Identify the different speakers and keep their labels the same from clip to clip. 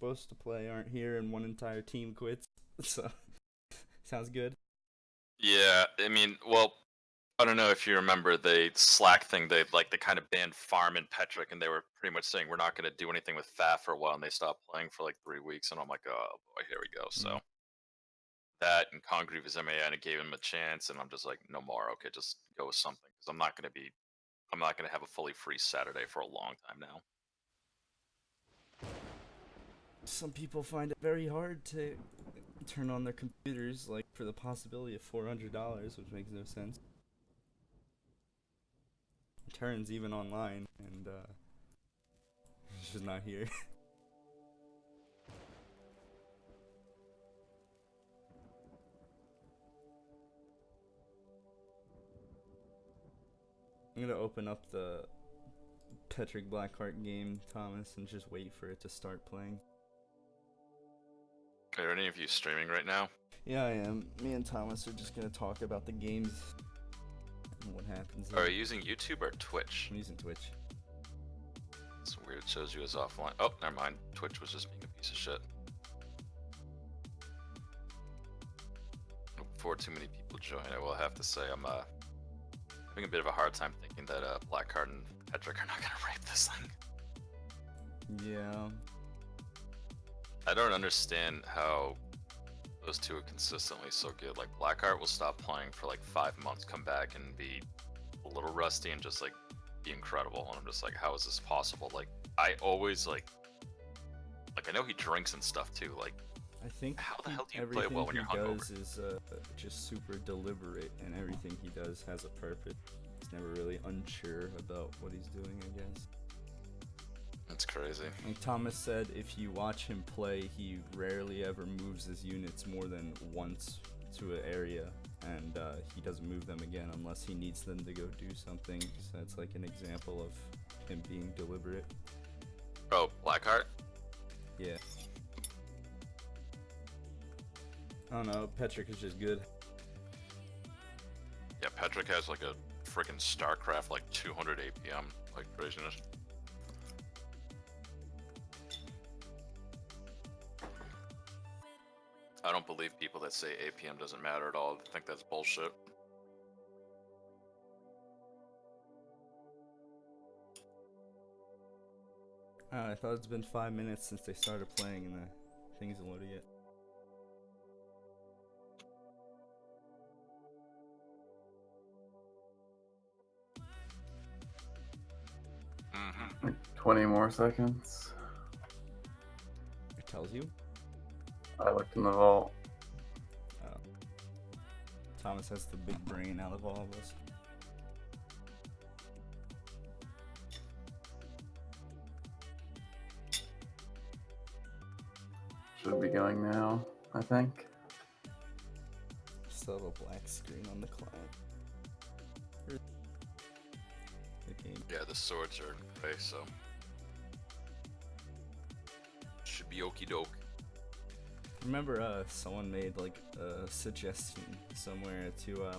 Speaker 1: supposed to play aren't here, and one entire team quits. So sounds good.
Speaker 2: Yeah, I mean, well, I don't know if you remember the Slack thing. They kind of banned Farm and Petrick, and they were pretty much saying we're not going to do anything with Faf for a while, and they stopped playing for like 3 weeks, and I'm like, oh boy, here we go.
Speaker 1: Mm.
Speaker 2: So that and Congreve is MA, and it gave him a chance, and I'm just like, no more. Okay, just go with something because I'm not going to have a fully free Saturday for a long time now.
Speaker 1: Some people find it very hard to turn on their computers, like for the possibility of $400, which makes no sense. Turns even online, and it's just not here. I'm gonna open up the Petrick Blackheart game, Thomas, and just wait for it to start playing.
Speaker 2: Are any of you streaming right now?
Speaker 1: Yeah, I am. Me and Thomas are just gonna talk about the games and what happens.
Speaker 2: Are you using YouTube or Twitch?
Speaker 1: I'm using Twitch.
Speaker 2: It's weird. It shows you as offline. Oh, never mind. Twitch was just being a piece of shit. Before too many people join, I will have to say I'm having a bit of a hard time thinking that Blackheart and Petrick are not gonna rape this thing.
Speaker 1: Yeah.
Speaker 2: I don't understand how those two are consistently so good. Like Blackheart will stop playing for like 5 months, come back and be a little rusty and just like be incredible. And I'm just like, how is this possible? Like I always like I know he drinks and stuff too. Like
Speaker 1: I think
Speaker 2: how the hell do you play
Speaker 1: everything
Speaker 2: well when you're
Speaker 1: he
Speaker 2: hungover?
Speaker 1: does is just super deliberate, and everything he does has a purpose. He's never really unsure about what he's doing, I guess.
Speaker 2: That's crazy.
Speaker 1: Like Thomas said, if you watch him play, he rarely ever moves his units more than once to an area, and he doesn't move them again unless he needs them to go do something. So that's like an example of him being deliberate.
Speaker 2: Oh, Blackheart?
Speaker 1: Yeah. I don't know, Petrick is just good.
Speaker 2: Yeah, Petrick has like a freaking StarCraft like 200 APM, like craziness. I don't believe people that say APM doesn't matter at all. I think that's bullshit.
Speaker 1: I thought it's been 5 minutes since they started playing and the thing isn't loaded yet.
Speaker 3: Like 20 more seconds.
Speaker 1: It tells you?
Speaker 3: I looked in the vault.
Speaker 1: Oh. Thomas has the big brain out of all of us.
Speaker 3: Should be going now, I think.
Speaker 1: Still have a black screen on the client. The game.
Speaker 2: Yeah, the swords are gray, so should be okie doke.
Speaker 1: Remember, someone made like a suggestion somewhere to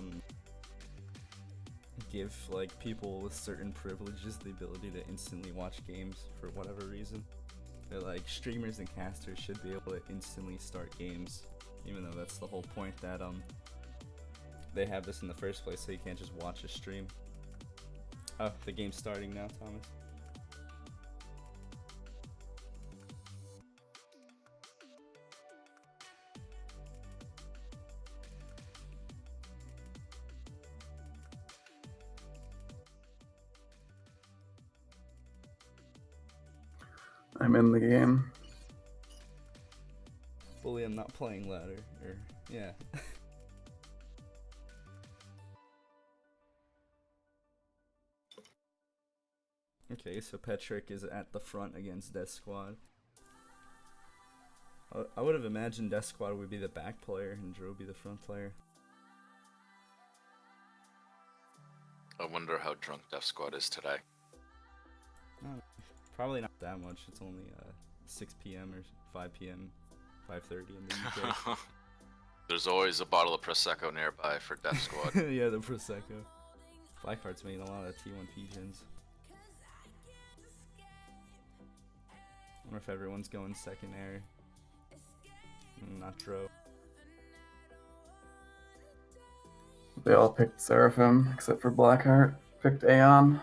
Speaker 1: give like people with certain privileges the ability to instantly watch games for whatever reason. They're like streamers and casters should be able to instantly start games, even though that's the whole point that they have this in the first place, so you can't just watch a stream. Oh, the game's starting now, Thomas.
Speaker 3: I'm in the game.
Speaker 1: Bully, I'm not playing ladder. Or yeah. Okay, so Petrick is at the front against Death Squad. I would have imagined Death Squad would be the back player and Drew would be the front player.
Speaker 2: I wonder how drunk Death Squad is today.
Speaker 1: Oh, probably not that much. It's only 6 p.m. or 5 p.m. 5:30 in the UK.
Speaker 2: There's always a bottle of Prosecco nearby for Death Squad.
Speaker 1: Yeah, the Prosecco. Blackheart's making a lot of T1 P gens. Wonder if everyone's going secondary. Not Dro.
Speaker 3: They all picked Seraphim except for Blackheart. Picked Aeon.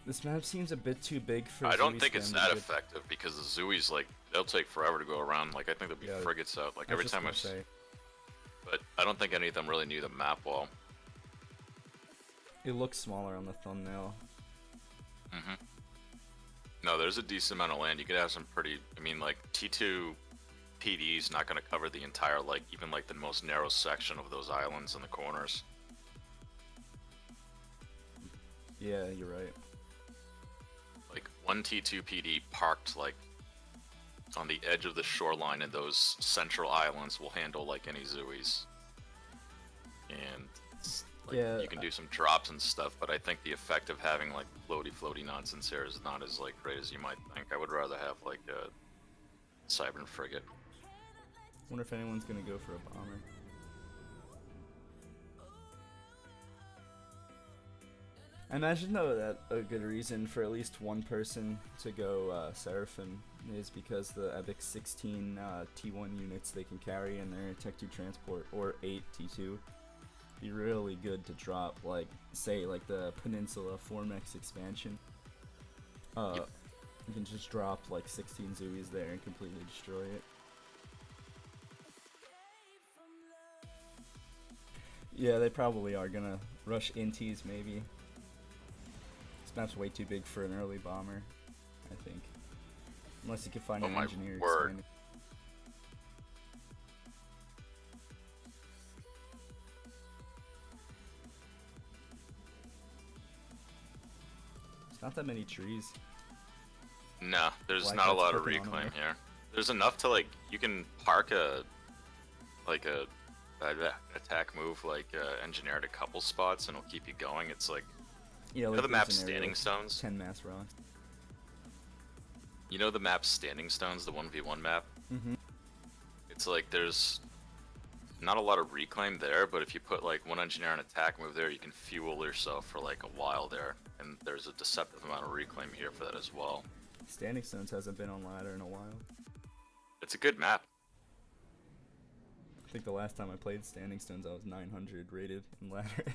Speaker 1: This map seems a bit too big for.
Speaker 2: I don't
Speaker 1: Zooey
Speaker 2: think it's
Speaker 1: spam to
Speaker 2: that
Speaker 1: get-
Speaker 2: effective because the Zooies, like, they'll take forever to go around. Like, I think there'll be
Speaker 1: Yeah,
Speaker 2: frigates out. Like,
Speaker 1: I was
Speaker 2: every
Speaker 1: just
Speaker 2: time
Speaker 1: gonna
Speaker 2: I've.
Speaker 1: say,
Speaker 2: But I don't think any of them really knew the map well.
Speaker 1: it looks smaller on the thumbnail.
Speaker 2: Mm-hmm. No, there's a decent amount of land. You could have some pretty. I mean, like, T2 PD's not going to cover the entire, like, even, like, the most narrow section of those islands in the corners.
Speaker 1: Yeah, you're right.
Speaker 2: Like, one T2 PD parked, like, on the edge of the shoreline in those central islands will handle, like, any Zooies. And, like,
Speaker 1: Yeah,
Speaker 2: you can do some drops and stuff, but I think the effect of having, like, floaty nonsense here is not as, like, great as you might think. I would rather have, like, a Cybern frigate.
Speaker 1: Wonder if anyone's gonna go for a bomber. I imagine though that a good reason for at least one person to go Seraphim is because the Epic 16 T1 units they can carry in their Tech 2 transport, or 8 T2, be really good to drop, like, say, like the Peninsula Formex expansion.
Speaker 2: Yep.
Speaker 1: You can just drop like 16 Zooies there and completely destroy it. Yeah, they probably are gonna rush inties maybe. This map's way too big for an early bomber, I think. Unless you can find
Speaker 2: Oh
Speaker 1: an
Speaker 2: my
Speaker 1: engineer
Speaker 2: word.
Speaker 1: expanding. There's not that many trees.
Speaker 2: No, there's
Speaker 1: Like
Speaker 2: not a
Speaker 1: that's
Speaker 2: lot of
Speaker 1: clicking on
Speaker 2: reclaim
Speaker 1: them.
Speaker 2: here. There's enough to, like, you can park a, like, a attack move, like, engineer at a couple spots and it'll keep you going. It's like,
Speaker 1: Yeah,
Speaker 2: you know
Speaker 1: like
Speaker 2: the
Speaker 1: there's
Speaker 2: map's
Speaker 1: an area
Speaker 2: standing
Speaker 1: with
Speaker 2: stones?
Speaker 1: 10 mass rocks.
Speaker 2: You know the map's standing stones, the 1v1 map?
Speaker 1: Mm-hmm.
Speaker 2: It's like there's not a lot of reclaim there, but if you put, like, one engineer and attack move there, you can fuel yourself for, like, a while there. And there's a deceptive amount of reclaim here for that as well.
Speaker 1: Standing Stones hasn't been on ladder in a while.
Speaker 2: It's a good map.
Speaker 1: I think the last time I played Standing Stones, I was 900 rated in ladder.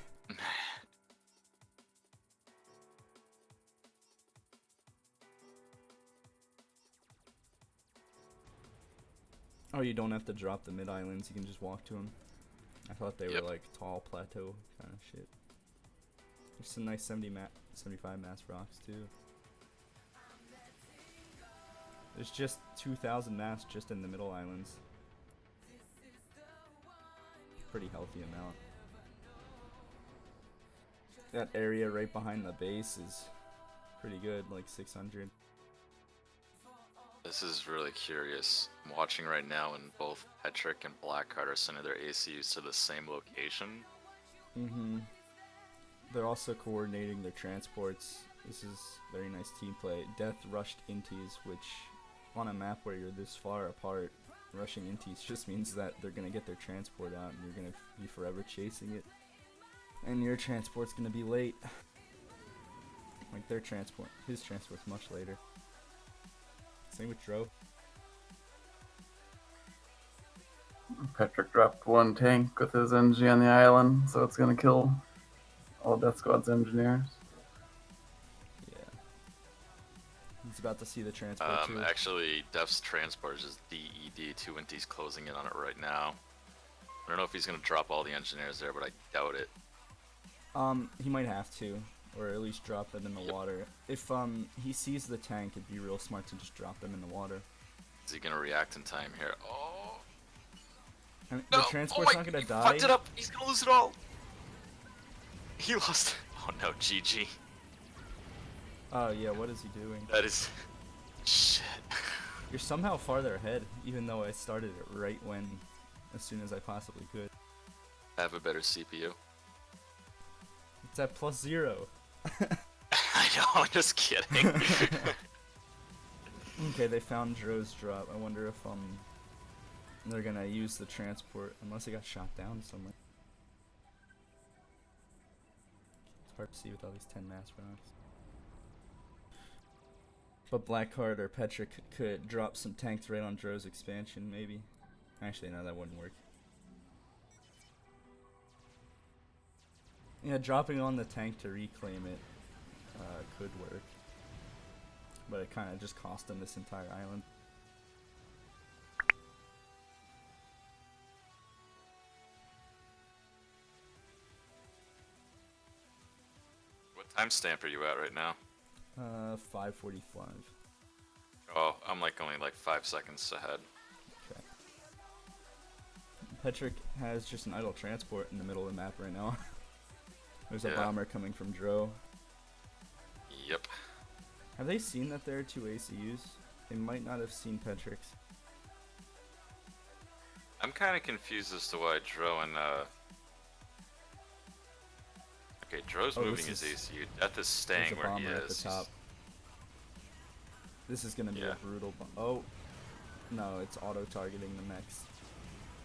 Speaker 1: Oh, you don't have to drop the mid islands, you can just walk to them. I thought they
Speaker 2: Yep.
Speaker 1: were like tall plateau kind of shit. There's some nice 75 mass rocks too. There's just 2,000 mass just in the middle islands. Pretty healthy amount. That area right behind the base is pretty good, like 600.
Speaker 2: This is really curious. I'm watching right now, and both Petrick and Blackheart are sending their ACUs to the same location.
Speaker 1: Mm-hmm. They're also coordinating their transports. This is very nice team play. Death rushed inties, which on a map where you're this far apart, rushing inties just means that they're gonna get their transport out and you're gonna be forever chasing it. And your transport's gonna be late. Like their transport, his transport's much later. Same with Dro.
Speaker 3: Petrick dropped one tank with his NG on the island, so it's gonna kill all Death Squad's engineers.
Speaker 1: Yeah. He's about to see the transport too.
Speaker 2: Actually, Def's transport is just DED. 2 inties closing in on it right now. I don't know if he's gonna drop all the engineers there, but I doubt it.
Speaker 1: He might have to, or at least drop them in the water. If he sees the tank, it'd be real smart to just drop them in the water.
Speaker 2: Is he gonna react in time here? Oh,
Speaker 1: I mean,
Speaker 2: no!
Speaker 1: the transport's
Speaker 2: oh
Speaker 1: not gonna
Speaker 2: he
Speaker 1: die.
Speaker 2: fucked it up. He's gonna lose it all. He lost. Oh no, GG.
Speaker 1: Oh yeah, what is he doing?
Speaker 2: That is shit.
Speaker 1: You're somehow farther ahead, even though I started it right when, as soon as I possibly could.
Speaker 2: I have a better CPU.
Speaker 1: It's at +0.
Speaker 2: I know. I'm just kidding.
Speaker 1: Okay, they found Dro's drop. I wonder if they're gonna use the transport, unless it got shot down somewhere. It's hard to see with all these 10 mass rocks. But Blackheart or Petrick could drop some tanks right on Dro's expansion, maybe. Actually, no, that wouldn't work. Yeah, dropping on the tank to reclaim it could work. But it kind of just cost them this entire island.
Speaker 2: What timestamp are you at right now?
Speaker 1: 5:45.
Speaker 2: Oh, I'm like only like 5 seconds ahead.
Speaker 1: Okay. Petrick has just an idle transport in the middle of the map right now. There's a bomber coming from Dro.
Speaker 2: Yep.
Speaker 1: Have they seen that there are 2 ACUs? They might not have seen Petrick's.
Speaker 2: I'm kind of confused as to why Dro and okay, Dro's moving his ACU. Death is staying where he is.
Speaker 1: At the top. This is gonna be a brutal oh, no, it's auto-targeting the mechs.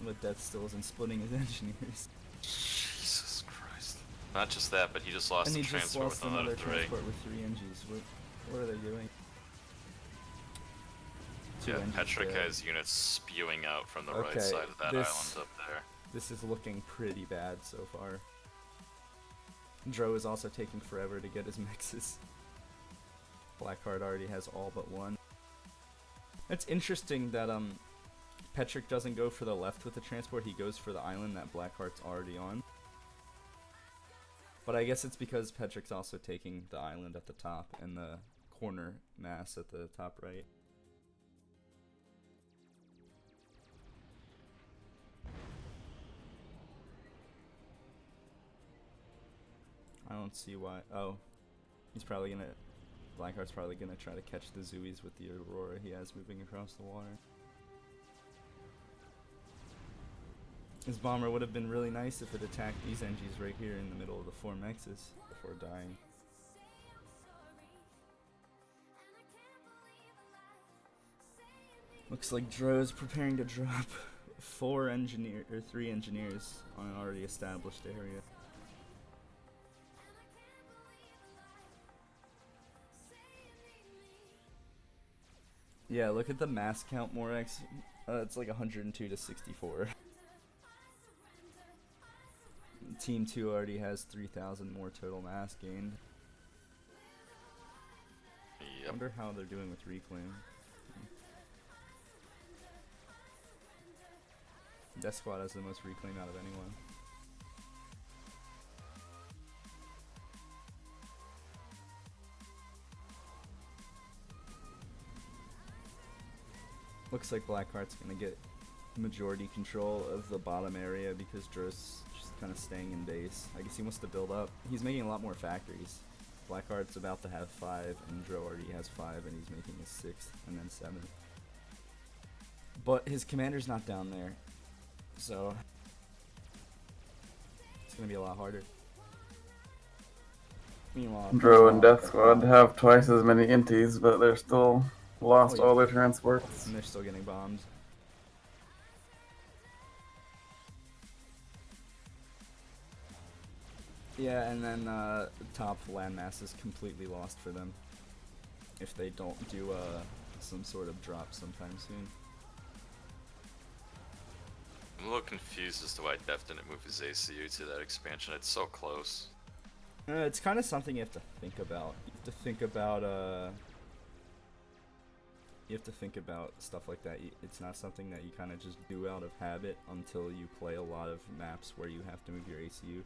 Speaker 1: But Death still isn't splitting his engineers.
Speaker 2: Jesus Christ. Not just that, but he just lost the transport with another 3.
Speaker 1: Transport with 3 NGs. What are they doing?
Speaker 2: Yeah, Petrick has units spewing out from the right side of that island up there.
Speaker 1: This is looking pretty bad so far. Dro is also taking forever to get his mixes. Blackheart already has all but one. It's interesting that Petrick doesn't go for the left with the transport, he goes for the island that Blackheart's already on. But I guess it's because Petrick's also taking the island at the top and the corner mass at the top right. I don't see why. Oh, he's probably gonna. Blackheart's probably gonna try to catch the Zooies with the Aurora he has moving across the water. His bomber would have been really nice if it attacked these NGs right here in the middle of the 4 mexes before dying. Looks like Dro's preparing to drop 3 engineers on an already established area. Yeah, look at the mass count, Morax. It's like 102 to 64. Team 2 already has 3,000 more total mass gained.
Speaker 2: Yep.
Speaker 1: I wonder how they're doing with reclaim. Death Squad has the most reclaim out of anyone. Looks like Blackheart's gonna get majority control of the bottom area because Dro's just kind of staying in base. I guess he wants to build up. He's making a lot more factories. Blackheart's about to have 5 and Dro already has 5 and he's making his 6th and then 7th. But his commander's not down there, so it's gonna be a lot harder. Meanwhile,
Speaker 3: Dro and Death Squad have twice as many inties, but they're still lost all their transports.
Speaker 1: And they're still getting bombed. Yeah, and then top landmass is completely lost for them if they don't do some sort of drop sometime soon.
Speaker 2: I'm a little confused as to why Def didn't move his ACU to that expansion. It's so close.
Speaker 1: It's kind of something you have to think about. You have to think about stuff like that. It's not something that you kind of just do out of habit until you play a lot of maps where you have to move your ACU.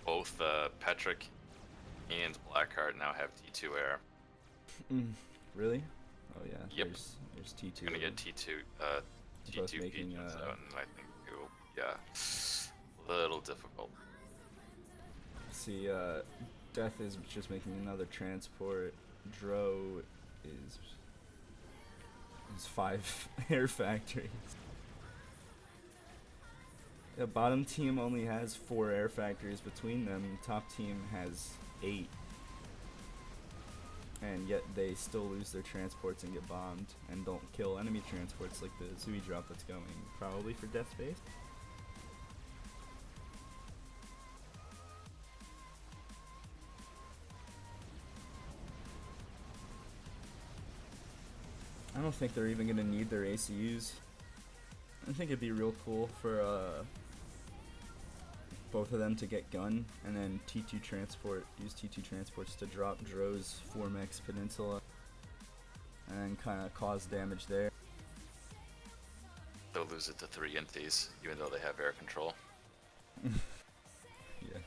Speaker 2: Both Petrick and Blackheart now have T2 air.
Speaker 1: Really? Oh yeah.
Speaker 2: Yep.
Speaker 1: There's T2.
Speaker 2: You're gonna get T2
Speaker 1: making,
Speaker 2: T2 out, and I think yeah, a little difficult.
Speaker 1: See, Death is just making another transport. Dro is 5 air factories. The bottom team only has 4 air factories between them. Top team has 8. And yet they still lose their transports and get bombed and don't kill enemy transports like the Zooey drop that's going. Probably for death space. I don't think they're even gonna need their ACUs. I think it'd be real cool for both of them to get gun, and then T2 transport, use T2 transports to drop Dro's Formex Peninsula, and kind of cause damage there.
Speaker 2: They'll lose it to 3 inties, even though they have air control.
Speaker 1: Yeah.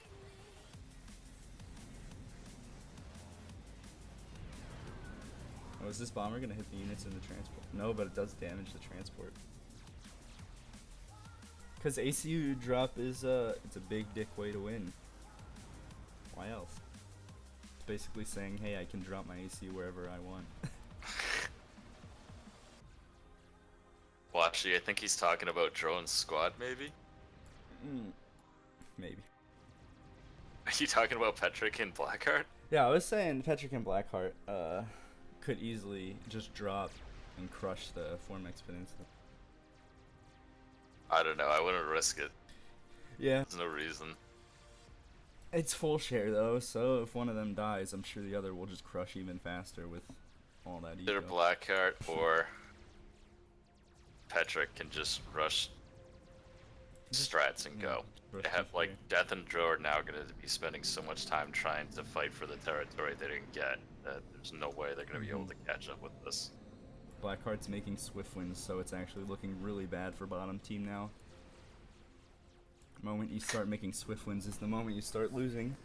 Speaker 1: Oh, is this bomber gonna hit the units in the transport? No, but it does damage the transport. Because ACU drop is it's a big dick way to win. Why else? It's basically saying, hey, I can drop my ACU wherever I want.
Speaker 2: Well, actually, I think he's talking about drone squad, maybe?
Speaker 1: Maybe.
Speaker 2: Are you talking about Petrick and Blackheart?
Speaker 1: Yeah, I was saying Petrick and Blackheart could easily just drop and crush the Formex Peninsula.
Speaker 2: I don't know, I wouldn't risk it.
Speaker 1: Yeah.
Speaker 2: There's no reason.
Speaker 1: It's full share though, so if one of them dies, I'm sure the other will just crush even faster with all that ego.
Speaker 2: Either Blackheart or Petrick can just rush strats and go. They have, like, Death and Dro are now going to be spending so much time trying to fight for the territory they didn't get that there's no way they're going to be able to catch up with this.
Speaker 1: Blackheart's making swift wins, so it's actually looking really bad for bottom team now. The moment you start making swift wins is the moment you start losing.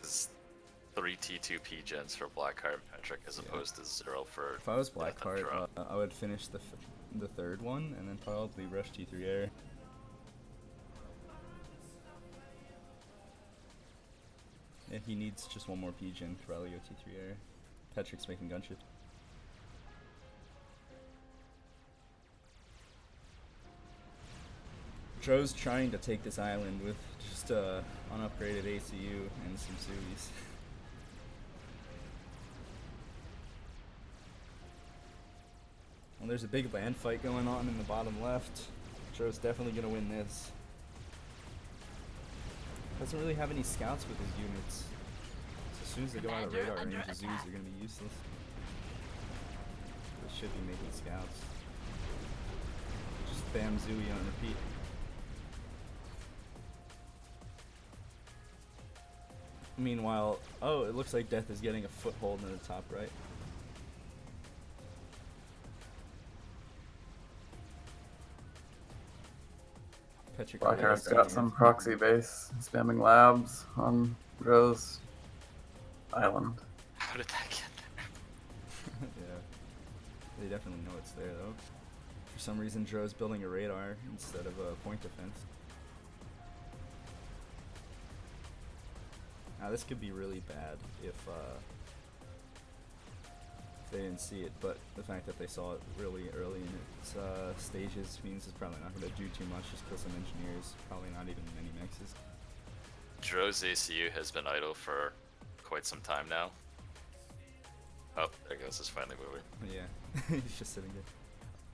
Speaker 2: This is 3 T2 gens for Blackheart and Petrick as opposed to 0 for
Speaker 1: If I was
Speaker 2: Death and
Speaker 1: Blackheart,
Speaker 2: Dro.
Speaker 1: I would finish the third one and then probably rush T3 air. Yeah, he needs just one more P-gen to probably go T3 air. Petrick's making gunships. Dro's trying to take this island with just unupgraded ACU and some Suis. Well, there's a big land fight going on in the bottom left. Dro's definitely gonna win this. Doesn't really have any scouts with his units. So as soon as they go out of radar range, the Zoos are gonna be useless. They should be making scouts. Just spam Zooey on repeat. Meanwhile, oh, it looks like Death is getting a foothold in the top right.
Speaker 3: Blackheart's got some proxy base spamming labs on Dro's island.
Speaker 2: How did that get there?
Speaker 1: Yeah. They definitely know it's there though. For some reason Dro's building a radar instead of a point defense. Now this could be really bad if they didn't see it, but the fact that they saw it really early in its stages means it's probably not going to do too much, just kill some engineers, probably not even many mixes.
Speaker 2: Dro's ACU has been idle for quite some time now. Oh, there goes, it's finally moving.
Speaker 1: Yeah, he's just sitting there.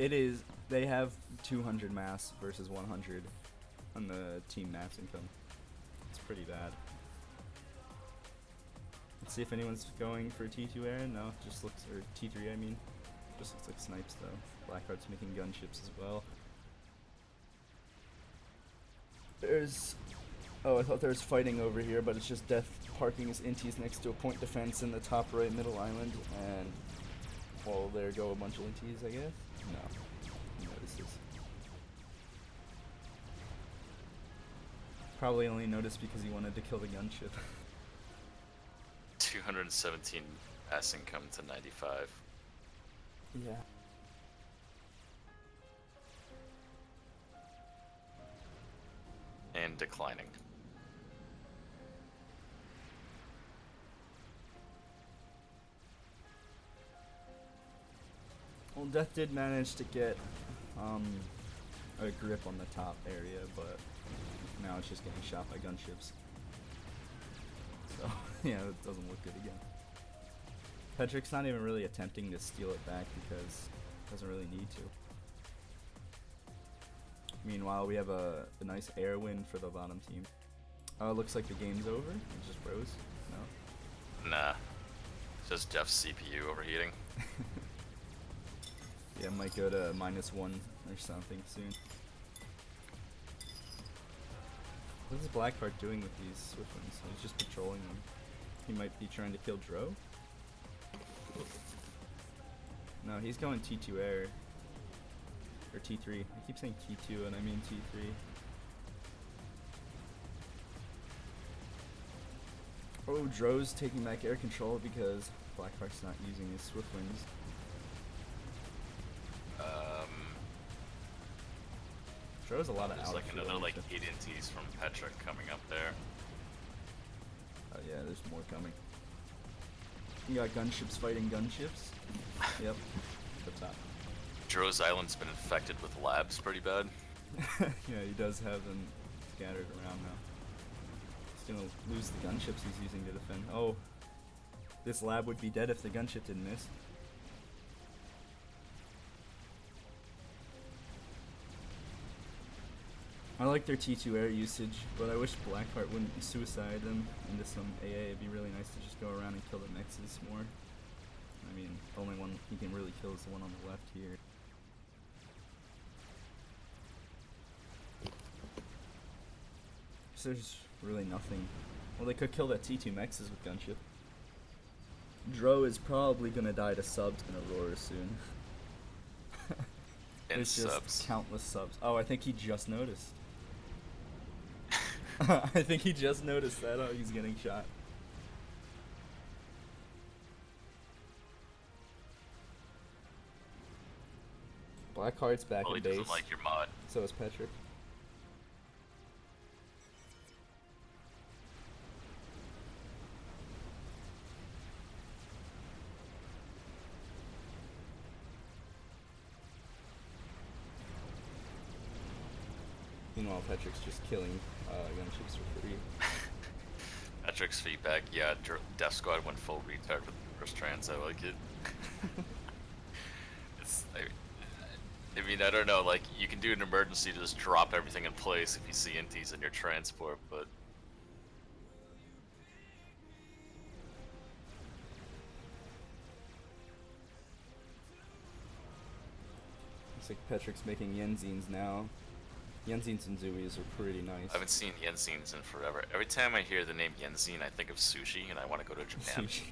Speaker 1: It is, they have 200 mass versus 100 on the team mass income. It's pretty bad. Let's see if anyone's going for T2 air. No, just looks, or T3 I mean. Just looks like snipes though. Blackheart's making gunships as well. There's, oh, I thought there was fighting over here, but it's just Death parking his inties next to a point defense in the top right middle island, and well, there go a bunch of inties, I guess. No notices. Probably only noticed because he wanted to kill the gunship.
Speaker 2: 217 mass income to 95.
Speaker 1: Yeah.
Speaker 2: And declining.
Speaker 1: Well, Death did manage to get a grip on the top area, but now it's just getting shot by gunships. So, yeah, it doesn't look good again. Petrick's not even really attempting to steal it back because it doesn't really need to. Meanwhile, we have a nice air win for the bottom team. Looks like the game's over. It just froze. No.
Speaker 2: Nah. It's just Jeff's CPU overheating.
Speaker 1: I might go to -1 or something soon. What is Blackheart doing with these Swiftwings? He's just patrolling them. He might be trying to kill Dro? No, he's going T2 air. Or T3. I keep saying T2 and I mean T3. Oh, Dro's taking back air control because Blackheart's not using his Swiftwings. Dro's a lot of
Speaker 2: There's like another like 8 inties from Petrick coming up there.
Speaker 1: Oh yeah, there's more coming. You got gunships fighting gunships. Yep, the top.
Speaker 2: Dro's Island's been infected with labs pretty bad.
Speaker 1: Yeah, he does have them scattered around now. He's gonna lose the gunships he's using to defend. Oh, this lab would be dead if the gunship didn't miss. I like their T2 air usage, but I wish Blackheart wouldn't suicide them into some AA. It'd be really nice to just go around and kill the mexes more. I mean, the only one he can really kill is the one on the left here. So there's really nothing. Well, they could kill that T2 mexes with gunship. Dro is probably gonna die to subs in Aurora soon. There's just countless subs. Oh, I think he just noticed. I think he just noticed that. Oh, he's getting shot. Blackheart's back
Speaker 2: Well,
Speaker 1: in
Speaker 2: he
Speaker 1: base.
Speaker 2: doesn't like your mod.
Speaker 1: So is Petrick. Meanwhile, Petrick's just killing gunships for free.
Speaker 2: Petrick's feedback, yeah, Death Squad went full retard with the first trans, I like it. I mean, I don't know, like, you can do an emergency to just drop everything in place if you see inties in your transport, but...
Speaker 1: Looks like Petrick's making Yenzines now. Yenzines and Zuis are pretty nice.
Speaker 2: I haven't seen Yenzines in forever. Every time I hear the name Yenzine, I think of sushi, and I want to go to Japan.
Speaker 1: Sushi.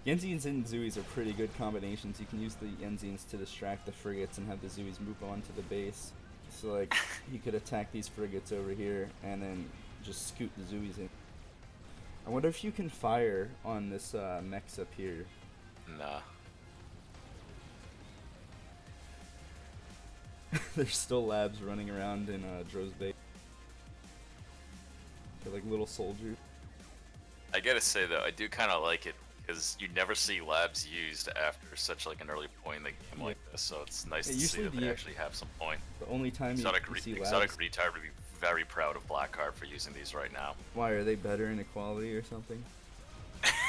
Speaker 1: Yenzines and Zuis are pretty good combinations. You can use the Yenzines to distract the frigates and have the Zuis move on to the base. So, like, you could attack these frigates over here and then just scoot the Zuis in. I wonder if you can fire on this mechs up here.
Speaker 2: Nah.
Speaker 1: There's still labs running around in Dro's base. They're like little soldiers.
Speaker 2: I gotta say, though, I do kind of like it, because you never see labs used after such like an early point in the game like this, so it's nice to see that they actually have some point.
Speaker 1: The only time you see labs...
Speaker 2: Exotic Retard would be very proud of Blackheart for using these right now.
Speaker 1: Why, are they better in equality or something?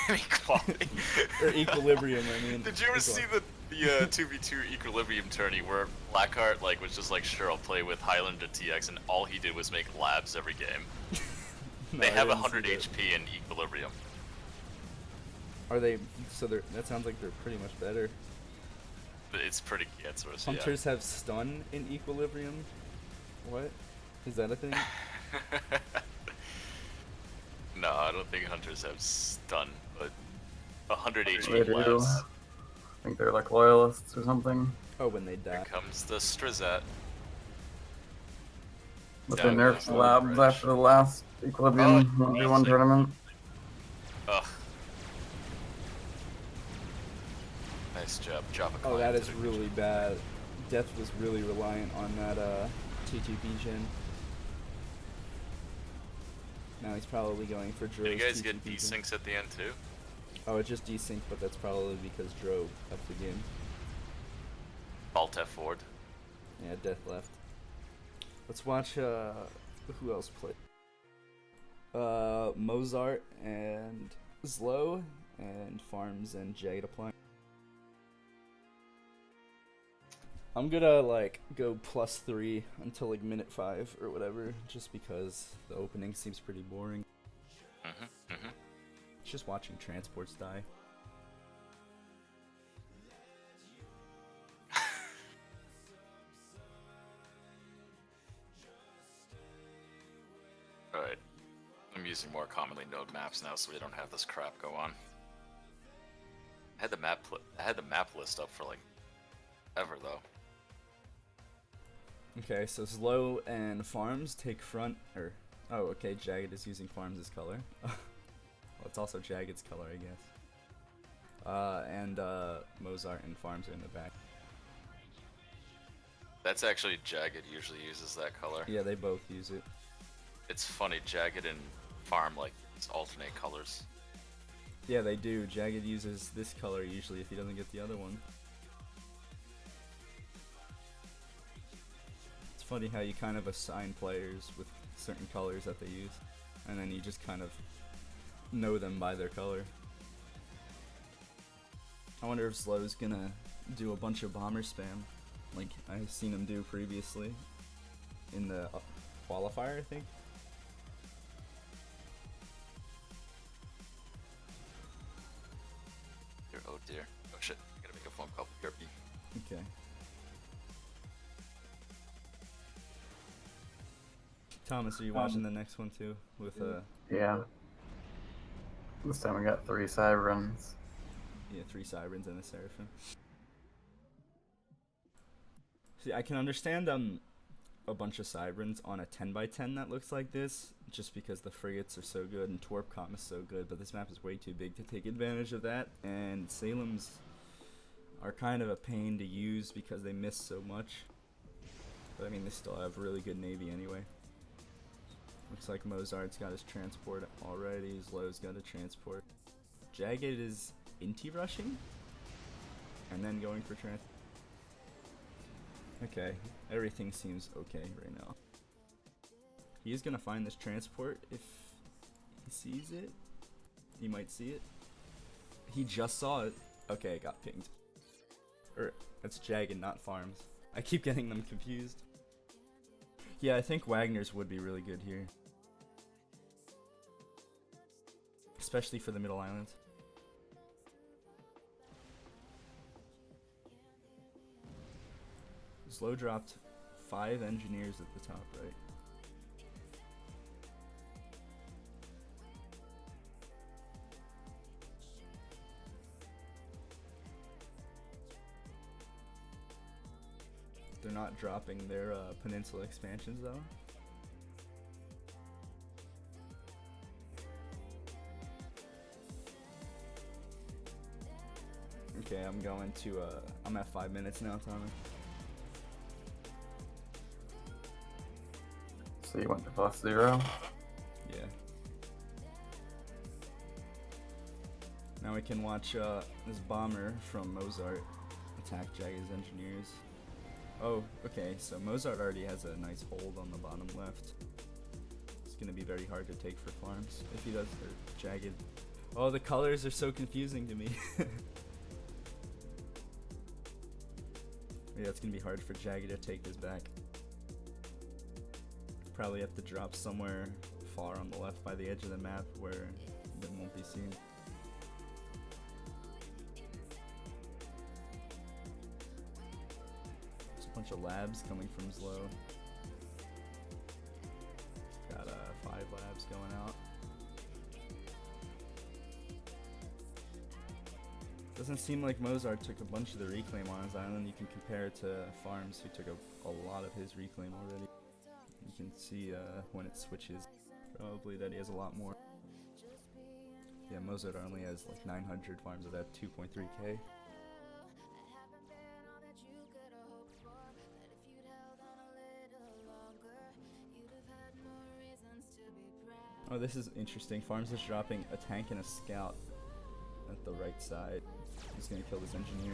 Speaker 2: Equality.
Speaker 1: Or equilibrium, I mean.
Speaker 2: Did you ever see the 2v2 equilibrium tourney where Blackheart like was just like, sure, I'll play with Highlander TX, and all he did was make labs every game?
Speaker 1: No,
Speaker 2: they have 100 HP in equilibrium.
Speaker 1: Are they? So they're, that sounds like they're pretty much better.
Speaker 2: But it's pretty cancerous.
Speaker 1: Hunters have stun in equilibrium. What? Is that a thing?
Speaker 2: No, I don't think hunters have stun, but 100
Speaker 3: They
Speaker 2: HP
Speaker 3: do.
Speaker 2: labs.
Speaker 3: I think they're like loyalists or something.
Speaker 1: Oh, when they die.
Speaker 2: Here comes the Strizat.
Speaker 3: But
Speaker 2: Yeah,
Speaker 3: they nerfed
Speaker 2: the
Speaker 3: labs
Speaker 2: bridge.
Speaker 3: after the last Equilibrium 1v1 tournament.
Speaker 2: Ugh. Nice job. Drop a
Speaker 1: Oh,
Speaker 2: client
Speaker 1: that
Speaker 2: to
Speaker 1: is
Speaker 2: the
Speaker 1: really bad. Death was really reliant on that T2 gen. Now he's probably going for Dro's.
Speaker 2: Did you guys
Speaker 1: T2
Speaker 2: get
Speaker 1: gen.
Speaker 2: desyncs at the end too?
Speaker 1: Oh, it just desynced, but that's probably because Dro left the game.
Speaker 2: Alt F4'd.
Speaker 1: Yeah, Death left. Let's watch who else play. Mozart and Zlo and Farms and Jay to play. I'm gonna like go +3 until like minute 5 or whatever, just because the opening seems pretty boring. It's just watching transports die.
Speaker 2: I'm using more commonly node maps now, so we don't have this crap go on. I had the map list up for like ever though.
Speaker 1: Okay, so slow and farms take front, or oh, okay, Jagged is using farms as color. Well, it's also Jagged's color, I guess. And Mozart and farms are in the back.
Speaker 2: That's actually Jagged usually uses that color.
Speaker 1: Yeah, they both use it.
Speaker 2: It's funny, Jagged and Farm like alternate colors.
Speaker 1: Yeah, they do. Jagged uses this color usually if he doesn't get the other one. It's funny how you kind of assign players with certain colors that they use, and then you just kind of know them by their color. I wonder if Slow's gonna do a bunch of bomber spam, like I've seen him do previously in the qualifier, I think.
Speaker 2: Oh dear. Oh shit. I gotta make a phone call. BRB.
Speaker 1: Okay. Thomas, are you watching the next one too? With
Speaker 3: Yeah. This time we got 3 Cybern's.
Speaker 1: yeah, 3 Cyberns and a Seraphim. See, I can understand a bunch of Cyberns on a 10x10 that looks like this, just because the frigates are so good and Torpcom is so good, but this map is way too big to take advantage of that, and Salem's are kind of a pain to use because they miss so much. But I mean, they still have really good navy anyway. Looks like Mozart's got his transport already, Zlow's got a transport. Jagged is inti rushing and then going for transport. Okay, everything seems okay right now. He is gonna find this transport if he sees it. He might see it. He just saw it. Okay, it got pinged. That's Jagged, not farms. I keep getting them confused. Yeah, I think Wagner's would be really good here. Especially for the middle islands. Slow dropped 5 engineers at the top, right? They're not dropping their peninsula expansions though. Okay, I'm going to, I'm at 5 minutes now, Tommy.
Speaker 3: So you went to +0?
Speaker 1: Yeah. Now we can watch this bomber from Mozart attack Jagged's engineers. Oh, okay, so Mozart already has a nice hold on the bottom left. It's gonna be very hard to take for farms if he does, or Jagged. Oh, the colors are so confusing to me. Yeah, it's gonna be hard for Jagged to take this back. Probably have to drop somewhere far on the left by the edge of the map where it won't be seen. There's a bunch of labs coming from Zlo. Got 5 labs going out. Doesn't seem like Mozart took a bunch of the reclaim on his island. You can compare it to Farms, who took a lot of his reclaim already. You can see when it switches, probably that he has a lot more. Yeah, Mozart only has like 900 farms of that 2.3k. Oh, this is interesting. Farms is dropping a tank and a scout at the right side. He's gonna kill this engineer.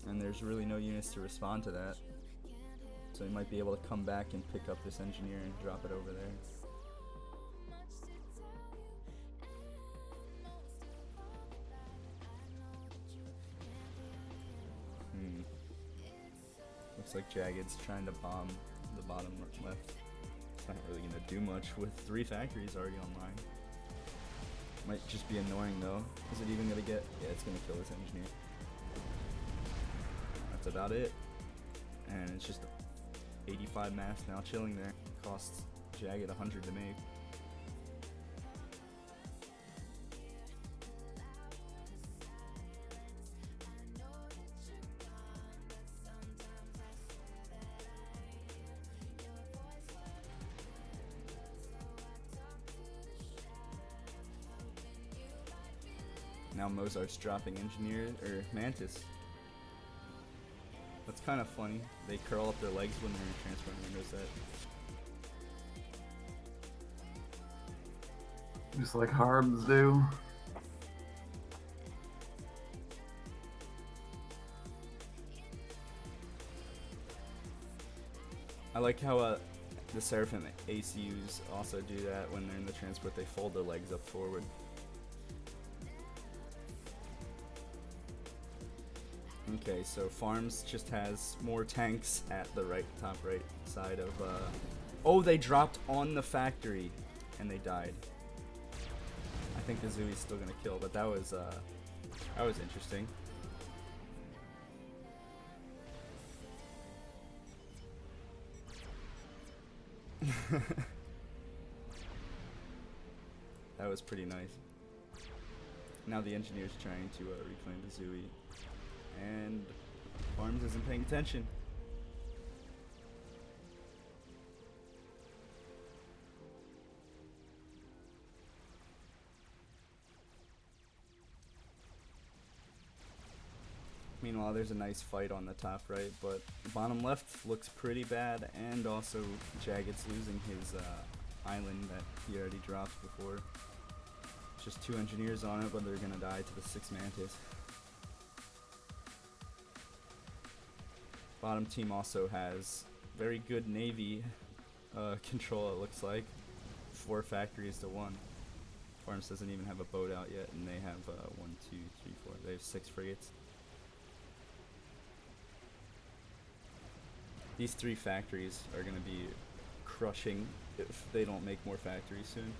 Speaker 1: And there's really no units to respond to that. So he might be able to come back and pick up this engineer and drop it over there. Looks like Jagged's trying to bomb the bottom left. It's not really gonna do much with 3 factories already online. Might just be annoying though. Is it even gonna get? Yeah, it's gonna kill this engineer. That's about it. And it's just 85 mass now chilling there. Costs Jagged 100 to make. Now Mozart's dropping Engineer, or Mantis. That's kind of funny. They curl up their legs when they're transferring windows set.
Speaker 3: Just like Harbs do.
Speaker 1: I like how the Seraphim ACUs also do that when they're in the transport. They fold their legs up forward. Okay, so Farms just has more tanks at the top right side of, oh, they dropped on the factory, and they died. I think the Zooey's still gonna kill, but that was interesting. That was pretty nice. Now the Engineer's trying to reclaim the Zooey. And Farms isn't paying attention. Meanwhile, there's a nice fight on the top right, but the bottom left looks pretty bad, and also Jagged's losing his island that he already dropped before. Just 2 Engineers on it, but they're gonna die to the 6 Mantis. Bottom team also has very good Navy control, it looks like. 4 factories to 1. Farms doesn't even have a boat out yet, and they have 1, 2, 3, 4. They have 6 frigates. These 3 factories are going to be crushing if they don't make more factories soon.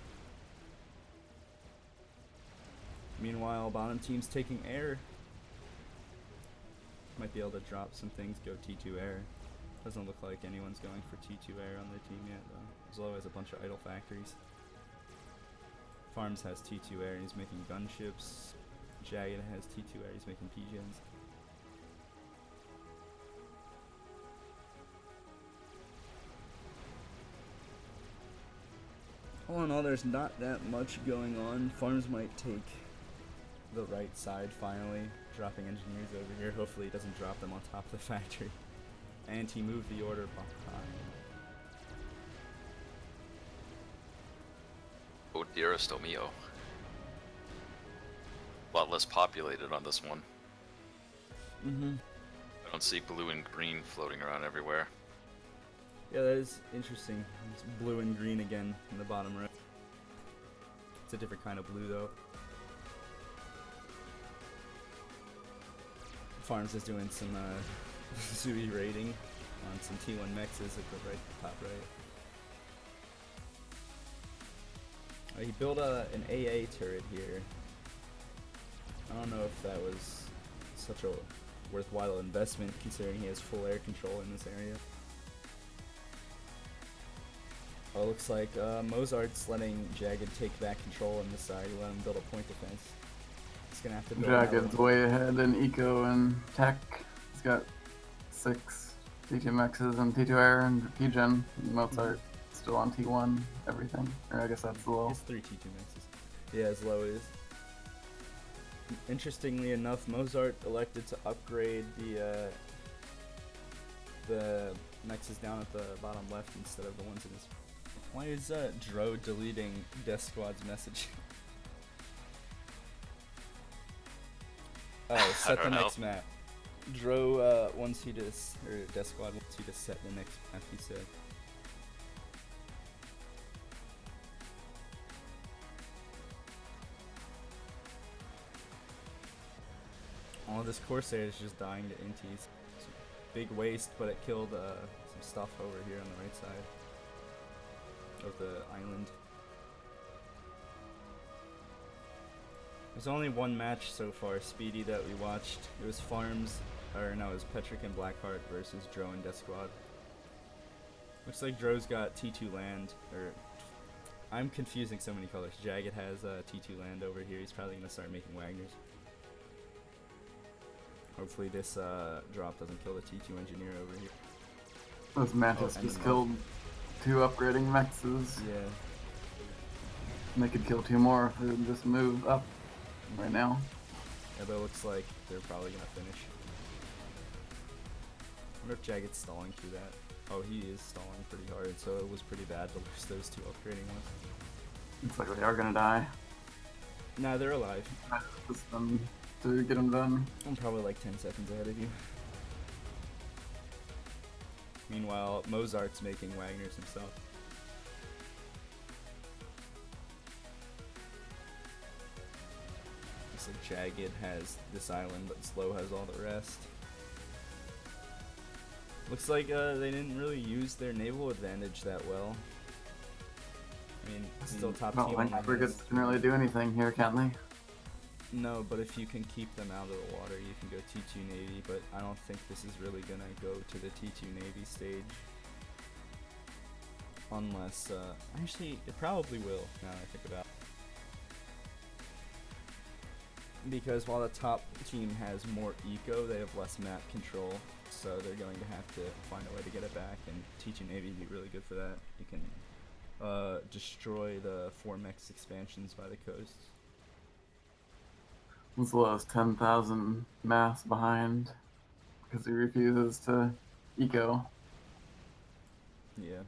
Speaker 1: Meanwhile, bottom team's taking air. Might be able to drop some things, go T2 air. Doesn't look like anyone's going for T2 air on their team yet, though. Zlo has a bunch of idle factories. Farms has T2 air and he's making gunships. Jagged has T2 air, he's making P-gens. All in all, there's not that much going on. Farms might take the right side finally, dropping Engineers over here. Hopefully he doesn't drop them on top of the factory. And he moved the order behind.
Speaker 2: Oh, dearest mio. A lot less populated on this one. I don't see blue and green floating around everywhere.
Speaker 1: Yeah, that is interesting. It's blue and green again in the bottom right. It's a different kind of blue though. Farms is doing some Zooey raiding on some T1 mexes at the top right. He built an AA turret here. I don't know if that was such a worthwhile investment considering he has full air control in this area. Oh, it looks like Mozart's letting Jagged take back control on this side. He let him build a point defense. He's gonna have to build
Speaker 3: Jagged's way ahead in eco and tech. He's got 6 T2 mexes and T2 air and P-gen. Mozart still on T1, everything. Or I guess that's low.
Speaker 1: It's 3 T2 mexes. Yeah, as low it is. Interestingly enough, Mozart elected to upgrade the mexes down at the bottom left instead of the ones in his. Why is Dro deleting Death Squad's message? Oh, set the next map. Dro wants you to, or Death Squad wants you to set the next map, he said. All this Corsair is just dying to inties. Big waste, but it killed some stuff over here on the right side of the island. There's only one match so far, Speedy, that we watched. It was Farms, or no, it was Petrick and Blackheart versus Dro and Death Squad. Looks like Dro's got T2 land, or I'm confusing so many colors. Jagged has T2 land over here. He's probably gonna start making Wagners. Hopefully this drop doesn't kill the T2 engineer over here.
Speaker 3: Those Mantis just killed 2 upgrading mexes.
Speaker 1: Yeah.
Speaker 3: And they could kill 2 more if they would just move up right now.
Speaker 1: Yeah, but it looks like they're probably gonna finish. I wonder if Jagged's stalling through that. Oh, he is stalling pretty hard, so it was pretty bad to lose those two upgrading ones.
Speaker 3: Looks like they are gonna die.
Speaker 1: Nah, they're alive.
Speaker 3: Just to get them done.
Speaker 1: I'm probably like 10 seconds ahead of you. Meanwhile, Mozart's making Wagner's himself. Looks like Jagged has this island, but Slow has all the rest. Looks like they didn't really use their naval advantage that well. I mean, still top team.
Speaker 3: Well, frigates can really do anything here, can't they?
Speaker 1: No, but if you can keep them out of the water, you can go T2 Navy, but I don't think this is really gonna go to the T2 Navy stage. Unless, actually, it probably will, now that I think about it. Because while the top team has more eco, they have less map control, so they're going to have to find a way to get it back, and T2 Navy would be really good for that. You can destroy the 4-mex expansions by the coasts.
Speaker 3: Winslow's 10,000 mass behind because he refuses to eco.
Speaker 1: Yeah.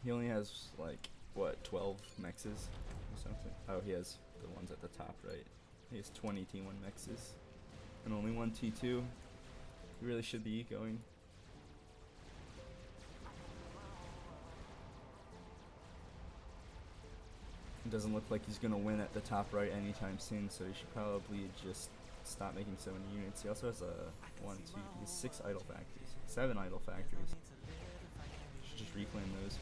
Speaker 1: He only has, like, what, 12 mexes or something? Oh, he has the ones at the top, right? He has 20 T1 mexes and only one T2. He really should be ecoing. It doesn't look like he's gonna win at the top right anytime soon, so he should probably just stop making so many units. He also has he has 6 idle factories, 7 idle factories. Should just reclaim those.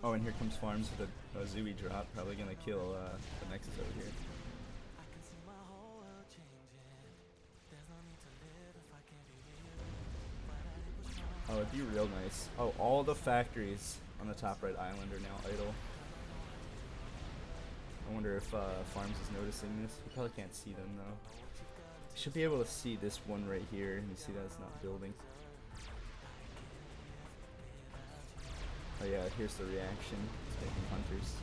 Speaker 1: Oh, and here comes Farms with a Zooey drop, probably gonna kill the Nexus over here. Oh, it'd be real nice. Oh, all the factories on the top right island are now idle. I wonder if Farms is noticing this. You probably can't see them though. You should be able to see this one right here, and you see that it's not building. Oh yeah, here's the reaction. It's making hunters.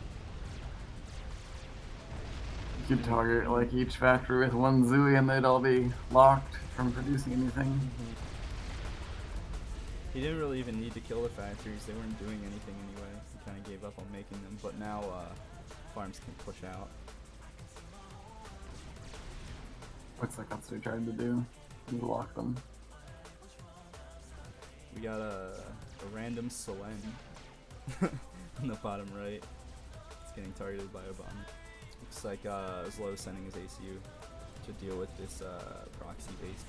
Speaker 3: You could target like each factory with one Zooey and they'd all be locked from producing anything.
Speaker 1: He didn't really even need to kill the factories. They weren't doing anything anyway. He kind of gave up on making them, but now Farms can push out.
Speaker 3: Looks like that's what he tried to do. You lock them.
Speaker 1: We got a random Selene on the bottom right. It's getting targeted by a bomb. Looks like Zlo sending his ACU to deal with this proxy base.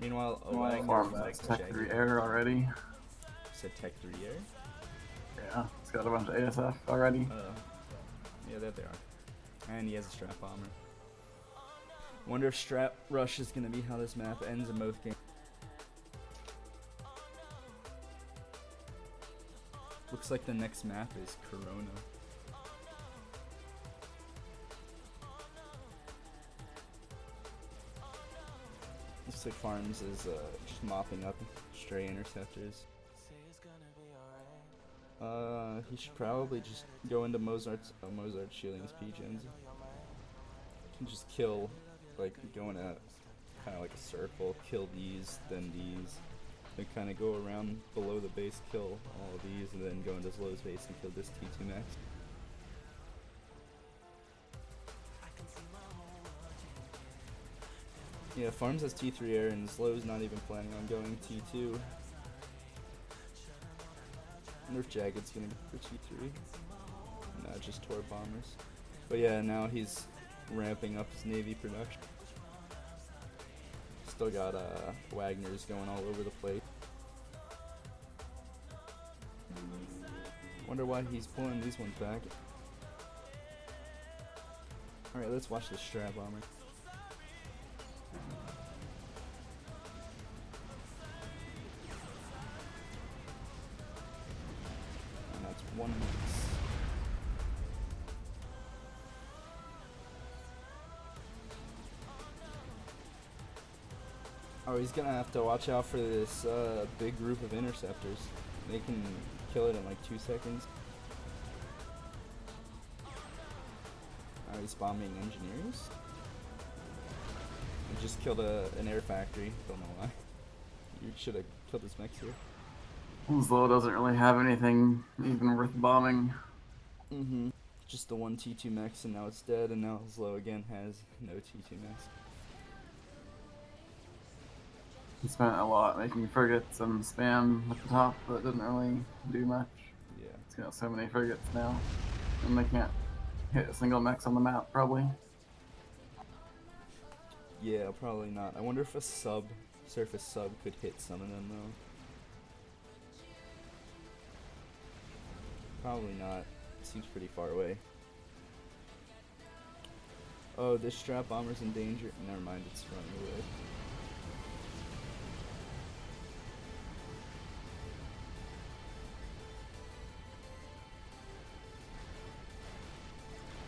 Speaker 1: Meanwhile,
Speaker 3: Farms has Tech 3 Air already.
Speaker 1: You said Tech 3 Air?
Speaker 3: Yeah, he's got a bunch of ASF already.
Speaker 1: Yeah, there they are. And he has a strap bomber. Wonder if Strap Rush is gonna be how this map ends in both games. Looks like the next map is Corona. Looks like Farms is just mopping up stray interceptors. He should probably just go into Mozart's shielding his P-gens. Can just kill, like, go in a kind of like a circle, kill these, then these. Then kind of go around below the base, kill all of these, and then go into Zlo's base and kill this T2 max. Yeah, Farms has T3 air and Zlo's not even planning on going T2. I wonder if Jagged's gonna go for T3. No, just Tor bombers. But yeah, now he's ramping up his Navy production. Still got Wagner's going all over the place. Wonder why he's pulling these ones back. Alright, let's watch the Strat bomber. And that's 1 minute. Oh, he's gonna have to watch out for this big group of interceptors. They can kill it in like 2 seconds. Oh, he's bombing engineers? I just killed an air factory. Don't know why. You should have killed his mechs here.
Speaker 3: Zlo doesn't really have anything even worth bombing.
Speaker 1: Just the one T2 mechs, and now it's dead, and now Zlo again has no T2 mechs.
Speaker 3: He spent a lot making frigates and spam at the top, but it didn't really do much.
Speaker 1: Yeah.
Speaker 3: He's got so many frigates now, and they can't hit a single mech on the map, probably.
Speaker 1: Yeah, probably not. I wonder if a surface sub could hit some of them, though. Probably not. Seems pretty far away. Oh, this strap bomber's in danger. Never mind, it's running away.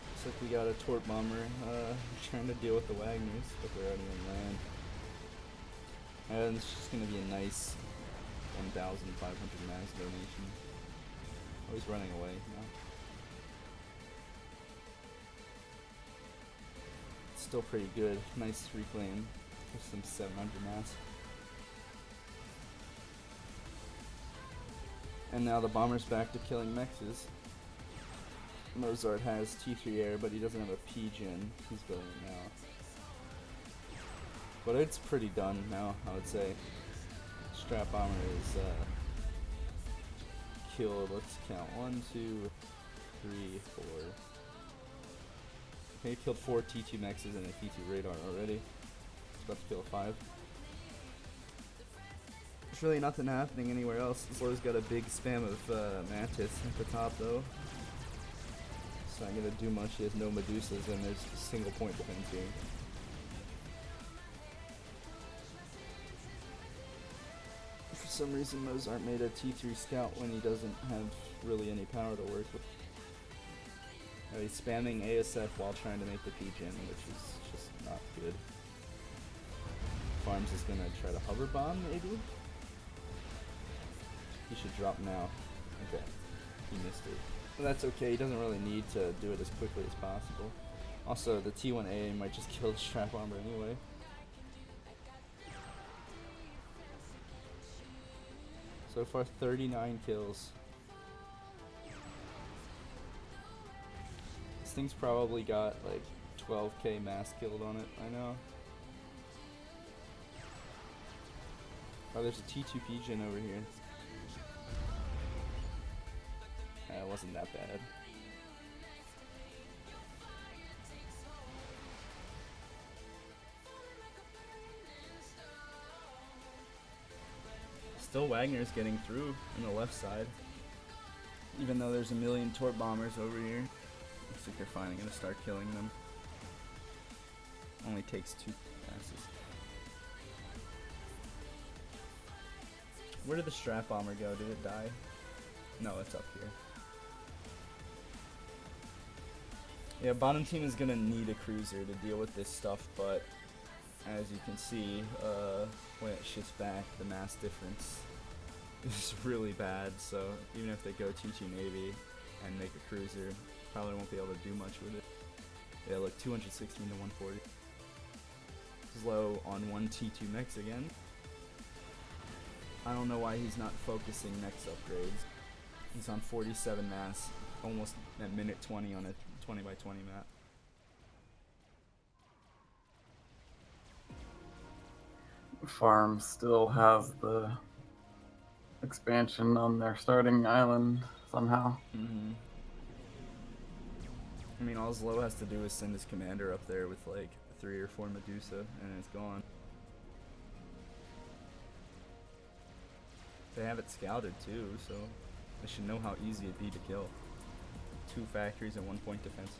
Speaker 1: Looks like we got a torp bomber trying to deal with the Wagners, but they're already on land. And it's just gonna be a nice 1,500 mass donation. Oh, he's running away now. Still pretty good. Nice reclaim for some 700 mass. And now the bomber's back to killing mexes. Mozart has T3 air, but he doesn't have a P-gen. He's building it now. But it's pretty done now, I would say. Strap bomber is killed. Let's count. 1, 2, 3, 4. Okay, he killed 4 T2 mexes and a T2 radar already. He's about to kill 5. There's really nothing happening anywhere else. Zlo's got a big spam of Mantis at the top though. It's not gonna do much. He has no Medusas and there's a single point defense here. For some reason Mozart made a T3 scout when he doesn't have really any power to work with. He's spamming ASF while trying to make the P-gen, which is just not good. Farms is gonna try to hover bomb, maybe? He should drop now. Okay, he missed it. But that's okay, he doesn't really need to do it as quickly as possible. Also, the T1A might just kill the strap bomber anyway. So far, 39 kills. This thing's probably got like 12k mass killed on it, I know. Oh, there's a T2 P-gen over here. It wasn't that bad. Still Wagner's getting through on the left side. Even though there's a million torp bombers over here. Looks like they're finally gonna start killing them. Only takes 2 passes. Where did the strap bomber go? Did it die? No, it's up here. Yeah, bottom team is gonna need a cruiser to deal with this stuff, but as you can see, when it shifts back, the mass difference is really bad, so even if they go T2 Navy and make a cruiser, probably won't be able to do much with it. Yeah, look, 216 to 140. Zlo on 1 T2 mechs again. I don't know why he's not focusing next upgrades. He's on 47 mass, almost at minute 20 on a 20 by 20 map.
Speaker 3: Farm still has the expansion on their starting island somehow.
Speaker 1: I mean, all Zlo has to do is send his commander up there with like 3 or 4 Medusa, and it's gone. They have it scouted too, so they should know how easy it'd be to kill. 2 factories and 1 point defense.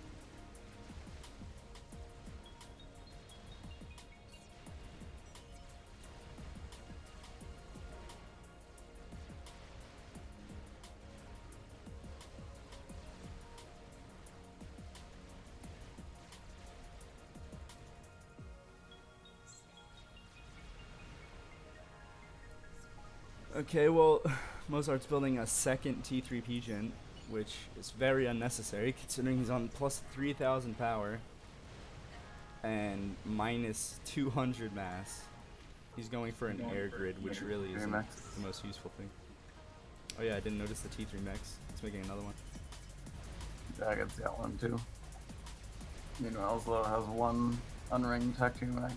Speaker 1: Okay, well, Mozart's building a second T3 P-gen which is very unnecessary considering he's on plus 3,000 power and minus 200 mass. He's going for an air grid, which really isn't the most useful thing. Oh yeah, I didn't notice the T3 mechs. It's making another one.
Speaker 3: Jagged's got one too. Meanwhile, Zlo has one unringed Tech 2 max.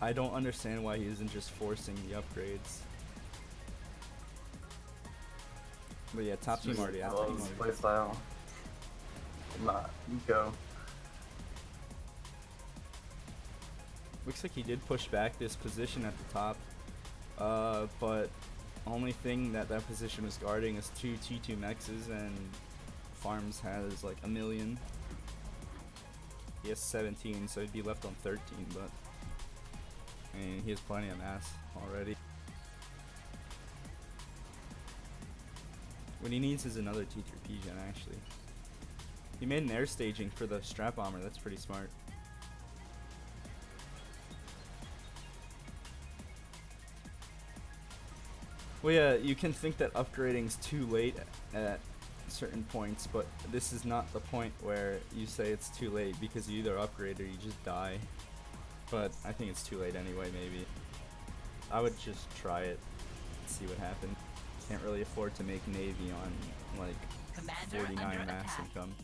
Speaker 1: I don't understand why he isn't just forcing the upgrades. But yeah, top team already after him.
Speaker 3: Playstyle. Not Eco.
Speaker 1: Looks like he did push back this position at the top. But only thing that position was guarding is 2 T2 mexes, and Farms has like 1 million. He has 17, so he'd be left on 13, but I mean, he has plenty of mass already. What he needs is another T3 gen, actually. He made an air staging for the strap bomber. That's pretty smart. Well, yeah, you can think that upgrading's too late at certain points, but this is not the point where you say it's too late, because you either upgrade or you just die. But I think it's too late anyway, maybe. I would just try it and see what happens. Can't really afford to make Navy on like Commander 49 mass income.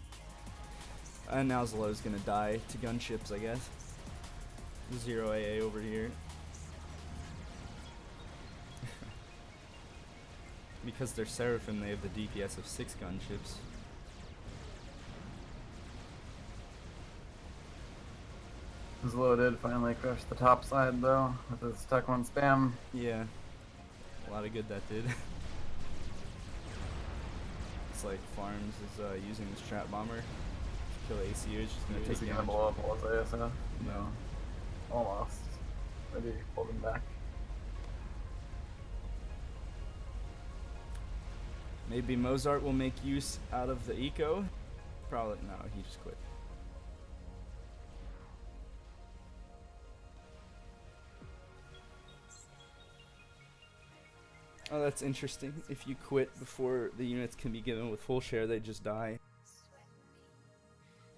Speaker 1: And now Zlo's gonna die to gunships, I guess. 0 AA over here. Because they're Seraphim, they have the DPS of 6 gunships.
Speaker 3: Zlo did finally crush the top side though, with his Tech 1 spam.
Speaker 1: Yeah. A lot of good that did. It's like Farms is using this trap bomber to kill ACU. It's just gonna take
Speaker 3: He's
Speaker 1: damage.
Speaker 3: gonna blow up all his ASF. No. Almost. Maybe pulled him back.
Speaker 1: Maybe Mozart will make use out of the eco. Probably no, he just quit. Oh, that's interesting. If you quit before the units can be given with full share, they just die.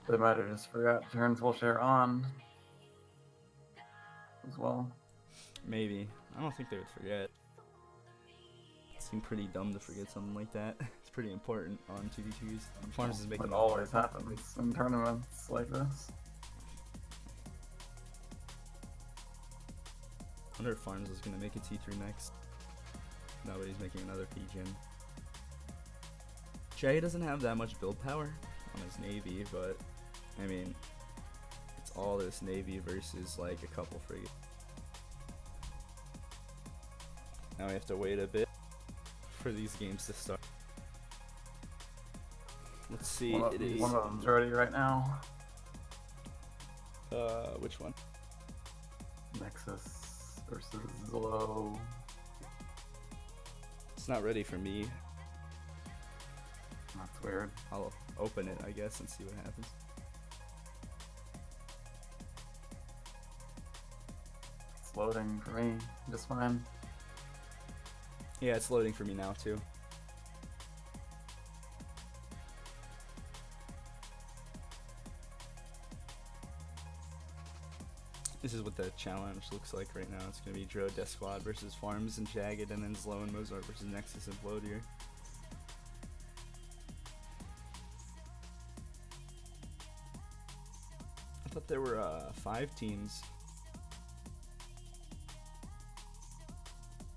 Speaker 3: They might have just forgot to turn full share on as well.
Speaker 1: Maybe. I don't think they would forget. It seemed pretty dumb to forget something like that. It's pretty important on 2v2s. Farms is making
Speaker 3: It always happens in tournaments like this.
Speaker 1: I wonder if Farms is gonna make a T3 next. No, but he's making another P-Gen. Jay doesn't have that much build power on his Navy, but I mean, it's all this Navy versus like a couple frigates. Now we have to wait a bit for these games to start. Let's see,
Speaker 3: One of them's ready right now.
Speaker 1: Which one?
Speaker 3: Nexus versus Zlo.
Speaker 1: It's not ready for me.
Speaker 3: That's weird.
Speaker 1: I'll open it, I guess, and see what happens.
Speaker 3: It's loading for me just fine.
Speaker 1: Yeah, it's loading for me now too. This is what the challenge looks like right now. It's gonna be Dro Death Squad versus Farms and Jagged, and then Zlo and Mozart versus Nexus and Bloatier. I thought there were 5 teams.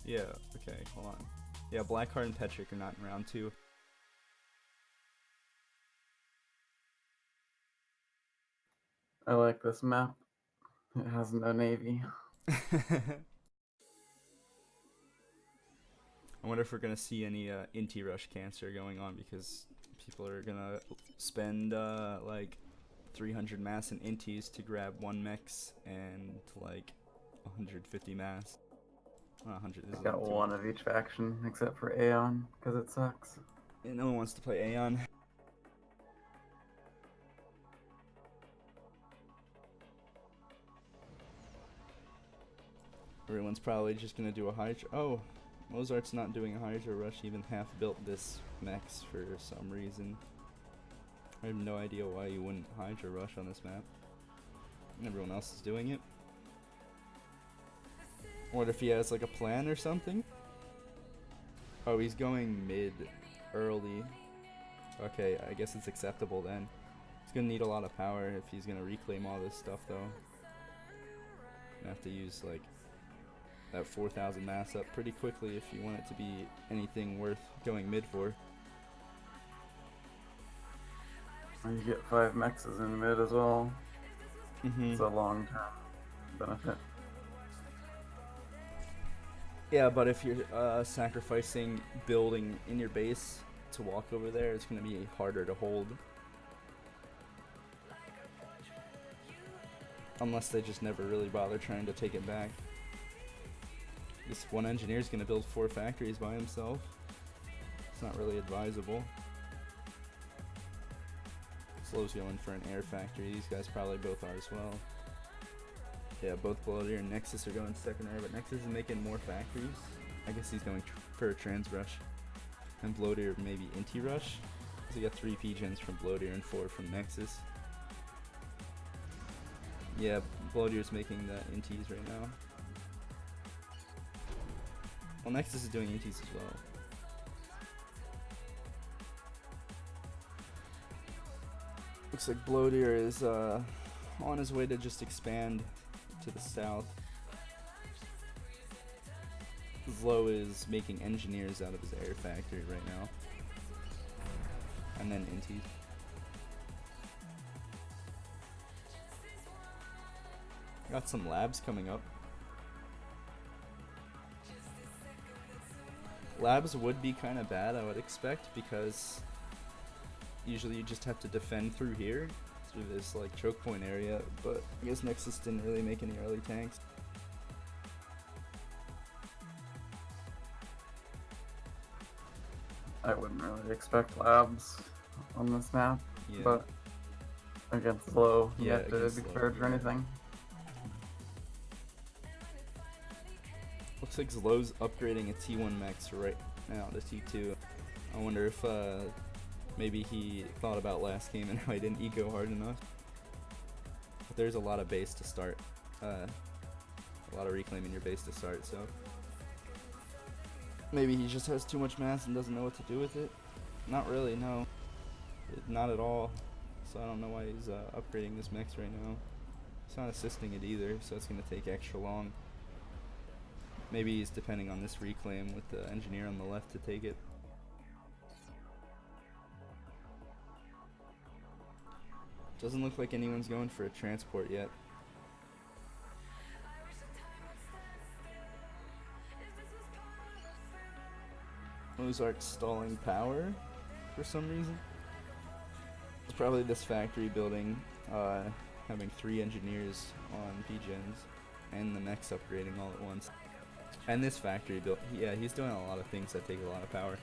Speaker 1: Yeah, okay, hold on. Yeah, Blackheart and Petrick are not in round 2.
Speaker 3: I like this map. It has no Navy.
Speaker 1: I wonder if we're gonna see any Inti Rush cancer going on, because people are gonna spend like 300 mass in Intis to grab 1 mex and like 150 mass. 100.
Speaker 3: It's got one of each faction except for Aeon, because it sucks.
Speaker 1: Yeah, no one wants to play Aeon. Everyone's probably just gonna do a high. Oh, Mozart's not doing a Hydra Rush, even half built this Mex for some reason. I have no idea why you wouldn't Hydra Rush on this map. Everyone else is doing it. What if he has like a plan or something? Oh, he's going mid early. Okay, I guess it's acceptable then. He's gonna need a lot of power if he's gonna reclaim all this stuff though. Gonna have to use like that 4,000 mass up pretty quickly if you want it to be anything worth going mid for.
Speaker 3: And you get 5 mexes in mid as well. It's a long-term benefit.
Speaker 1: Yeah, but if you're sacrificing building in your base to walk over there, it's going to be harder to hold. Unless they just never really bother trying to take it back. This one engineer is going to build 4 factories by himself. It's not really advisable. Slow's going for an air factory. These guys probably both are as well. Yeah, both Bloater and Nexus are going second air, but Nexus is making more factories. I guess he's going for a trans rush. And Bloater maybe inti rush. So you got 3 P-gens from Bloater and 4 from Nexus. Yeah, Bloater's making the intis right now. Well, Nexus is doing intis as well. Looks like Bloater is on his way to just expand to the south. Zlo is making engineers out of his air factory right now. And then intis. Got some labs coming up. Labs would be kind of bad, I would expect, because usually you just have to defend through here, through this like choke point area, but I guess Nexus didn't really make any early tanks.
Speaker 3: I wouldn't really expect labs on this map, but against low, you have to be prepared for anything.
Speaker 1: Looks like Zlo's upgrading a T1 Max right now to T2. I wonder if maybe he thought about last game and how he didn't eco hard enough. But there's a lot of base to start. A lot of reclaiming your base to start, so maybe he just has too much mass and doesn't know what to do with it. Not really, no. Not at all. So I don't know why he's upgrading this mech right now. He's not assisting it either, so it's going to take extra long. Maybe he's depending on this reclaim with the engineer on the left to take it. Doesn't look like anyone's going for a transport yet. Mozart's stalling power for some reason. It's probably this factory building having 3 engineers on P-gens and the mechs upgrading all at once. And this factory build, yeah, he's doing a lot of things that take a lot of power.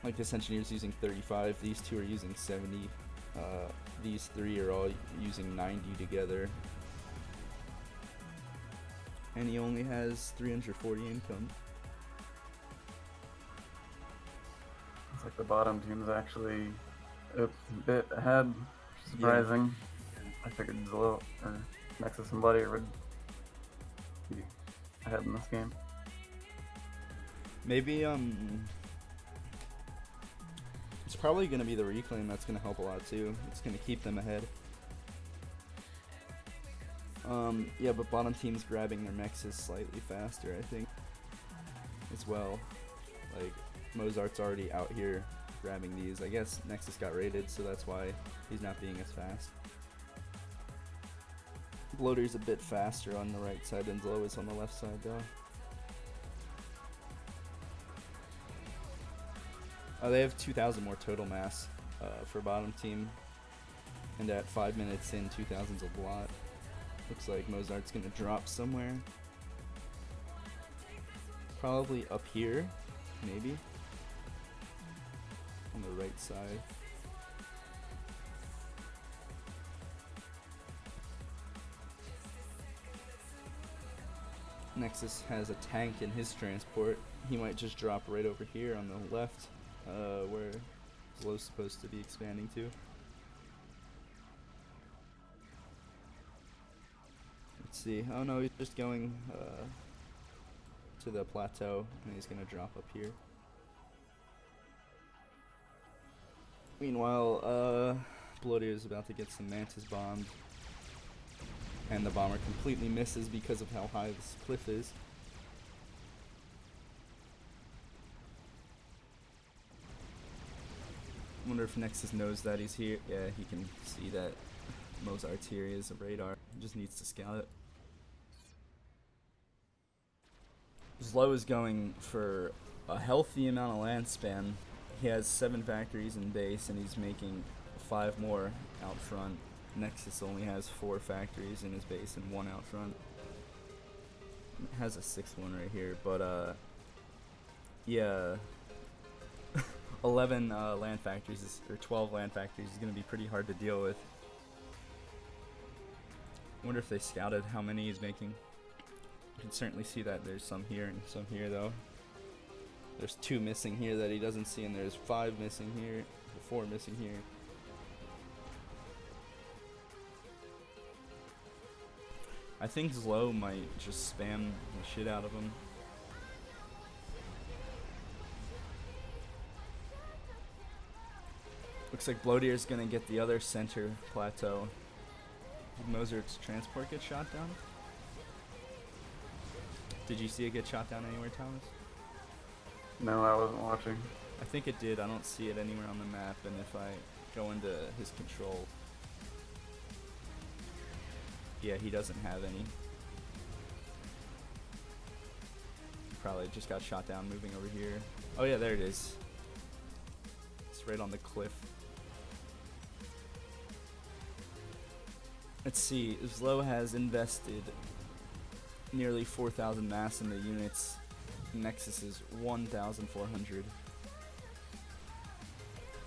Speaker 1: Like this engineer's using 35, these 2 are using 70, these 3 are all using 90 together. And he only has 340 income.
Speaker 3: It's like the bottom team is actually a bit ahead, which is surprising. Yeah. I figured Zlo or Nexus and Bloody would be ahead in this game.
Speaker 1: Maybe it's probably going to be the reclaim that's going to help a lot too. It's going to keep them ahead. Yeah, but bottom team's grabbing their mexes slightly faster, I think, as well. Like, Mozart's already out here grabbing these. I guess Nexus got raided, so that's why he's not being as fast. Bloater's a bit faster on the right side than Zlo is on the left side, though. They have 2,000 more total mass for bottom team, and at 5 minutes in, 2,000's a lot. Looks like Mozart's gonna drop somewhere. Probably up here, maybe. On the right side. Nexus has a tank in his transport. He might just drop right over here on the left, where Zlow's supposed to be expanding to. Let's see. Oh no, he's just going to the plateau, and he's gonna drop up here. Meanwhile, Bloater is about to get some Mantis bombed, and the bomber completely misses because of how high this cliff is. Wonder if Nexus knows that he's here. Yeah, he can see that Mozart's here. He has a radar. He just needs to scout it. Zlow is going for a healthy amount of land span. He has 7 factories in base, and he's making 5 more out front. Nexus only has 4 factories in his base and 1 out front. Has a 6th one right here, but yeah, 11 land factories or 12 land factories is gonna be pretty hard to deal with. Wonder if they scouted how many he's making. You can certainly see that there's some here and some here though. There's 2 missing here that he doesn't see, and there's 5 missing here, 4 missing here. I think Zlow might just spam the shit out of him. Looks like Bloatier's gonna get the other center plateau. Did Mozart's transport get shot down? Did you see it get shot down anywhere, Thomas?
Speaker 3: No, I wasn't watching.
Speaker 1: I think it did. I don't see it anywhere on the map, and if I go into his control, yeah, he doesn't have any. Probably just got shot down moving over here. Oh yeah, there it is. It's right on the cliff. Let's see, Zlow has invested nearly 4,000 mass in the units. Nexus is 1,400.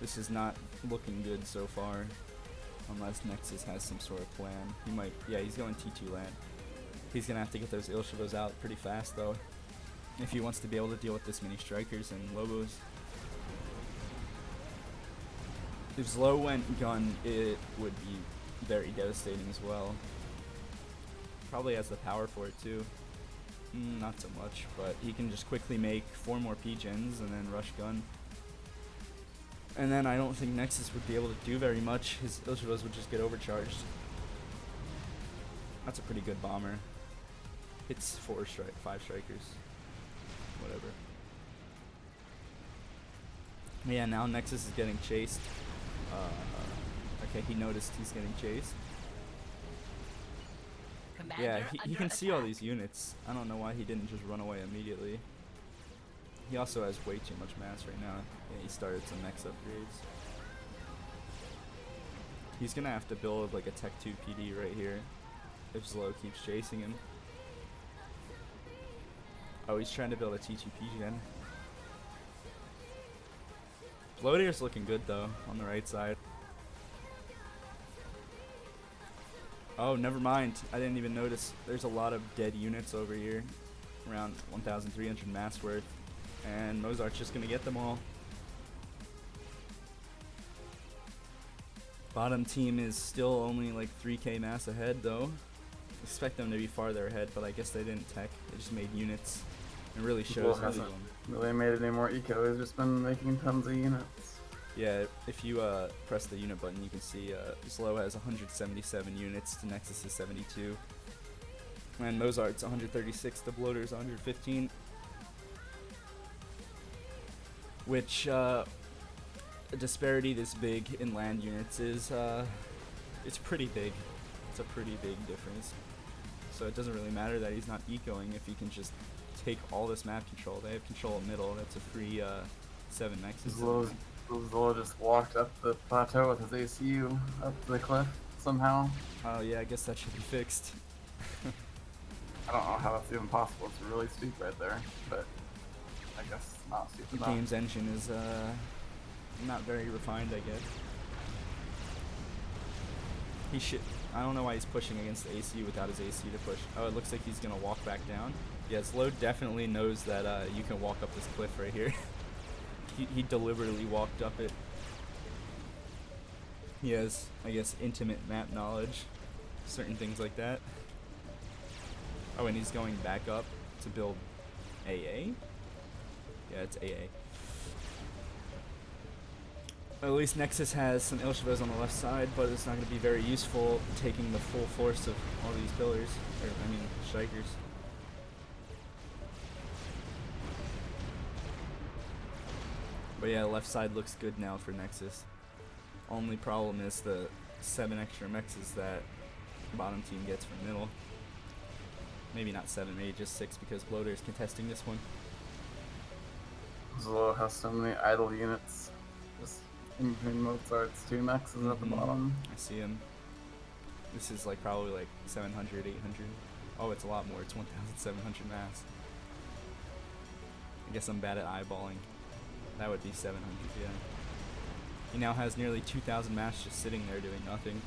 Speaker 1: This is not looking good so far, unless Nexus has some sort of plan. He might, yeah, he's going T2 land. He's gonna have to get those Ilshavos out pretty fast though, if he wants to be able to deal with this many strikers and Lobos. If Zlow went gun, it would be very devastating as well. Probably has the power for it too. Not so much, but he can just quickly make 4 more P-gens and then rush gun. And then I don't think Nexus would be able to do very much. His Ilshavos would just get overcharged. That's a pretty good bomber. Hits 5 strikers. Whatever. Yeah, now Nexus is getting chased. Okay, he noticed he's getting chased. Yeah, he can see all these units. I don't know why he didn't just run away immediately. He also has way too much mass right now. Yeah, he started some next upgrades. He's gonna have to build like a Tech 2 PD right here if Zlow keeps chasing him. Oh, he's trying to build a T2 P-gen. Bloatier's looking good though, on the right side. Oh, never mind. I didn't even notice. There's a lot of dead units over here. Around 1,300 mass worth. And Mozart's just gonna get them all. Bottom team is still only like 3k mass ahead though. Expect them to be farther ahead, but I guess they didn't tech. They just made units. It really shows.
Speaker 3: Hasn't really made any more eco. He's just been making tons of units.
Speaker 1: Yeah, if you press the unit button, you can see Zlow has 177 units to Nexus is 72. And Mozart's 136, the Bloater's 115. Which, a disparity this big in land units is, it's pretty big. It's a pretty big difference. So it doesn't really matter that he's not ecoing if he can just take all this map control. They have control of middle, that's a free 7 Nexus.
Speaker 3: Zlow just walked up the plateau with his ACU up the cliff somehow.
Speaker 1: Oh yeah, I guess that should be fixed.
Speaker 3: I don't know how that's even possible. It's really steep right there, but I guess not steep
Speaker 1: The
Speaker 3: enough.
Speaker 1: game's engine is not very refined, I guess. He should. I don't know why he's pushing against the AC without his AC to push. Oh, it looks like he's gonna walk back down. Yeah, Slow definitely knows that you can walk up this cliff right here. He deliberately walked up it. He has, I guess, intimate map knowledge. Certain things like that. Oh, and he's going back up to build AA? Yeah, it's AA. At least Nexus has some Ilshivos on the left side, but it's not going to be very useful taking the full force of all these pillars. Or, I mean, strikers. But yeah, left side looks good now for Nexus. Only problem is the 7 extra mexes that bottom team gets from middle. Maybe not 7, maybe just 6 because Bloater is contesting this one.
Speaker 3: Zolo has so many idle units. Just in between Mozart's 2 mexes at the bottom.
Speaker 1: I see him. This is like probably like 700, 800. Oh, it's a lot more. It's 1,700 mass. I guess I'm bad at eyeballing. That would be 700, yeah. He now has nearly 2,000 mass just sitting there doing nothing.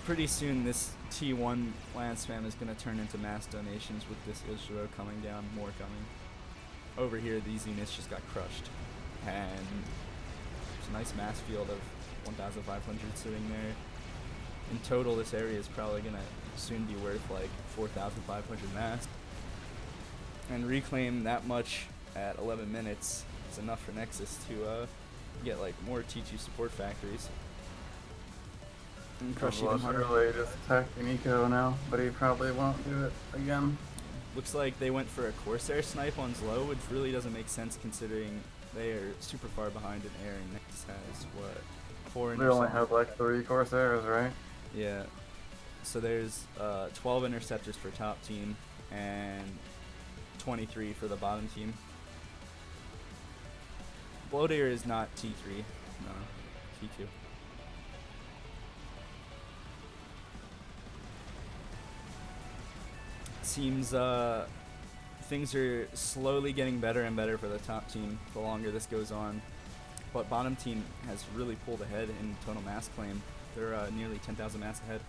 Speaker 1: Pretty soon this T1 land spam is going to turn into mass donations with this Ilshiro coming down, more coming. Over here these units just got crushed. And there's a nice mass field of 1,500 sitting there. In total this area is probably going to soon be worth like 4,500 mass. And reclaim that much at 11 minutes is enough for Nexus to get like more T2 support factories. And crush even harder.
Speaker 3: Really just attacking Eco now, but he probably won't do it again.
Speaker 1: Looks like they went for a Corsair snipe on Zlo, which really doesn't make sense considering they are super far behind in air and Nexus has what, 4
Speaker 3: They only have like 3 Corsairs, right?
Speaker 1: Yeah. So there's 12 interceptors for top team and 23 for the bottom team. Bloater is not T3, no, T2. Seems things are slowly getting better and better for the top team the longer this goes on. But bottom team has really pulled ahead in total mass claim. They're nearly 10,000 mass ahead.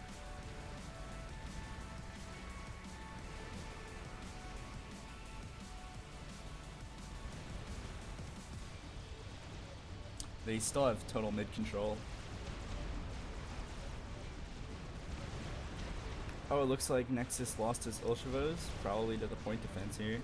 Speaker 1: They still have total mid control. Oh, it looks like Nexus lost his Ilshivos, probably to the point defense here.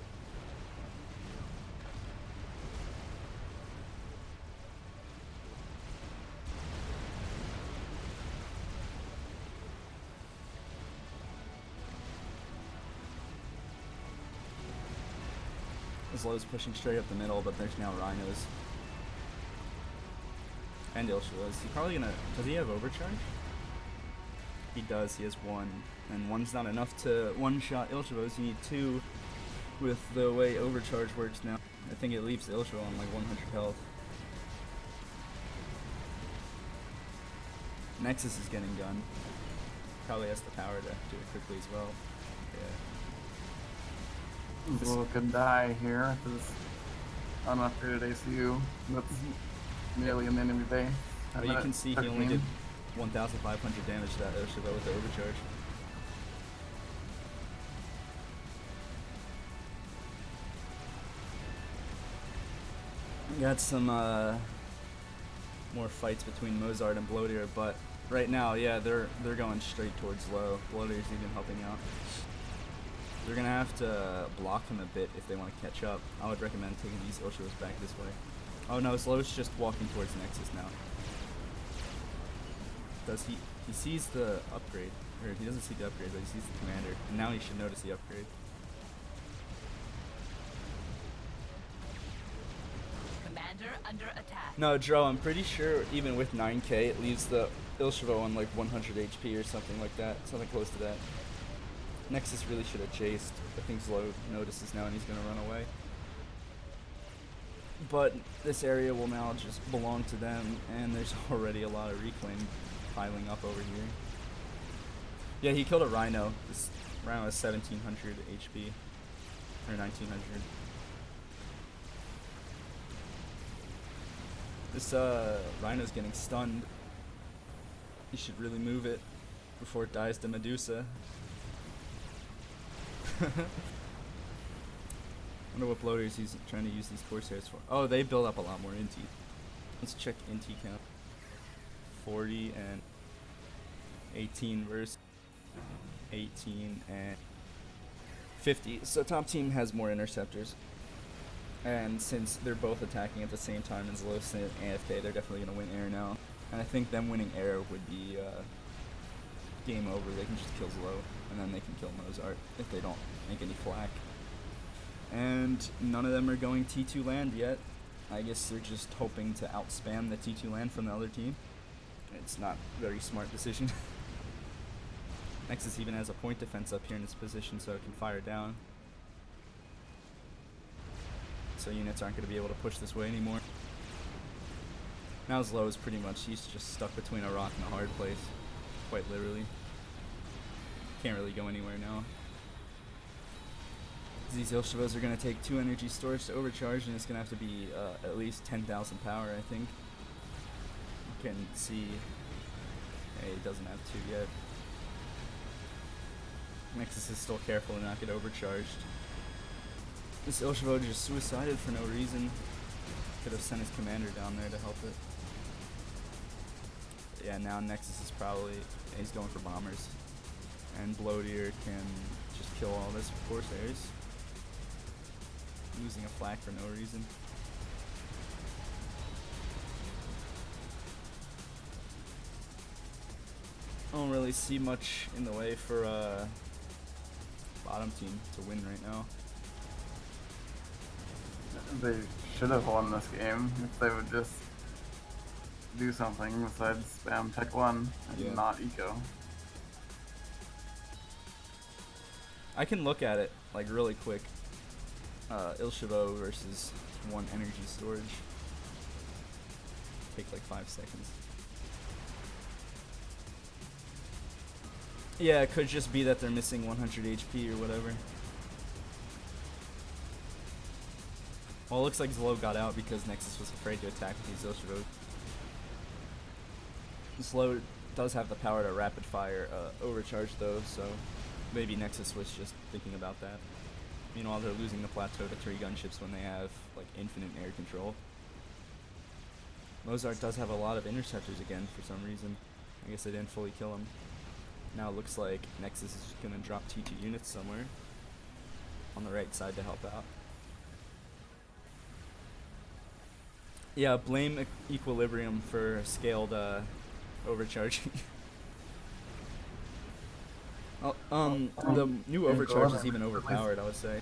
Speaker 1: Zlo's pushing straight up the middle, but there's now Rhinos. And Ilshivos. He's probably gonna... Does he have overcharge? He does, he has 1. And 1's not enough to one-shot Ilshivos. You need 2 with the way overcharge works now. I think it leaves the Ilshivo on like 100 health. Nexus is getting gunned. Probably has the power to do it quickly as well. Yeah.
Speaker 3: Zolo could die here with his unupgraded ACU. That's nearly an enemy base.
Speaker 1: But you can see he only did 1,500 damage to that Ilshivo with the overcharge. We got some more fights between Mozart and Bloater, but right now, yeah, they're going straight towards low. Bloater's even helping out. They're gonna have to block him a bit if they want to catch up. I would recommend taking these Ilshivos back this way. Oh no, Slow's just walking towards Nexus now. Does he sees the upgrade, or he doesn't see the upgrade, but he sees the commander, and now he should notice the upgrade.
Speaker 4: Commander under attack.
Speaker 1: No, Dro, I'm pretty sure even with 9k, it leaves the Ilshivo on like 100 HP or something like that, something close to that. Nexus really should have chased. I think Zlo notices now and he's gonna run away. But this area will now just belong to them, and there's already a lot of reclaim piling up over here. Yeah, he killed a Rhino. This Rhino has 1700 HP, or 1900. This Rhino's getting stunned. You should really move it before it dies to Medusa. Wonder what bloaters he's trying to use these Corsairs for. Oh, they build up a lot more int. Let's check int count. 40 and 18 versus 18 and 50. So top team has more interceptors. And since they're both attacking at the same time as Los and AFK, they're definitely going to win air now. And I think them winning air would be game over. They can just kill Zlo, and then they can kill Mozart if they don't make any flak. And none of them are going T2 land yet. I guess they're just hoping to outspam the T2 land from the other team. It's not a very smart decision. Nexus even has a point defense up here in its position so it can fire down. So units aren't going to be able to push this way anymore. Now Zlo is pretty much, he's just stuck between a rock and a hard place. Quite literally. Can't really go anywhere now. These Ilshavos are going to take 2 energy storage to overcharge, and it's going to have to be at least 10,000 power, I think. You can see, hey, he doesn't have 2 yet. Nexus is still careful to not get overcharged. This Ilshavo just suicided for no reason. Could have sent his commander down there to help it. But yeah, now Nexus is probably, he's going for bombers. And Bloatier can just kill all this with Corsairs. Losing a flak for no reason. I don't really see much in the way for bottom team to win right now.
Speaker 3: They should have won this game if they would just do something besides spam Tech 1 and not eco.
Speaker 1: I can look at it like really quick. Ilshavo versus 1 energy storage. Take like 5 seconds. Yeah, it could just be that they're missing 100 HP or whatever. Well, it looks like Zlo got out because Nexus was afraid to attack with these Ilshavos. Zlo does have the power to rapid fire overcharge though, so maybe Nexus was just thinking about that. Meanwhile, they're losing the plateau to 3 gunships when they have like infinite air control. Mozart does have a lot of interceptors again for some reason. I guess they didn't fully kill him. Now it looks like Nexus is just gonna drop T2 units somewhere on the right side to help out. Yeah, blame Equilibrium for scaled overcharging. The new overcharge is even overpowered, I would say.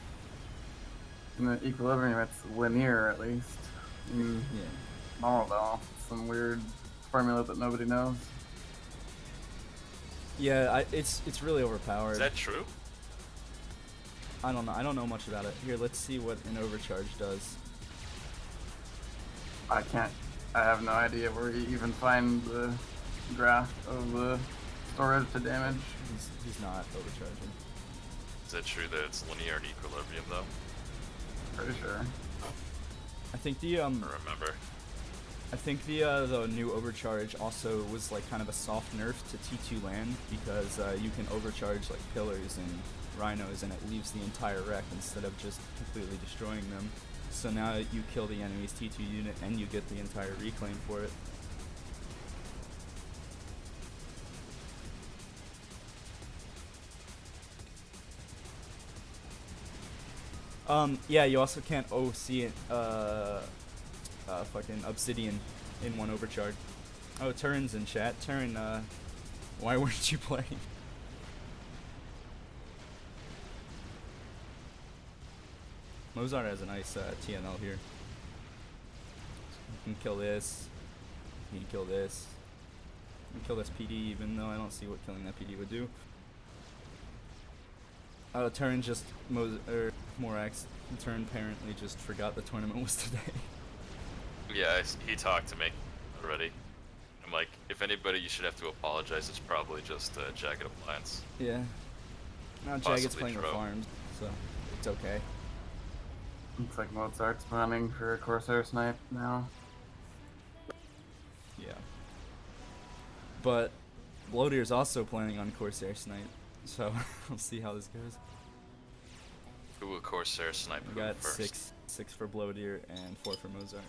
Speaker 3: In the Equilibrium, it's linear at least.
Speaker 1: Yeah.
Speaker 3: Normal though, some weird formula that nobody knows.
Speaker 1: Yeah, it's really overpowered.
Speaker 2: Is that true?
Speaker 1: I don't know. I don't know much about it. Here, let's see what an overcharge does.
Speaker 3: I have no idea where you even find the graph of the storage to damage.
Speaker 1: He's not overcharging.
Speaker 2: Is it true that it's linear in Equilibrium though?
Speaker 3: Pretty sure.
Speaker 1: I think the
Speaker 2: I remember.
Speaker 1: I think the new overcharge also was like kind of a soft nerf to T2 land because you can overcharge like pillars and rhinos and it leaves the entire wreck instead of just completely destroying them. So now you kill the enemy's T2 unit and you get the entire reclaim for it. Yeah, you also can't OC it, fucking Obsidian in 1 overcharge. Oh, Turin's in chat. Turin, why weren't you playing? Mozart has a nice TNL here. You can kill this. You can kill this. You can kill this PD even though I don't see what killing that PD would do. Turin just, Morax, Turin apparently just forgot the tournament was today.
Speaker 2: Yeah, he talked to me already. I'm like, if anybody you should have to apologize, it's probably just Jagged Appliance.
Speaker 1: Yeah. Now Jagged's playing with farms, so it's okay.
Speaker 3: Looks like Mozart's planning for a Corsair snipe now.
Speaker 1: Yeah. But Bloatier's also planning on Corsair snipe, so we'll see how this goes.
Speaker 2: Who will Corsair snipe
Speaker 1: We
Speaker 2: who
Speaker 1: got
Speaker 2: first?
Speaker 1: six for Bloater and 4 for Mozart.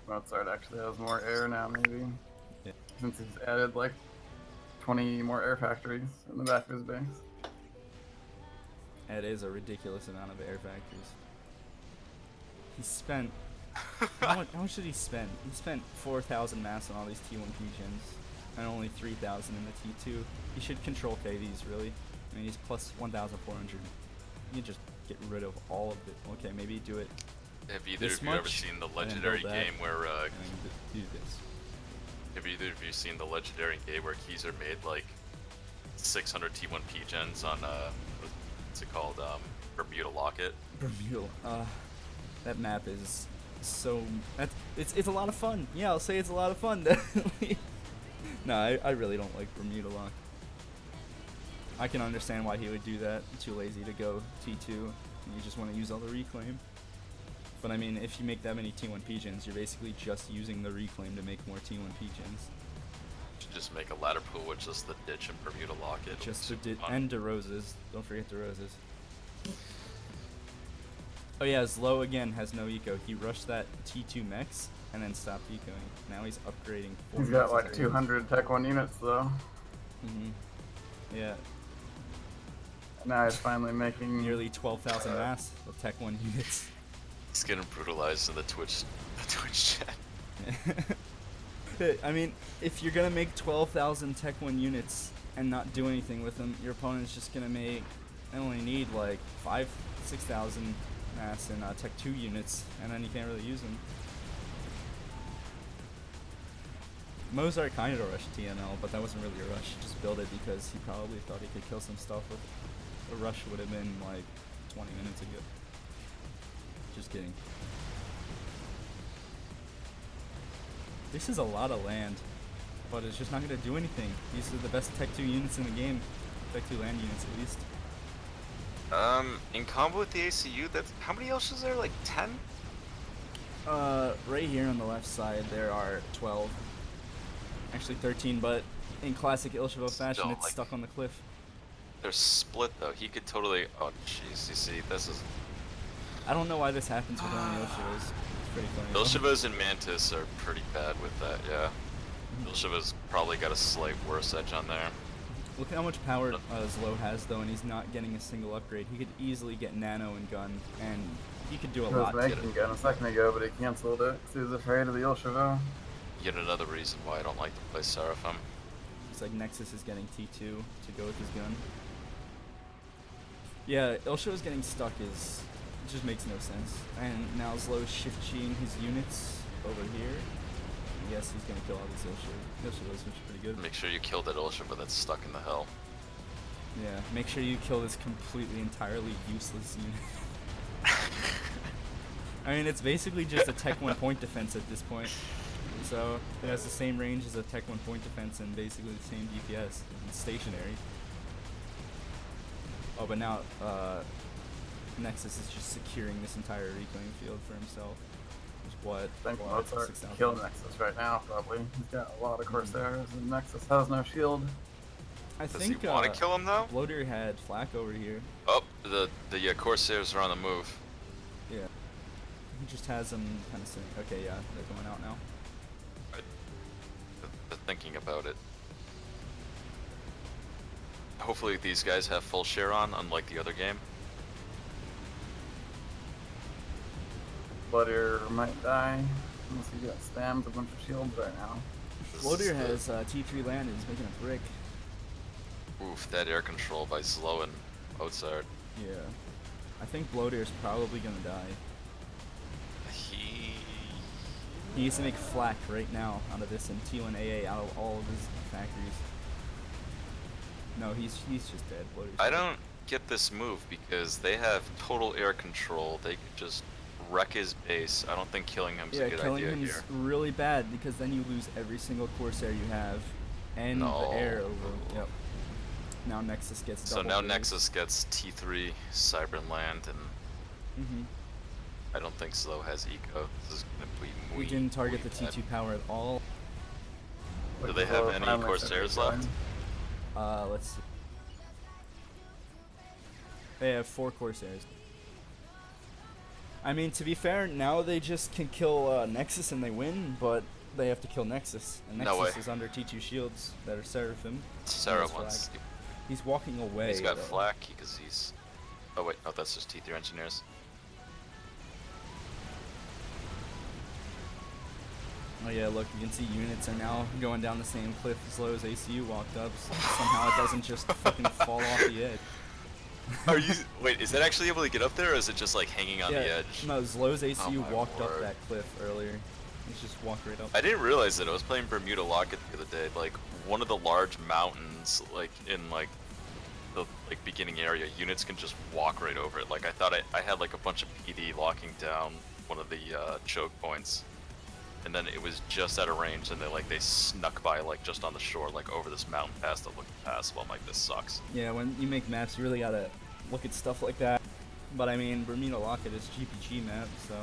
Speaker 3: Mozart actually has more air now, maybe.
Speaker 1: Yeah.
Speaker 3: Since he's added like 20 more air factories in the back of his base.
Speaker 1: That is a ridiculous amount of air factories. He spent how much did he spend? He spent 4,000 mass on all these T1 gens and only 3,000 in the T2. He should control KVs, really. I mean, he's plus 1,400. You just get rid of all of it. Okay, maybe do it
Speaker 2: Have either
Speaker 1: this
Speaker 2: of you ever
Speaker 1: much,
Speaker 2: seen the
Speaker 1: and then
Speaker 2: legendary
Speaker 1: build that,
Speaker 2: game where
Speaker 1: and then do this.
Speaker 2: have either of you seen the legendary game where Keezer made like 600 T1 P gens on what's it called? Bermuda Locket?
Speaker 1: Bermuda. That map is so it's a lot of fun. Yeah, I'll say it's a lot of fun. Definitely. No, I really don't like Bermuda Lock. I can understand why he would do that. Too lazy to go T2. And you just want to use all the reclaim. But I mean, if you make that many T1 P-gens, you're basically just using the reclaim to make more T1 P-gens.
Speaker 2: Should just make a ladder pool with just the ditch and Bermuda Locket.
Speaker 1: Just and DeRoses. Don't forget DeRoses. Oh yeah, Zlo again has no eco. He rushed that T2 mechs and then stopped ecoing. Now he's upgrading.
Speaker 3: He's got like 200 Tech 1 units though.
Speaker 1: Yeah,
Speaker 3: Now he's finally making
Speaker 1: nearly 12,000 mass of Tech 1 units.
Speaker 2: He's getting brutalized in the Twitch chat.
Speaker 1: I mean, if you're gonna make 12,000 Tech 1 units and not do anything with them, your opponent's just gonna make. I only need like 6,000 mass in Tech 2 units, and then you can't really use them. Mozart kind of rushed TML, but that wasn't really a rush. He just built it because he probably thought he could kill some stuff with it. A rush would have been like 20 minutes ago. Just kidding. This is a lot of land, but it's just not going to do anything. These are the best Tech 2 units in the game. Tech 2 land units, at least.
Speaker 2: In combo with the ACU, that's how many Elsh is there? Like 10?
Speaker 1: Right here on the left side, there are 12. Actually 13, but in classic Ilshavo fashion,
Speaker 2: Still,
Speaker 1: it's
Speaker 2: like,
Speaker 1: stuck on the cliff.
Speaker 2: They're split though. He could totally. Oh jeez, you see, this is.
Speaker 1: I don't know why this happens with only Ilshavos. It's pretty funny. though.
Speaker 2: Ilshavos and Mantis are pretty bad with that, yeah. Ilshavos probably got a slight worse edge on there.
Speaker 1: Look at how much power Zlo has, though, and he's not getting a single upgrade. He could easily get Nano and Gun, and he could do a
Speaker 3: He
Speaker 1: lot
Speaker 3: was
Speaker 1: to get
Speaker 3: making
Speaker 1: it.
Speaker 3: gun a second ago, but he canceled it 'cause he was afraid of the Ilshavo.
Speaker 2: Yet another reason why I don't like to play Seraphim.
Speaker 1: It's like Nexus is getting T2 to go with his gun. Yeah, Ilshavo's getting stuck is... It just makes no sense. And now Zlo's shift-cheating his units over here. Yes, he's gonna kill all these Ilshavos, which is pretty good.
Speaker 2: Make sure you kill that Ilshava that's stuck in the hill.
Speaker 1: Yeah, make sure you kill this completely, entirely useless unit. I mean, it's basically just a Tech 1 point defense at this point. So, it has the same range as a Tech 1 point defense and basically the same DPS. It's stationary. Oh, but now, Nexus is just securing this entire reclaim field for himself. Which is what?
Speaker 3: I think
Speaker 1: what,
Speaker 3: Mozart
Speaker 1: 6,000?
Speaker 3: killed Nexus right now, probably. He's got a lot of Corsairs, and Nexus has no shield.
Speaker 1: I
Speaker 2: Does
Speaker 1: think
Speaker 2: he want to kill him though?
Speaker 1: Bloater had flak over here.
Speaker 2: Oh, the Corsairs are on the move.
Speaker 1: Yeah. He just has them kind of sitting. Okay, yeah, they're going out now.
Speaker 2: They're thinking about it. Hopefully these guys have full share on, unlike the other game.
Speaker 3: Bloodier might die, unless he got spammed with a bunch of shields right now.
Speaker 1: Bloater has T3 land and he's making a brick.
Speaker 2: Oof, that air control by Zlo and Mozart.
Speaker 1: Yeah. I think Bloater is probably gonna die. He needs to make flak right now out of this and T1AA out of all of his factories. No, he's just dead. Bloater's
Speaker 2: I
Speaker 1: dead.
Speaker 2: don't get this move because they have total air control. They could just wreck his base. I don't think killing him's a good
Speaker 1: killing
Speaker 2: idea
Speaker 1: him's
Speaker 2: here.
Speaker 1: really bad because then you lose every single Corsair you have and the air over. Yep. Now Nexus gets
Speaker 2: So
Speaker 1: double
Speaker 2: now
Speaker 1: base.
Speaker 2: Nexus gets T3 Cybern Land, and I don't think Zlo has eco. This is gonna be
Speaker 1: We
Speaker 2: muy,
Speaker 1: didn't target
Speaker 2: muy
Speaker 1: the
Speaker 2: bad.
Speaker 1: T2 power at all.
Speaker 2: Do they have any Corsairs left?
Speaker 1: Let's see. They have 4 Corsairs. I mean, to be fair, now they just can kill Nexus and they win, but they have to kill Nexus. And
Speaker 2: No
Speaker 1: Nexus
Speaker 2: way.
Speaker 1: is under T2 shields that are Seraphim.
Speaker 2: Sarah
Speaker 1: That's
Speaker 2: wants.
Speaker 1: flag. He's walking away.
Speaker 2: He's got
Speaker 1: though.
Speaker 2: flak because he's. Oh wait, no, that's just T3 engineers.
Speaker 1: Oh yeah, look, you can see units are now going down the same cliff as low as ACU walked up. So somehow it doesn't just fucking fall off the edge.
Speaker 2: Are you? Wait, is that actually able to get up there, or is it just like hanging on
Speaker 1: Yeah,
Speaker 2: the edge?
Speaker 1: no, as low as ACU
Speaker 2: my
Speaker 1: walked up
Speaker 2: word.
Speaker 1: that cliff earlier. He's just walked right up.
Speaker 2: I didn't realize that. I was playing Bermuda Locket the other day. Like one of the large mountains, like in like the like beginning area, units can just walk right over it. Like I thought I had like a bunch of PD locking down one of the choke points, and then it was just out of range, and they snuck by like just on the shore, like over this mountain pass that looked impassable. I'm like, this sucks.
Speaker 1: Yeah, when you make maps, you really gotta look at stuff like that. But I mean, Bermuda Locket is GPG map, so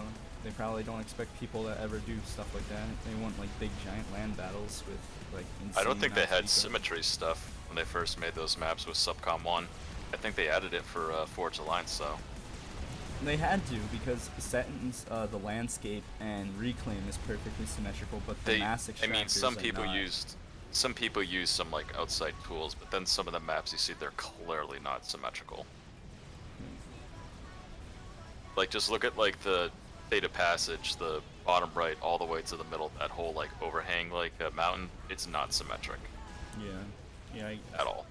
Speaker 1: they probably don't expect people to ever do stuff like that. They want like big giant land battles with like insane
Speaker 2: I don't think they
Speaker 1: maps
Speaker 2: had
Speaker 1: to eco.
Speaker 2: symmetry stuff when they first made those maps with Subcom 1. I think they added it for Forge Alliance, though.
Speaker 1: They had to because Setton's the landscape and reclaim is perfectly symmetrical, but the mass extractors
Speaker 2: I mean, some
Speaker 1: are
Speaker 2: people
Speaker 1: not.
Speaker 2: use some like outside tools, but then some of the maps you see, they're clearly not symmetrical. Like just look at like the Theta Passage, the bottom right all the way to the middle, that whole like overhang like mountain, it's not symmetric
Speaker 1: Yeah,
Speaker 2: at all.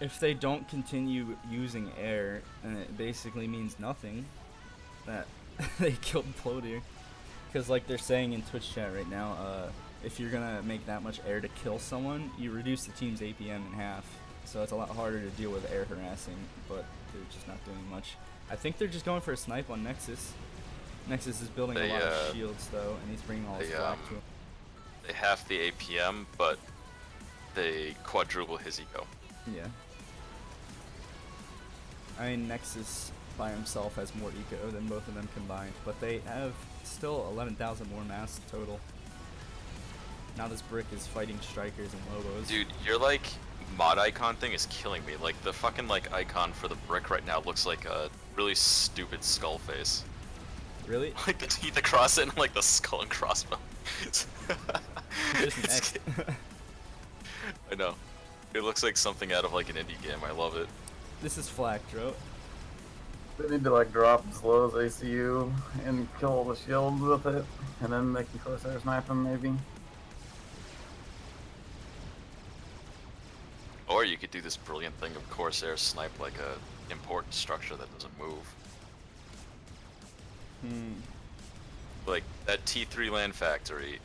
Speaker 1: if they don't continue using air, then it basically means nothing that they killed Plodir. Because like they're saying in Twitch chat right now, if you're gonna make that much air to kill someone, you reduce the team's APM in half. So it's a lot harder to deal with air harassing, but they're just not doing much. I think they're just going for a snipe on Nexus. Nexus is building a lot of shields though, and he's bringing all his flak to him.
Speaker 2: They half the APM, but they quadruple his eco.
Speaker 1: Yeah. I mean, Nexus by himself has more eco than both of them combined, but they have still 11,000 more mass total. Now this brick is fighting strikers and lobos.
Speaker 2: Dude, your like mod icon thing is killing me. Like the fucking like icon for the brick right now looks like a really stupid skull face.
Speaker 1: Really?
Speaker 2: Like the teeth across it and like the skull and crossbow.
Speaker 1: It's just an X.
Speaker 2: I know. It looks like something out of like an indie game. I love it.
Speaker 1: This is flak, Dro.
Speaker 3: They need to like drop as low as ACU and kill the shield with it, and then they can Corsair snipe them maybe.
Speaker 2: Or you could do this brilliant thing of Corsair snipe like a important structure that doesn't move. Like that T3 land factory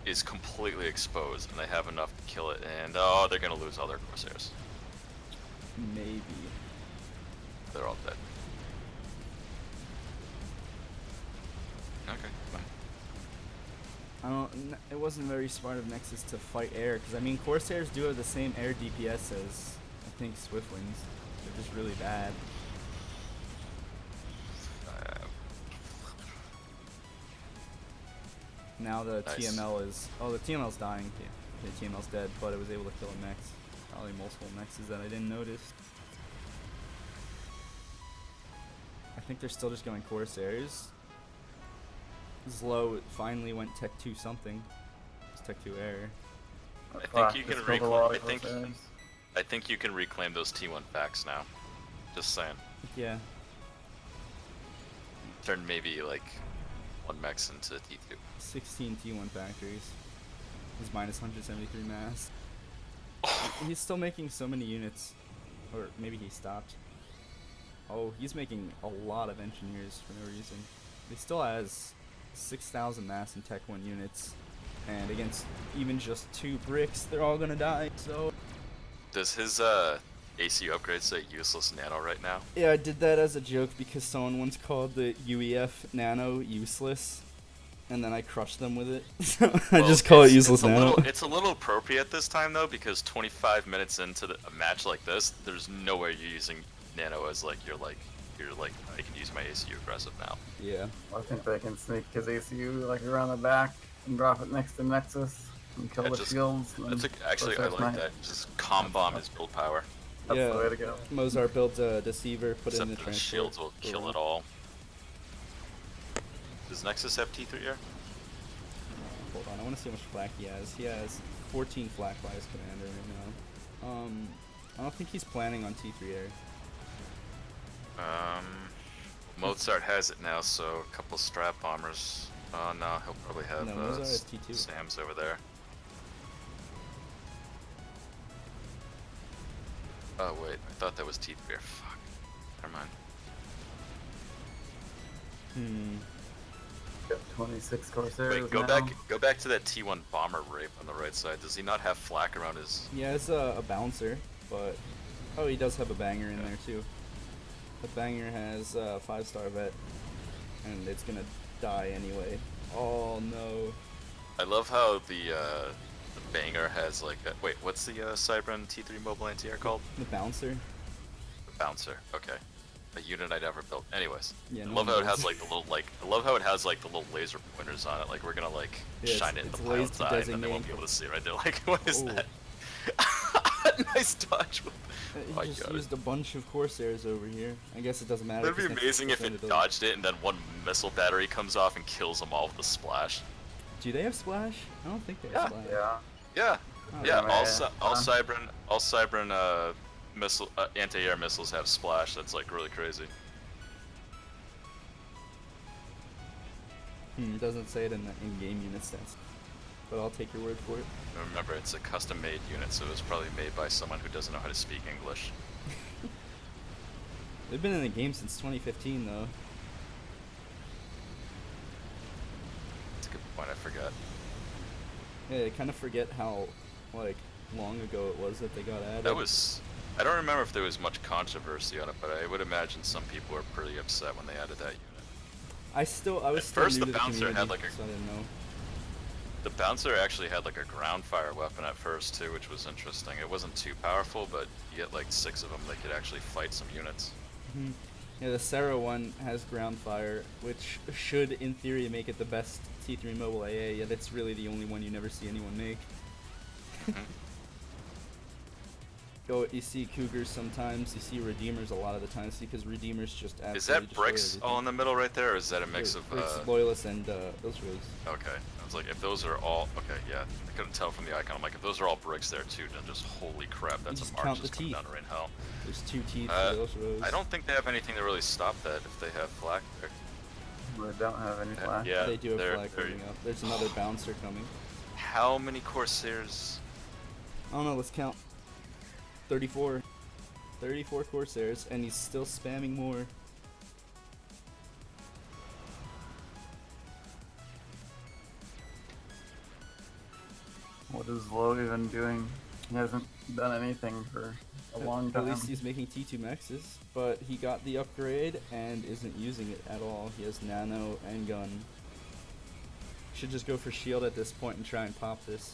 Speaker 2: is completely exposed and they have enough to kill it, and oh, they're gonna lose all their Corsairs.
Speaker 1: Maybe.
Speaker 2: They're all dead. Okay, fine.
Speaker 1: I don't. It wasn't very smart of Nexus to fight air, because I mean, Corsairs do have the same air DPS as I think Swiftwings. They're just really bad. Now the
Speaker 2: Nice.
Speaker 1: TML is. Oh, the TML's dying. Yeah, the TML's dead, but it was able to kill a Nex. Probably multiple Nexes that I didn't notice. I think they're still just going Corsairs. Zlo finally went Tech 2 something. It's Tech 2 air.
Speaker 2: I think you can
Speaker 3: Just killed a lot of
Speaker 2: reclaim.
Speaker 3: Corsairs.
Speaker 2: I think you can reclaim those T1 packs now. Just saying.
Speaker 1: Yeah.
Speaker 2: Turn maybe like one mechs into T2.
Speaker 1: 16 T1 factories. He's minus 173 mass. He's still making so many units. Or maybe he stopped. Oh, he's making a lot of engineers for no reason. He still has 6,000 mass in Tech 1 units. And against even just 2 bricks, they're all gonna die, so...
Speaker 2: Does his AC upgrade say useless nano right now?
Speaker 1: Yeah, I did that as a joke because someone once called the UEF Nano useless. And then I crushed them with it. So I
Speaker 2: Well,
Speaker 1: just call it
Speaker 2: it's
Speaker 1: useless
Speaker 2: a
Speaker 1: Nano.
Speaker 2: It's a little appropriate this time though, because 25 minutes into a match like this, there's no way you're using nano as like you're like I can use my ACU aggressive now.
Speaker 1: Yeah.
Speaker 3: I think they can sneak his ACU like around the back and drop it next to Nexus. And kill
Speaker 2: Yeah,
Speaker 3: the
Speaker 2: just-
Speaker 3: shields. and
Speaker 2: That's actually I
Speaker 3: Corsair's
Speaker 2: like
Speaker 3: Knight.
Speaker 2: that. Just calm bomb his build power.
Speaker 3: That's
Speaker 1: yeah,
Speaker 3: the way to go.
Speaker 1: Mozart builds a deceiver, put it in
Speaker 2: Except
Speaker 1: the
Speaker 2: the
Speaker 1: transport.
Speaker 2: shields will kill
Speaker 1: Cool.
Speaker 2: it all. Does Nexus have T3 here?
Speaker 1: Hold on, I want to see how much flak he has. He has 14 flak by his commander right now. I don't think he's planning on T3 air.
Speaker 2: Mozart has it now, so a couple strap bombers. Oh no, he'll probably have
Speaker 1: No, Mozart has T2.
Speaker 2: Sam's over there. Oh wait, I thought that was T3. Fuck. Never mind.
Speaker 3: Got 26 Corsairs.
Speaker 2: Wait, go
Speaker 3: now.
Speaker 2: back to that T1 bomber rape on the right side. Does he not have flak around his?
Speaker 1: He has a bouncer, but oh, he does have a banger in there too. The banger has a 5-star vet, and it's gonna die anyway. Oh no.
Speaker 2: I love how the banger has like a, wait, what's the Cybran T3 mobile anti-air called?
Speaker 1: The bouncer.
Speaker 2: The bouncer. Okay. A unit I'd ever built. Anyways,
Speaker 1: Yeah,
Speaker 2: I
Speaker 1: no
Speaker 2: love
Speaker 1: one
Speaker 2: how it
Speaker 1: knows.
Speaker 2: has like the little I love how it has like the little laser pointers on it. Like we're gonna like
Speaker 1: Yeah,
Speaker 2: shine it in
Speaker 1: it's
Speaker 2: the
Speaker 1: laser
Speaker 2: pilot's eye, and then they won't be
Speaker 1: designating.
Speaker 2: able to see right there. Like what is
Speaker 1: Oh.
Speaker 2: that? Nice dodge. Oh, I
Speaker 1: He just
Speaker 2: got it.
Speaker 1: used a bunch of Corsairs over here. I guess it doesn't matter.
Speaker 2: That'd be
Speaker 1: 'cause
Speaker 2: amazing if
Speaker 1: 90%
Speaker 2: it
Speaker 1: of those-
Speaker 2: dodged it and then one missile battery comes off and kills them all with a splash.
Speaker 1: Do they have splash? I don't think they
Speaker 2: Yeah.
Speaker 1: have splash.
Speaker 3: Yeah.
Speaker 2: Yeah,
Speaker 1: Oh,
Speaker 2: yeah.
Speaker 3: yeah.
Speaker 2: All Cybran missile anti-air missiles have splash. That's like really crazy.
Speaker 1: It doesn't say it in the in-game unit stats, but I'll take your word for it.
Speaker 2: And remember, it's a custom-made unit, so it was probably made by someone who doesn't know how to speak English.
Speaker 1: They've been in the game since 2015, though.
Speaker 2: That's a good point. I forgot.
Speaker 1: Yeah, I kind of forget how, like, long ago it was that they got added.
Speaker 2: That was. I don't remember if there was much controversy on it, but I would imagine some people were pretty upset when they added that unit.
Speaker 1: I was
Speaker 2: At
Speaker 1: still
Speaker 2: first,
Speaker 1: new
Speaker 2: the
Speaker 1: to
Speaker 2: bouncer had,
Speaker 1: community,
Speaker 2: like, a-
Speaker 1: so I didn't know.
Speaker 2: The bouncer actually had like a ground fire weapon at first too, which was interesting. It wasn't too powerful, but you get like 6 of them that could actually fight some units.
Speaker 1: Yeah, the Sarah one has ground fire, which should, in theory, make it the best T3 mobile AA, yet it's really the only one you never see anyone make. You see Cougars sometimes, you see Redeemers a lot of the times, because Redeemers just absolutely
Speaker 2: Is that
Speaker 1: destroy
Speaker 2: bricks
Speaker 1: everything.
Speaker 2: all in the middle right there, or is that a mix of?
Speaker 1: Bricks, Loyalists, and those rogues.
Speaker 2: Okay, I was like, if those are all okay, yeah, I couldn't tell from the icon. I'm like, if those are all bricks there too, then just holy crap, that's
Speaker 1: just
Speaker 2: a march
Speaker 1: count
Speaker 2: just
Speaker 1: the
Speaker 2: coming
Speaker 1: teeth.
Speaker 2: down to rain hell.
Speaker 1: There's 2 teeth
Speaker 2: Uh,
Speaker 1: for those rogues.
Speaker 2: I don't think they have anything to really stop that if they have flak there.
Speaker 3: We don't have any flash.
Speaker 2: Yeah,
Speaker 1: They do have
Speaker 2: they're-
Speaker 1: flag
Speaker 2: they're-
Speaker 1: coming up. There's another bouncer coming.
Speaker 2: How many Corsairs?
Speaker 1: I don't know, let's count. 34. 34 Corsairs, and he's still spamming more.
Speaker 3: What is Low even doing? He hasn't done anything for a long time.
Speaker 1: At least he's making T2 maxes, but he got the upgrade and isn't using it at all. He has nano and gun. Should just go for shield at this point and try and pop this.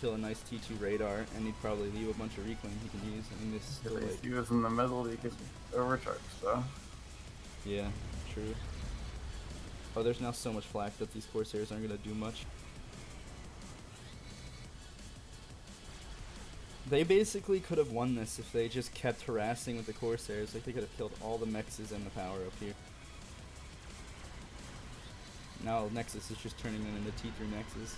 Speaker 1: Kill a nice T2 radar, and he'd probably leave a bunch of reclaim he can use. I mean, this is still
Speaker 3: If
Speaker 1: like...
Speaker 3: he was in the middle, he could overcharge stuff.
Speaker 1: Yeah, true. Oh, there's now so much flak that these Corsairs aren't gonna do much. They basically could have won this if they just kept harassing with the Corsairs. Like, they could have killed all the Mexes and the power up here. Now Nexus is just turning them into T3 Nexus.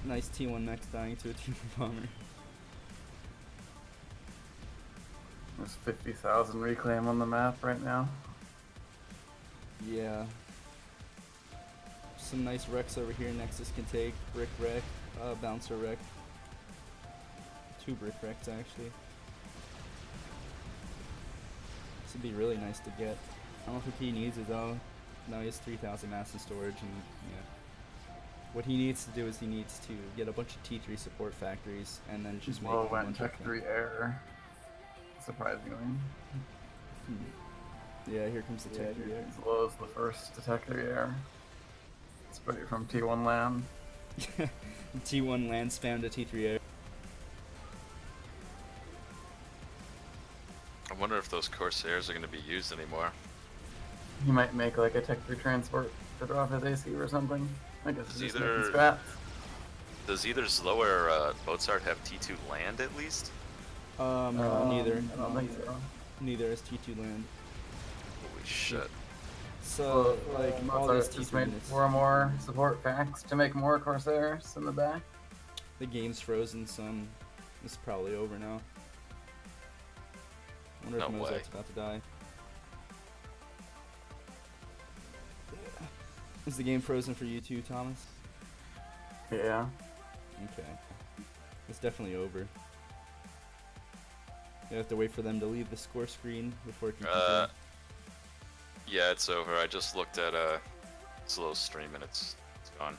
Speaker 1: Nice T1 Nex dying to a T1 bomber.
Speaker 3: There's 50,000 reclaim on the map right now.
Speaker 1: Yeah. Some nice wrecks over here Nexus can take. Brick wreck, bouncer wreck. 2 brick wrecks actually. This would be really nice to get. I don't think he needs it though. Now he has 3,000 mass in storage, and yeah. What he needs to do is he needs to get a bunch of T3 support factories and then just make
Speaker 3: Low
Speaker 1: a
Speaker 3: went
Speaker 1: bunch
Speaker 3: Tech
Speaker 1: of
Speaker 3: 3 air. Surprisingly.
Speaker 1: Yeah, here comes the Tech 3 air.
Speaker 3: Low is the first to Tech 3 air. Spray it from T1 land.
Speaker 1: T1 land spam to T3 air.
Speaker 2: wonder if those Corsairs are going to be used anymore.
Speaker 3: He might make like a tech 3 transport to draw off his AC or something. I guess
Speaker 2: Does
Speaker 3: he's just making
Speaker 2: either-
Speaker 3: scraps.
Speaker 2: Does either Zlo or Mozart have T2 land at least?
Speaker 1: Neither.
Speaker 3: I don't think so.
Speaker 1: Neither is T2 land.
Speaker 2: Holy shit.
Speaker 1: So, like, all this
Speaker 3: Mozart just
Speaker 1: T2
Speaker 3: made
Speaker 1: units,
Speaker 3: 4 more support packs to make more Corsairs in the back.
Speaker 1: the game's frozen, son. It's probably over now. I wonder
Speaker 2: No
Speaker 1: if
Speaker 2: way.
Speaker 1: Mozart's about to die. Is the game frozen for you too, Thomas?
Speaker 3: Yeah.
Speaker 1: Okay. It's definitely over. You have to wait for them to leave the score screen before it can continue.
Speaker 2: Yeah, it's over. I just looked at Zlo's stream and it's gone.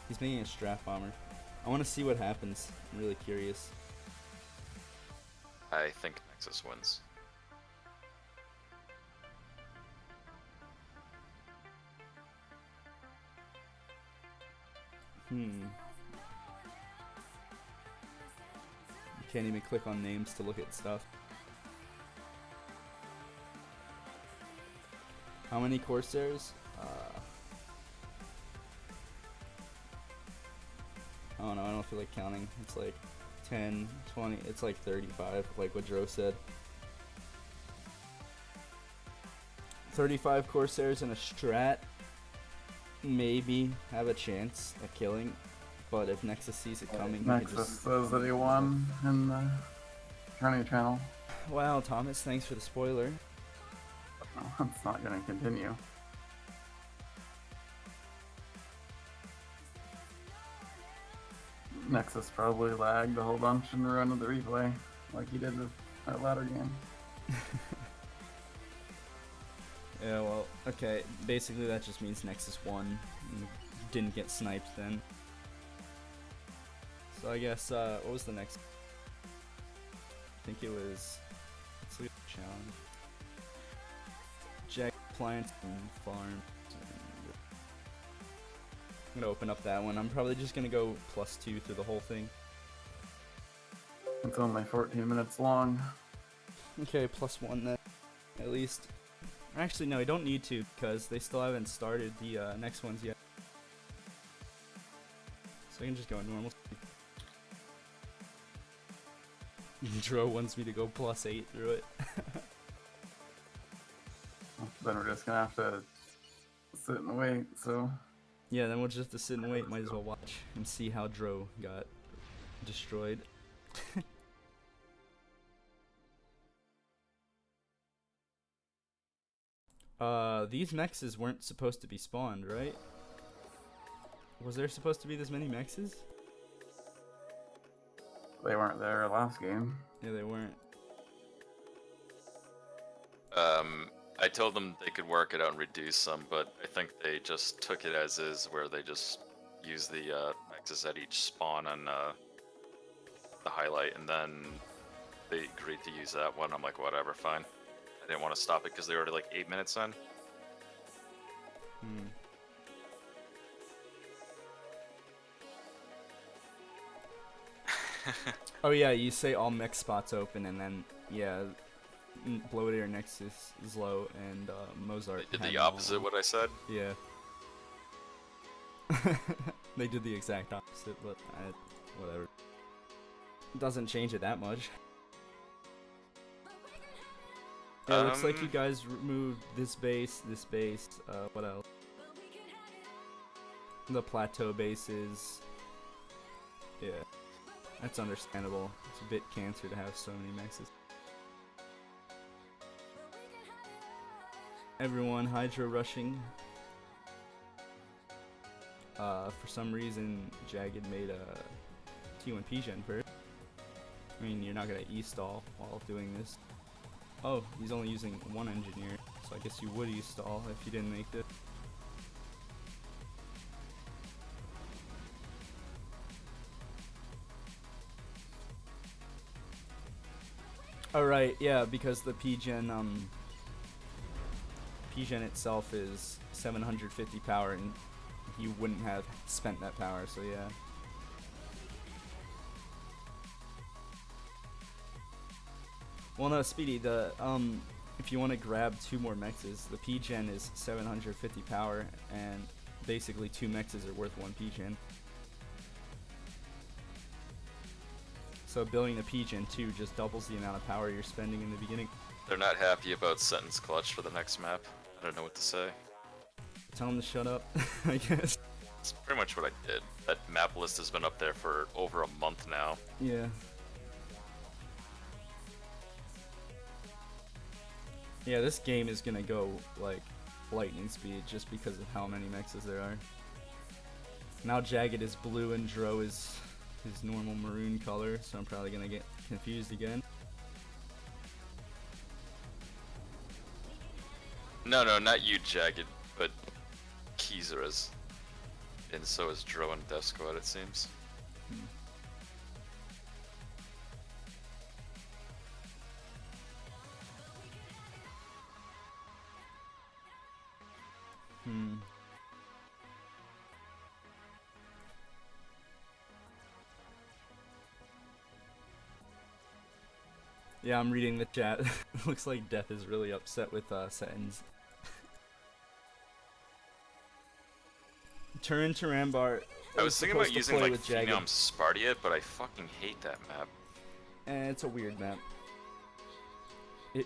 Speaker 1: He's making a strat bomber. I want to see what happens. I'm really curious.
Speaker 2: I think Nexus wins.
Speaker 1: You can't even click on names to look at stuff. How many Corsairs? I don't know, I don't feel like counting. It's like 10, 20, it's like 35, like what Dro said. 35 Corsairs in a strat maybe have a chance at killing, but if Nexus sees it coming, he can
Speaker 3: Nexus
Speaker 1: just...
Speaker 3: says that he won in the Tourney channel.
Speaker 1: Wow, Thomas, thanks for the spoiler.
Speaker 3: Oh, it's not going to continue. Nexus probably lagged a whole bunch in the run of the replay, like he did with that latter game.
Speaker 1: Yeah, well, okay, basically that just means Nexus won. And didn't get sniped then. So I guess, what was the next? I think it was... Let's look at the challenge. Jack Plant and Farm. I'm gonna open up that one. I'm probably just gonna go +2 through the whole thing.
Speaker 3: It's only 14 minutes long.
Speaker 1: Okay, +1 then, at least. Actually, no, I don't need to, because they still haven't started the next ones yet. So I can just go normal speed. Dro wants me to go +8 through it.
Speaker 3: Then we're just gonna have to sit and wait, so...
Speaker 1: Yeah, then we'll just have to sit and wait. Might as well watch and see how Dro got destroyed. These mexes weren't supposed to be spawned, right? Was there supposed to be this many mexes?
Speaker 3: They weren't there last game.
Speaker 1: Yeah, they weren't.
Speaker 2: I told them they could work it out and reduce some, but I think they just took it as is, where they just use the Nexus at each spawn on the highlight, and then they agreed to use that one. I'm like, whatever, fine. I didn't want to stop it because they were already like 8 minutes in.
Speaker 1: Oh yeah, you say all mech spots open, and then yeah, Bloater, Nexus, Zlo, and Mozart.
Speaker 2: They did
Speaker 1: had
Speaker 2: the
Speaker 1: them all
Speaker 2: opposite
Speaker 1: on.
Speaker 2: what I said.
Speaker 1: Yeah. They did the exact opposite, but whatever. Doesn't change it that much. Yeah, looks like you guys removed this base, what else? The plateau bases. Yeah, that's understandable. It's a bit cancer to have so many mexes. Everyone hydro rushing. For some reason, Jagged made a T1 P-Gen first. I mean, you're not gonna E-stall while doing this. Oh, he's only using one engineer, so I guess you would E-stall if you didn't make this. Alright, yeah, because the P-Gen itself is 750 power, and you wouldn't have spent that power, so yeah. Well, no, Speedy. The if you want to grab 2 more mexes, the P-Gen is 750 power, and basically 2 mexes are worth 1 P-Gen. So building the P-Gen 2 just doubles the amount of power you're spending in the beginning.
Speaker 2: They're not happy about Sentence Clutch for the next map. I don't know what to say.
Speaker 1: Tell them to shut up, I guess.
Speaker 2: It's pretty much what I did. That map list has been up there for over a month now.
Speaker 1: Yeah. Yeah, this game is gonna go like lightning speed just because of how many mexes there are. Now Jagged is blue and Dro is his normal maroon color, so I'm probably gonna get confused again.
Speaker 2: No, not you, Jagged, but Keezer is. And so is Dro and Death Squad, it seems.
Speaker 1: Yeah, I'm reading the chat. Looks like Death is really upset with Sentence. Turn to Rambar.
Speaker 2: I was thinking about using like Phenom Spartiate, but I fucking hate that map.
Speaker 1: And it's a weird map.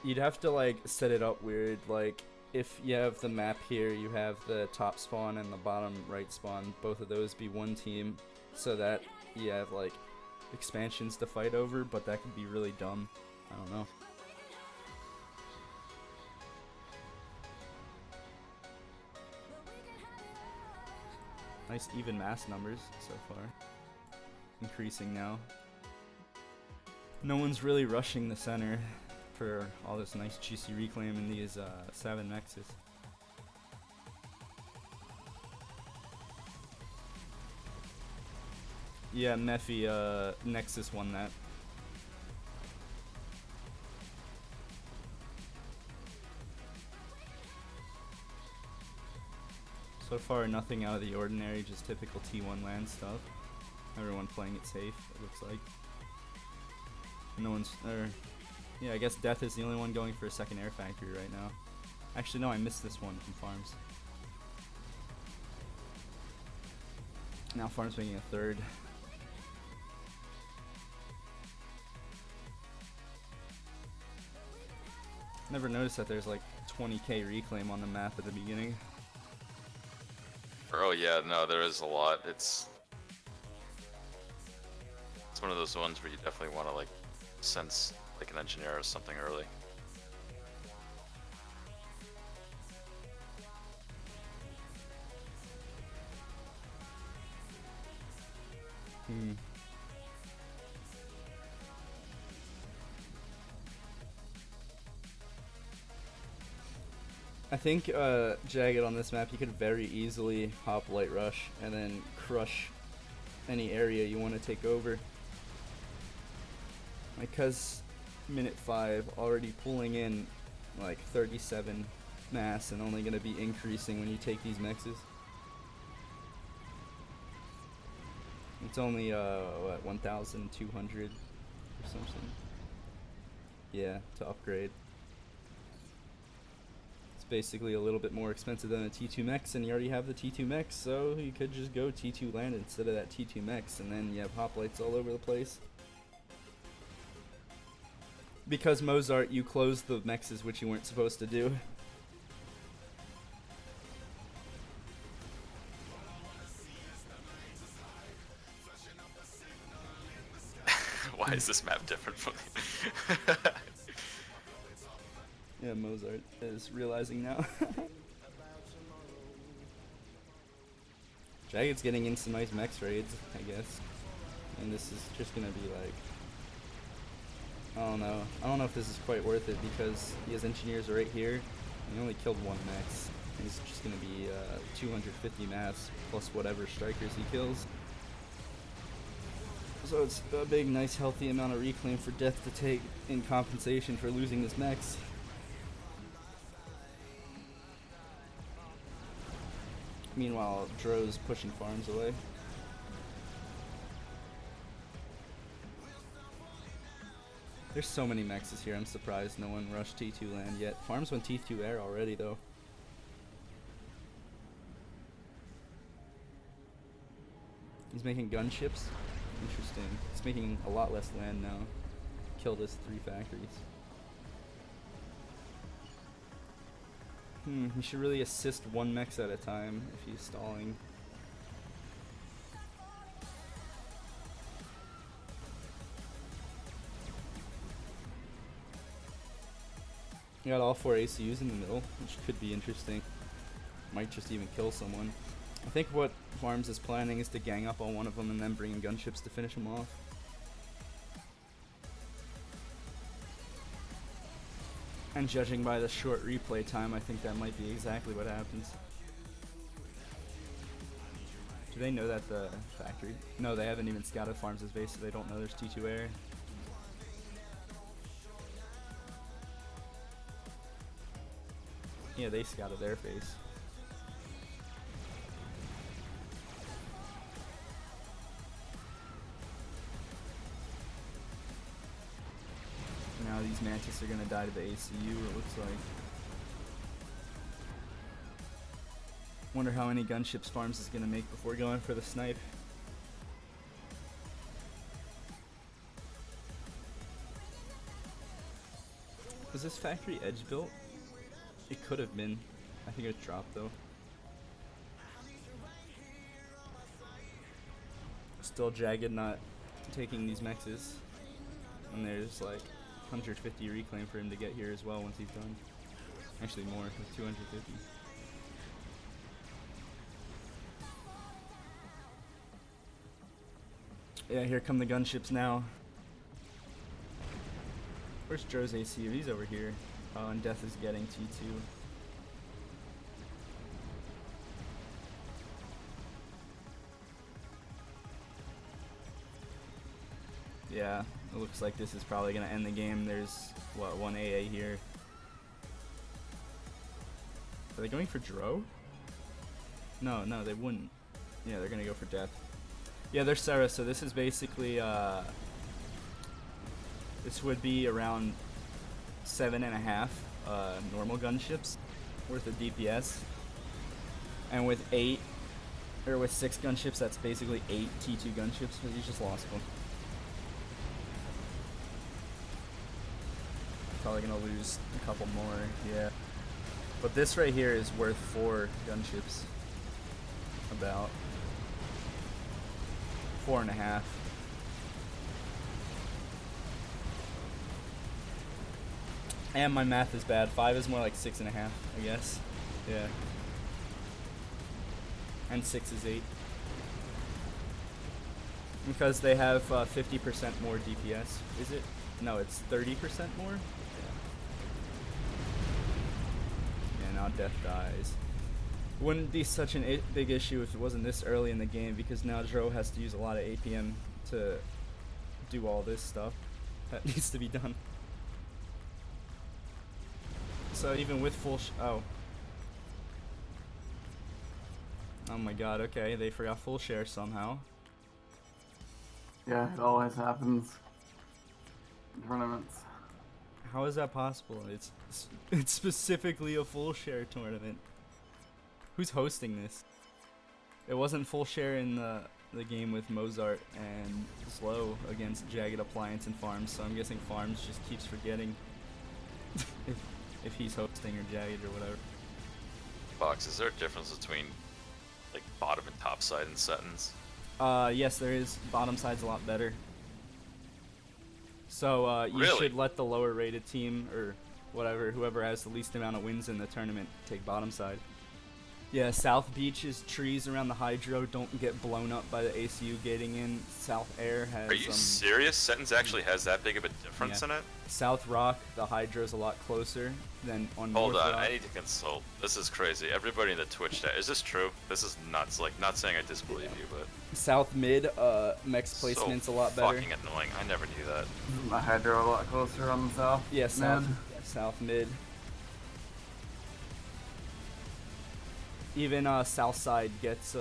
Speaker 1: You'd have to like set it up weird. Like if you have the map here, you have the top spawn and the bottom right spawn. Both of those be one team, so that you have like expansions to fight over. But that could be really dumb. I don't know. Nice even mass numbers so far. Increasing now. No one's really rushing the center for all this nice juicy reclaim in these 7 mexes. Yeah, Mephi, Nexus won that. So far, nothing out of the ordinary, just typical T1 land stuff. Everyone playing it safe, it looks like. No one's, yeah, I guess Death is the only one going for a second air factory right now. Actually, no, I missed this one from Farms. Now Farms making a third. Never noticed that there's like 20k reclaim on the map at the beginning.
Speaker 2: Oh yeah, no, there is a lot. It's one of those ones where you definitely want to like sense like an engineer or something early.
Speaker 1: I think Jagged on this map, you could very easily hop Light Rush and then crush any area you want to take over. Because minute 5 already pulling in like 37 mass and only going to be increasing when you take these mexes. It's only what, 1,200 or something. Yeah, to upgrade. Basically a little bit more expensive than a T2 Mex, and you already have the T2 Mex, so you could just go T2 land instead of that T2 Mex, and then you have hoplites all over the place. Because Mozart, you closed the mexes, which you weren't supposed to do.
Speaker 2: Why is this map different from
Speaker 1: Yeah, Mozart is realizing now. Jagged's getting in some nice mex raids, I guess. And this is just gonna be like, I don't know. I don't know if this is quite worth it because his engineers are right here. And he only killed 1 mex. He's just gonna be 250 mass plus whatever strikers he kills. So it's a big, nice, healthy amount of reclaim for Death to take in compensation for losing this mex. Meanwhile, Dro's pushing farms away. There's so many mexes here, I'm surprised no one rushed T2 land yet. Farms went T2 air already though. He's making gunships. Interesting. He's making a lot less land now. Killed his 3 factories. He should really assist 1 mex at a time if he's stalling. You got all 4 ACUs in the middle, which could be interesting. Might just even kill someone. I think what Farms is planning is to gang up on one of them and then bring in gunships to finish him off. And judging by the short replay time, I think that might be exactly what happens. Do they know that the factory? No, they haven't even scouted Farms' base, so they don't know there's T2 air. Yeah, they scouted their face. Now these Mantis are gonna die to the ACU, it looks like. Wonder how many gunships Farms is gonna make before going for the snipe. Was this factory edge built? It could have been. I think it was dropped though. Still Jagged not taking these mexes. And there's like 150 reclaim for him to get here as well once he's done. Actually more, like 250. Yeah, here come the gunships now. Where's Joe's ACU? He's over here. Oh, and Death is getting T2. Yeah, it looks like this is probably going to end the game. There's, what, 1 AA here. Are they going for Dro? No, they wouldn't. Yeah, they're going to go for Death. Yeah, they're Sarah, so this is basically, this would be around 7.5 normal gunships worth of DPS. And with 6 gunships, that's basically 8 T2 gunships, but you just lost one. Probably gonna lose a couple more, yeah. But this right here is worth 4 gunships. About 4.5. And my math is bad. 5 is more like 6.5, I guess. Yeah. And 6 is 8. Because they have 50% more DPS. Is it? No, it's 30% more? Yeah, now Death dies. Wouldn't be such a big issue if it wasn't this early in the game, because now Dro has to use a lot of APM to do all this stuff that needs to be done. So even with full oh my god, okay, they forgot full share somehow.
Speaker 3: Yeah, it always happens in tournaments.
Speaker 1: How is that possible? It's specifically a full share tournament. Who's hosting this? It wasn't full share in the game with Mozart and Slow against Jagged Appliance and Farms, so I'm guessing Farms just keeps forgetting if he's hosting or Jagged or whatever.
Speaker 2: Box, is there a difference between like bottom and top side in settings?
Speaker 1: Yes, there is. Bottom side's a lot better. So you
Speaker 2: Really?
Speaker 1: should let the lower rated team or whatever, whoever has the least amount of wins in the tournament, take bottom side. Yeah, South Beach's trees around the Hydro don't get blown up by the ACU gating in. South Air has...
Speaker 2: Are you serious? Settings actually has that big of a difference in it?
Speaker 1: South Rock, the Hydro's a lot closer than on
Speaker 2: Hold
Speaker 1: North
Speaker 2: on,
Speaker 1: Rock.
Speaker 2: I need to consult. This is crazy. Everybody in the Twitch chat, is this true? This is nuts. Like, not saying I disbelieve you, but...
Speaker 1: South Mid, Mex placement's a lot better.
Speaker 2: Fucking annoying. I never knew that.
Speaker 3: Isn't the Hydro a lot closer on the south?
Speaker 1: Yeah, South,
Speaker 3: Mid?
Speaker 1: South Mid. Even South Side gets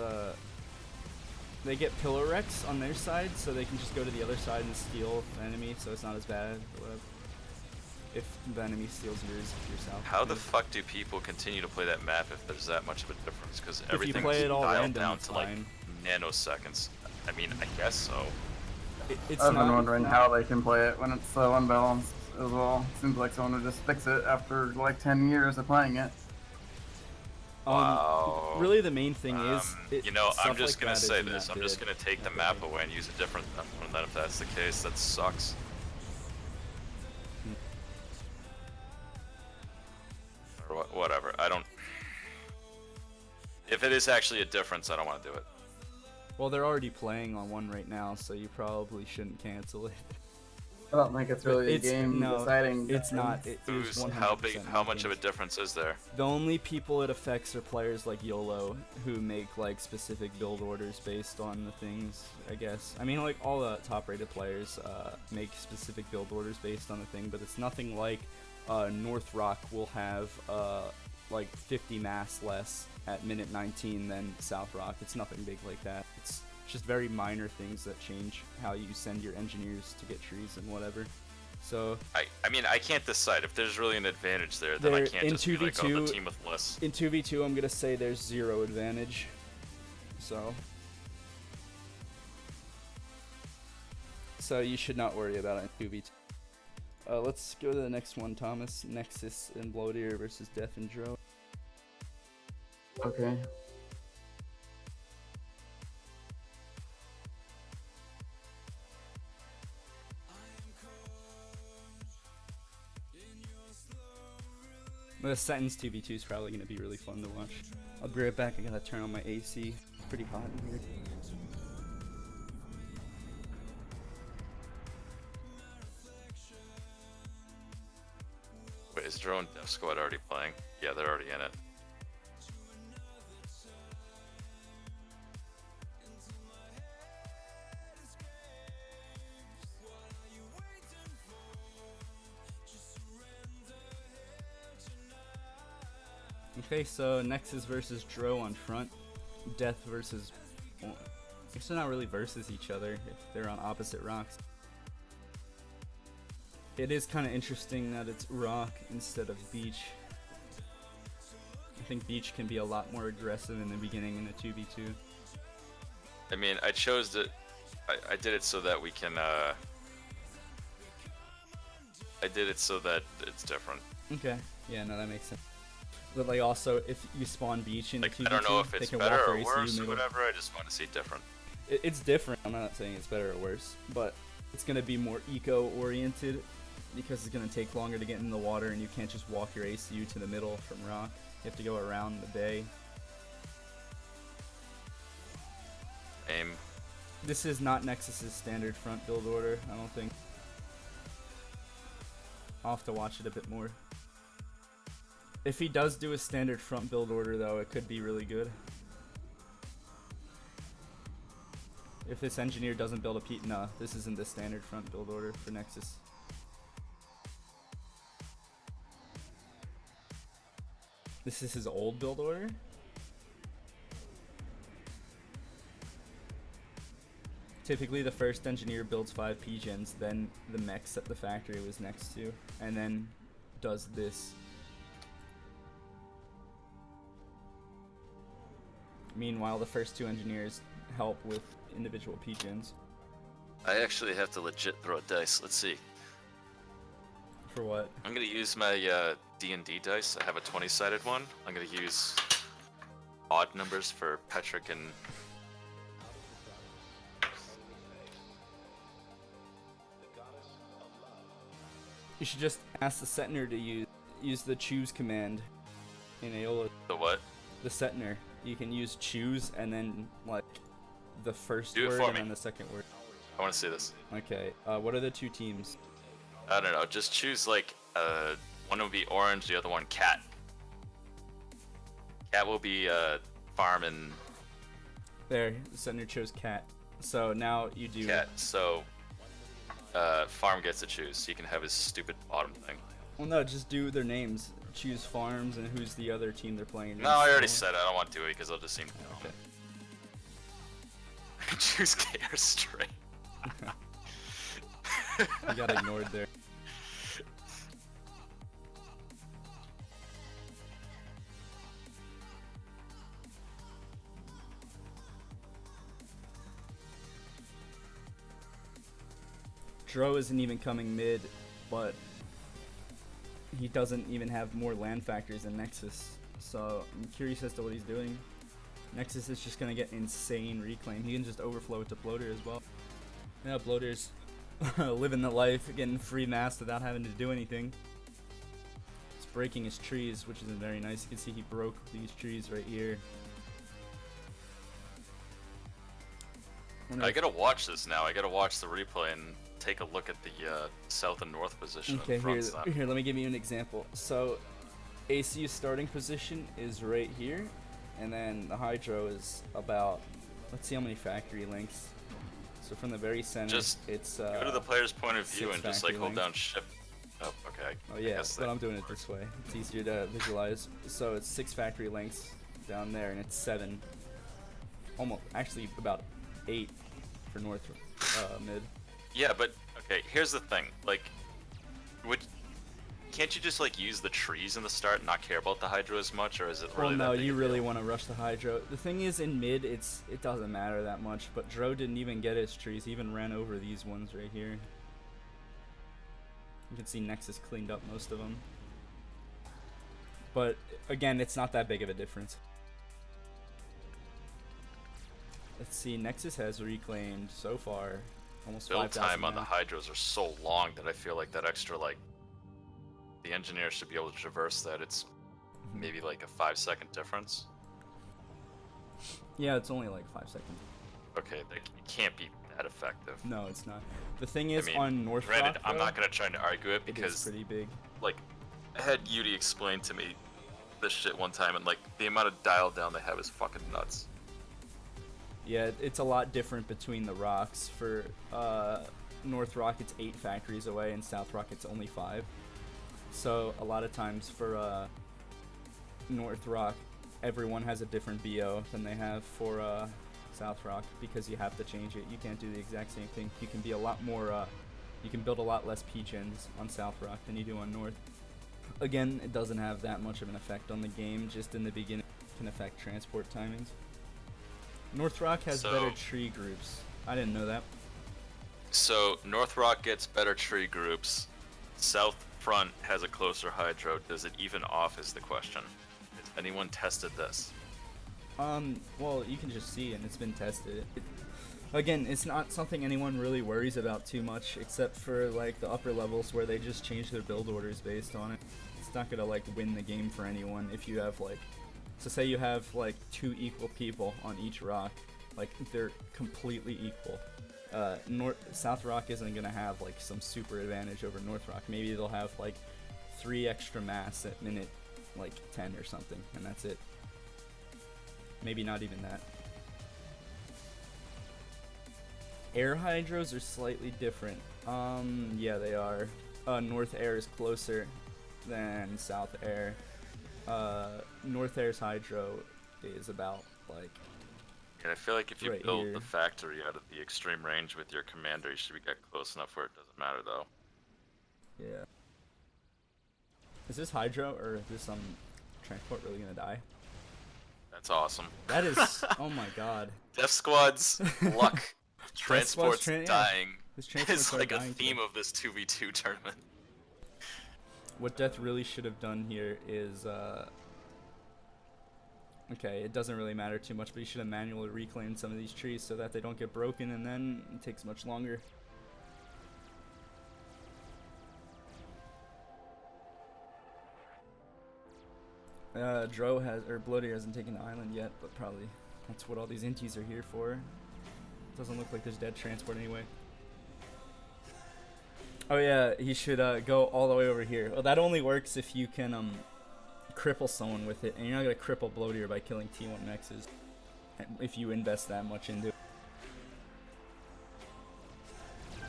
Speaker 1: they get Pillar Rex on their side, so they can just go to the other side and steal the enemy, so it's not as bad or whatever. If the enemy steals yourself.
Speaker 2: How the fuck do people continue to play that map if there's that much of a difference? Because
Speaker 1: If you
Speaker 2: everything's
Speaker 1: play it all
Speaker 2: dialed
Speaker 1: random,
Speaker 2: down
Speaker 1: it's
Speaker 2: to like
Speaker 1: fine.
Speaker 2: nanoseconds. I mean, I guess so.
Speaker 1: It's
Speaker 3: I've
Speaker 1: not,
Speaker 3: been wondering how they can play it when it's so unbalanced as well. Seems like someone would just fix it after like 10 years of playing it.
Speaker 2: Wow.
Speaker 1: Really, the main thing is,
Speaker 2: you know, I'm
Speaker 1: stuff
Speaker 2: just
Speaker 1: like
Speaker 2: gonna
Speaker 1: that
Speaker 2: say
Speaker 1: isn't
Speaker 2: this.
Speaker 1: that
Speaker 2: I'm just
Speaker 1: good.
Speaker 2: gonna take the map away and use a different one. Then, if that's the case, that sucks. Or whatever. I don't. If it is actually a difference, I don't want to do it.
Speaker 1: Well, they're already playing on one right now, so you probably shouldn't cancel it.
Speaker 3: I don't think it's really a game
Speaker 1: no,
Speaker 3: deciding.
Speaker 1: it's not. It is
Speaker 2: Who's
Speaker 1: 100%
Speaker 2: how much of a difference is there?
Speaker 1: The only people it affects are players like YOLO, who make like specific build orders based on the things, I guess. I mean, like all the top-rated players make specific build orders based on the thing, but it's nothing like North Rock will have like 50 mass less at minute 19 than South Rock. It's nothing big like that. It's just very minor things that change how you send your engineers to get trees and whatever. So
Speaker 2: I mean, I can't decide if there's really an advantage there. Then I can't
Speaker 1: in
Speaker 2: just be like, oh, the
Speaker 1: 2v2
Speaker 2: team with less.
Speaker 1: in 2v2, I'm gonna say there's 0 advantage. So you should not worry about it in 2v2. Let's go to the next one, Thomas. Nexus and Bloater versus Death and Dro.
Speaker 3: Okay.
Speaker 1: The Sentence 2v2 is probably going to be really fun to watch. I'll be right back. I gotta turn on my AC. It's pretty hot in here.
Speaker 2: Wait, is Drone Death Squad already playing? Yeah, they're already in it.
Speaker 1: Okay, so Nexus versus Dro on front. Death versus... Well, I guess they're not really versus each other if they're on opposite rocks. It is kind of interesting that it's rock instead of beach. I think beach can be a lot more aggressive in the beginning in a 2v2.
Speaker 2: I mean, I chose to. I did it so that we can. I did it so that it's different.
Speaker 1: Okay, yeah, no, that makes sense. But like also, if you spawn beach in
Speaker 2: Like,
Speaker 1: 2v2,
Speaker 2: I don't know if
Speaker 1: they
Speaker 2: it's
Speaker 1: can
Speaker 2: better
Speaker 1: walk
Speaker 2: or
Speaker 1: race
Speaker 2: worse
Speaker 1: you
Speaker 2: or
Speaker 1: middle.
Speaker 2: whatever. I just want to see different.
Speaker 1: It's different. I'm not saying it's better or worse, but it's gonna be more eco-oriented because it's gonna take longer to get in the water, and you can't just walk your ACU to the middle from rock. You have to go around the bay.
Speaker 2: Aim.
Speaker 1: This is not Nexus's standard front build order, I don't think. I'll have to watch it a bit more. If he does do a standard front build order though, it could be really good. If this engineer doesn't build a no, this isn't the standard front build order for Nexus. This is his old build order? Typically the first engineer builds 5 P-gens, then the mechs at the factory was next to, and then does this. Meanwhile, the first 2 engineers help with individual P-gens.
Speaker 2: I actually have to legit throw a dice. Let's see.
Speaker 1: For what?
Speaker 2: I'm gonna use my D&D dice. I have a 20-sided one. I'm gonna use odd numbers for Petrick and.
Speaker 1: You should just ask the Setner to use the choose command in Aeola.
Speaker 2: The what?
Speaker 1: The Setner. You can use choose and then like the first
Speaker 2: Do it
Speaker 1: word
Speaker 2: for
Speaker 1: and
Speaker 2: me.
Speaker 1: then the second word.
Speaker 2: I want to see this.
Speaker 1: Okay. What are the 2 teams?
Speaker 2: I don't know. Just choose like one will be orange, the other one cat. Cat will be farm and
Speaker 1: There, the Setner chose cat. So now you do.
Speaker 2: cat. So farm gets to choose. So you can have his stupid bottom thing.
Speaker 1: Well, no, just do their names. Choose farms and who's the other team they're playing against.
Speaker 2: No, I already said it. I don't want to do it because I'll just seem.
Speaker 1: Okay.
Speaker 2: Choose KR straight.
Speaker 1: He got ignored there. Dro isn't even coming mid, but he doesn't even have more land factories than Nexus. So I'm curious as to what he's doing. Nexus is just gonna get insane reclaim. He can just overflow it to Bloater as well. Yeah, Bloater's living the life, getting free mass without having to do anything. He's breaking his trees, which isn't very nice. You can see he broke these trees right here.
Speaker 2: I gotta watch this now. I gotta watch the replay and take a look at the south and north position.
Speaker 1: Okay,
Speaker 2: of the front
Speaker 1: here, let me give you an example. So, ACU's starting position is right here, and then the Hydro is about, let's see how many factory links. So from the very center, it's
Speaker 2: go to the player's point of view
Speaker 1: 6
Speaker 2: and just like hold
Speaker 1: factory
Speaker 2: down shift. Oh, okay.
Speaker 1: Oh yeah,
Speaker 2: guess
Speaker 1: but
Speaker 2: that
Speaker 1: I'm doing it this way. It's easier to visualize. So it's 6 factory links down there, and it's 7. Almost, actually about 8 for north mid.
Speaker 2: Yeah, but okay. Here's the thing. Like, can't you just like use the trees in the start and not care about the Hydro as much, or is it really?
Speaker 1: Well, no,
Speaker 2: that big
Speaker 1: you
Speaker 2: a
Speaker 1: really
Speaker 2: deal?
Speaker 1: want to rush the Hydro. The thing is, in mid, it doesn't matter that much. But Dro didn't even get his trees. He even ran over these ones right here. You can see Nexus cleaned up most of them. But again, it's not that big of a difference. Let's see, Nexus has reclaimed so far almost
Speaker 2: Build
Speaker 1: 5,000
Speaker 2: time on the
Speaker 1: now.
Speaker 2: Hydros are so long that I feel like that extra like the engineer should be able to traverse that. It's maybe like a 5-second difference.
Speaker 1: Yeah, it's only like 5 seconds.
Speaker 2: Okay, it can't be that effective.
Speaker 1: No, it's not. The thing is,
Speaker 2: I mean,
Speaker 1: on North
Speaker 2: granted,
Speaker 1: Rock,
Speaker 2: I'm
Speaker 1: though,
Speaker 2: not gonna try to argue it
Speaker 1: it is
Speaker 2: because
Speaker 1: pretty big.
Speaker 2: like I had Yudi explain to me this shit one time, and like the amount of dial down they have is fucking nuts.
Speaker 1: Yeah, it's a lot different between the rocks. For North Rock, it's 8 factories away, and South Rock, it's only 5. So a lot of times for North Rock, everyone has a different BO than they have for South Rock, because you have to change it. You can't do the exact same thing. You can be a lot more, you can build a lot less P-gens on South Rock than you do on North. Again, it doesn't have that much of an effect on the game. Just in the beginning, it can affect transport timings. North Rock has better tree groups. I didn't know that.
Speaker 2: So North Rock gets better tree groups. South Front has a closer Hydro. Does it even off is the question. Has anyone tested this?
Speaker 1: Well, you can just see, and it's been tested. Again, it's not something anyone really worries about too much, except for like the upper levels where they just change their build orders based on it. It's not gonna like win the game for anyone if you have like, so say you have like 2 equal people on each rock, like they're completely equal. South Rock isn't gonna have like some super advantage over North Rock. Maybe they'll have like 3 extra mass at minute like 10 or something, and that's it. Maybe not even that. Air Hydros are slightly different. Yeah, they are. North Air is closer than South Air. North Air's Hydro is about like.
Speaker 2: And I feel like if you
Speaker 1: right
Speaker 2: build
Speaker 1: here.
Speaker 2: the factory out of the extreme range with your commander, you should get close enough where it doesn't matter though.
Speaker 1: Yeah. Is this Hydro or is this transport really gonna die?
Speaker 2: That's awesome.
Speaker 1: That is. Oh my god.
Speaker 2: Death Squad's luck. Transport's
Speaker 1: yeah.
Speaker 2: dying.
Speaker 1: This transport's
Speaker 2: It's
Speaker 1: are
Speaker 2: like a
Speaker 1: dying
Speaker 2: theme
Speaker 1: today.
Speaker 2: of this 2v2 tournament.
Speaker 1: What Death really should have done here is, okay, it doesn't really matter too much, but he should have manually reclaimed some of these trees so that they don't get broken, and then it takes much longer. Dro has, or Bloater hasn't taken the island yet, but probably that's what all these inties are here for. Doesn't look like there's dead transport anyway. Oh yeah, he should go all the way over here. Well, that only works if you can cripple someone with it, and you're not gonna cripple Bloater by killing T1 Nexus if you invest that much into it.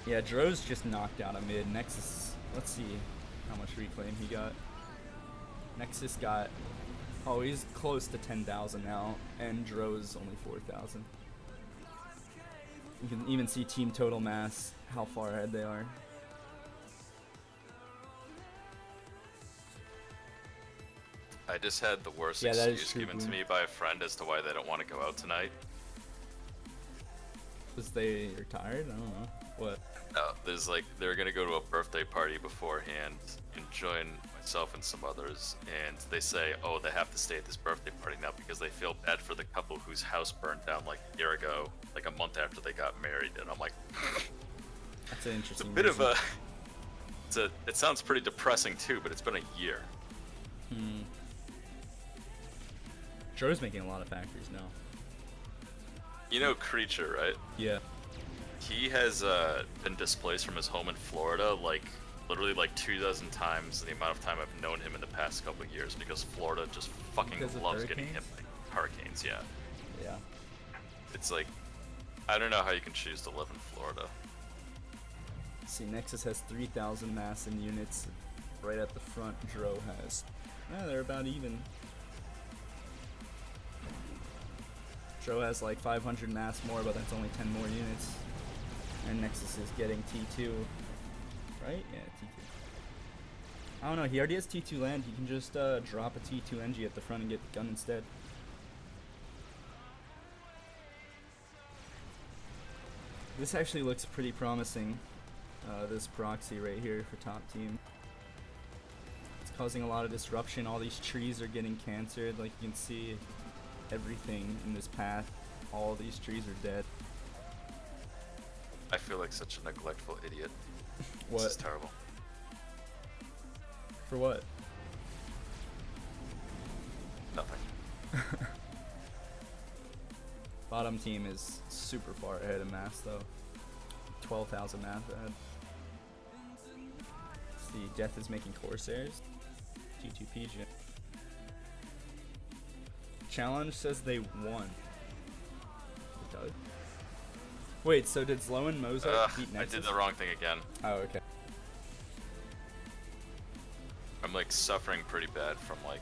Speaker 1: Yeah, Dro's just knocked out a mid. Nexus, let's see how much reclaim he got. Nexus got, he's close to 10,000 now, and Dro's only 4,000. You can even see team total mass, how far ahead they are.
Speaker 2: I just had the worst
Speaker 1: Yeah, that is
Speaker 2: excuse
Speaker 1: true,
Speaker 2: given to
Speaker 1: Boone.
Speaker 2: me by a friend as to why they don't want to go out tonight.
Speaker 1: Was they retired? I don't know. What?
Speaker 2: There's like they're gonna go to a birthday party beforehand and join myself and some others, and they say, oh, they have to stay at this birthday party now because they feel bad for the couple whose house burned down like a year ago, like a month after they got married. And I'm like,
Speaker 1: That's an
Speaker 2: it's a
Speaker 1: interesting
Speaker 2: bit of
Speaker 1: reason.
Speaker 2: it sounds pretty depressing too, but it's been a year.
Speaker 1: Joe's making a lot of factories now.
Speaker 2: You know Creature, right?
Speaker 1: Yeah.
Speaker 2: He has been displaced from his home in Florida like literally like 24 times the amount of time I've known him in the past couple of years, because Florida just fucking
Speaker 1: Because of
Speaker 2: loves getting hit
Speaker 1: hurricanes?
Speaker 2: by hurricanes. Yeah,
Speaker 1: Yeah.
Speaker 2: it's like I don't know how you can choose to live in Florida.
Speaker 1: See, Nexus has 3,000 mass in units. Right at the front, Dro has. They're about even. Dro has like 500 mass more, but that's only 10 more units. And Nexus is getting T2. Right? Yeah, T2. I don't know, he already has T2 land. He can just drop a T2 NG at the front and get the gun instead. This actually looks pretty promising. This proxy right here for top team. It's causing a lot of disruption. All these trees are getting cancered. Like you can see, everything in this path, all these trees are dead.
Speaker 2: I feel like such a neglectful idiot.
Speaker 1: What?
Speaker 2: This is terrible.
Speaker 1: For what?
Speaker 2: Nothing.
Speaker 1: Bottom team is super far ahead in mass though. 12,000 mass ahead. See, Death is making Corsairs. G2 PG. Challenge says they won. It does. Wait, so did Slow and Mozart beat
Speaker 2: I
Speaker 1: Nexus?
Speaker 2: did the wrong thing again.
Speaker 1: Oh, okay.
Speaker 2: I'm like suffering pretty bad from like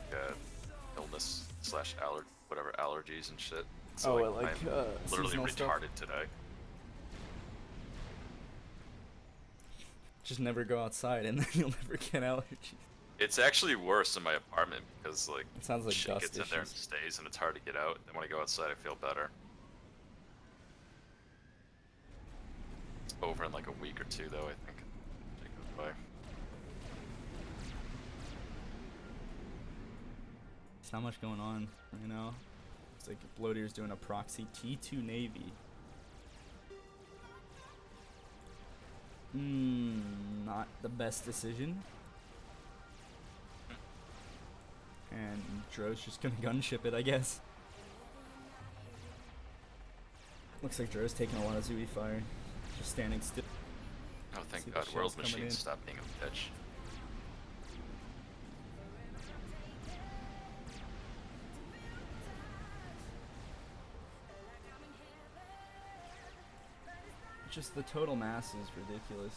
Speaker 2: illness / whatever allergies and shit. So
Speaker 1: Oh,
Speaker 2: like, I'm literally
Speaker 1: seasonal stuff?
Speaker 2: retarded today.
Speaker 1: Just never go outside and then you'll never get allergies.
Speaker 2: It's actually worse in my apartment because like
Speaker 1: It sounds like
Speaker 2: shit
Speaker 1: dust
Speaker 2: gets in there and
Speaker 1: issues.
Speaker 2: stays, and it's hard to get out. Then when I go outside, I feel better. It's over in like a week or two, though. I think it goes by.
Speaker 1: There's not much going on right now. It's like Bloatier's doing a proxy T2 Navy. Not the best decision. And Dro's just gonna gunship it, I guess. Looks like Dro's taking a lot of Zooey fire. Just standing still.
Speaker 2: Oh, thank
Speaker 1: See the
Speaker 2: God,
Speaker 1: shells
Speaker 2: World
Speaker 1: coming
Speaker 2: Machine
Speaker 1: in.
Speaker 2: stopped being a bitch.
Speaker 1: Just the total mass is ridiculous.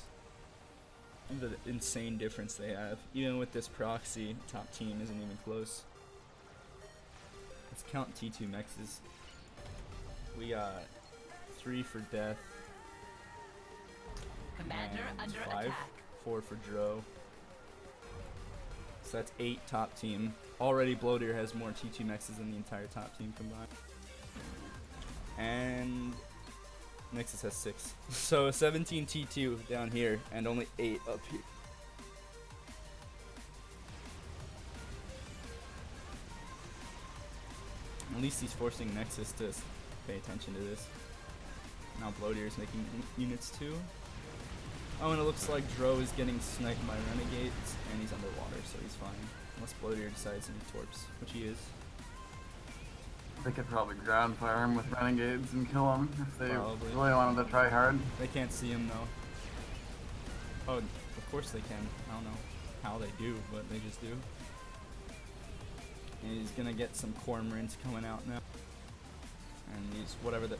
Speaker 1: And the insane difference they have. Even with this proxy, top team isn't even close. Let's count T2 mexes. We got 3 for Death.
Speaker 4: Commander
Speaker 1: And
Speaker 4: under
Speaker 1: 5,
Speaker 4: attack.
Speaker 1: 4 for Dro. So that's 8 top team. Already Bloatier has more T2 mexes than the entire top team combined. And Nexus has 6. So 17 T2 down here and only 8 up here. At least he's forcing Nexus to pay attention to this. Now Bloatier is making units too. Oh, and it looks like Dro is getting sniped by Renegades, and he's underwater, so he's fine. Unless Bloatier decides to need Torps, which he is.
Speaker 3: They could probably ground fire him with renegades and kill him if they
Speaker 1: Probably.
Speaker 3: really wanted to try hard.
Speaker 1: They can't see him though. Oh, of course they can. I don't know how they do, but they just do. And he's gonna get some cormorants coming out now. And these, whatever the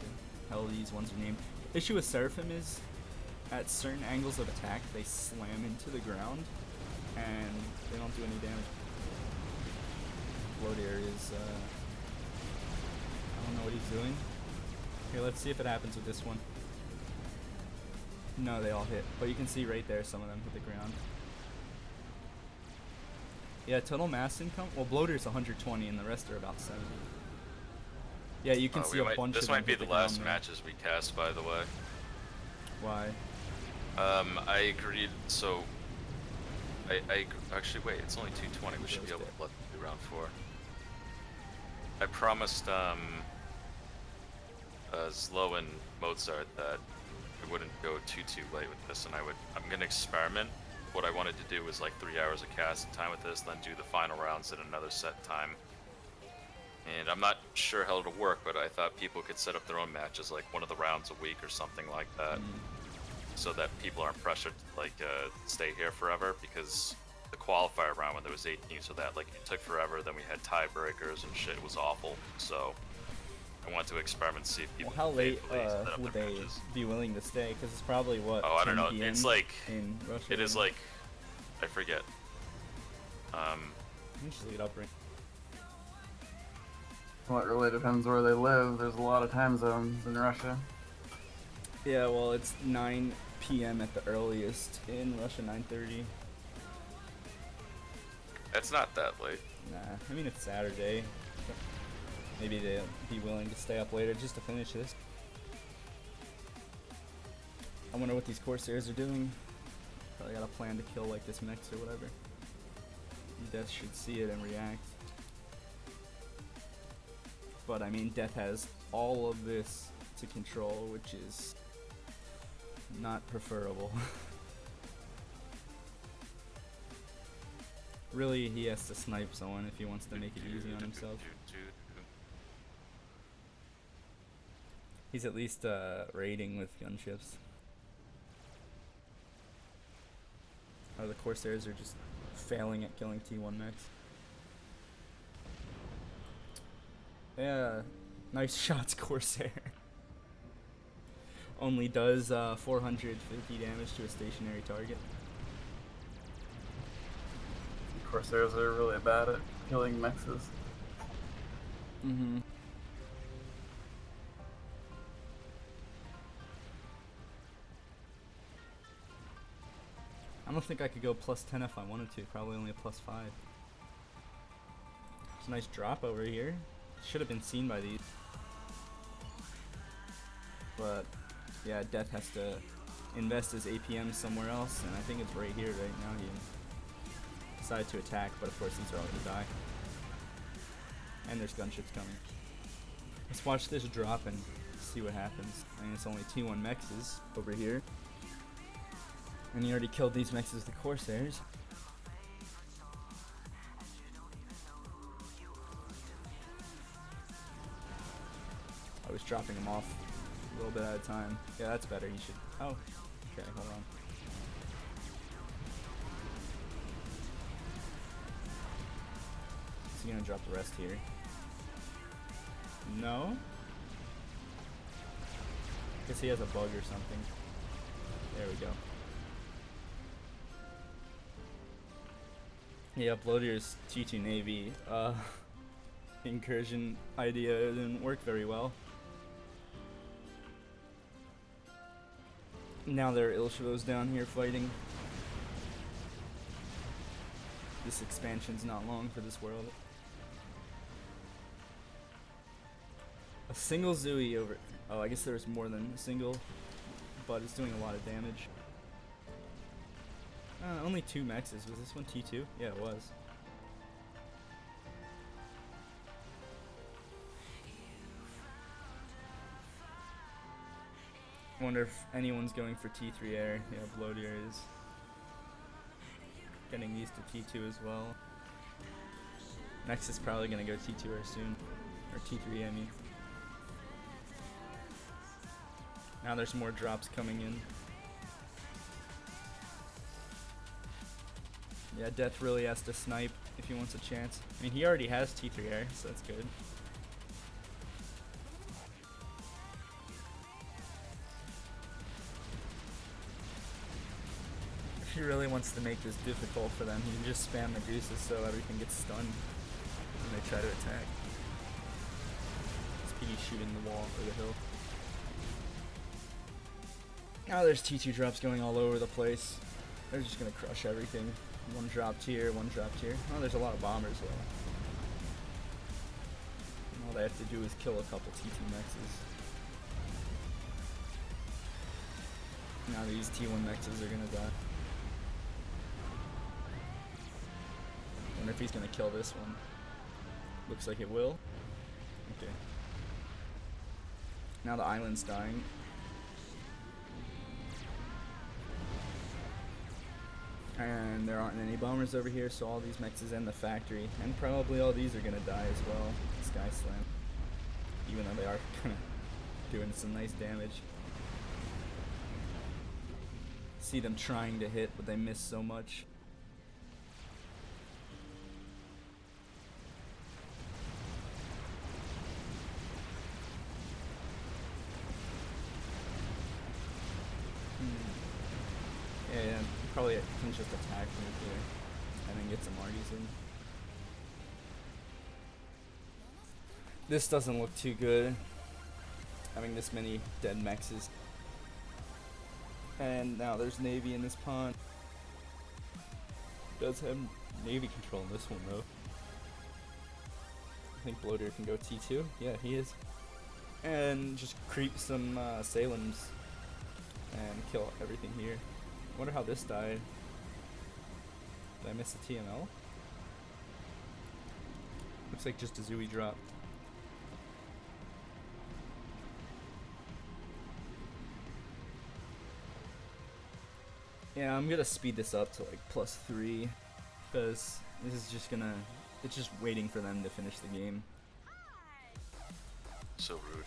Speaker 1: hell these ones are named. Issue with Seraphim is, at certain angles of attack, they slam into the ground, and they don't do any damage. Bloatier is, I don't know what he's doing. Here, let's see if it happens with this one. No, they all hit. But you can see right there some of them hit the ground. Yeah, total mass income. Well, Bloater's 120 and the rest are about 70. Yeah, you can see a bunch of
Speaker 2: This
Speaker 1: them
Speaker 2: might be
Speaker 1: hit
Speaker 2: the
Speaker 1: ground
Speaker 2: last
Speaker 1: there.
Speaker 2: matches we cast, by the way.
Speaker 1: Why?
Speaker 2: I agreed, so... I actually, wait, it's only 220. We should be able to let them do round 4. I promised, Zlo and Mozart that I wouldn't go too late with this, and I'm gonna experiment. What I wanted to do was like 3 hours of casting time with this, then do the final rounds at another set time. And I'm not sure how it'll work, but I thought people could set up their own matches, like one of the rounds a week or something like that, so that people aren't pressured to like stay here forever, because the qualifier round when there was 18, so that like it took forever, then we had tiebreakers and shit. It was awful. So I want to experiment, see if people.
Speaker 1: Well, how late
Speaker 2: set up
Speaker 1: would
Speaker 2: their
Speaker 1: they
Speaker 2: matches.
Speaker 1: be willing to stay? Because it's probably what.
Speaker 2: Oh, I don't
Speaker 1: 10
Speaker 2: know.
Speaker 1: PM
Speaker 2: It's like
Speaker 1: in Russia.
Speaker 2: it is like I forget.
Speaker 1: You just leave it up right.
Speaker 3: Well, it really depends where they live. There's a lot of time zones in Russia.
Speaker 1: Yeah, well, it's 9 p.m. at the earliest in Russia, 9:30.
Speaker 2: It's not that late.
Speaker 1: Nah, I mean it's Saturday. Maybe they'll be willing to stay up later just to finish this. I wonder what these Corsairs are doing. Probably got a plan to kill like this mech or whatever. Death should see it and react. But I mean, Death has all of this to control, which is not preferable. Really, he has to snipe someone if he wants to make it easy on himself. He's at least raiding with gunships. Oh, the Corsairs are just failing at killing T1 mechs. Yeah, nice shots, Corsair. Only does 450 damage to a stationary target.
Speaker 3: Corsairs are really bad at killing mexes.
Speaker 1: Mm-hmm. I don't think I could go plus 10 if I wanted to. Probably only a plus 5. It's a nice drop over here. Should have been seen by these. But yeah, Death has to invest his APM somewhere else, and I think it's right here right now. He decided to attack, but of course these are all gonna die. And there's gunships coming. Let's watch this drop and see what happens. I mean, it's only T1 mexes over here. And he already killed these mexes with the Corsairs. I was dropping them off a little bit at a time. Yeah, that's better. You should. Oh, okay, hold on. Is he gonna drop the rest here? No? Guess he has a bug or something. There we go. Yeah, Bloater's T2 Navy incursion idea didn't work very well. Now there are Ilshivos down here fighting. This expansion's not long for this world. A single Zooey over... Oh, I guess there was more than a single, but it's doing a lot of damage. Only 2 mexes. Was this one T2? Yeah, it was. Wonder if anyone's going for T3 air. Yeah, Bloater is. Getting used to T2 as well. Next is probably gonna go T2 air soon. Or T3, I mean. Now there's more drops coming in. Yeah, Death really has to snipe if he wants a chance. I mean, he already has T3 air, so that's good. If he really wants to make this difficult for them, he can just spam Medusas so everything gets stunned when they try to attack. Speedy shooting the wall or the hill. Now there's T2 drops going all over the place. They're just gonna crush everything. One dropped here, one dropped here. Oh, there's a lot of bombers though. And all they have to do is kill a couple T2 mexes. Now these T1 mexes are gonna die. Wonder if he's gonna kill this one. Looks like it will. Okay. Now the island's dying. And there aren't any bombers over here, so all these mexes in the factory, and probably all these are gonna die as well. Sky Slam. Even though they are kinda doing some nice damage. See them trying to hit, but they miss so much. Yeah, probably can just attack nuclear and then get some arties in. This doesn't look too good, having this many dead mexes. And now there's Navy in this pond. Does have Navy control in this one though. I think Bloater can go T2. Yeah, he is. And just creep some Salems and kill everything here. Wonder how this died. Did I miss a TML? Looks like just a Zooey drop. Yeah, I'm gonna speed this up to like +3 because this is just gonna, it's just waiting for them to finish the game.
Speaker 2: So rude.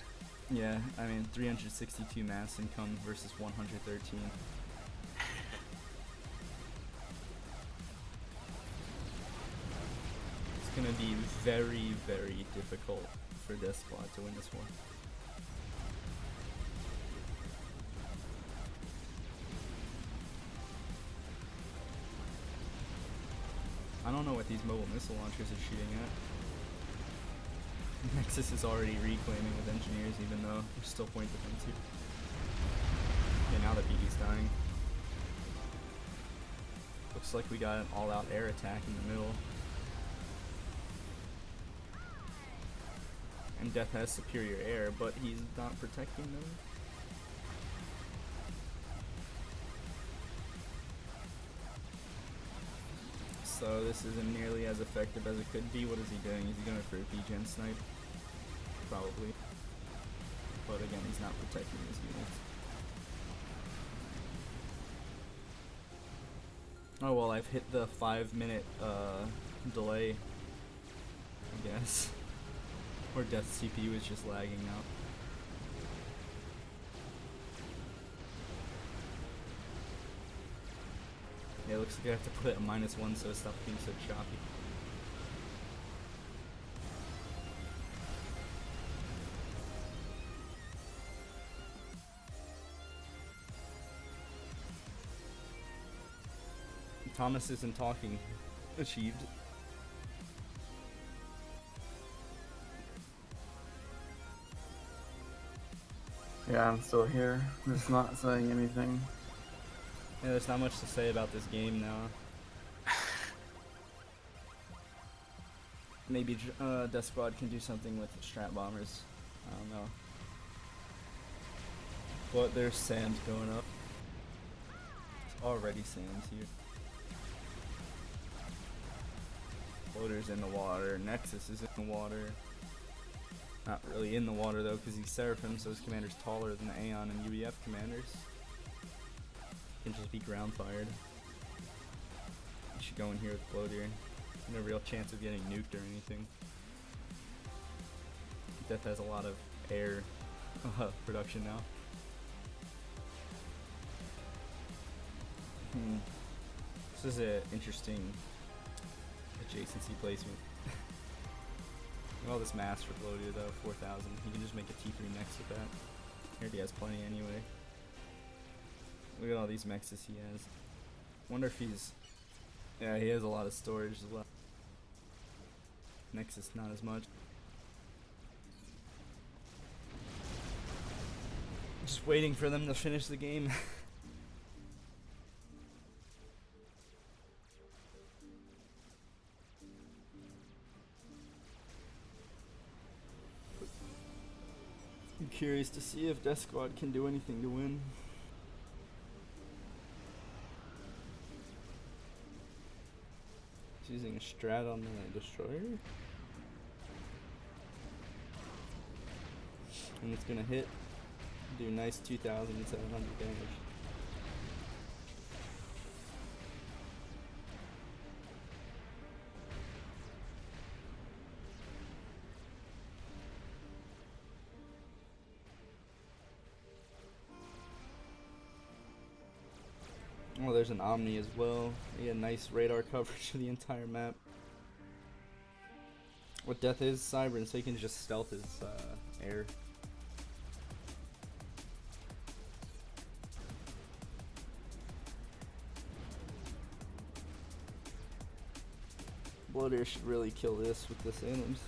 Speaker 1: Yeah, I mean 362 mass income versus 113. It's gonna be very, very difficult for Death Squad to win this one. I don't know what these mobile missile launchers are shooting at. Nexus is already reclaiming with engineers even though they're still point defensive. Okay, now the BD's dying. Looks like we got an all-out air attack in the middle. And Death has superior air, but he's not protecting them. So this isn't nearly as effective as it could be. What is he doing? Is he going for a B-Gen snipe? Probably. But again, he's not protecting his units. Oh well, I've hit the 5-minute delay, I guess. Or Death's CPU is just lagging out. Yeah, it looks like I have to put it at -1 so it stops being so choppy. Thomas isn't talking. Achieved.
Speaker 3: Yeah, I'm still here. Just not saying anything.
Speaker 1: Yeah, there's not much to say about this game now. Maybe Death Squad can do something with strat bombers. I don't know. But there's sand going up. There's already sands here. Floater's in the water. Nexus is in the water. Not really in the water though, because he's Seraphim, so his commander's taller than the Aeon and UEF commanders. Can just be ground fired. You should go in here with Bloater. No real chance of getting nuked or anything. Death has a lot of air production now. This is an interesting adjacency placement. All this mass for Bloater though, 4,000. He can just make a T3 next with that. He already has plenty anyway. Look at all these mexes he has. Wonder if he's... Yeah, he has a lot of storage as well. Nexus not as much. Just waiting for them to finish the game. I'm curious to see if Death Squad can do anything to win. He's using a strat on the destroyer. And it's gonna hit. Do nice 2,700 damage. Oh, there's an Omni as well. He had nice radar coverage of the entire map. What Death is Cybern, so he can just stealth his air. Bloater should really kill this with the Sailors.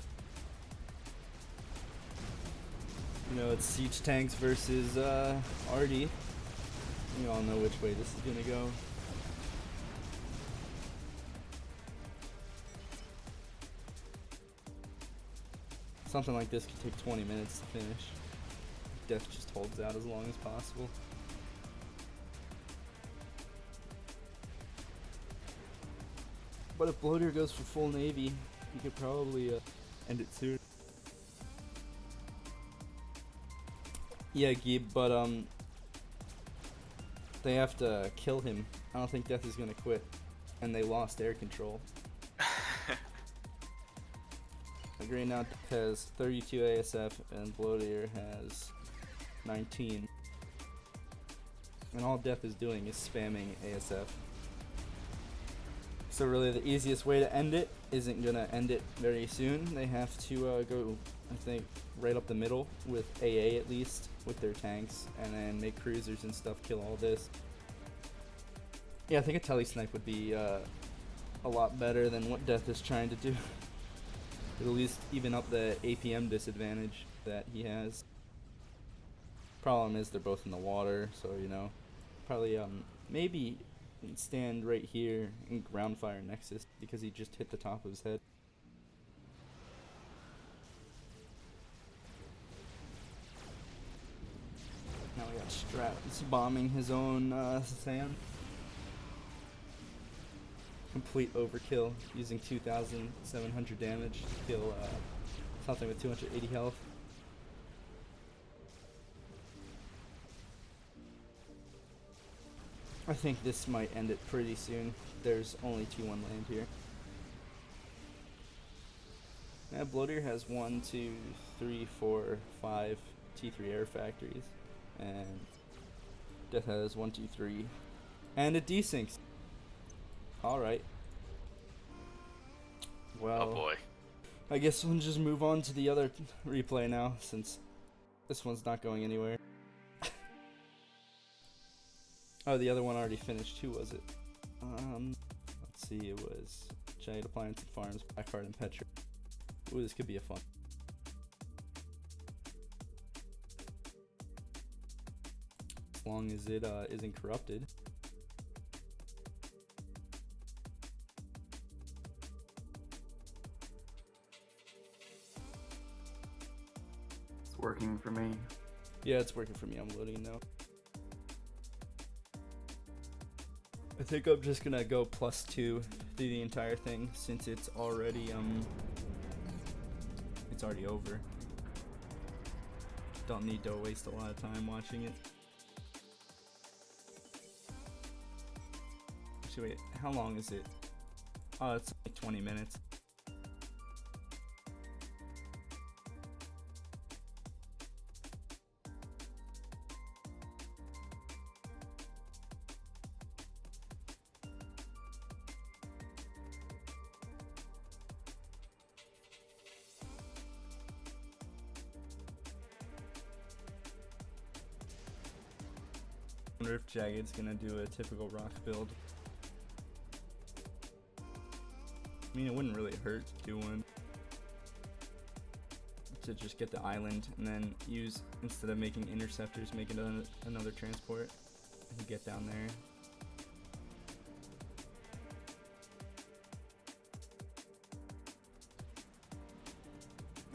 Speaker 1: You know, it's siege tanks versus Artie. You all know which way this is gonna go. Something like this could take 20 minutes to finish. Death just holds out as long as possible. But if Bloater goes for full navy, he could probably end it soon. Yeah, Geeb, but they have to kill him. I don't think Death is gonna quit. And they lost air control. Like right now, Death has 32 ASF and Bloater has 19. And all Death is doing is spamming ASF. So really the easiest way to end it isn't gonna end it very soon. They have to go, I think, right up the middle with AA at least, with their tanks, and then make cruisers and stuff kill all this. Yeah, I think a tele snipe would be a lot better than what Death is trying to do. At least even up the APM disadvantage that he has. Problem is they're both in the water, so you know, probably maybe stand right here and ground fire Nexus because he just hit the top of his head. Now we got Straps bombing his own sand. Complete overkill using 2,700 damage to kill something with 280 health. I think this might end it pretty soon. There's only 2-1 land here. Yeah, Bloater has 1, 2, 3, 4, 5 T3 air factories. And Death has 1, 2, 3. And a desyncs. Alright. Well,
Speaker 2: Oh boy.
Speaker 1: I guess we'll just move on to the other replay now, since this one's not going anywhere. Oh, the other one already finished. Who was it? Let's see. It was Giant Appliance and Farms, Blackheart, and Petra. Ooh, this could be a fun. As long as it isn't corrupted.
Speaker 3: It's working for me.
Speaker 1: Yeah, it's working for me. I'm loading now. I think I'm just gonna go +2 through the entire thing since it's already over. Don't need to waste a lot of time watching it. Actually, wait, how long is it? Oh, it's like 20 minutes. I wonder if Jagged's gonna do a typical rock build. I mean, it wouldn't really hurt to do one. to just get the island and then use, instead of making interceptors, make another transport and get down there.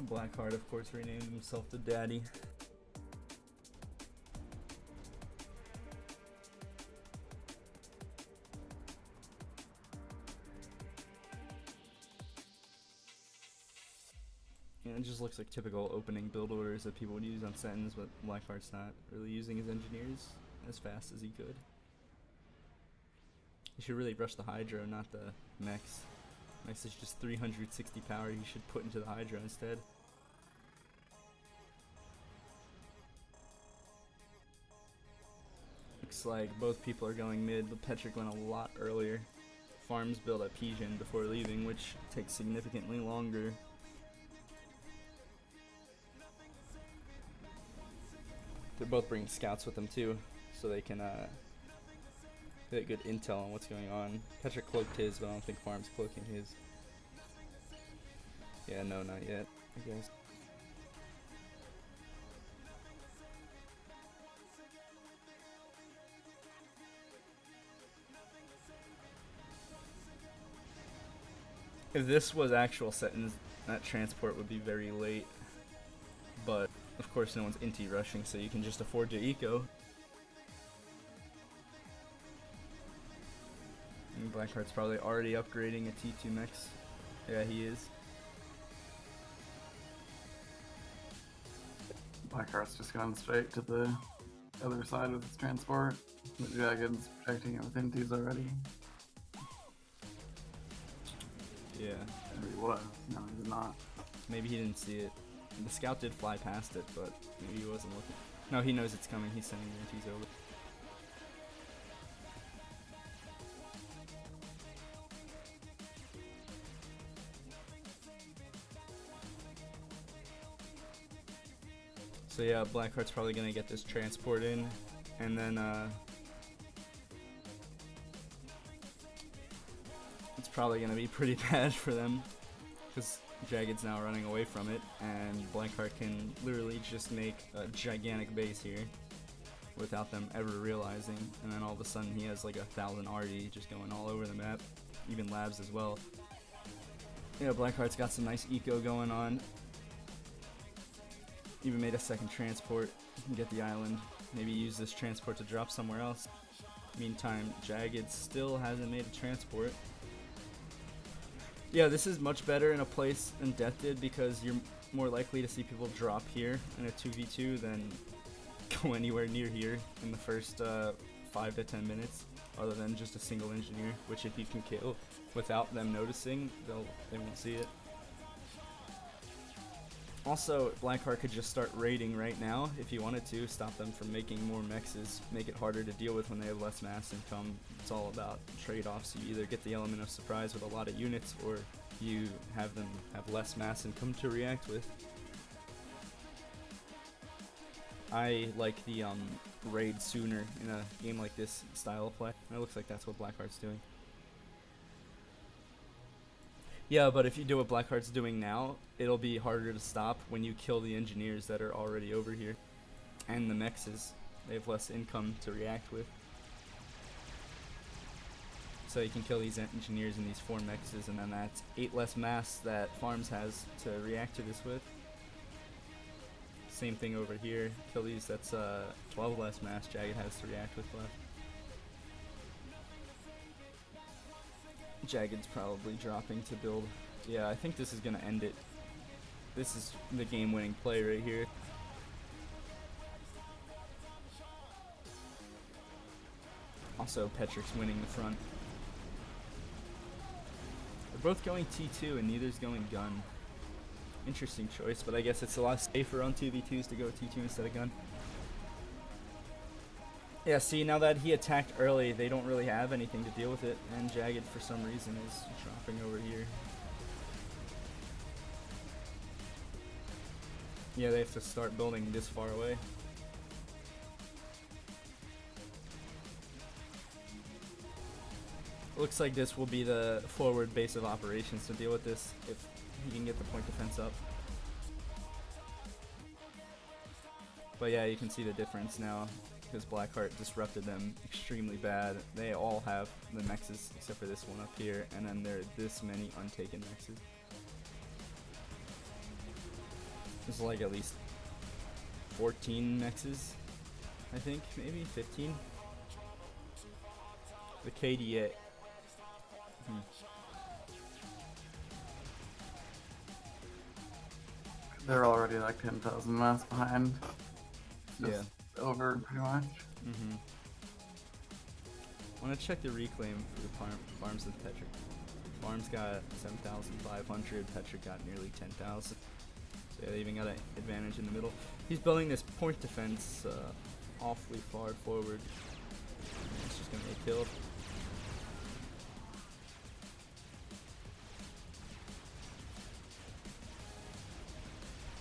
Speaker 1: Blackheart, of course, renamed himself the Daddy. Yeah, it just looks like typical opening build orders that people would use on Sentence, but Blackheart's not really using his engineers as fast as he could. He should really rush the Hydro, not the mechs. Mechs is just 360 power, he should put into the Hydro instead. Looks like both people are going mid, but Petrick went a lot earlier. Farms built a Pigeon before leaving, which takes significantly longer. They're both bringing scouts with them too, so they can get good intel on what's going on. Petrick cloaked his, but I don't think Farm's cloaking his. Yeah, no, not yet, I guess. If this was actual Sentence, that transport would be very late. But, of course, no one's inti rushing, so you can just afford to eco. And Blackheart's probably already upgrading a T2 mechs. Yeah, he is.
Speaker 3: Blackheart's just gone straight to the other side with his transport. The Dragon's protecting it with intis already.
Speaker 1: Yeah.
Speaker 3: Or he was. No, he did not.
Speaker 1: Maybe he didn't see it. The scout did fly past it, but maybe he wasn't looking. No, he knows it's coming. He's sending guarantees over. So yeah, Blackheart's probably gonna get this transport in, and then it's probably gonna be pretty bad for them, because Jagged's now running away from it, and Blackheart can literally just make a gigantic base here without them ever realizing, and then all of a sudden he has like 1,000 RD just going all over the map, even labs as well. Yeah, Blackheart's got some nice eco going on. Even made a second transport. You can get the island. Maybe use this transport to drop somewhere else. Meantime, Jagged still hasn't made a transport. Yeah, this is much better in a place than Death did, because you're more likely to see people drop here in a 2v2 than go anywhere near here in the first 5 to 10 minutes, other than just a single engineer, which if you can kill without them noticing, they won't see it. Also, Blackheart could just start raiding right now if he wanted to, stop them from making more mexes, make it harder to deal with when they have less mass income. It's all about trade-offs. You either get the element of surprise with a lot of units, or you have them have less mass income to react with. I like the raid sooner in a game like this style of play. It looks like that's what Blackheart's doing. Yeah, but if you do what Blackheart's doing now, it'll be harder to stop when you kill the engineers that are already over here. And the mexes, they have less income to react with. So you can kill these engineers in these 4 mexes, and then that's 8 less mass that Farms has to react to this with. Same thing over here, kill these, that's 12 less mass Jagged has to react with left. Jagged's probably dropping to build. Yeah, I think this is gonna end it. This is the game-winning play right here. Also, Petrick's winning the front. They're both going T2 and neither's going gun. Interesting choice, but I guess it's a lot safer on 2v2s to go T2 instead of gun. Yeah, see, now that he attacked early, they don't really have anything to deal with it, and Jagged, for some reason, is dropping over here. Yeah, they have to start building this far away. Looks like this will be the forward base of operations to deal with this, if he can get the point defense up. But yeah, you can see the difference now because Blackheart disrupted them extremely bad. They all have the mexes except for this one up here, and then there are this many untaken mexes. There's like at least 14 mexes, I think, maybe 15. The KDA.
Speaker 3: They're already like 10,000 mass behind. Just over pretty much.
Speaker 1: I want to check the reclaim for the farms with Petrick. Farms got 7,500, Petrick got nearly 10,000. So yeah, they even got an advantage in the middle. He's building this point defense awfully far forward. It's just going to get killed.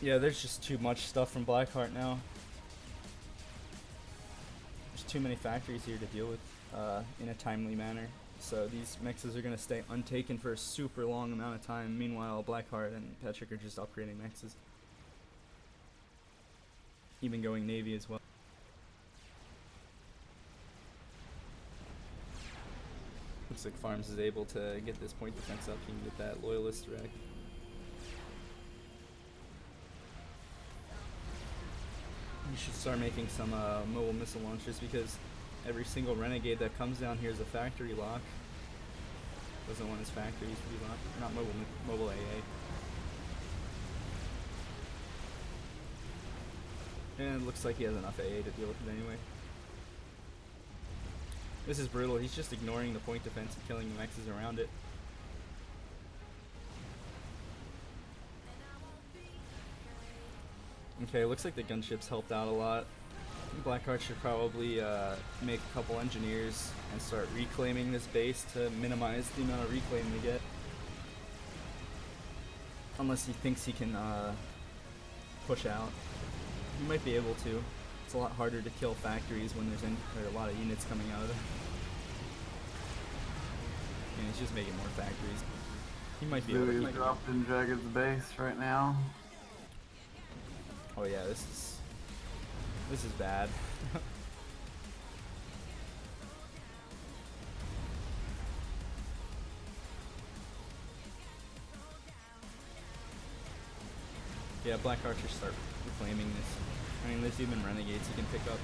Speaker 1: Yeah, there's just too much stuff from Blackheart now. There's too many factories here to deal with in a timely manner. So these mexes are going to stay untaken for a super long amount of time. Meanwhile, Blackheart and Petrick are just upgrading mexes. Even going Navy as well. Looks like Farms is able to get this point defense up. He can get that Loyalist wreck. You should start making some mobile missile launchers because every single renegade that comes down here is a factory lock. Doesn't want his factories to be locked. Not mobile AA. And it looks like he has enough AA to deal with it anyway. This is brutal. He's just ignoring the point defense and killing the mexes around it. Okay, looks like the gunships helped out a lot. Blackheart should probably make a couple engineers and start reclaiming this base to minimize the amount of reclaim they get. Unless he thinks he can push out. He might be able to. It's a lot harder to kill factories when there are a lot of units coming out of them. And he's just making more factories. He might be able to keep
Speaker 3: dropped in Jagged's base right now.
Speaker 1: Oh yeah, this is bad. Yeah, Black Archers start reclaiming this. I mean, there's even Renegades he can pick up.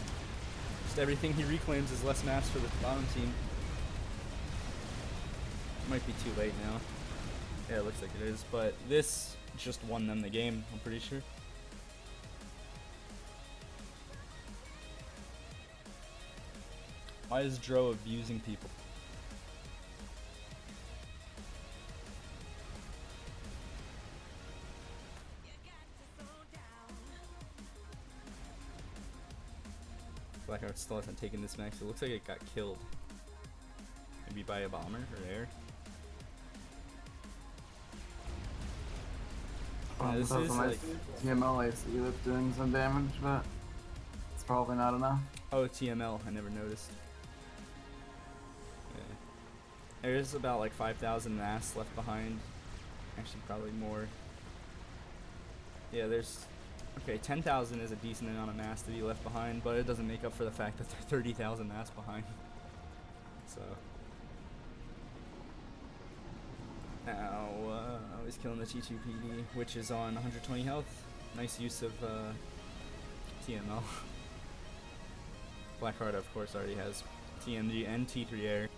Speaker 1: Just everything he reclaims is less mass for the bottom team. Might be too late now. Yeah, it looks like it is, but this just won them the game, I'm pretty sure. Why is Dro abusing people? Blackheart still hasn't taken this max. It looks like it got killed. Maybe by a bomber or air. This is like
Speaker 3: TML AC that's doing some damage, but it's probably not enough.
Speaker 1: Oh, TML. I never noticed. Yeah. There's about like 5,000 mass left behind. Actually, probably more. Yeah, there's... Okay, 10,000 is a decent amount of mass to be left behind, but it doesn't make up for the fact that they're 30,000 mass behind. So... Now, he's killing the T2PD, which is on 120 health. Nice use of TML. Blackheart, of course, already has TMG and T3 air.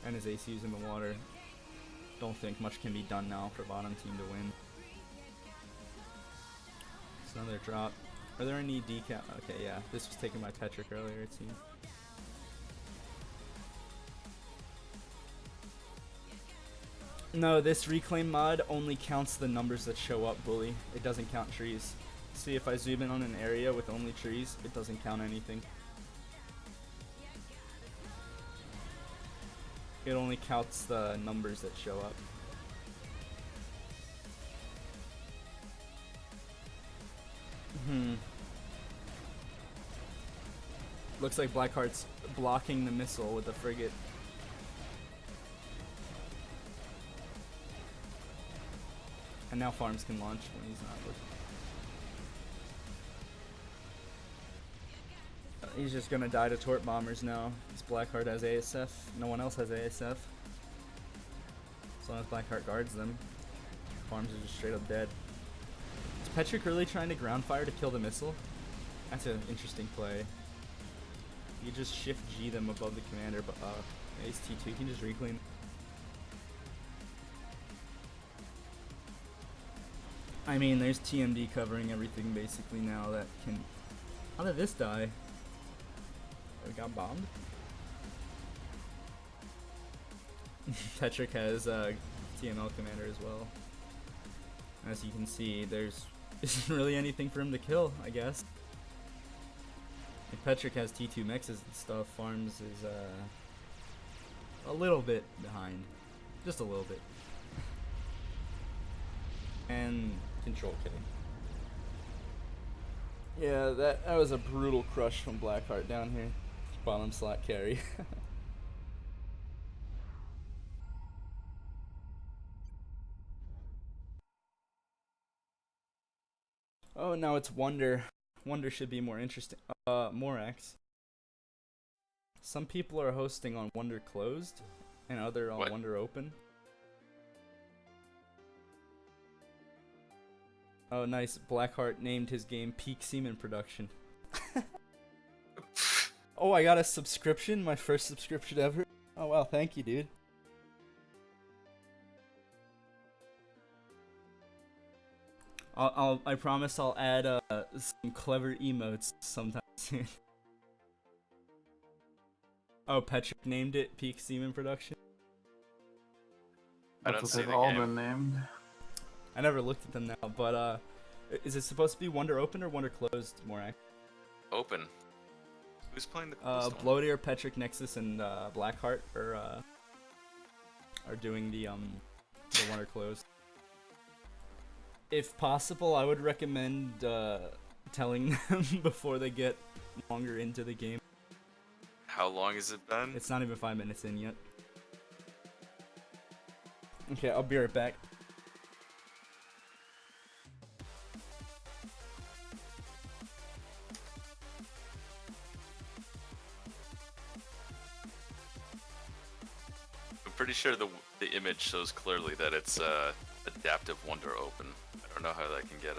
Speaker 1: And his AC's in the water. Don't think much can be done now for bottom team to win. It's another drop. Are there any decal? Okay, yeah. This was taken by Petrick earlier, it seems. No, this reclaim mod only counts the numbers that show up, Bully. It doesn't count trees. See, if I zoom in on an area with only trees, it doesn't count anything. It only counts the numbers that show up. Looks like Blackheart's blocking the missile with the frigate. And now Farms can launch when he's not looking. He's just gonna die to Torp Bombers now. This Blackheart has ASF. No one else has ASF. As long as Blackheart guards them, farms are just straight up dead. Is Petrick really trying to ground fire to kill the missile? That's an interesting play. You just shift G them above the commander, but Ace T2 you can just reclaim. I mean, there's TMD covering everything basically now that can. How did this die? Oh, it got bombed? Petrick has TML commander as well. As you can see, there's isn't really anything for him to kill, I guess. If Petrick has T2 mexes and stuff, farms is a little bit behind. Just a little bit. And control killing. Yeah, that was a brutal crush from Blackheart down here. Bottom slot carry. Oh, now it's Wonder. Wonder should be more interesting. Morax. Some people are hosting on Wonder Closed, and other on Wonder Open. Oh, nice. Blackheart named his game Peak Seaman Production. Oh, I got a subscription. My first subscription ever. Oh, wow. Thank you, dude. I promise I'll add some clever emotes sometime soon. Oh, Petrick named it Peak Seaman Production.
Speaker 2: I
Speaker 3: That's
Speaker 2: don't
Speaker 3: what
Speaker 2: see
Speaker 3: they've
Speaker 2: the
Speaker 3: all
Speaker 2: game.
Speaker 3: been named.
Speaker 1: I never looked at them now, but is it supposed to be Wonder Open or Wonder Closed, Morak?
Speaker 2: Open. Who's playing the closed one?
Speaker 1: Bloatier, Petrick, Nexus, and Blackheart are doing the Wonder Closed. If possible, I would recommend telling them before they get longer into the game.
Speaker 2: How long has it been?
Speaker 1: It's not even 5 minutes in yet. Okay, I'll be right back.
Speaker 2: I'm pretty sure the image shows clearly that it's adaptive Wonder Open. I don't know how that can get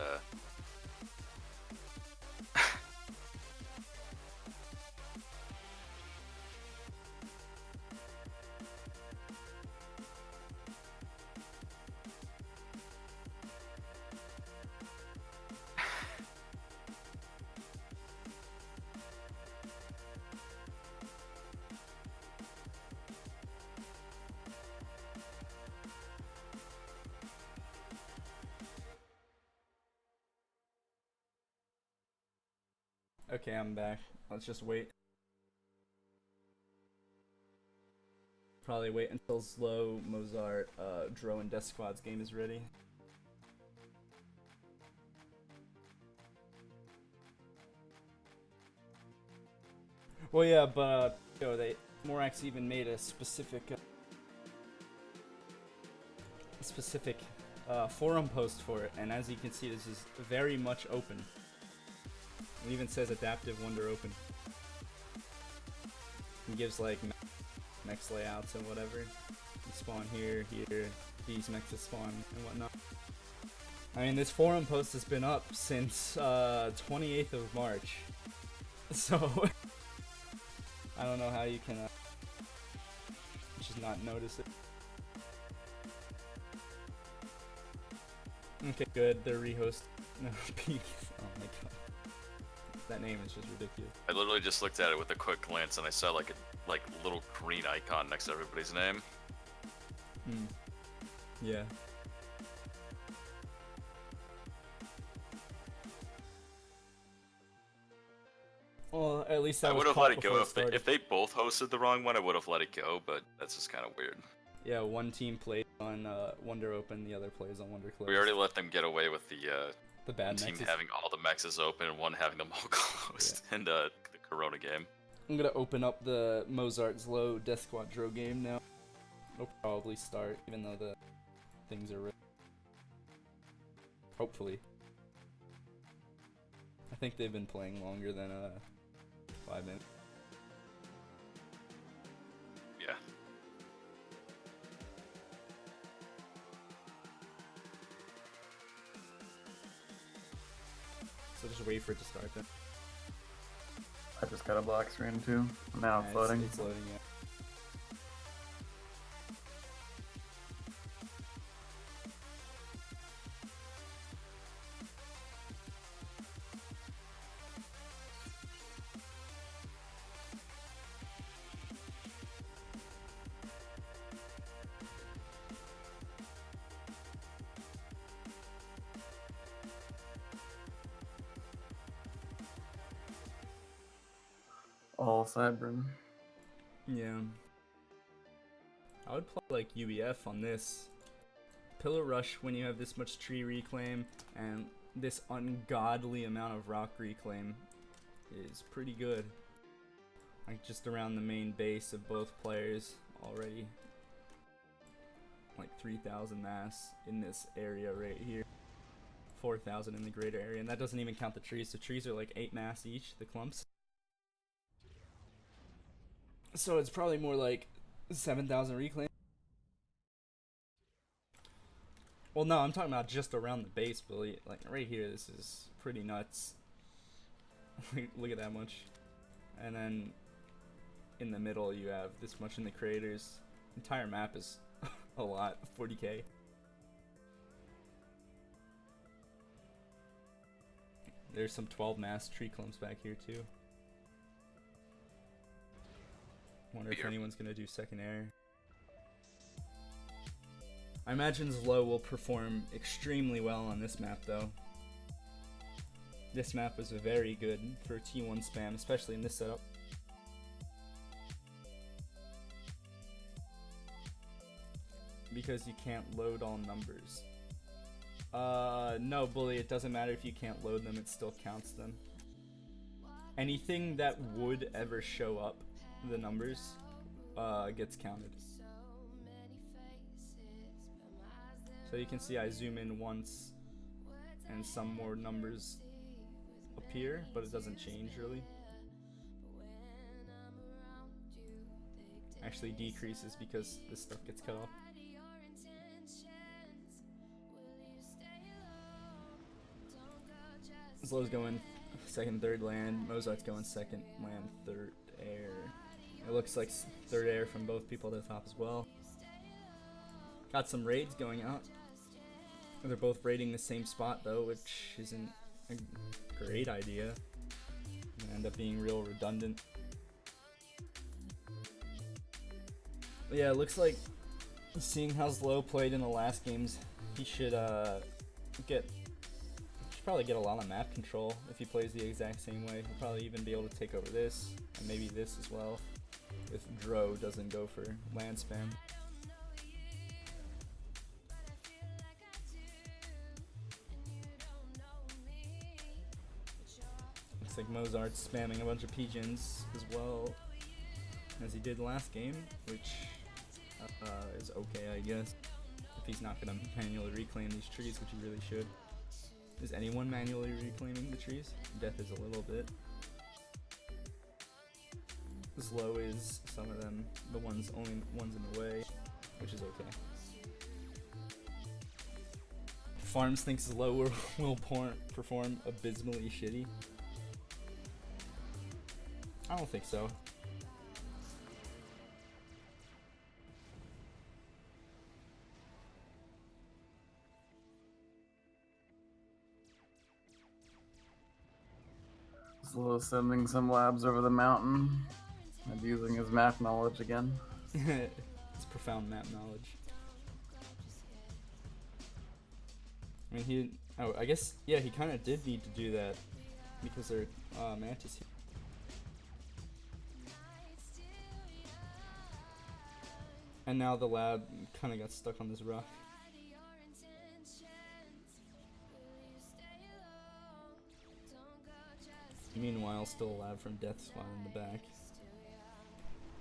Speaker 1: Okay, I'm back. Let's just wait. Probably wait until Slow, Mozart, Dro, and Death Squad's game is ready. Well, yeah, but Morax even made a specific forum post for it, and as you can see, this is very much open. It even says adaptive Wonder Open. It gives like mex layouts and whatever. You spawn here, these mexes spawn and whatnot. I mean, this forum post has been up since 28th of March, so I don't know how you can just not notice it. Okay, good. They're rehost. No, peak. Oh my god. That name is just ridiculous.
Speaker 2: I literally just looked at it with a quick glance and I saw like a little green icon next to everybody's name.
Speaker 1: Hmm. Yeah. Well, at least that
Speaker 2: I
Speaker 1: was
Speaker 2: would have
Speaker 1: caught
Speaker 2: let it go
Speaker 1: before
Speaker 2: if they both hosted the wrong one. I would have let it go, but that's just kind of weird.
Speaker 1: Yeah, one team plays on Wonder Open, the other plays on Wonder Closed.
Speaker 2: We already let them get away with the
Speaker 1: bad
Speaker 2: team
Speaker 1: mexes.
Speaker 2: having all the mexes open and one having them all closed in the Corona game.
Speaker 1: I'm gonna open up the Mozart's Low Death Squad Dro game now. It'll probably start, even though the things are ready. Hopefully. I think they've been playing longer than 5 minutes.
Speaker 2: Yeah.
Speaker 1: So just wait for it to start then.
Speaker 3: I just got a black screen too. Now it's
Speaker 1: Yeah,
Speaker 3: loading.
Speaker 1: It's loading, yeah.
Speaker 3: All Cybrin.
Speaker 1: Yeah. I would play like UEF on this. Pillar Rush when you have this much tree reclaim and this ungodly amount of rock reclaim is pretty good. Like just around the main base of both players already. Like 3,000 mass in this area right here. 4,000 in the greater area, and that doesn't even count the trees. The trees are like 8 mass each, the clumps. So it's probably more like 7,000 reclaim. Well, no, I'm talking about just around the base, Billy. Like right here, this is pretty nuts. Look at that much. And then in the middle, you have this much in the craters. Entire map is a lot, 40k. There's some 12 mass tree clumps back here too. Wonder if anyone's gonna do second air. I imagine Zlo will perform extremely well on this map though. This map was very good for T1 spam, especially in this setup. Because you can't load all numbers. No, Bully, it doesn't matter if you can't load them, it still counts them. Anything that would ever show up, the numbers, gets counted. So you can see I zoom in once and some more numbers appear, but it doesn't change really. Actually decreases because this stuff gets cut off. Zlo's going second, third land. Mozart's going second land, third air. It looks like third air from both people to the top as well. Got some raids going out. They're both raiding the same spot though, which isn't a great idea. Gonna end up being real redundant. But yeah, it looks like seeing how Zlo played in the last games, he should probably get a lot of map control if he plays the exact same way. He'll probably even be able to take over this, and maybe this as well, if Dro doesn't go for land spam. Looks like Mozart's spamming a bunch of pigeons as well as he did last game, which is okay, I guess, if he's not going to manually reclaim these trees, which he really should. Is anyone manually reclaiming the trees? Death is a little bit. Zlo is some of them, the only ones in the way, which is okay. Farms thinks Zlo will perform abysmally shitty. I don't think so.
Speaker 3: Zlo sending some labs over the mountain and using his map knowledge again.
Speaker 1: It's profound map knowledge. I mean, I guess, yeah, he kind of did need to do that because they're Mantis here. And now the lab kind of got stuck on this rock. Meanwhile, still alive from death spawn in the back.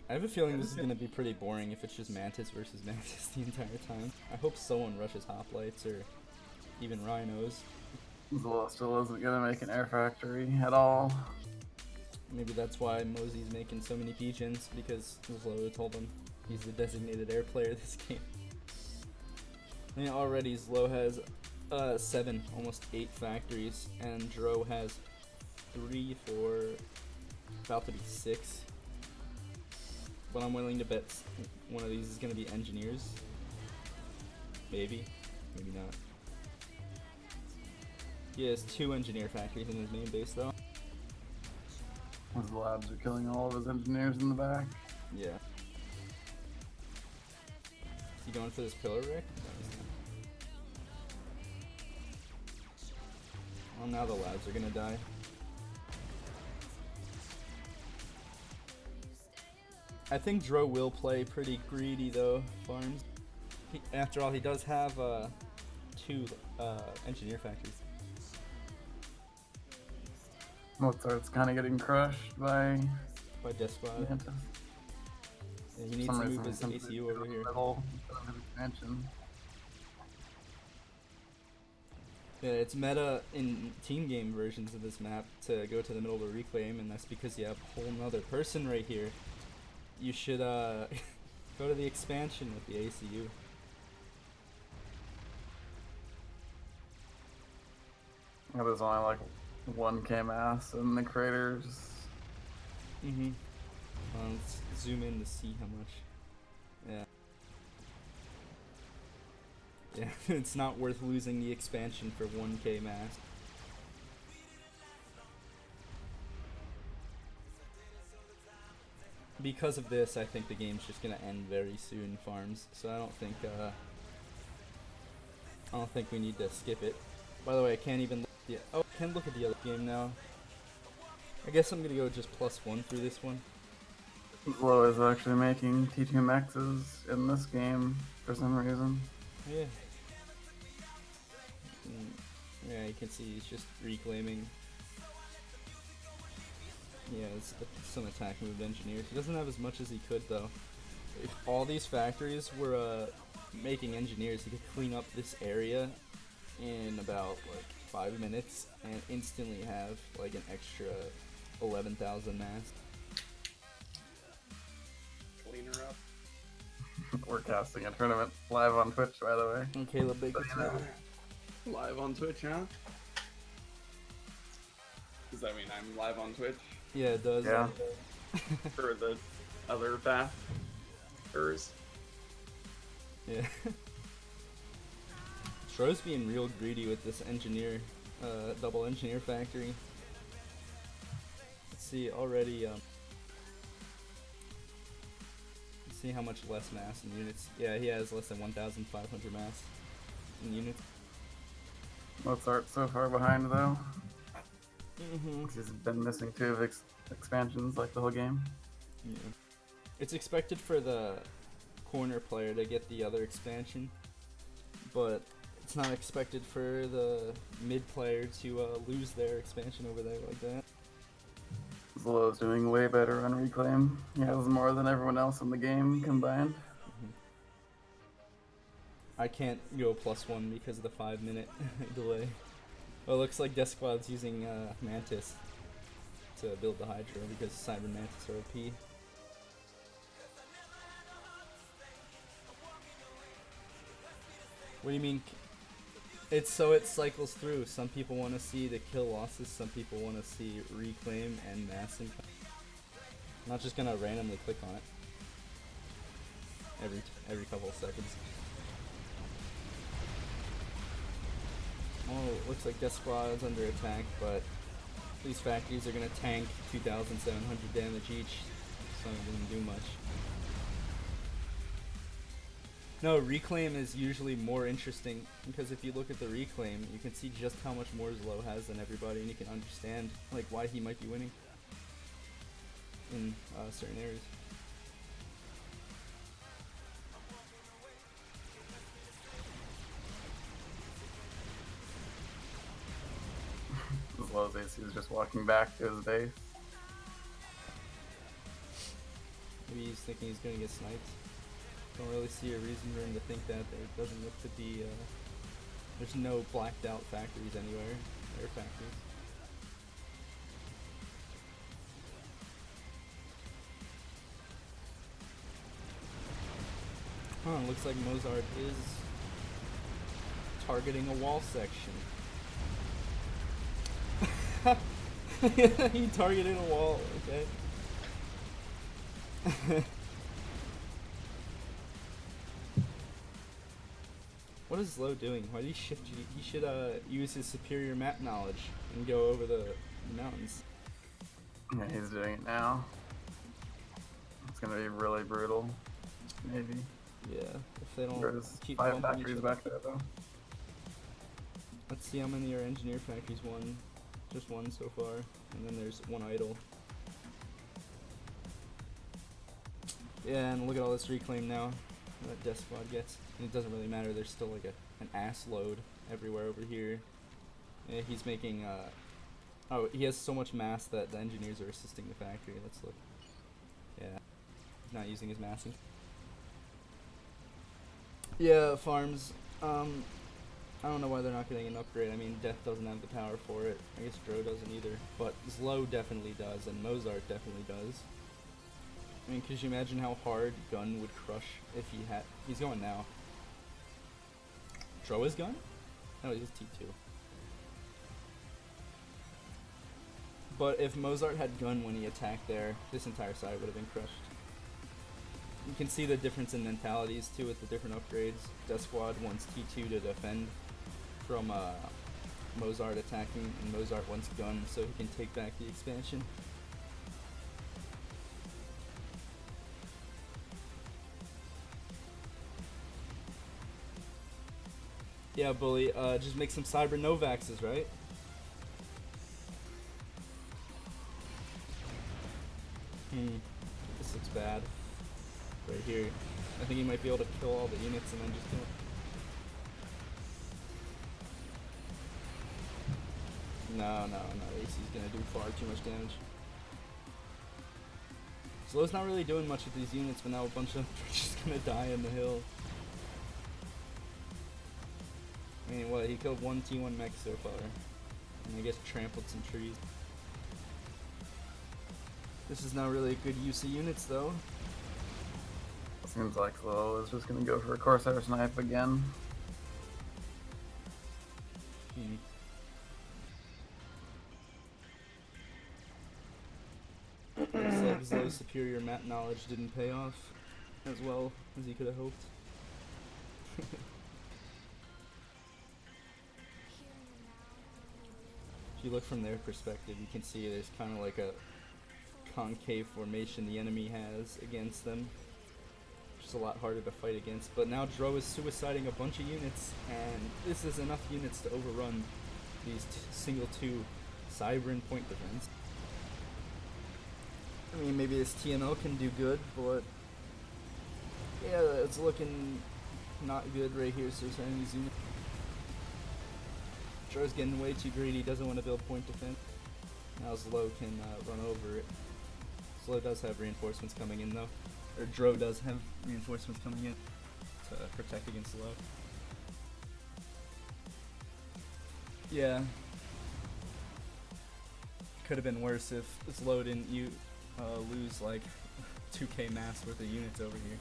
Speaker 1: I have a feeling this is going to be pretty boring if it's just Mantis versus Mantis the entire time. I hope someone rushes hoplites or even rhinos.
Speaker 3: Zlo still isn't going to make an air factory at all.
Speaker 1: Maybe that's why Mosey's making so many P-gens, because Zlo told him he's the designated air player this game. I mean, already Zlo has 7, almost 8 factories, and Dro has 3, 4, about to be 6. But I'm willing to bet one of these is going to be engineers. Maybe. Maybe not. He has 2 engineer factories in his main base, though.
Speaker 3: His labs are killing all of his engineers in the back.
Speaker 1: Yeah. Is he going for this pillar, Rick? No, he's not. Well, now the labs are going to die. I think Dro will play pretty greedy, though, farms. After all, he does have 2 engineer factories.
Speaker 3: Mozart's kind of getting crushed by
Speaker 1: Death Squad.
Speaker 3: Mantis.
Speaker 1: Yeah, he needs to move his ACU over here.
Speaker 3: Expansion.
Speaker 1: Yeah, it's meta in team game versions of this map to go to the middle to reclaim, and that's because you have a whole nother person right here. You should go to the expansion with the ACU.
Speaker 3: Yeah, there's only like 1K mass in the craters.
Speaker 1: Mm-hmm. Let's zoom in to see how much. Yeah. Yeah, it's not worth losing the expansion for 1K mass. Because of this, I think the game's just gonna end very soon, farms. So I don't think we need to skip it. By the way, I can't even look at the, I can look at the other game now. I guess I'm gonna go just +1 through this one.
Speaker 3: Zlo is actually making T2 Maxes in this game for some reason.
Speaker 1: Yeah. Yeah, you can see he's just reclaiming. Yeah, it's some attack moved engineers. He doesn't have as much as he could, though. If all these factories were making engineers, he could clean up this area in about like 5 minutes and instantly have like an extra 11,000 mass.
Speaker 5: Clean her up.
Speaker 3: We're casting a tournament live on Twitch, by the way.
Speaker 1: And Caleb Baker too.
Speaker 5: Live on Twitch, huh? Does that mean I'm live on Twitch?
Speaker 1: Yeah, it does.
Speaker 3: Yeah.
Speaker 5: For the other Bathers?
Speaker 1: Yeah. Stro's being real greedy with this engineer, double engineer factory. Let's see, already, let's see how much less mass in units. Yeah, he has less than 1,500 mass in units.
Speaker 3: Mozart so far behind, though.
Speaker 1: Mm-hmm.
Speaker 3: He's been missing 2 of expansions like the whole game.
Speaker 1: Yeah. It's expected for the corner player to get the other expansion, but it's not expected for the mid player to lose their expansion over there like that.
Speaker 3: Zlo's doing way better on reclaim. He has more than everyone else in the game combined.
Speaker 1: I can't go +1 because of the 5-minute delay. Well, it looks like Death Squad's using Mantis to build the Hydra because Cyber Mantis are OP. What do you mean? It's so it cycles through. Some people want to see the kill losses, some people want to see reclaim and mass income. I'm not just gonna randomly click on it every couple of seconds. Oh, it looks like Death Squad is under attack, but these factories are going to tank 2,700 damage each, so it doesn't do much. No, Reclaim is usually more interesting, because if you look at the Reclaim, you can see just how much more Zlo has than everybody, and you can understand like why he might be winning in certain areas.
Speaker 3: Zlo's AC is just walking back to his base.
Speaker 1: Maybe he's thinking he's going to get sniped. Don't really see a reason for him to think that. There doesn't look to be, there's no blacked out factories anywhere. Air factories. Huh, looks like Mozart is targeting a wall section. He targeted a wall, okay. What is Low doing? Why did he shift you? He should use his superior map knowledge and go over the mountains.
Speaker 3: Yeah, he's doing it now. It's gonna be really brutal. Maybe.
Speaker 1: Yeah, if they don't
Speaker 3: There's
Speaker 1: keep
Speaker 3: 5
Speaker 1: bumping each
Speaker 3: factories
Speaker 1: other.
Speaker 3: back there though.
Speaker 1: Let's see how many are engineer factories. One. Just one so far. And then there's one idle. Yeah, and look at all this reclaim now that Death Squad gets. And it doesn't really matter, there's still like an ass load everywhere over here. Yeah, he's making, oh, he has so much mass that the engineers are assisting the factory. Let's look. Yeah, he's not using his massing. Yeah, farms. I don't know why they're not getting an upgrade. I mean, Death doesn't have the power for it. I guess Dro doesn't either. But Zlo definitely does, and Mozart definitely does. I mean, could you imagine how hard Gun would crush if he had... He's going now. Dro is Gun? No, he's T2. But if Mozart had Gun when he attacked there, this entire side would have been crushed. You can see the difference in mentalities too with the different upgrades. Death Squad wants T2 to defend from Mozart attacking, and Mozart wants Gun so he can take back the expansion. Yeah, Bully, just make some Cyber Novaxes, right? This looks bad. Right here. I think he might be able to kill all the units and then just kill it. No, AC's gonna do far too much damage. Slow's not really doing much with these units, but now a bunch of them are just gonna die in the hill. I mean, what, he killed one T1 mech so far. And I guess trampled some trees. This is not really a good use of units though.
Speaker 3: Seems like Slow is just gonna go for a Corsair snipe again.
Speaker 1: Looks like Zlo's superior map knowledge didn't pay off as well as he could have hoped. If you look from their perspective, you can see there's kind of like a concave formation the enemy has against them. It's a lot harder to fight against, but now Dro is suiciding a bunch of units, and this is enough units to overrun these single 2 Cybran point defense. I mean, maybe this TML can do good, but yeah, it's looking not good right here, suiciding these units. Dro's getting way too greedy, doesn't want to build point defense. Now Zlo can run over it. Zlo does have reinforcements coming in though. Or Dro does have reinforcements coming in to protect against Low. Yeah. Could have been worse if Zlo didn't lose like 2k mass worth of units over here.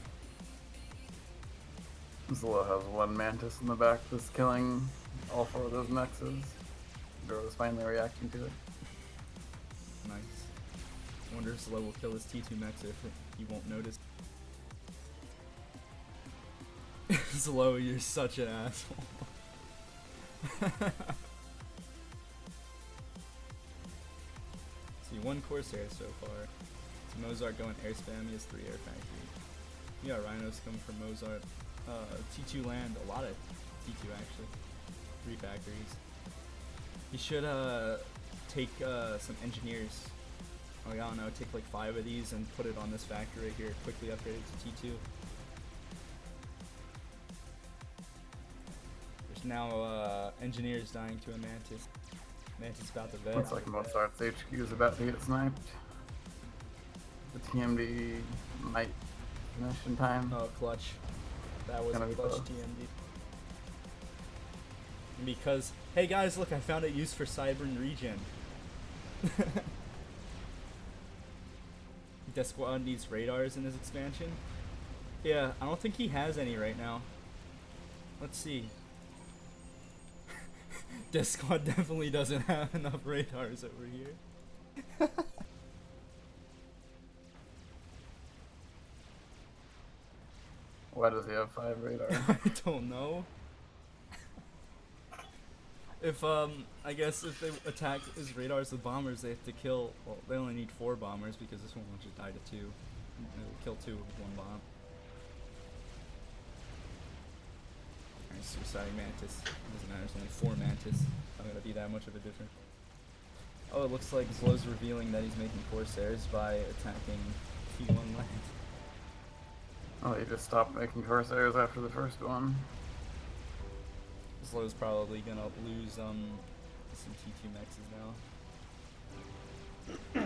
Speaker 3: Zlo has 1 Mantis in the back that's killing all 4 of those mexes. Dro is finally reacting to it.
Speaker 1: Nice. I wonder if Zlo will kill his T2 mech if he won't notice. Zlo, you're such an asshole. See, 1 Corsair so far. It's Mozart going air spam, he has 3 air factories. You got Rhinos coming from Mozart. T2 land, a lot of T2 actually. 3 factories. He should take some engineers. I don't know, take like 5 of these and put it on this factory right here, quickly upgrade it to T2. There's now engineers dying to a Mantis. Mantis about to vet.
Speaker 3: Looks like Mozart's HQ is about to get sniped. The TMD might finish in time.
Speaker 1: Oh, clutch. That was a
Speaker 3: Kinda
Speaker 1: clutch
Speaker 3: close.
Speaker 1: TMD. Because, hey guys, look, I found it used for Cybran regen. Death Squad needs radars in his expansion. Yeah, I don't think he has any right now. Let's see. Death Squad definitely doesn't have enough radars over here.
Speaker 3: Why does he have 5 radar?
Speaker 1: I don't know. If I guess if they attack his radars with bombers, they have to kill. Well, they only need 4 bombers because this one will just die to 2. It'll kill 2 with 1 bomb. Alright, Suiciding Mantis. Doesn't matter. There's only 4 Mantis. Not gonna be that much of a difference. Oh, it looks like Zlow's revealing that he's making Corsairs by attacking T1 land.
Speaker 3: Oh, he just stopped making Corsairs after the first one.
Speaker 1: Zlow's probably gonna lose some T2 mexes now.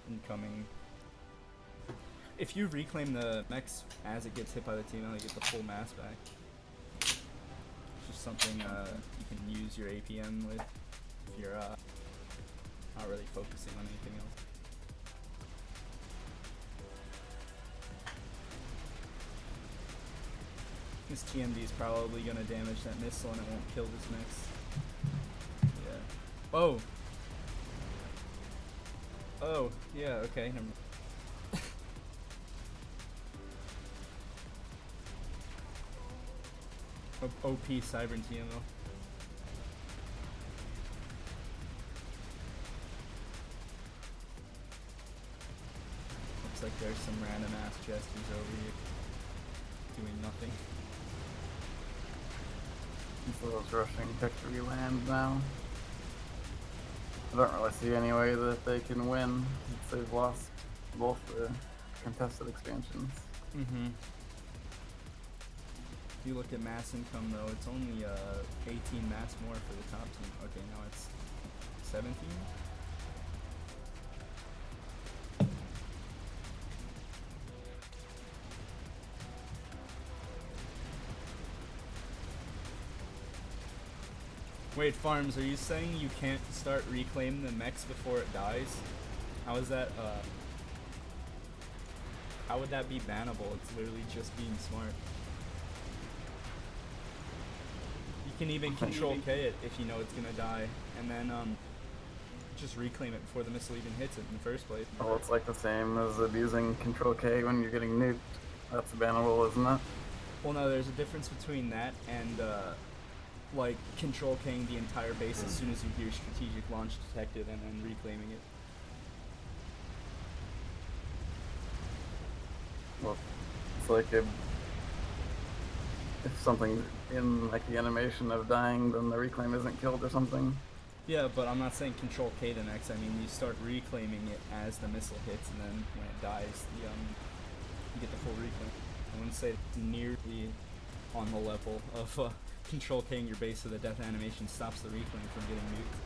Speaker 1: Incoming. If you reclaim the mex as it gets hit by the team, you get the full mass back. It's just something you can use your APM with if you're not really focusing on anything else. This TMD is probably going to damage that missile and it won't kill this mix. Yeah. Oh! Oh, yeah, okay, never mind. OP Cybern TMO. Looks like there's some random ass jesters over here doing nothing.
Speaker 3: Zlow's rushing victory land now. I don't really see any way that they can win since they've lost both the contested expansions.
Speaker 1: Mm-hmm. If you look at mass income though, it's only 18 mass more for the top team. Okay, now it's 17? Wait, Farms, are you saying you can't start reclaiming the mechs before it dies? How is that, how would that be bannable? It's literally just being smart. You can even control K it if you know it's gonna die, and then, just reclaim it before the missile even hits it in the first place.
Speaker 3: Well, it's like the same as abusing Control K when you're getting nuked. That's bannable, isn't it?
Speaker 1: Well, no, there's a difference between that and, like, control K'ing the entire base as soon as you hear strategic launch detected and then reclaiming it.
Speaker 3: Well, it's like if something's in like the animation of dying, then the reclaim isn't killed or something.
Speaker 1: Yeah, but I'm not saying control K the next. I mean, you start reclaiming it as the missile hits, and then when it dies, you get the full reclaim. I wouldn't say it's nearly on the level of control K'ing your base so the death animation stops the reclaim from getting nuked.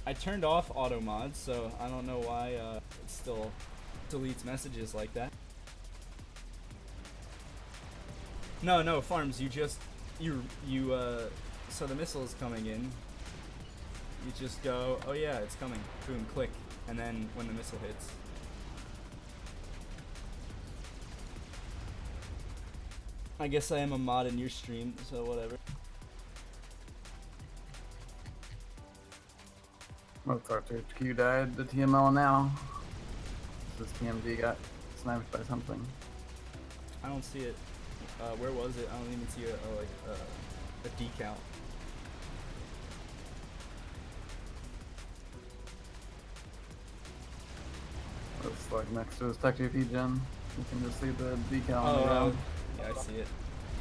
Speaker 1: I turned off auto mods, so I don't know why it still deletes messages like that. No, Farms, so the missile is coming in. You just go, oh yeah, it's coming. Boom, click, and then when the missile hits. I guess I am a mod in your stream, so whatever.
Speaker 3: Mozart HQ died to TML now. This TMD got sniped by something.
Speaker 1: I don't see it. Where was it? I don't even see a decal.
Speaker 3: It's like next to his Tech GP gen. You can just see the decal on the
Speaker 1: Oh,
Speaker 3: ground.
Speaker 1: yeah, I see it.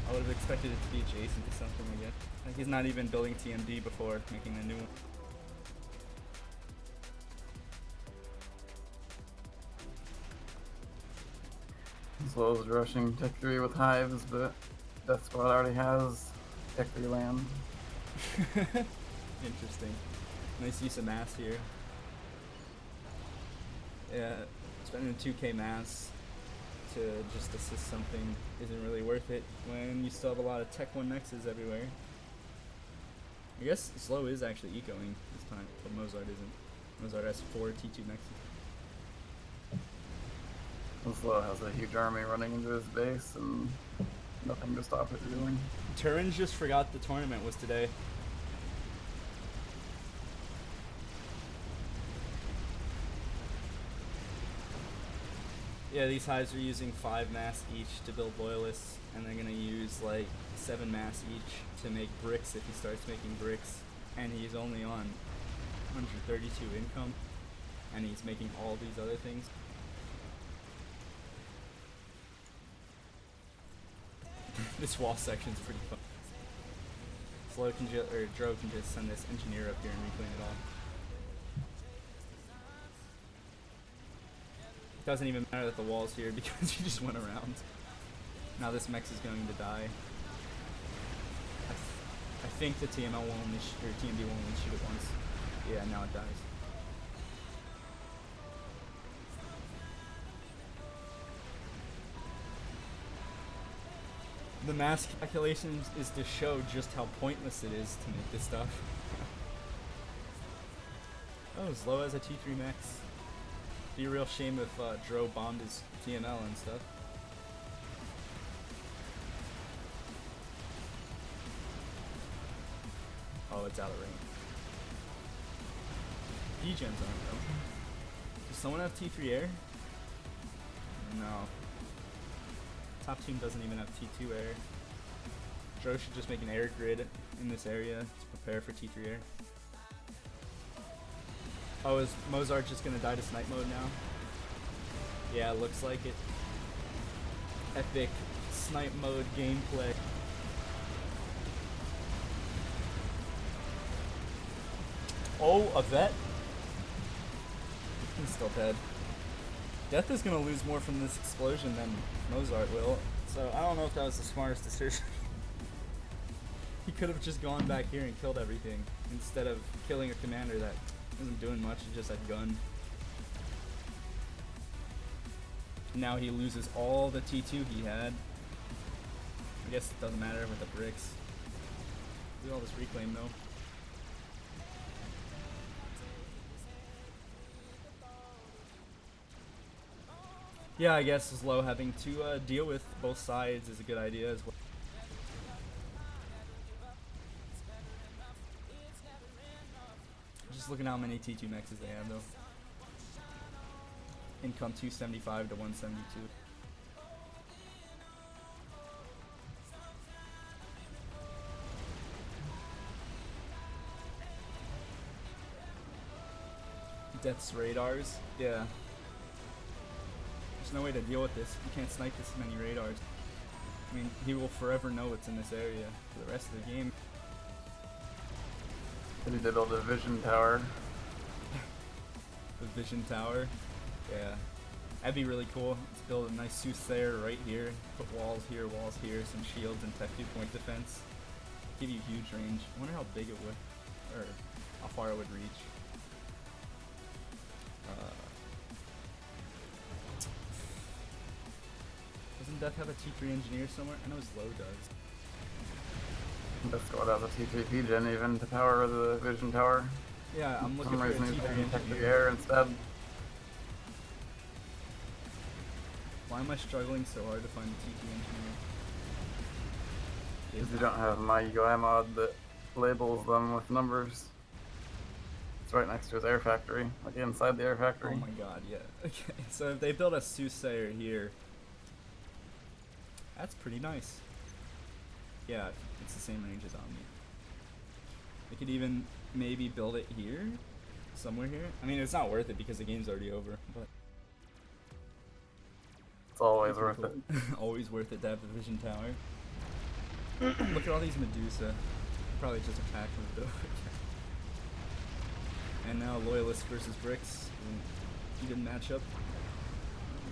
Speaker 1: I would have expected it to be adjacent to something again. Like he's not even building TMD before making the new one.
Speaker 3: Zlow's rushing Tech 3 with hives, but Death Squad already has Tech 3 land.
Speaker 1: Interesting. Nice use of mass here. Yeah, spending 2k mass to just assist something isn't really worth it when you still have a lot of Tech 1 nexus everywhere. I guess Slow is actually ecoing this time, but Mozart isn't. Mozart has 4 T2 Nexus.
Speaker 3: Slow has a huge army running into his base and nothing to stop it doing.
Speaker 1: Turin just forgot the tournament was today. Yeah, these hives are using 5 mass each to build loyalists, and they're gonna use like 7 mass each to make bricks if he starts making bricks. And he's only on 132 income, and he's making all these other things. This wall section's pretty fun. Slow can Dro can just send this engineer up here and reclaim it all. Doesn't even matter that the wall's here because he just went around. Now this mech is going to die. I think the TML will only or TMD will only shoot it once. Yeah, now it dies. The mass calculations is to show just how pointless it is to make this stuff. Oh, as low as a T3 max. Be a real shame if Dro bombed his TML and stuff. Oh, it's out of range. D-gens aren't though. Does someone have T3 air? No. Top team doesn't even have T2 air. Dro should just make an air grid in this area to prepare for T3 air. Oh, is Mozart just gonna die to snipe mode now? Yeah, looks like it. Epic snipe mode gameplay. Oh, a vet? He's still dead. Death is gonna lose more from this explosion than Mozart will, so I don't know if that was the smartest decision. He could have just gone back here and killed everything, instead of killing a commander that wasn't doing much, he just had gun. Now he loses all the T2 he had. I guess it doesn't matter with the bricks. Do all this reclaim though. Yeah, I guess Slow having to deal with both sides is a good idea as well. Just looking at how many T2 mexes they have though. Income 275 to 172. Death's radars, yeah. There's no way to deal with this. You can't snipe this many radars. I mean, he will forever know what's in this area for the rest of the game.
Speaker 3: They need to build a vision tower.
Speaker 1: The vision tower, yeah. That'd be really cool. Let's build a nice soothsayer right here. Put walls here, some shields and tech 2-point defense. Give you huge range. I wonder how big it would, or how far it would reach. Doesn't Death have a T3 engineer somewhere? I know his low does.
Speaker 3: This squad has a T3 P-gen even to power the vision tower.
Speaker 1: Yeah, I'm
Speaker 3: For
Speaker 1: looking
Speaker 3: some
Speaker 1: for a
Speaker 3: reason he's
Speaker 1: T3
Speaker 3: taking tech the
Speaker 1: engineer.
Speaker 3: air instead.
Speaker 1: Why am I struggling so hard to find a T3 engineer?
Speaker 3: Because you don't have my UI mod that labels them with numbers. It's right next to his air factory, like inside the air factory.
Speaker 1: Oh my god, yeah. Okay, so if they build a soothsayer here, that's pretty nice. Yeah, it's the same range as Omni. They could even maybe build it here, somewhere here. I mean, it's not worth it because the game's already over, but
Speaker 3: It's always worth it.
Speaker 1: always worth it to have the vision tower. Look at all these Medusa. Probably just attack them though. And now Loyalist versus Bricks. He didn't match up.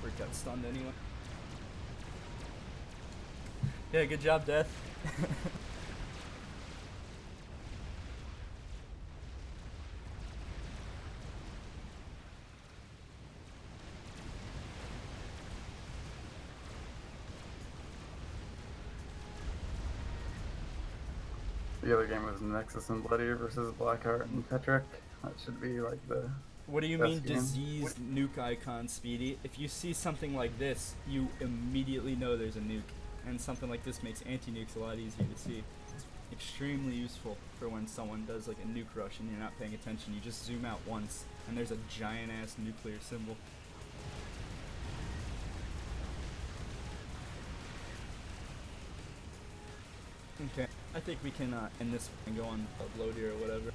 Speaker 1: Brick got stunned anyway. Yeah, good job, Death.
Speaker 3: The other game was Nexus and Bloody versus Blackheart and Petrick. That should be like the.
Speaker 1: What do you
Speaker 3: Best
Speaker 1: mean
Speaker 3: game.
Speaker 1: diseased nuke icon, Speedy? If you see something like this, you immediately know there's a nuke. And something like this makes anti-nukes a lot easier to see. It's extremely useful for when someone does like a nuke rush and you're not paying attention. You just zoom out once and there's a giant ass nuclear symbol. Okay, I think we can end this and go on upload here or whatever.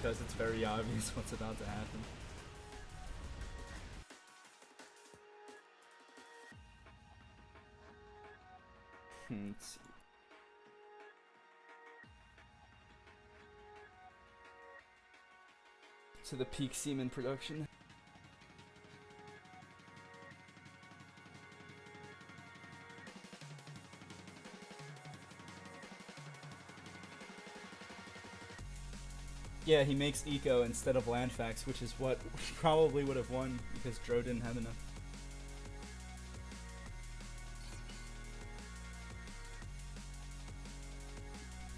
Speaker 1: Because it's very obvious what's about to happen. Let's see. To the peak semen production. Yeah, he makes eco instead of landfax, which is what probably would have won because Dro didn't have enough.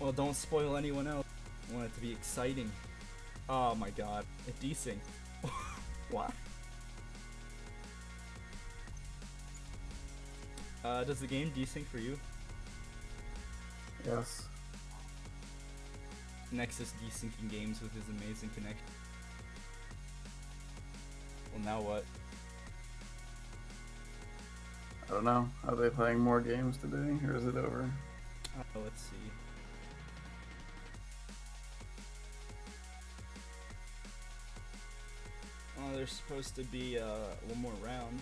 Speaker 1: Well, don't spoil anyone else. I want it to be exciting. Oh my god, a desync. What? Does the game desync for you?
Speaker 3: Yes.
Speaker 1: Nexus desyncing games with his amazing connection. Well, now what?
Speaker 3: I don't know. Are they playing more games today, or is it over?
Speaker 1: Let's see. Oh, there's supposed to be one more round.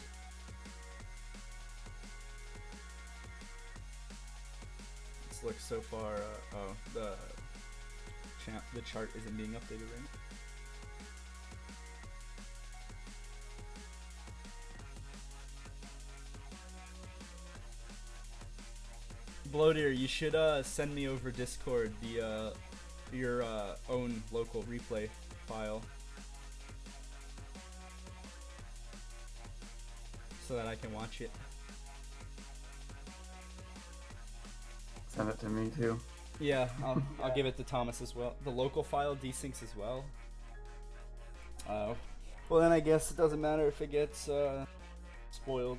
Speaker 1: Let's look so far. Oh, the chart isn't being updated right now. Bloater, you should send me over Discord the your own local replay file so that I can watch it.
Speaker 3: Send it to me too.
Speaker 1: Yeah, I'll give it to Thomas as well. The local file desyncs as well. Oh. Well then I guess it doesn't matter if it gets spoiled.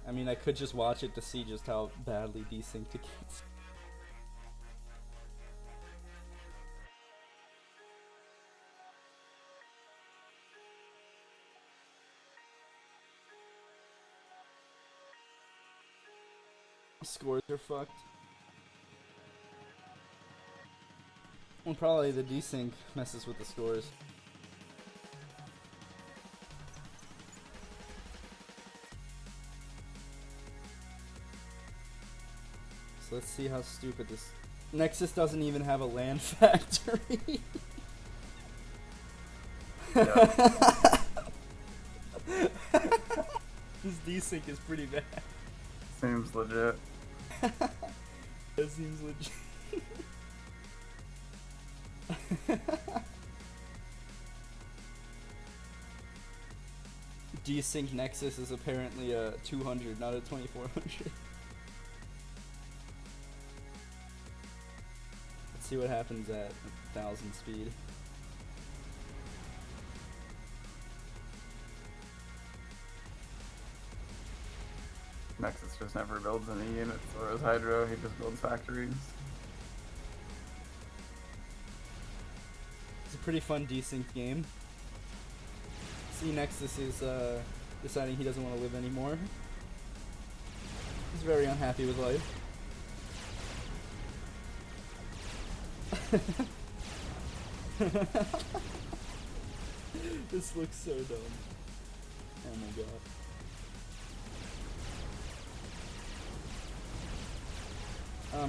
Speaker 1: I mean, I could just watch it to see just how badly desynced it gets. Scores are fucked. Well, probably the desync messes with the scores. So let's see how stupid this... Nexus doesn't even have a land factory. This desync is pretty bad.
Speaker 3: Seems legit.
Speaker 1: That seems legit. Desync Nexus is apparently a 200, not a 2400. Let's see what happens at 1000 speed.
Speaker 3: Nexus just never builds any units, whereas Hydro, he just builds factories.
Speaker 1: It's a pretty fun desync game. See, Nexus is deciding he doesn't want to live anymore. He's very unhappy with life. This looks so dumb. Oh my god.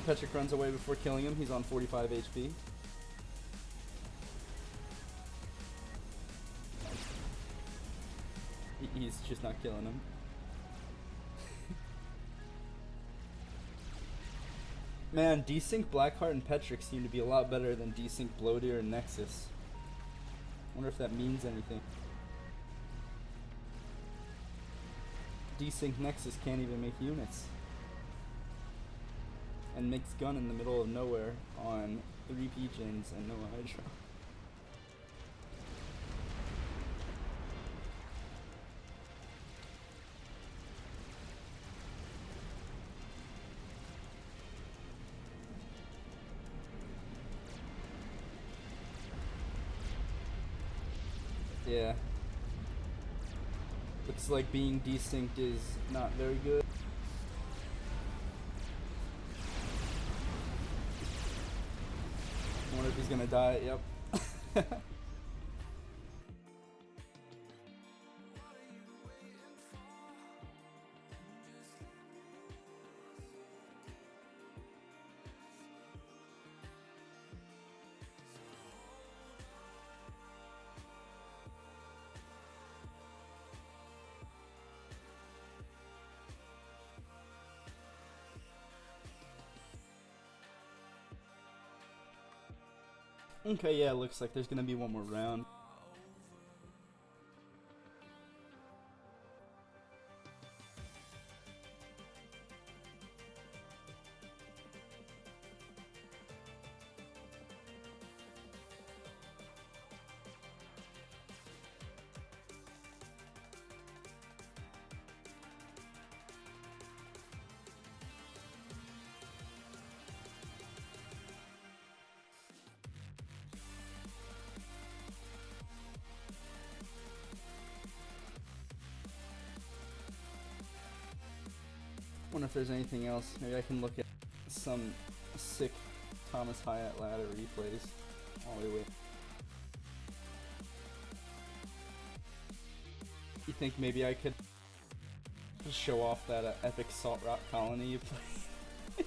Speaker 1: Petrick runs away before killing him. He's on 45 HP. He's just not killing him. Man, desync Blackheart and Petrick seem to be a lot better than desync Bloater and Nexus. Wonder if that means anything. Desync Nexus can't even make units. And makes gun in the middle of nowhere on 3 P-Gens and no Hydra. Yeah. Looks like being desynced is not very good. I wonder if he's gonna die. Yep. Okay, yeah, looks like there's gonna be one more round. Wonder if there's anything else. Maybe I can look at some sick ThomasHiatt ladder replays while we wait. You think maybe I could show off that epic Salt Rock Colony you play?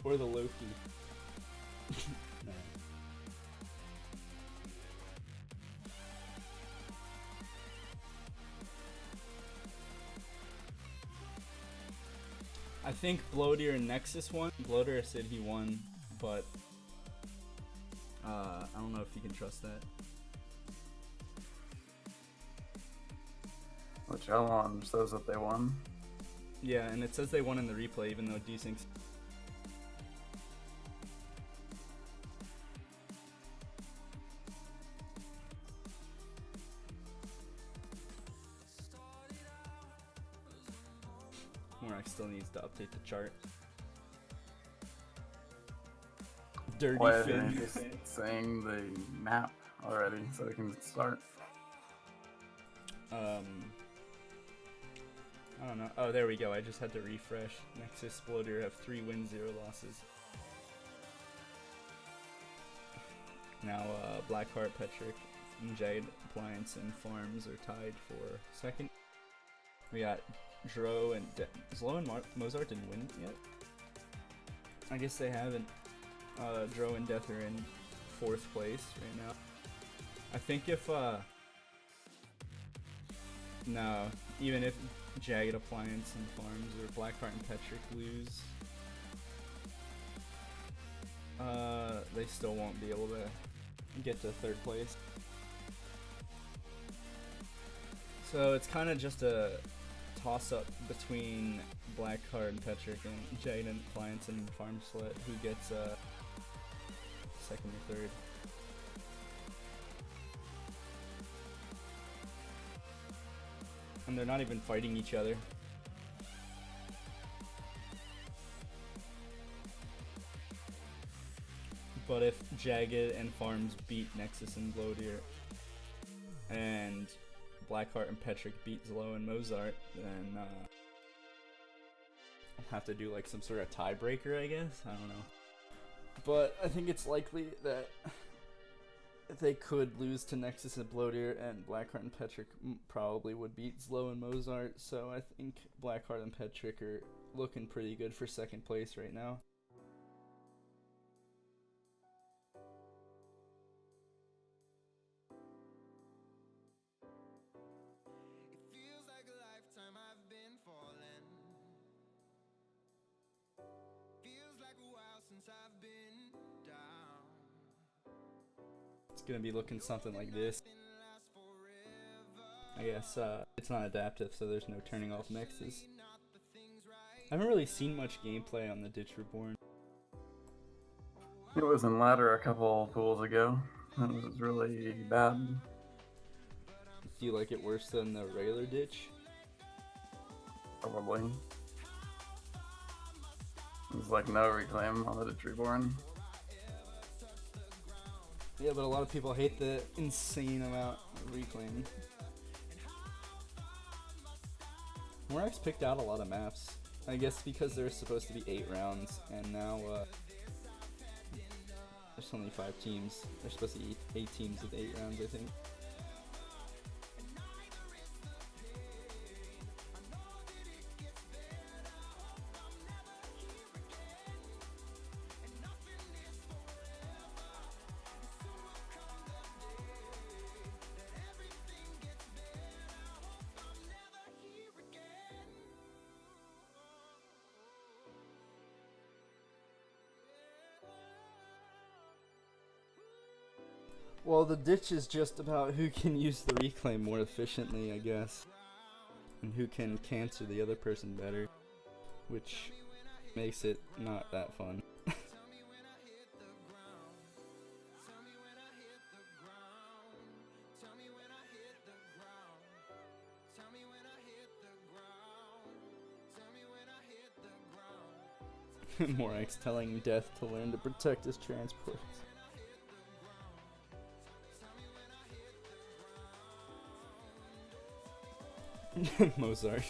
Speaker 1: Or the Loki? No. I think Bloater and Nexus won. Bloater said he won, but I don't know if you can trust that.
Speaker 3: Which Elon says that they won.
Speaker 1: Yeah, and it says they won in the replay, even though Desync's. Morax still needs to update the chart. Dirty
Speaker 3: Why
Speaker 1: Finn.
Speaker 3: are you saying the map already so we can start?
Speaker 1: I don't know. Oh, there we go. I just had to refresh. Nexus Bloater have 3 wins, 0 losses. Now, Blackheart, Petrick, and Jade, Appliance, and Farms are tied for second. We got Dro and Zlo and Mozart didn't win yet. I guess they haven't. Dro and Death are in 4th place right now. I think if no, even if Jagged Appliance and Farms or Blackheart and Petrick lose, they still won't be able to get to 3rd place. So it's kind of just a toss-up between Blackheart and Petrick and Jagged and Appliance and Farm Sweat who gets 2nd or 3rd. And they're not even fighting each other. But if Jagged and Farms beat Nexus and Bloater, and Blackheart and Petrick beat Zlo and Mozart, then I'll have to do like some sort of tiebreaker, I guess? I don't know. But I think it's likely that they could lose to Nexus and Bloater, and Blackheart and Petrick probably would beat Zlo and Mozart, so I think Blackheart and Petrick are looking pretty good for 2nd place right now. It's gonna be looking something like this. I guess it's not adaptive, so there's no turning off mixes. I haven't really seen much gameplay on the Ditch Reborn.
Speaker 3: It was in ladder a couple pools ago. And it was really bad.
Speaker 1: Do you like it worse than the regular Ditch?
Speaker 3: Probably. There's like no reclaim on the Ditch Reborn.
Speaker 1: Yeah, but a lot of people hate the insane amount of reclaiming. Morax picked out a lot of maps. I guess because there's supposed to be 8 rounds, and now there's only 5 teams. There's supposed to be 8 teams with 8 rounds, I think. Well, the ditch is just about who can use the reclaim more efficiently, I guess. And who can cancel the other person better. Which makes it not that fun. Morax telling Death to learn to protect his transports. Mozart.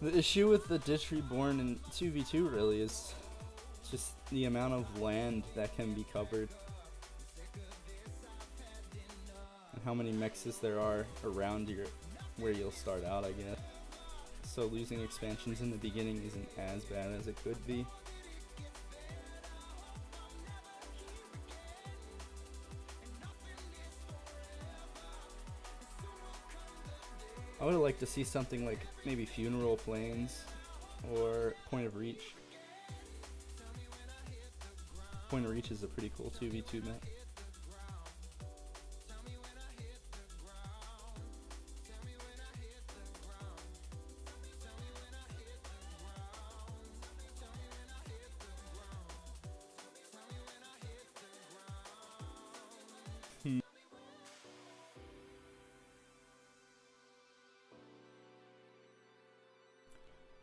Speaker 1: The issue with the Ditch Reborn in 2v2 really is just the amount of land that can be covered. And how many mexes there are around where you'll start out, I guess. So losing expansions in the beginning isn't as bad as it could be. I would like to see something like maybe Funeral Plains or Point of Reach. Point of Reach is a pretty cool 2v2 map.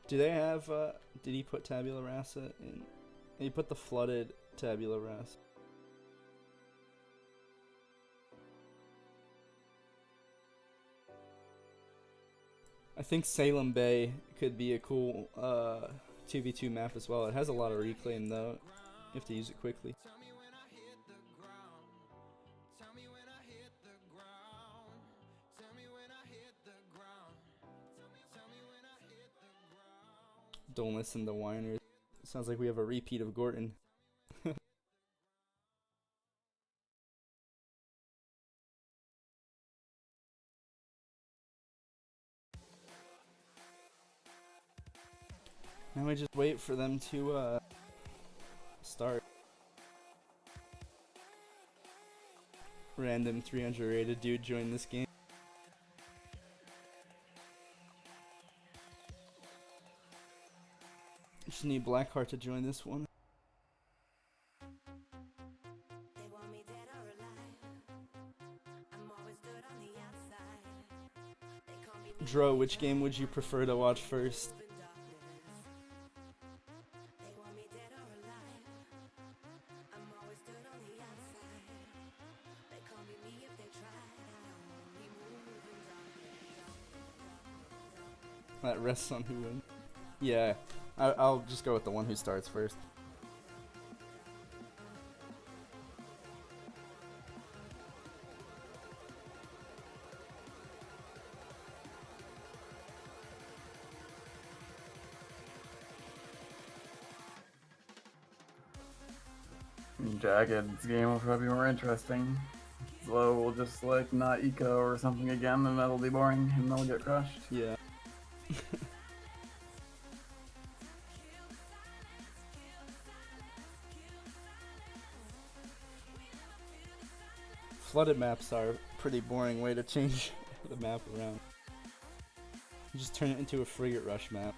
Speaker 1: Do they have, did he put Tabula Rasa in? He put the flooded Tabula Rasa. I think Salem Bay could be a cool 2v2 map as well. It has a lot of reclaim though. You have to use it quickly. Don't listen to whiners. Sounds like we have a repeat of Gorton. Now we just wait for them to start. Random 300 rated dude joined this game. Just need Blackheart to join this one. Dro, which game would you prefer to watch first? That rests on who wins. Yeah, I'll just go with the one who starts first.
Speaker 3: Jagged's game will probably be more interesting. Slow will just like not eco or something again, and that'll be boring, and they'll get crushed.
Speaker 1: Yeah. Flooded maps are a pretty boring way to change the map around. You just turn it into a frigate rush map.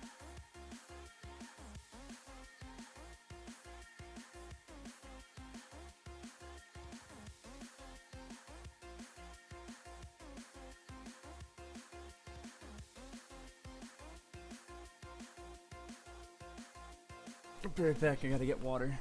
Speaker 1: I'll be right back, I gotta get water.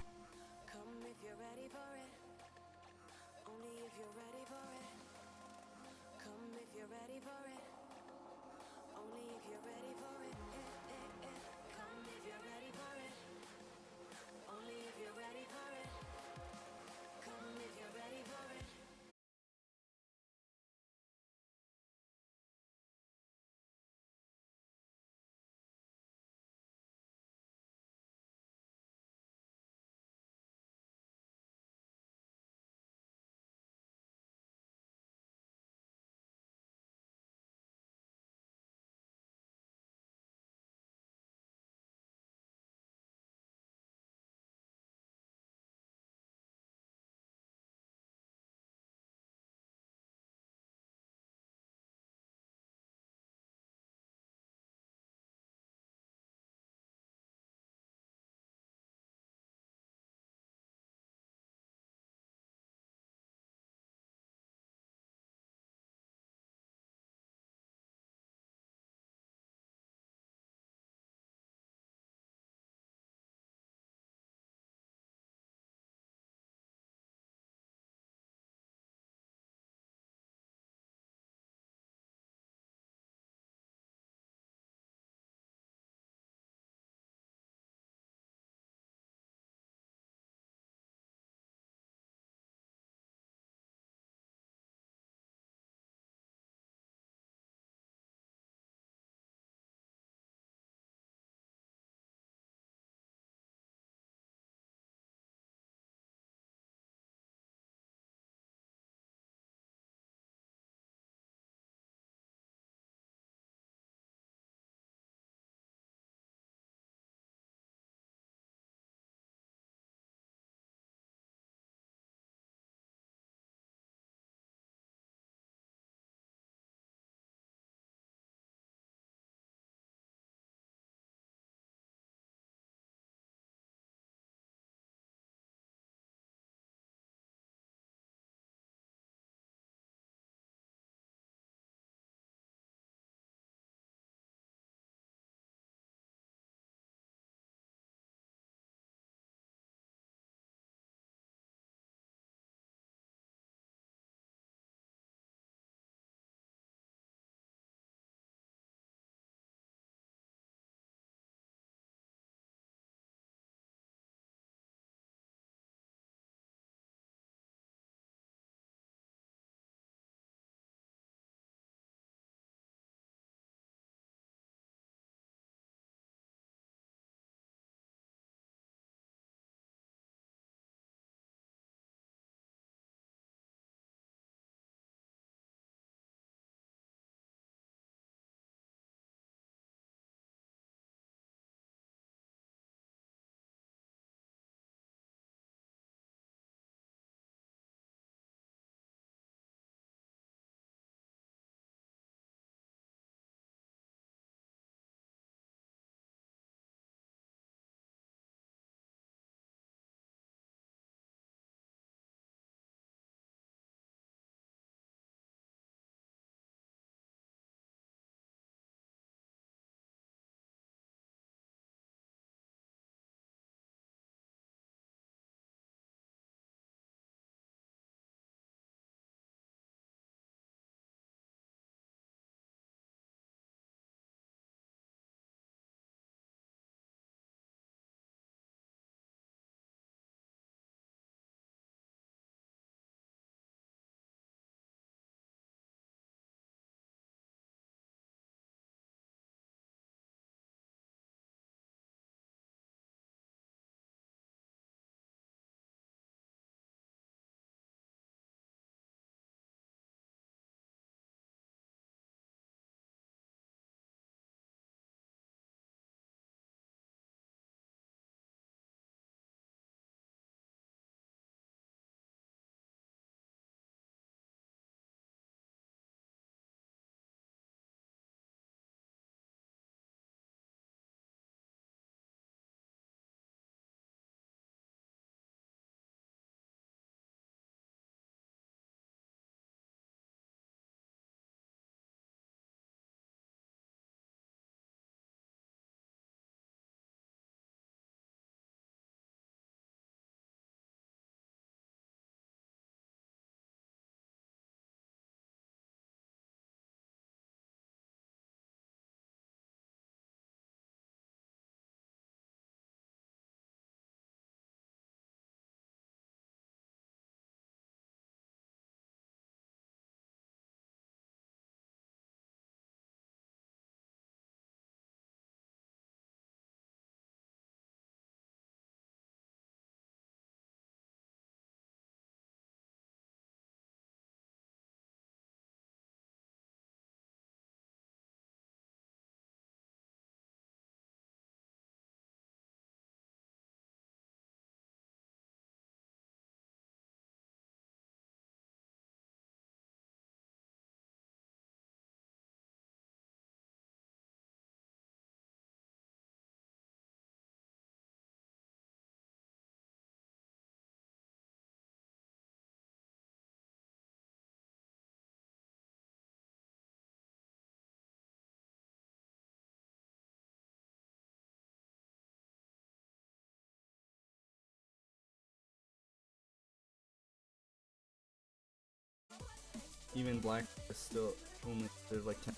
Speaker 1: Even black is still only there's like 10.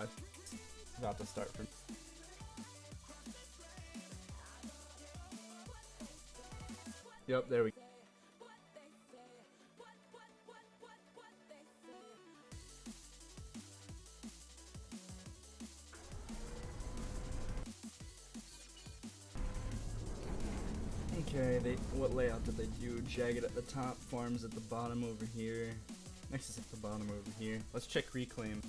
Speaker 1: I'm about to start from. Yep, there we go. Okay, what layout did they do? Jagged at the top, farms at the bottom over here. Nexus at the bottom over here. Let's check reclaim.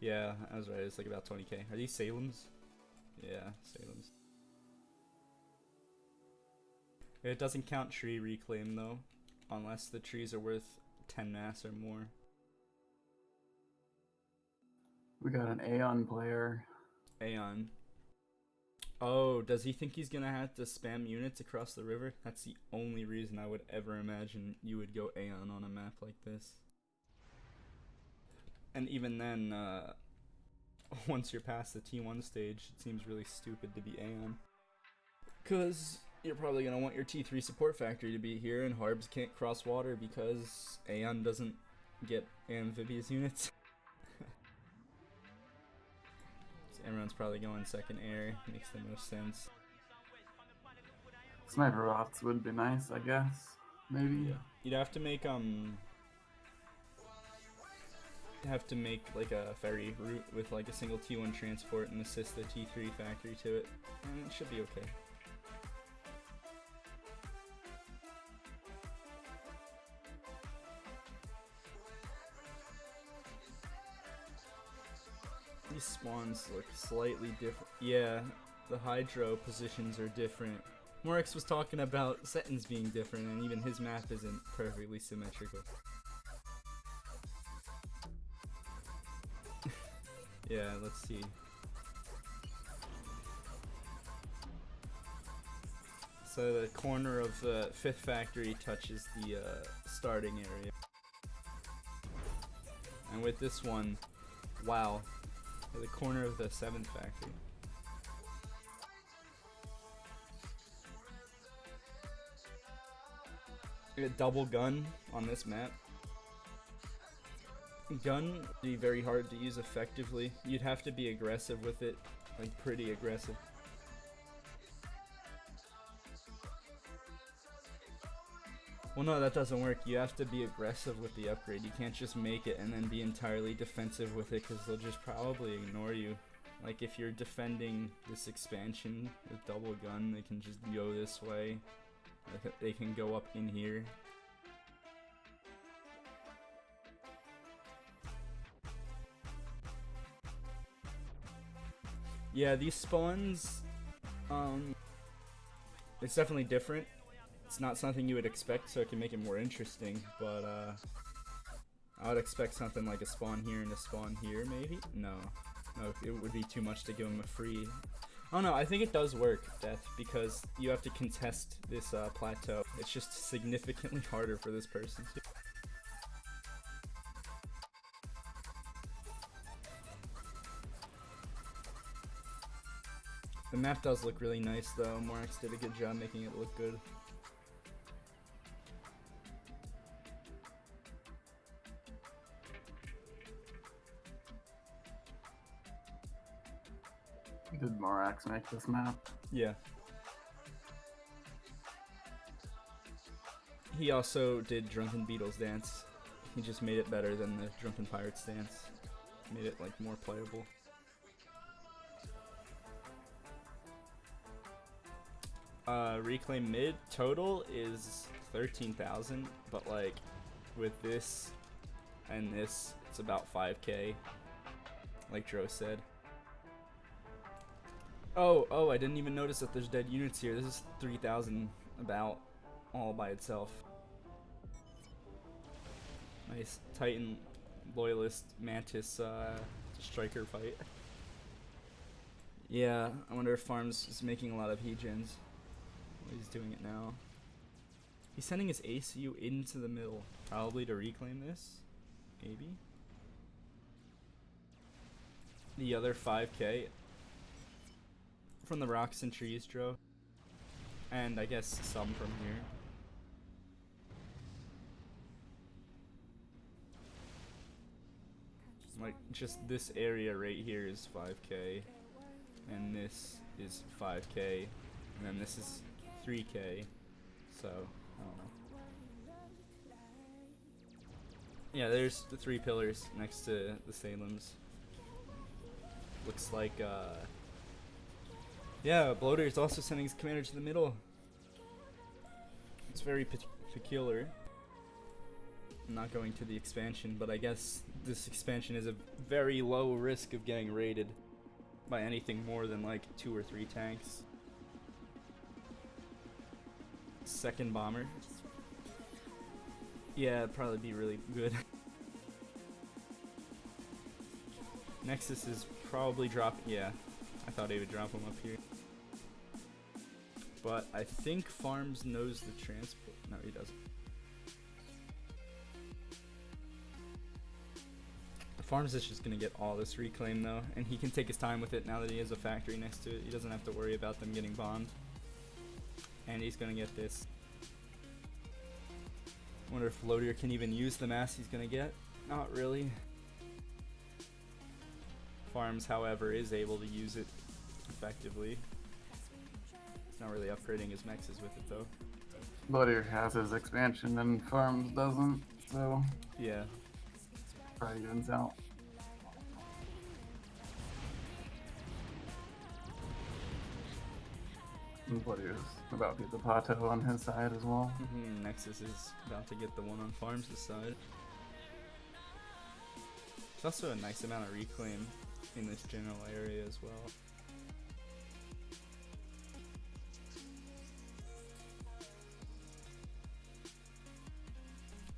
Speaker 1: Yeah, I was right, it's like about 20k. Are these Salem's? Yeah, Salem's. It doesn't count tree reclaim though, unless the trees are worth 10 mass or more.
Speaker 3: We got an Aeon player.
Speaker 1: Aeon. Oh, does he think he's gonna have to spam units across the river? That's the only reason I would ever imagine you would go Aeon on a map like this. And even then, once you're past the T1 stage, it seems really stupid to be Aeon. Cause you're probably gonna want your T3 support factory to be here, and Harbs can't cross water because Aeon doesn't get amphibious units. Everyone's probably going second air, makes the most sense.
Speaker 3: Sniper bots would be nice, I guess. Maybe.
Speaker 1: Yeah. You'd have to make like a ferry route with like a single T1 transport and assist the T3 factory to it, and it should be okay. These spawns look slightly different. Yeah, the hydro positions are different. Morax was talking about Setton's being different, and even his map isn't perfectly symmetrical. Yeah, let's see. So the corner of the 5th factory touches the starting area. And with this one, wow. The corner of the 7th factory. A double gun on this map. Gun would be very hard to use effectively. You'd have to be aggressive with it, like pretty aggressive. Well, no, that doesn't work. You have to be aggressive with the upgrade. You can't just make it and then be entirely defensive with it, because they'll just probably ignore you. Like, if you're defending this expansion with double gun, they can just go this way. They can go up in here. Yeah, these spawns, it's definitely different. It's not something you would expect, so it can make it more interesting, but I would expect something like a spawn here and a spawn here, maybe? No, it would be too much to give him a free. Oh no, I think it does work, Death, because you have to contest this plateau. It's just significantly harder for this person to. The map does look really nice though. Morax did a good job making it look good.
Speaker 3: Did Morax make this map?
Speaker 1: Yeah. He also did Drunken Beetles Dance. He just made it better than the Drunken Pirates Dance. Made it like more playable. Reclaim mid total is 13,000, but like with this and this, it's about 5k, like Dro said. Oh, I didn't even notice that there's dead units here. This is 3,000 about, all by itself. Nice Titan Loyalist Mantis striker fight. Yeah, I wonder if Farms is making a lot of hegens. Well, he's doing it now. He's sending his ACU into the middle, probably to reclaim this, maybe. The other 5k from the rocks and trees, Dro. And I guess some from here. Like, just this area right here is 5k, and this is 5k, and then this is 3k, so, I don't know. Yeah, there's the 3 pillars next to the Salems. Looks like, yeah, Bloater is also sending his commander to the middle. It's very peculiar. I'm not going to the expansion, but I guess this expansion is a very low risk of getting raided by anything more than like 2 or 3 tanks. Second bomber. Yeah, it'd probably be really good. Nexus is probably dropping. Yeah, I thought he would drop him up here. But I think Farms knows the transport. No, he doesn't. Farms is just gonna get all this reclaim though, and he can take his time with it now that he has a factory next to it. He doesn't have to worry about them getting bombed. And he's gonna get this. Wonder if Loader can even use the mass he's gonna get. Not really. Farms, however, is able to use it effectively. He's not really upgrading his mexes with it though.
Speaker 3: Bloodier has his expansion and Farms doesn't, so
Speaker 1: Yeah.
Speaker 3: probably evens out. And Bloodier's about to get the plateau on his side as well.
Speaker 1: Nexus is about to get the one on Farms' side. There's also a nice amount of reclaim in this general area as well.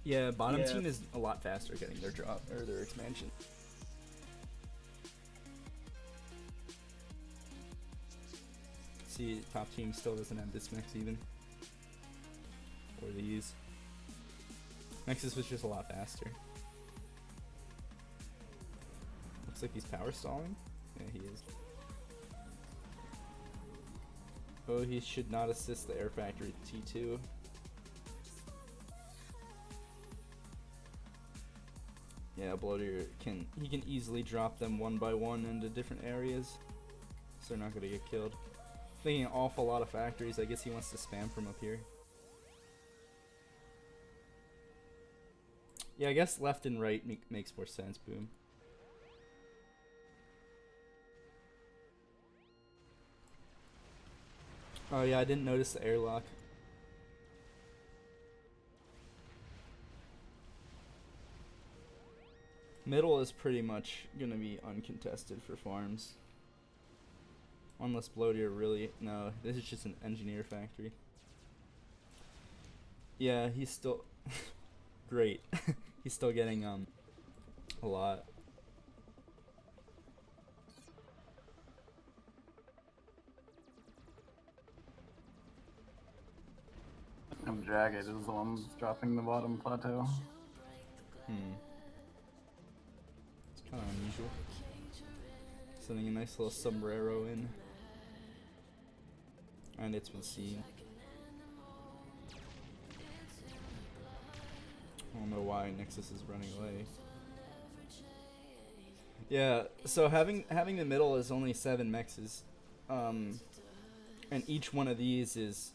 Speaker 1: Yeah, bottom team is a lot faster getting their drop or their expansion. See, top team still doesn't have this mix even. Or these. Nexus was just a lot faster. Looks like he's power stalling. Yeah, he is. Oh, he should not assist the air factory T2. Yeah, Bloater can easily drop them one by one into different areas, so they're not gonna get killed. Thinking an awful lot of factories. I guess he wants to spam from up here. Yeah, I guess left and right makes more sense. Boom. Oh yeah, I didn't notice the airlock. Middle is pretty much gonna be uncontested for Farms. Unless Bloater really... No, this is just an engineer factory. Yeah, he's still... Great. He's still getting, a lot.
Speaker 3: And Jagged is the one dropping the bottom plateau.
Speaker 1: It's kind of unusual. Sending a nice little sombrero in. And it's been seen. I don't know why Nexus is running away. Yeah, so having the middle is only 7 mexes. And each one of these is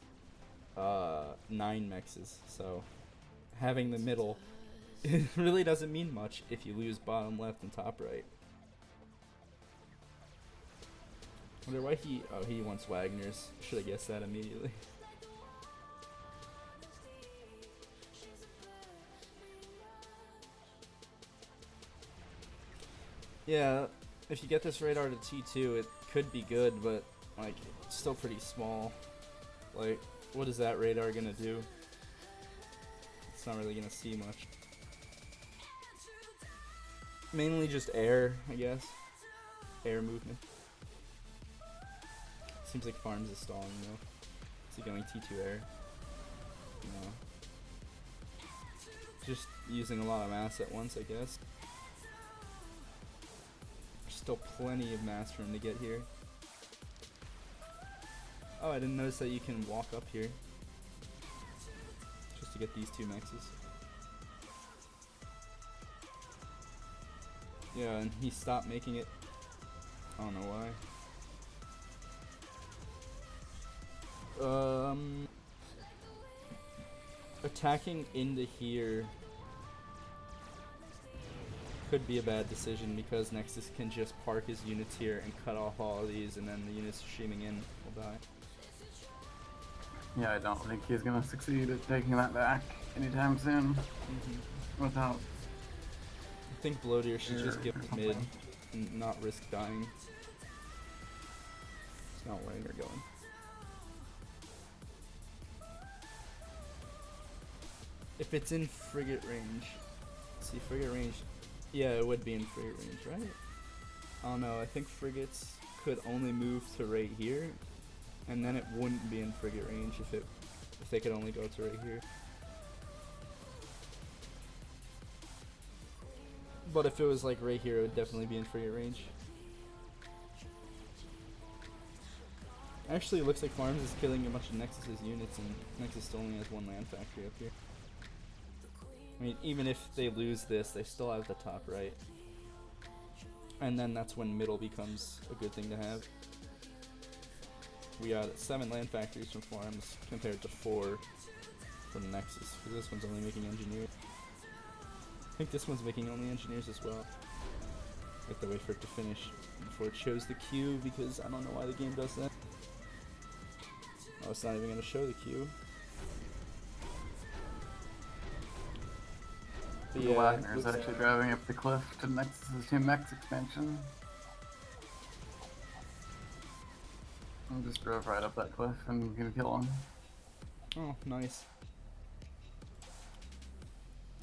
Speaker 1: 9 mexes. So having the middle it really doesn't mean much if you lose bottom left and top right. Wonder why he wants Wagner's. Should have guessed that immediately. Yeah, if you get this radar to T2, it could be good, but like it's still pretty small. Like, what is that radar gonna do? It's not really gonna see much. Mainly just air, I guess. Air movement. Seems like Farms is stalling though. Is he going T2 air? No. Just using a lot of mass at once, I guess. There's still plenty of mass for him to get here. Oh, I didn't notice that you can walk up here. Just to get these 2 maxes. Yeah, and he stopped making it. I don't know why. Attacking into here could be a bad decision because Nexus can just park his units here and cut off all of these, and then the units streaming in will die.
Speaker 3: Yeah, I don't think he's gonna succeed at taking that back anytime soon. Without.
Speaker 1: I think Bloater should just
Speaker 3: Or
Speaker 1: give
Speaker 3: something.
Speaker 1: mid and not risk dying. It's not where you're going. If it's in frigate range, see frigate range. Yeah, it would be in frigate range, right? I don't know. I think frigates could only move to right here, and then it wouldn't be in frigate range if they could only go to right here. But if it was like right here, it would definitely be in frigate range. Actually, it looks like Farms is killing a bunch of Nexus's units, and Nexus still only has one land factory up here. I mean, even if they lose this, they still have the top right. And then that's when middle becomes a good thing to have. We got 7 land factories from Farms compared to 4 from Nexus, because this one's only making engineers. I think this one's making only engineers as well. I have to wait for it to finish before it shows the queue, because I don't know why the game does that. Oh, it's not even going to show the queue. But
Speaker 3: The
Speaker 1: yeah,
Speaker 3: Wagner's
Speaker 1: looks-
Speaker 3: actually driving up the cliff to Nexus's 2 Mex expansion. I just drove right up that cliff and gonna kill him.
Speaker 1: Oh, nice.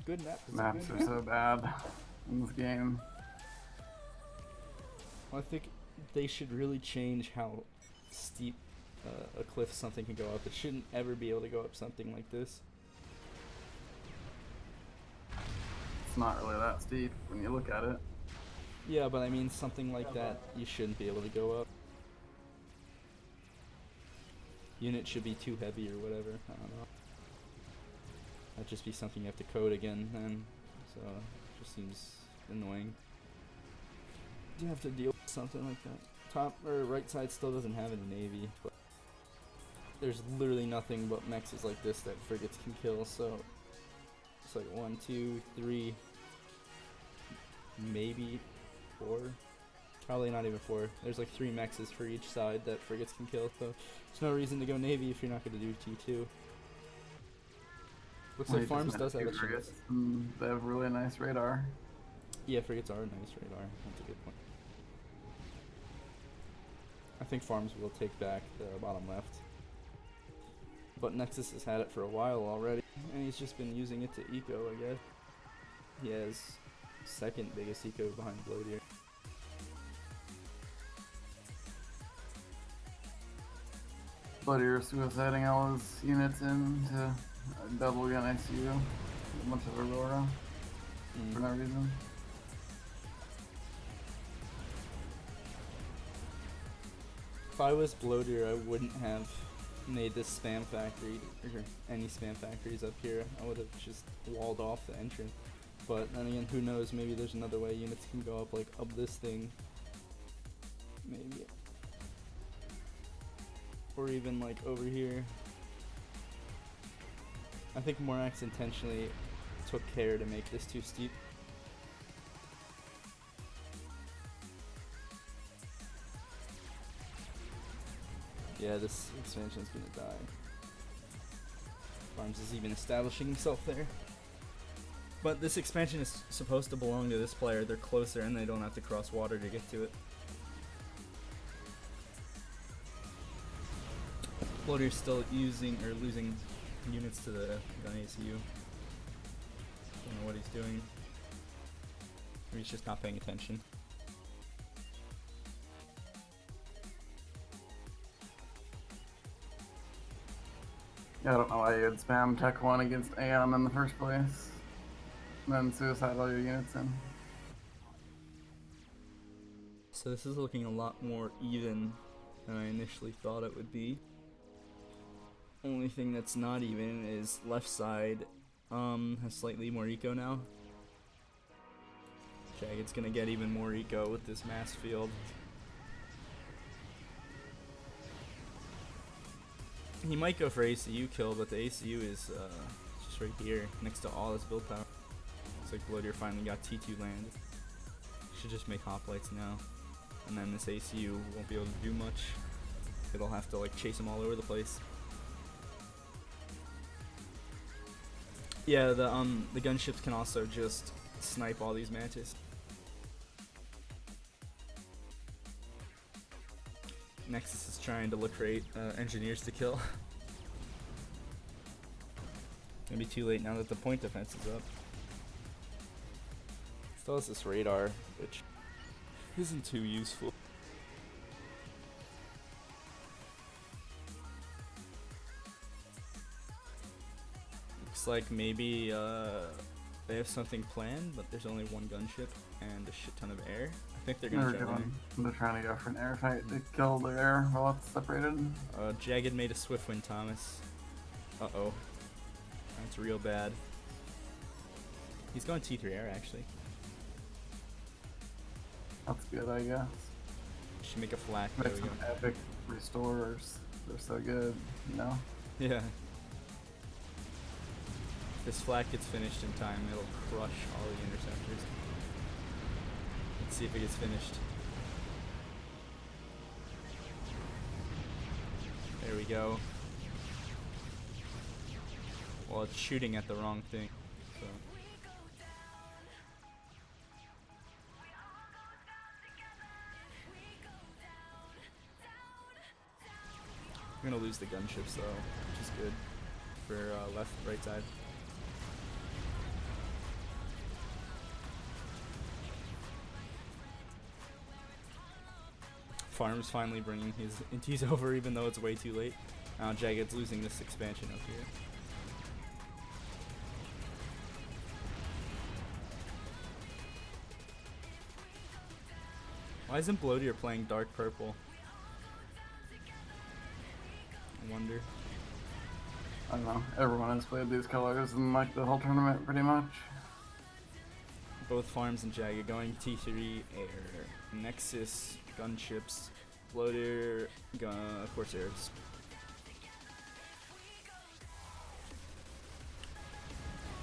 Speaker 1: Good map. It's a
Speaker 3: Maps
Speaker 1: good
Speaker 3: are
Speaker 1: map.
Speaker 3: so bad in this game.
Speaker 1: Well, I think they should really change how steep a cliff something can go up. It shouldn't ever be able to go up something like this.
Speaker 3: It's not really that steep when you look at it.
Speaker 1: Yeah, but I mean something like that you shouldn't be able to go up. Unit should be too heavy or whatever. I don't know. That'd just be something you have to code again then. So it just seems annoying. You have to deal with something like that. Top or right side still doesn't have any navy, but there's literally nothing but mexes like this that frigates can kill, so it's like 1, 2, 3, maybe 4. Probably not even 4. There's like 3 mexes for each side that frigates can kill, so there's no reason to go navy if you're not going to do T2. Looks like Farms does have a chance.
Speaker 3: They have really nice radar.
Speaker 1: Yeah, frigates are a nice radar. That's a good point. I think Farms will take back the bottom left. But Nexus has had it for a while already, and he's just been using it to eco, I guess. He has second biggest eco behind Bloater.
Speaker 3: But you're suiciding all his units into double gun ICU. A bunch of Aurora for no reason.
Speaker 1: If I was Bloater, I wouldn't have made this spam factory, or any spam factories up here. I would have just walled off the entrance. But then again, who knows, maybe there's another way units can go up, like up this thing. Maybe. Or even like over here. I think Morax intentionally took care to make this too steep. Yeah, this expansion's gonna die. Farms is even establishing himself there. But this expansion is supposed to belong to this player. They're closer and they don't have to cross water to get to it. Bloater's still using or losing units to the gun ACU. Don't know what he's doing. Or he's just not paying attention.
Speaker 3: Yeah, I don't know why you would spam Tech 1 against Aeon in the first place. And then suicide all your units in.
Speaker 1: So this is looking a lot more even than I initially thought it would be. Only thing that's not even is left side has slightly more eco now. Jagged's gonna get even more eco with this mass field. He might go for ACU kill, but the ACU is just right here, next to all his build power. Looks like Bloodier finally got T2 land. Should just make hoplites now. And then this ACU won't be able to do much. It'll have to like chase him all over the place. Yeah, the gunships can also just snipe all these mantis. Nexus is trying to lucrate engineers to kill. Gonna be too late now that the point defense is up. Still has this radar, which isn't too useful. Looks like maybe they have something planned, but there's only one gunship and a shit ton of air. I think they're gonna try
Speaker 3: They're trying to go for an air fight to kill the air while it's separated.
Speaker 1: Jagged made a swift win, Thomas. Uh-oh. That's real bad. He's going T3 air, actually.
Speaker 3: That's good, I guess.
Speaker 1: Should make a flak. There
Speaker 3: Make
Speaker 1: we go.
Speaker 3: some epic restorers. They're so good, you know?
Speaker 1: Yeah. If this flak gets finished in time, it'll crush all the interceptors. Let's see if it gets finished. There we go. Well, it's shooting at the wrong thing, so. We're gonna lose the gunships though, which is good for left, right side. Farm's finally bringing his inties over, even though it's way too late. Now Jagged's losing this expansion up here. Why isn't Bloodier playing dark purple? I wonder.
Speaker 3: I don't know. Everyone has played these colors in like the whole tournament pretty much.
Speaker 1: Both Farms and Jagged going T3 air. Nexus, gunships, Bloodier, Corsairs.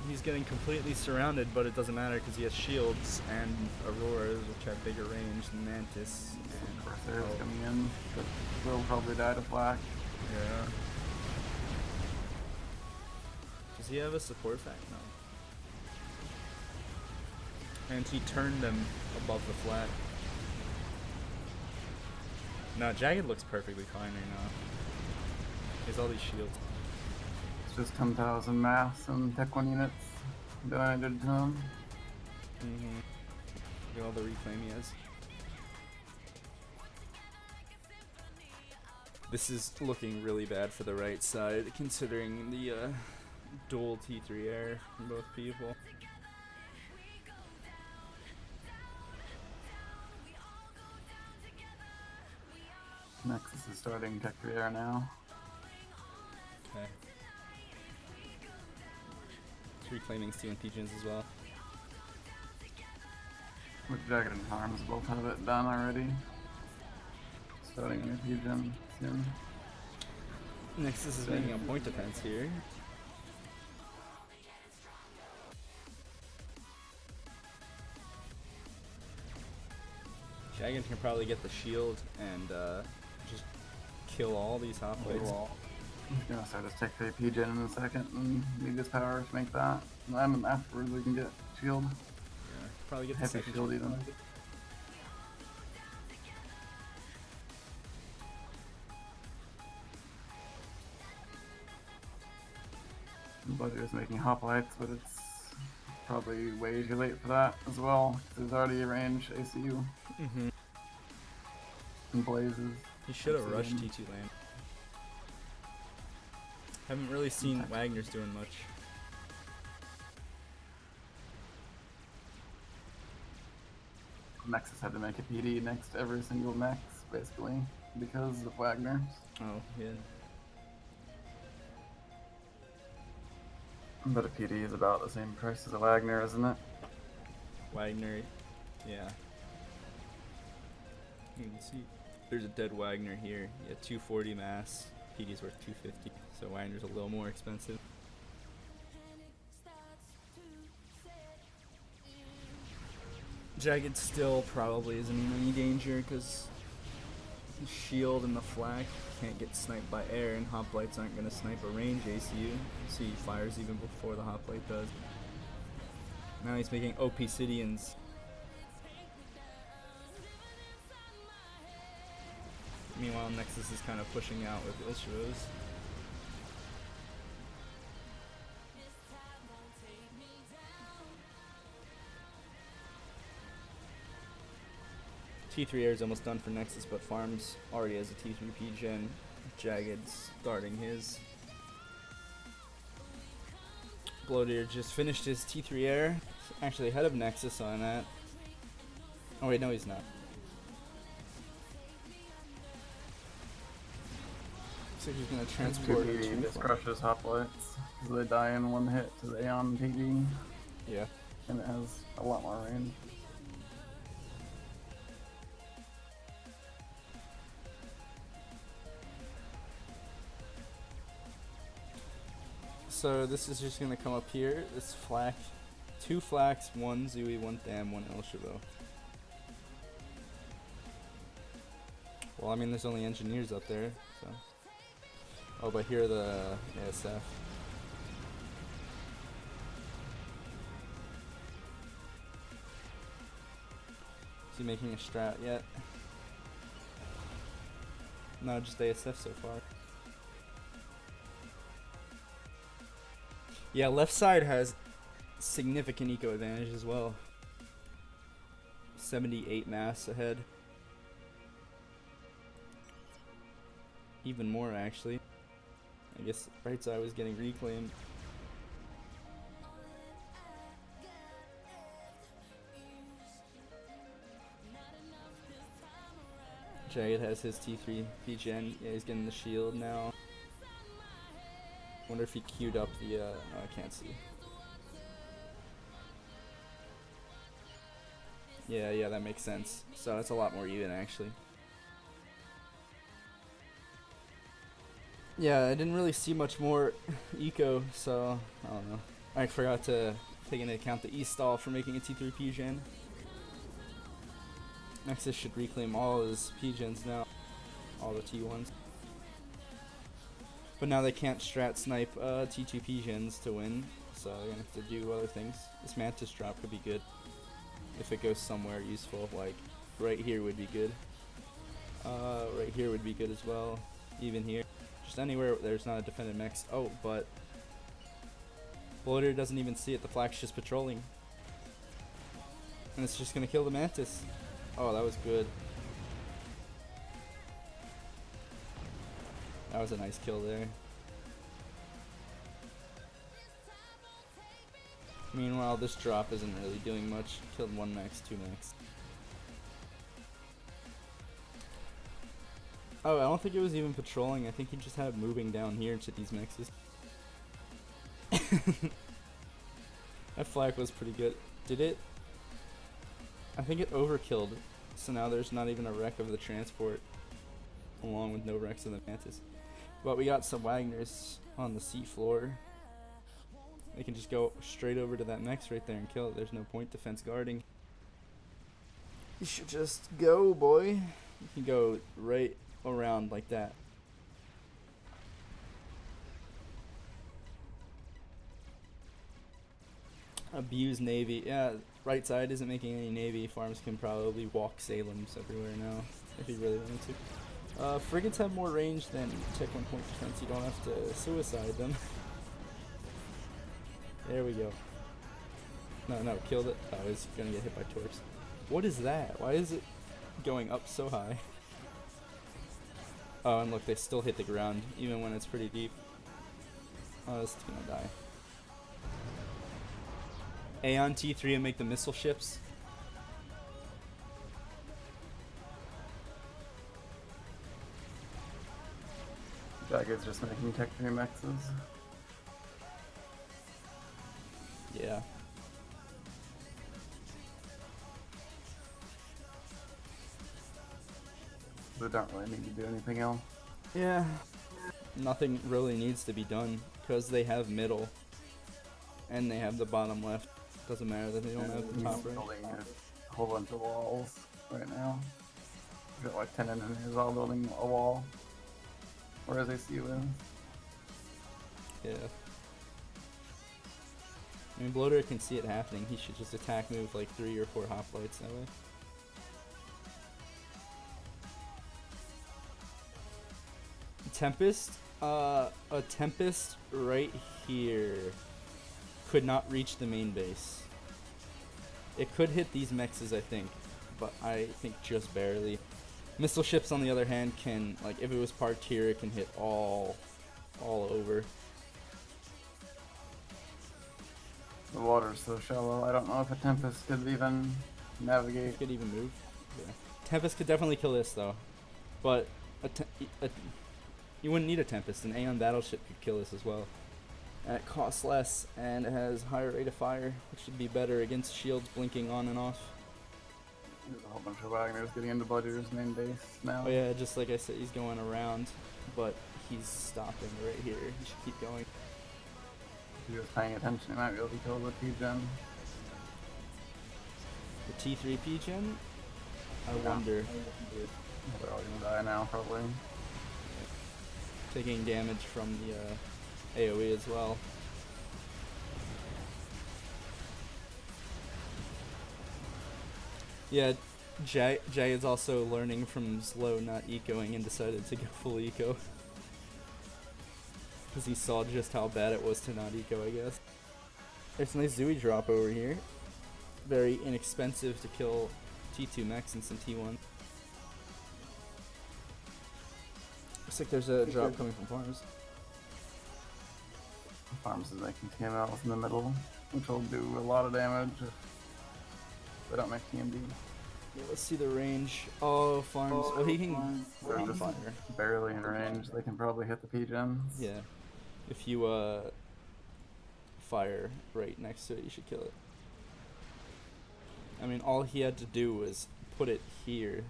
Speaker 1: He's getting completely surrounded, but it doesn't matter because he has shields and Auroras, which have bigger range than Mantis. And
Speaker 3: Corsairs coming in, but will probably die to flak.
Speaker 1: yeah. Does he have a support fact? No. And he turned them above the flat. No, Jagged looks perfectly fine right now. He has all these shields.
Speaker 3: It's just 10,000 mass and Tech 1 units donated to him.
Speaker 1: Look at all the reclaim he has. This is looking really bad for the right side, considering the dual T3 air from both people.
Speaker 3: Nexus is starting Tech 3 air now.
Speaker 1: Okay. It's reclaiming CNP gens as well.
Speaker 3: With Jagged and Farms both have it done already. Starting a fusion soon.
Speaker 1: Nexus is making a point defense here. Jagged can probably get the shield and just kill all these hoplites.
Speaker 3: He's gonna start his Tech 3 P-Gen in a second and need his power to make that. And then afterwards we can get shield.
Speaker 1: Yeah, probably get the
Speaker 3: Heavy
Speaker 1: second
Speaker 3: shield even. Bloodier's making hoplites, but it's probably way too late for that as well. There's already a range ACU and blazes.
Speaker 1: He should have rushed T2 land. Haven't really seen Wagner's doing much.
Speaker 3: Nexus had to make a PD next to every single Nex, basically, because of Wagner.
Speaker 1: Oh, yeah.
Speaker 3: But a PD is about the same price as a Wagner, isn't it?
Speaker 1: Wagner Yeah. You can see there's a dead Wagner here. Yeah, 240 mass. PD's worth 250, so Wagner's a little more expensive. Jagged still probably isn't in any danger because the shield and the flak can't get sniped by air, and hoplites aren't going to snipe a range ACU, so he fires even before the hoplite does. Now he's making OP Obsidians. Meanwhile, Nexus is kind of pushing out with Ilshros. T3 air is almost done for Nexus, but Farms already has a T3 P-Gen. Jagged's starting his. Bloater just finished his T3 air. Actually ahead of Nexus on that. Oh wait, no he's not. Looks like he's gonna transport
Speaker 3: PD just crushes hoplites. So they die in one hit to the Aeon PD.
Speaker 1: Yeah.
Speaker 3: And it has a lot more range.
Speaker 1: So this is just gonna come up here. This flak, 2 flaks, 1 Zooey, 1 Tham, 1 Ilshavo. Well, I mean, there's only engineers up there, so. Oh, but here are the ASF. Is he making a strat yet? No, just ASF so far. Yeah, left side has significant eco advantage as well. 78 mass ahead. Even more actually. I guess right side was getting reclaimed. Jagged has his T3 P-Gen. Yeah, he's getting the shield now. Wonder if he queued up the, no, I can't see. Yeah, that makes sense. So that's a lot more even, actually. Yeah, I didn't really see much more eco, so I don't know. I forgot to take into account the E-stall for making a T3 P-Gen. Nexus should reclaim all his P-Gens now. All the T1s. But now they can't strat snipe T2 P-Gens to win, so they're gonna have to do other things. This Mantis drop could be good. If it goes somewhere useful, like right here would be good. Right here would be good as well. Even here. Just anywhere there's not a defended mech. Oh, but Bloater doesn't even see it. The flak's just patrolling. And it's just gonna kill the Mantis. Oh, that was good. That was a nice kill there. Meanwhile, this drop isn't really doing much. Killed 1 max, 2 max. Oh, I don't think it was even patrolling. I think he just had it moving down here to these mexes. That flag was pretty good. Did it? I think it overkilled. So now there's not even a wreck of the transport. Along with no wrecks of the Mantis. But we got some Wagners on the sea floor. They can just go straight over to that Mex right there and kill it. There's no point defense guarding. You should just go, boy. You can go right around like that. Abuse Navy. Yeah, right side isn't making any Navy. Farms can probably walk Salems everywhere now if he really wanted to. Frigates have more range than Tech 1 point defense. You don't have to suicide them. There we go. No, killed it. Oh, I was gonna get hit by torps. What is that? Why is it going up so high? Oh, and look, they still hit the ground, even when it's pretty deep. Oh, this is gonna die. Aeon T3 and make the missile ships.
Speaker 3: Jagged's just making Tech 3 mexes.
Speaker 1: Yeah.
Speaker 3: They don't really need to do anything else.
Speaker 1: Yeah. Nothing really needs to be done because they have middle and they have the bottom left. Doesn't matter that they don't have the
Speaker 3: He's
Speaker 1: top right.
Speaker 3: building a whole bunch of walls right now. We've got like 10 engineers all building a wall. Whereas AC wins.
Speaker 1: Yeah. I mean, Bloater can see it happening. He should just attack move like 3 or 4 hoplites that way. Tempest? A Tempest right here could not reach the main base. It could hit these mexes, I think, but I think just barely. Missile ships, on the other hand, can, like, if it was parked here, it can hit all over.
Speaker 3: The water's so shallow, I don't know if a Tempest could even navigate.
Speaker 1: It could even move. Yeah. Tempest could definitely kill this, though. But you wouldn't need a Tempest. An Aeon battleship could kill this as well. And it costs less, and it has higher rate of fire, which should be better against shields blinking on and off.
Speaker 3: There's a whole bunch of Wagners getting into Bloodyer's main base now.
Speaker 1: Oh yeah, just like I said, he's going around, but he's stopping right here. He should keep going.
Speaker 3: If he was paying attention, he might be able to kill the P-Gen.
Speaker 1: The T3 P-Gen? I wonder.
Speaker 3: They're all gonna die now, probably.
Speaker 1: Taking damage from the AoE as well. Yeah, Jay is also learning from slow not ecoing and decided to go full eco. Because he saw just how bad it was to not eco, I guess. There's a nice Zooey drop over here. Very inexpensive to kill T2 mechs and some T1. Looks like there's a drop coming from farms.
Speaker 3: Farms is making TMLs in the middle, which will do a lot of damage if they don't make TMD.
Speaker 1: Yeah, let's see the range. Oh, farms. Oh, he can
Speaker 3: They're
Speaker 1: ground
Speaker 3: just
Speaker 1: fire.
Speaker 3: barely in range. They can probably hit the P-Gens.
Speaker 1: Yeah. If you fire right next to it, you should kill it. I mean, all he had to do was put it here.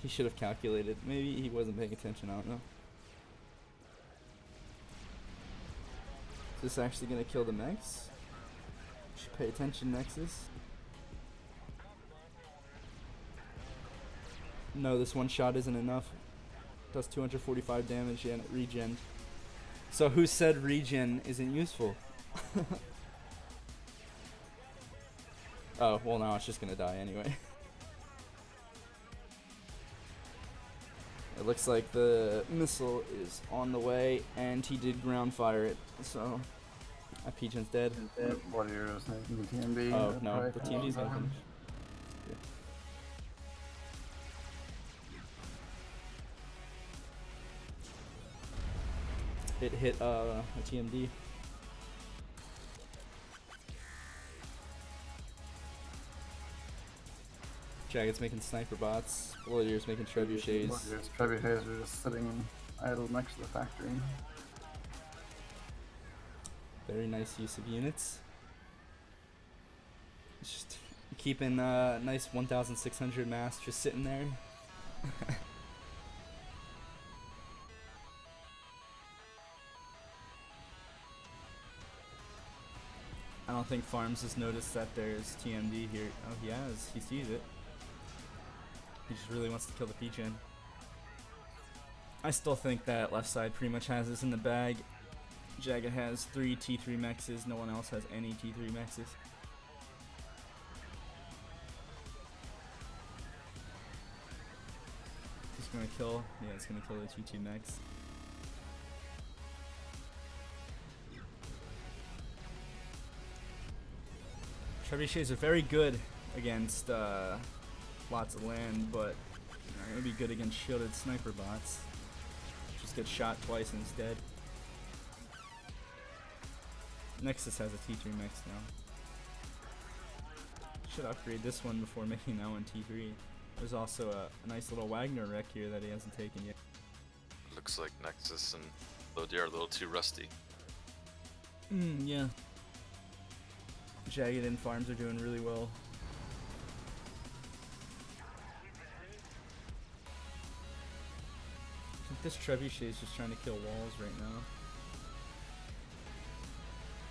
Speaker 1: He should have calculated. Maybe he wasn't paying attention, I don't know. Is this actually gonna kill the mechs? Should pay attention, Nexus. No, this one shot isn't enough. Does 245 damage and it regen. So who said regen isn't useful? Oh, well now it's just gonna die anyway. It looks like the missile is on the way, and he did ground fire it, so that P-Gen's dead.
Speaker 3: Warriors making the TMD.
Speaker 1: Oh no, the TMD's gonna finish. Yeah. It hit a TMD. Jagged's making sniper bots. Warriors making trebuchets.
Speaker 3: Warriors' trebuchets are just sitting idle next to the factory.
Speaker 1: Very nice use of units. Just keeping a nice 1,600 mass just sitting there. I don't think Farms has noticed that there's TMD here. Oh, he has. He sees it. He just really wants to kill the P-Gen. I still think that left side pretty much has this in the bag. Jagged has 3 T3 mexes. No one else has any T3 mexes. It's gonna kill. Yeah, it's gonna kill the T2 mex. Trebuchets are very good against lots of land, but they're gonna be good against shielded sniper bots. Just get shot twice and it's dead. Nexus has a T3 mex now. Should upgrade this one before making that one T3. There's also a nice little Wagner wreck here that he hasn't taken yet.
Speaker 2: Looks like Nexus and Lodi are a little too rusty.
Speaker 1: Yeah. Jagged and Farms are doing really well. This trebuchet is just trying to kill walls right now.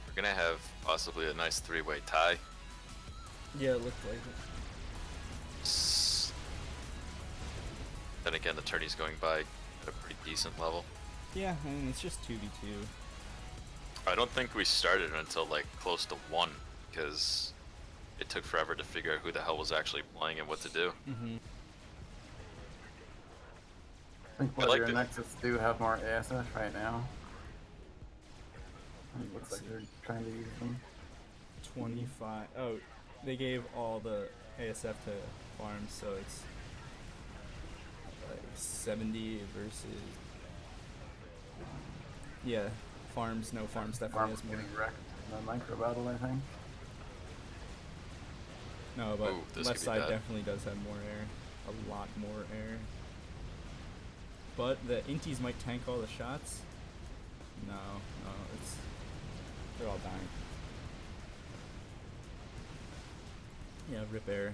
Speaker 2: We're gonna have possibly a nice three-way tie.
Speaker 1: Yeah, it looked like it.
Speaker 2: Then again, the tourney's going by at a pretty decent level.
Speaker 1: Yeah, I mean, it's just 2v2.
Speaker 2: I don't think we started until like close to 1 because it took forever to figure out who the hell was actually playing and what to do.
Speaker 1: Mm-hmm.
Speaker 3: I think
Speaker 2: I
Speaker 3: Bloody
Speaker 2: like
Speaker 3: and
Speaker 2: the-
Speaker 3: Nexus do have more ASF right now. It looks like they're trying to use them.
Speaker 1: 25. Oh, they gave all the ASF to farms, so it's like 70 versus. Yeah, farms. No, farms definitely
Speaker 3: Farm
Speaker 1: has more.
Speaker 3: getting wrecked in the micro battle, I think.
Speaker 1: No, but
Speaker 2: Ooh, this
Speaker 1: left
Speaker 2: could be
Speaker 1: side
Speaker 2: bad.
Speaker 1: definitely does have more air. A lot more air. But the Inties might tank all the shots. No, they're all dying. Yeah, rip air.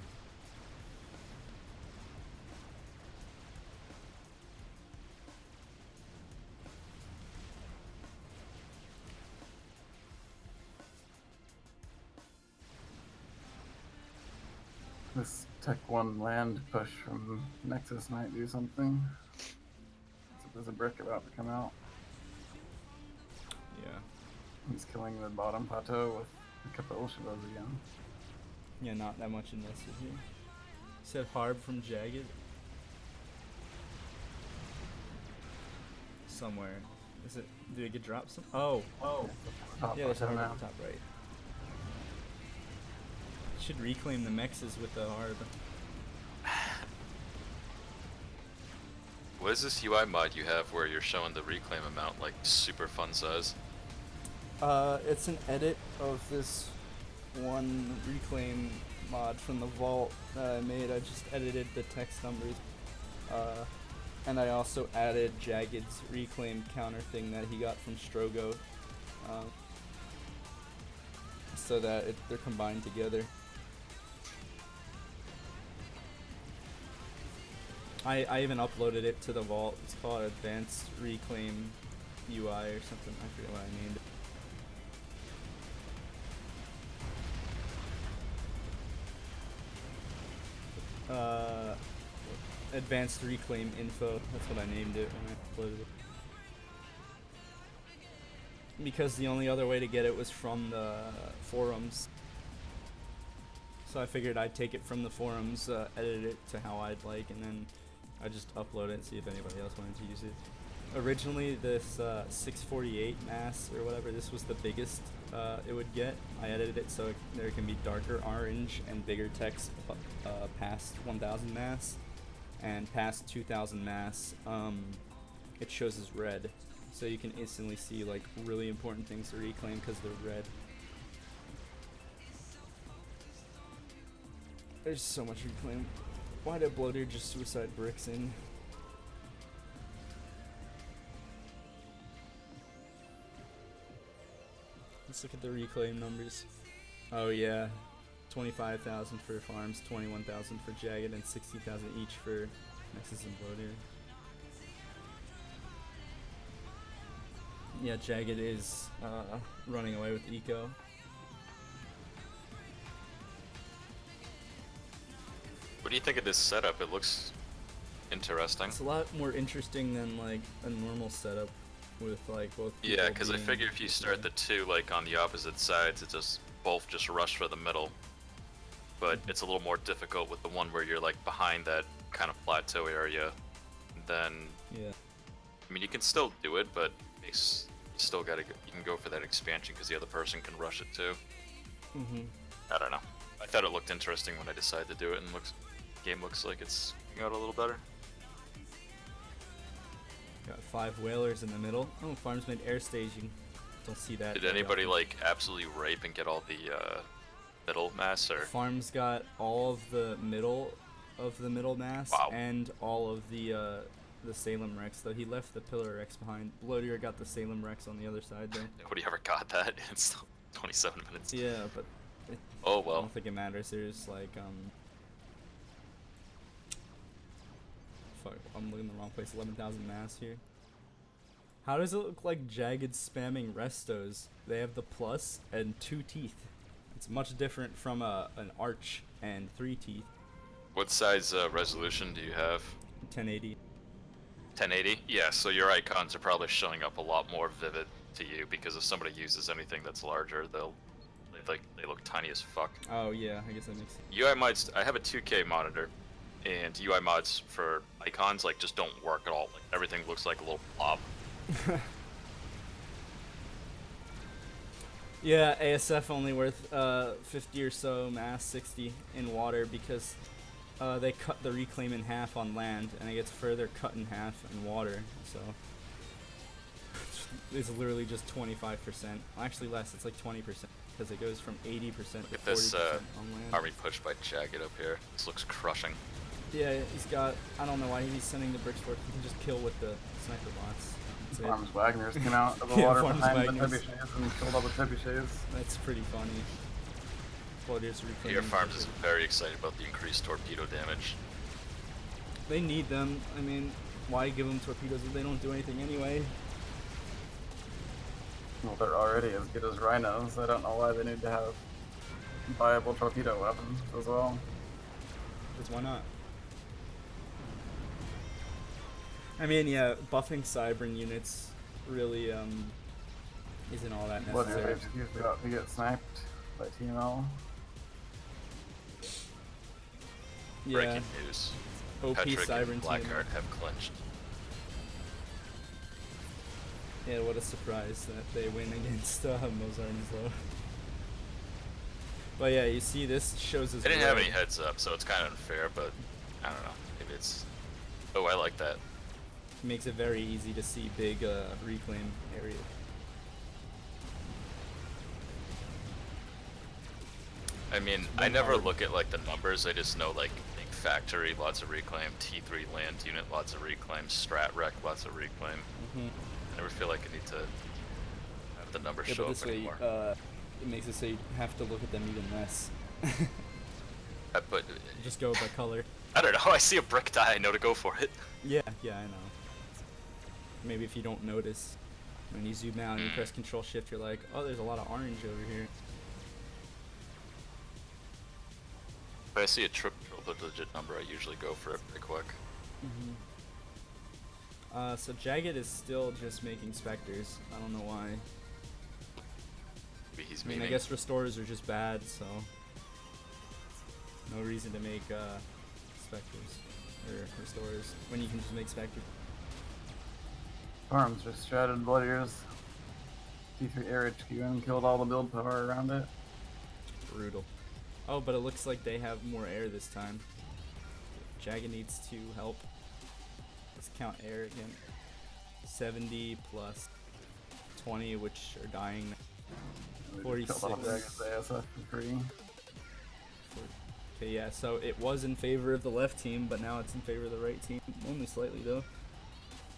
Speaker 3: This Tech 1 land push from Nexus might do something. So there's a brick about to come out.
Speaker 1: Yeah.
Speaker 3: He's killing the bottom plateau with a couple Ushibas again.
Speaker 1: Yeah, not that much in this is here. Said Harb from Jagged. Somewhere. Is it? Did it get dropped some? Oh.
Speaker 3: Top
Speaker 1: Yeah, there's a
Speaker 3: plateau
Speaker 1: Harb
Speaker 3: now.
Speaker 1: at the top right. Should reclaim the mexes with the Harb.
Speaker 2: What is this UI mod you have where you're showing the reclaim amount like super fun size?
Speaker 1: It's an edit of this one reclaim mod from the vault that I made. I just edited the text numbers. And I also added Jagged's reclaim counter thing that he got from Strogo. So that they're combined together. I even uploaded it to the vault. It's called Advanced Reclaim UI or something. I forget what I named it. Advanced Reclaim Info. That's what I named it when I uploaded it. Because the only other way to get it was from the forums. So I figured I'd take it from the forums, edit it to how I'd like, and then I just upload it and see if anybody else wanted to use it. Originally, this 648 mass or whatever, this was the biggest it would get. I edited it so there can be darker orange and bigger text past 1000 mass, and past 2000 mass, it shows as red. So you can instantly see like really important things to reclaim because they're red. There's so much reclaim. Why did Bloater just suicide bricks in? Let's look at the reclaim numbers. Oh yeah, 25,000 for farms, 21,000 for Jagged, and 60,000 each for Nexus and Bloater. Yeah, Jagged is running away with Eco.
Speaker 2: What do you think of this setup? It looks interesting.
Speaker 1: It's a lot more interesting than like a normal setup with like both.
Speaker 2: Yeah,
Speaker 1: because
Speaker 2: because I figure if you start the two like on the opposite sides, it just both just rush for the middle. But it's a little more difficult with the one where you're like behind that kind of plateau area. Then
Speaker 1: Yeah.
Speaker 2: I mean, you can still do it, but it's you still gotta you can go for that expansion because the other person can rush it too.
Speaker 1: Mhm.
Speaker 2: I don't know. I thought it looked interesting when I decided to do it, and game looks like it's coming out a little better.
Speaker 1: Got 5 whalers in the middle. Oh, farms made air staging. Don't see that.
Speaker 2: Did
Speaker 1: very
Speaker 2: anybody
Speaker 1: often.
Speaker 2: like absolutely rape and get all the middle mass or?
Speaker 1: Farms got all of the middle mass
Speaker 2: Wow.
Speaker 1: and all of the Salem Rex, though he left the Pillar Rex behind. Bloater got the Salem Rex on the other side though.
Speaker 2: Nobody ever got that. It's still 27 minutes.
Speaker 1: Yeah, but
Speaker 2: Oh
Speaker 1: I
Speaker 2: well.
Speaker 1: don't think it matters. There's like fuck, I'm looking in the wrong place. 11,000 mass here. How does it look like Jagged spamming restos? They have the plus and 2 teeth. It's much different from an arch and 3 teeth.
Speaker 2: What size resolution do you have?
Speaker 1: 1080.
Speaker 2: 1080? Yeah, so your icons are probably showing up a lot more vivid to you because if somebody uses anything that's larger, they look tiny as fuck.
Speaker 1: Oh yeah, I guess that makes sense.
Speaker 2: UI mods, I have a 2K monitor, and UI mods for icons like just don't work at all. Like everything looks like a little blob.
Speaker 1: Yeah, ASF only worth 50 or so mass, 60 in water because they cut the reclaim in half on land, and it gets further cut in half in water. So it's literally just 25%. Actually less. It's like 20% because it goes from 80% to 40%
Speaker 2: Look at this
Speaker 1: on land.
Speaker 2: army push by Jagged up here. This looks crushing.
Speaker 1: Yeah, he's got. I don't know why he's sending the bricks forth. He can just kill with the sniper bots. That's it.
Speaker 3: Farms Wagner's came out of the
Speaker 1: Yeah,
Speaker 3: water
Speaker 1: Farms
Speaker 3: behind
Speaker 1: Wagner's.
Speaker 3: the trebuchets and killed all the trebuchets.
Speaker 1: That's pretty funny. Exploders reclaiming.
Speaker 2: Your farms is very excited about the increased torpedo damage.
Speaker 1: They need them. I mean, why give them torpedoes if they don't do anything anyway?
Speaker 3: Well, they're already as good as rhinos. I don't know why they need to have viable torpedo weapons as well.
Speaker 1: Because why not? I mean, yeah, buffing Cybern units really isn't all that
Speaker 3: What are
Speaker 1: necessary.
Speaker 3: HQ's about to get sniped by TML?
Speaker 1: Yeah,
Speaker 2: Breaking news.
Speaker 1: OP
Speaker 2: Patrick
Speaker 1: Cybern
Speaker 2: and
Speaker 1: team.
Speaker 2: Blackheart have clinched.
Speaker 1: Yeah, what a surprise that they win against Mozart and Slow. But yeah, you see, this shows us.
Speaker 2: They didn't have any heads up, so it's kind of unfair, but I don't know. Maybe it's... Oh, I like that.
Speaker 1: Makes it very easy to see big reclaim area.
Speaker 2: I mean, I never look at like the numbers. I just know like big factory, lots of reclaim, T3 land unit, lots of reclaim, strat wreck, lots of reclaim.
Speaker 1: Mm-hmm.
Speaker 2: I never feel like I need to have the numbers
Speaker 1: Yeah,
Speaker 2: show
Speaker 1: but
Speaker 2: up
Speaker 1: this way,
Speaker 2: anymore.
Speaker 1: it makes it so you have to look at them even less.
Speaker 2: But
Speaker 1: Just go by color.
Speaker 2: I don't know. I see a brick die, I know to go for it.
Speaker 1: Yeah, I know. Maybe if you don't notice, when you zoom out and you press Control Shift, you're like, oh, there's a lot of orange over here.
Speaker 2: If I see a triple digit number, I usually go for it pretty quick.
Speaker 1: So Jagged is still just making specters. I don't know why.
Speaker 2: Maybe he's
Speaker 1: I mean, I
Speaker 2: meaning.
Speaker 1: guess restorers are just bad, so no reason to make specters or restorers when you can just make specters.
Speaker 3: Farms just shredded Bloodiers. T3 Air HQ and killed all the build power around it.
Speaker 1: Brutal. Oh, but it looks like they have more air this time. Jagged needs to help. Let's count air again. 70 plus 20, which are dying.
Speaker 3: They just killed all
Speaker 1: 46.
Speaker 3: Dragons ASF for free.
Speaker 1: Okay, yeah, so it was in favor of the left team, but now it's in favor of the right team. Only slightly, though.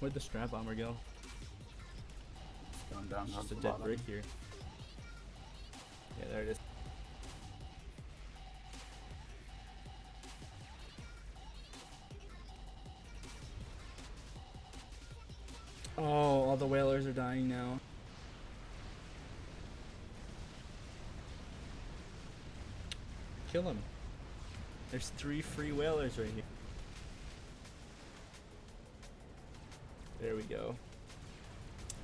Speaker 1: Where'd the strap bomber go?
Speaker 3: It's going down
Speaker 1: Just
Speaker 3: towards
Speaker 1: a
Speaker 3: the
Speaker 1: dead
Speaker 3: bottom.
Speaker 1: brick here. Yeah, there it is. Oh, all the whalers are dying now. Kill him. There's 3 free whalers right here. There we go.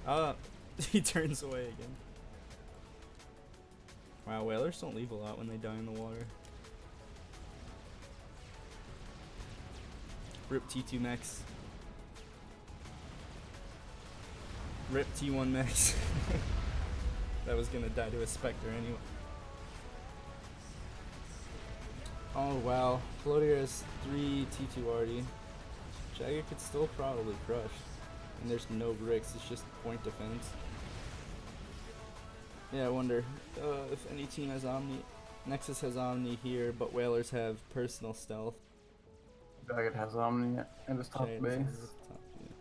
Speaker 1: Ah, he turns away again. Wow, whalers don't leave a lot when they die in the water. Rip T2 mechs. Rip T1 mechs. That was gonna die to a Spectre anyway. Oh wow, Floater has 3 T2 already. Jagger could still probably crush. And there's no bricks, it's just point defense. Yeah, I wonder if any team has Omni. Nexus has Omni here, but Whalers have personal stealth.
Speaker 3: Jagged has Omni in his top
Speaker 1: Giants
Speaker 3: base.
Speaker 1: is at the top, yeah.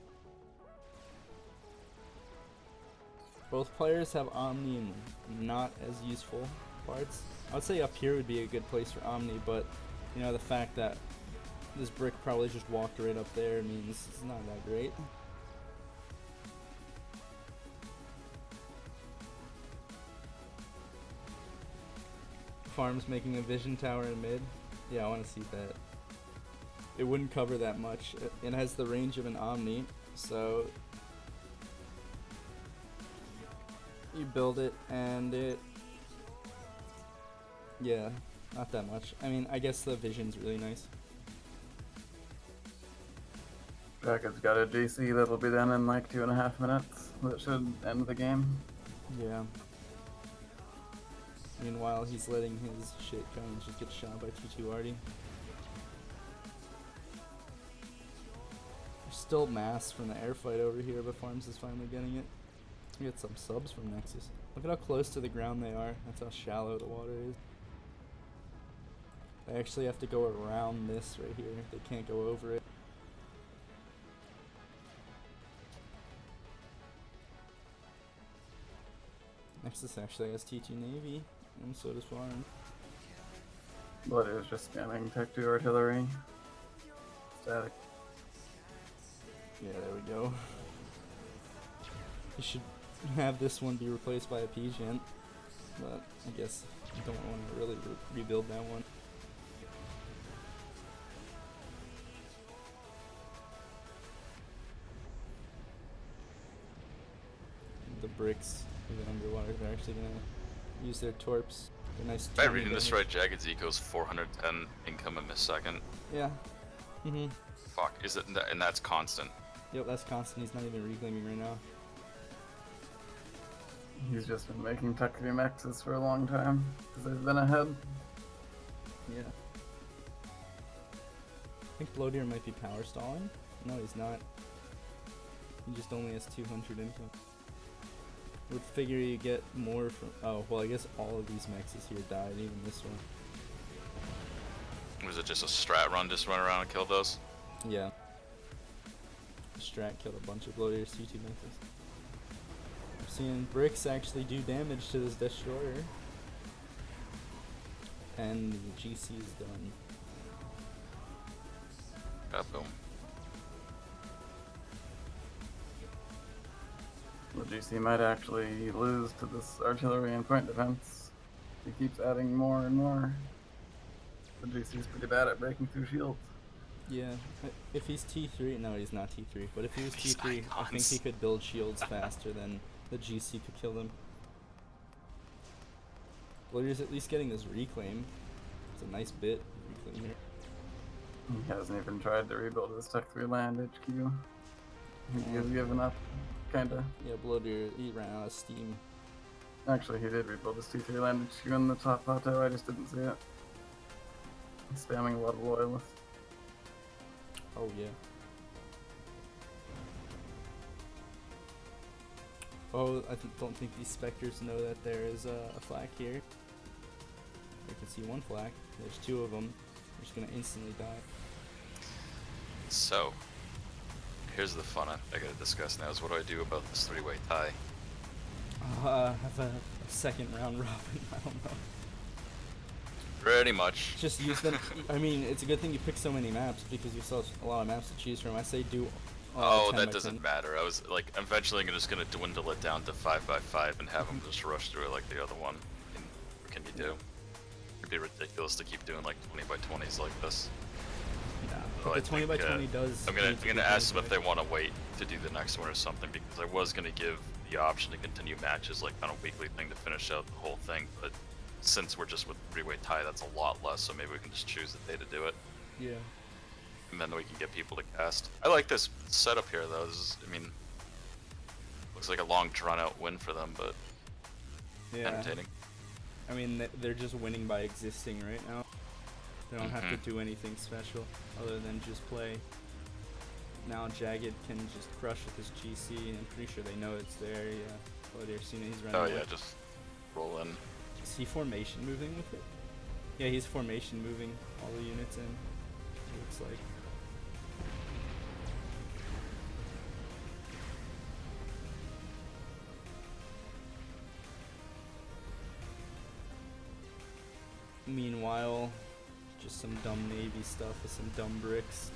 Speaker 1: Both players have Omni and not as useful parts. I would say up here would be a good place for Omni, but you know, the fact that This brick probably just walked right up there. I mean, this is not that great. Farm's making a vision tower in mid. Yeah, I want to see that. It wouldn't cover that much. It has the range of an Omni, so you build it and it, yeah, not that much. I mean, I guess the vision's really nice.
Speaker 3: Jacket's got a GC that'll be done in like 2.5 minutes. That should end the game.
Speaker 1: Yeah. Meanwhile, he's letting his shit come and just get shot by T2 already. There's still mass from the air fight over here, but Farms is finally getting it. We get some subs from Nexus. Look at how close to the ground they are. That's how shallow the water is. They actually have to go around this right here. They can't go over it. Nexus actually has T2 Navy, and so does Farm.
Speaker 3: Bloody is just spamming Tech 2 artillery. Static.
Speaker 1: Yeah, there we go. You should have this one be replaced by a P-Gent, but I guess you don't want to really rebuild that one. The bricks even underwater, they're actually gonna use their torps. They're nice.
Speaker 2: By reading this right, Jagged's eco's 410 income a millisecond.
Speaker 1: Yeah.
Speaker 2: Fuck, is it? And that's constant.
Speaker 1: Yep, that's constant. He's not even reclaiming right now.
Speaker 3: He's just been making Tech 3 maxes for a long time because they've been ahead.
Speaker 1: Yeah. I think Blowdeer might be power stalling. No, he's not. He just only has 200 income. Would figure you get more from. Oh, well, I guess all of these maxes here died, even this one.
Speaker 2: Was it just a strat run, just run around and kill those?
Speaker 1: Yeah. Strat killed a bunch of Blowdeer C2 maxes. I'm seeing bricks actually do damage to this destroyer. And the GC is done.
Speaker 2: Boom.
Speaker 3: The GC might actually lose to this artillery and point defense. He keeps adding more and more. The GC's pretty bad at breaking through shields.
Speaker 1: Yeah, if he's T3, no, he's not T3, but if he was
Speaker 2: He's
Speaker 1: T3, I think he could build shields faster than the GC could kill them. Blowdeer's at least getting this reclaim. It's a nice bit reclaim here.
Speaker 3: He hasn't even tried to rebuild his Tech 3 land HQ. He has given up, kinda.
Speaker 1: Yeah, Blowdeer, he ran out of steam.
Speaker 3: Actually, he did rebuild his T3 land HQ in the top plateau, I just didn't see it. He's spamming a lot of loyalists.
Speaker 1: Oh, yeah. Oh, I don't think these Spectres know that there is a flak here. They can see one flak. There's two of them. They're just gonna instantly die.
Speaker 2: So, here's the fun I gotta discuss now is what do I do about this three-way tie?
Speaker 1: Have a second round robin. I don't know.
Speaker 2: Pretty much.
Speaker 1: Just use them. I mean, it's a good thing you pick so many maps because you still have a lot of maps to choose from. I say do.
Speaker 2: Oh,
Speaker 1: 10
Speaker 2: that
Speaker 1: by
Speaker 2: doesn't
Speaker 1: 10.
Speaker 2: matter. I was like, eventually I'm just gonna dwindle it down to 5x5 and have them just rush through it like the other one. And what can you do? It'd be ridiculous to keep doing like 20x20s like this.
Speaker 1: Yeah,
Speaker 2: So
Speaker 1: but the 20 by 20 does.
Speaker 2: I'm gonna ask them if they want to wait to do the next one or something because I was gonna give the option to continue matches like on a weekly thing to finish out the whole thing, but since we're just with three-way tie, that's a lot less. So maybe we can just choose the day to do it.
Speaker 1: Yeah.
Speaker 2: And then we can get people to cast. I like this setup here, though. This is, I mean, looks like a long, drawn-out win for them, but
Speaker 1: Yeah.
Speaker 2: entertaining.
Speaker 1: I mean, they're just winning by existing right now. They don't have to do anything special other than just play. Now Jagged can just crush with his GC, and I'm pretty sure they know it's there. Yeah. Oh, they've seen it. He's running.
Speaker 2: Oh
Speaker 1: away.
Speaker 2: yeah, just roll in.
Speaker 1: Is he formation moving with it? Yeah, he's formation moving all the units in. It looks like. Meanwhile, Just some dumb navy stuff with some dumb bricks.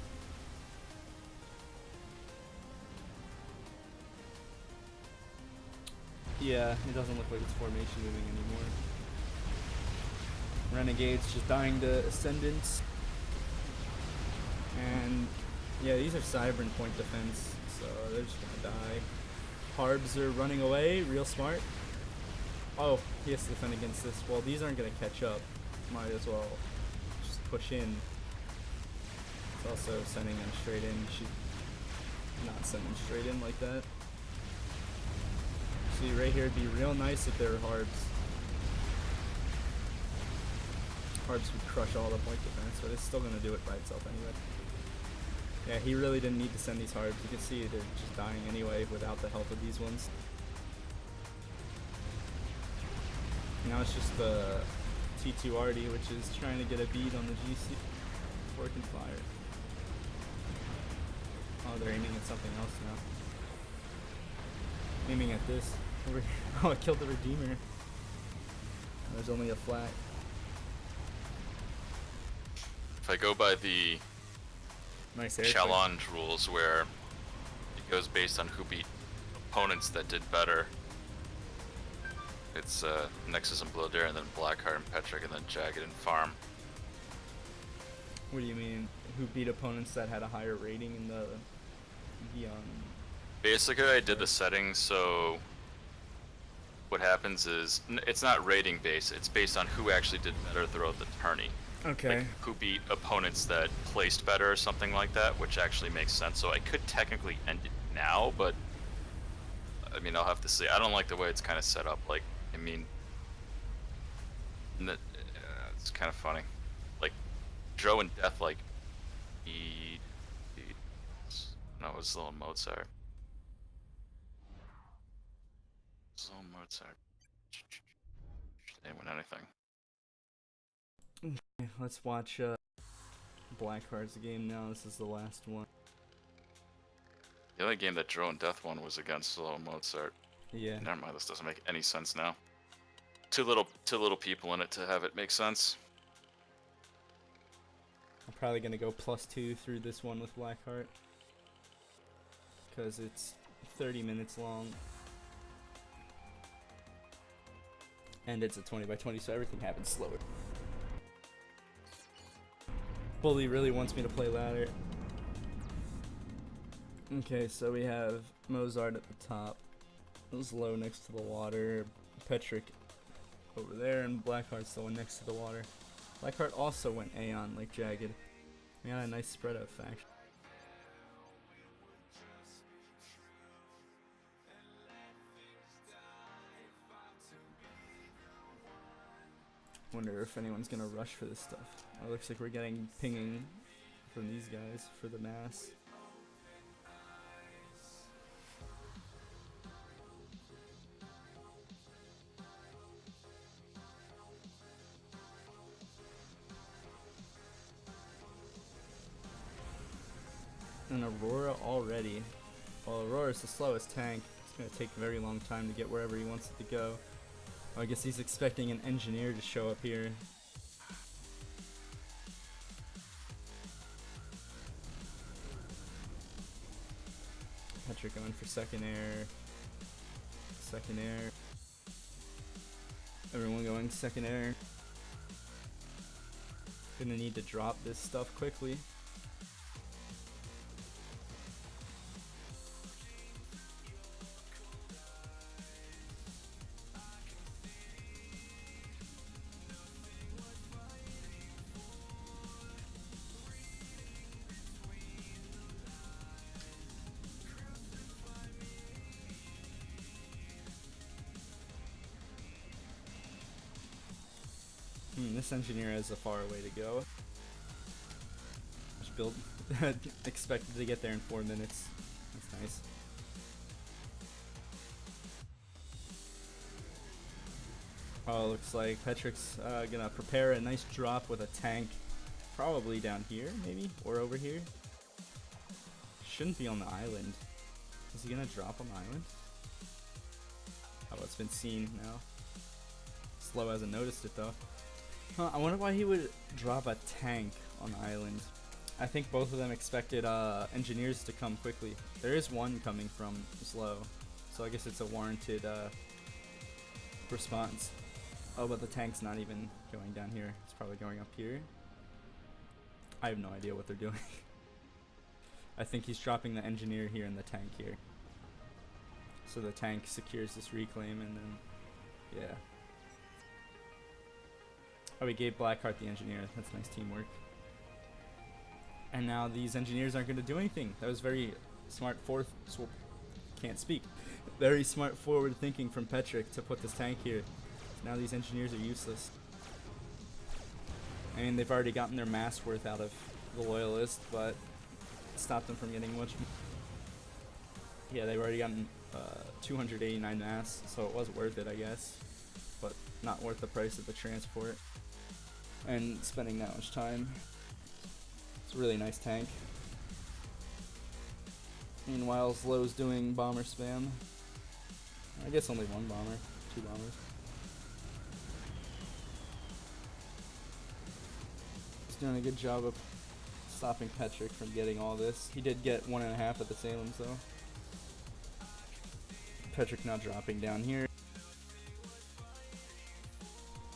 Speaker 1: Yeah, it doesn't look like it's formation moving anymore. Renegades just dying to Ascendants. And yeah, these are Cybern point defense, so they're just gonna die. Harbs are running away, real smart. Oh, he has to defend against this. Well, these aren't gonna catch up. Might as well just push in. It's also sending them straight in. You should not send them straight in like that. See, right here, it'd be real nice if there were Harbs. Harbs would crush all the point defense, but it's still gonna do it by itself anyway. Yeah, he really didn't need to send these Harbs. You can see they're just dying anyway without the help of these ones. Now it's just the T2RD, which is trying to get a bead on the GC before it can fire. Oh, they're aiming at something else now. Aiming at this. Oh, it killed the Redeemer. There's only a flat.
Speaker 2: If I go by the
Speaker 1: Nice air
Speaker 2: challenge rules where it goes based on who beat opponents that did better, it's Nexus and Bloodare, and then Blackheart and Petrick, and then Jagged and Farm.
Speaker 1: What do you mean? Who beat opponents that had a higher rating in the
Speaker 2: Basically, I did the settings, so what happens is it's not rating based, it's based on who actually did better throughout the tourney.
Speaker 1: Okay.
Speaker 2: Like who beat opponents that placed better or something like that, which actually makes sense. So I could technically end it now, but I mean, I'll have to see. I don't like the way it's kind of set up. Like, I mean, it's kind of funny. Like, Joe and Death, like, no, it was little Mozart. Little Mozart. They didn't win anything.
Speaker 1: Okay, let's watch Blackheart's game now. This is the last one.
Speaker 2: The only game that Joe and Death won was against Little Mozart.
Speaker 1: Yeah.
Speaker 2: Never mind, this doesn't make any sense now. Too little people in it to have it make sense.
Speaker 1: I'm probably gonna go +2 through this one with Blackheart, because it's 30 minutes long. And it's a 20x20, so everything happens slower. Bully really wants me to play ladder. Okay, so we have Mozart at the top, Low next to the water, Petrick over there, and Blackheart's the one next to the water. Blackheart also went Aeon like Jagged. We got a nice spread out faction. Wonder if anyone's gonna rush for this stuff. Oh, looks like we're getting pinging from these guys for the mass. And Aurora already. Well, Aurora's the slowest tank. It's gonna take a very long time to get wherever he wants it to go. Oh, I guess he's expecting an engineer to show up here. Petrick going for second air. Second air. Everyone going second air. Gonna need to drop this stuff quickly. This engineer has a far way to go. Just build expected to get there in 4 minutes. That's nice. Oh, looks like Petrick's gonna prepare a nice drop with a tank. Probably down here, maybe? Or over here? Shouldn't be on the island. Is he gonna drop on the island? Oh, it's been seen now. Slow hasn't noticed it though. Huh, I wonder why he would drop a tank on the island. I think both of them expected engineers to come quickly. There is one coming from slow, so I guess it's a warranted response. Oh, but the tank's not even going down here. It's probably going up here. I have no idea what they're doing. I think he's dropping the engineer here and the tank here. So the tank secures this reclaim and then, yeah. Oh, he gave Blackheart the engineer. That's nice teamwork. And now these engineers aren't going to do anything. That was very smart can't speak. Very smart forward thinking from Petrick to put this tank here. Now these engineers are useless. I mean, they've already gotten their mass worth out of the Loyalist, but stopped them from getting much. Yeah, they've already gotten 289 mass, so it was worth it, I guess. But not worth the price of the transport and spending that much time. It's a really nice tank. Meanwhile, Slow's doing bomber spam. I guess only one bomber, 2 bombers. He's doing a good job of stopping Petrick from getting all this. He did get 1.5 at the Salems though. Petrick now dropping down here.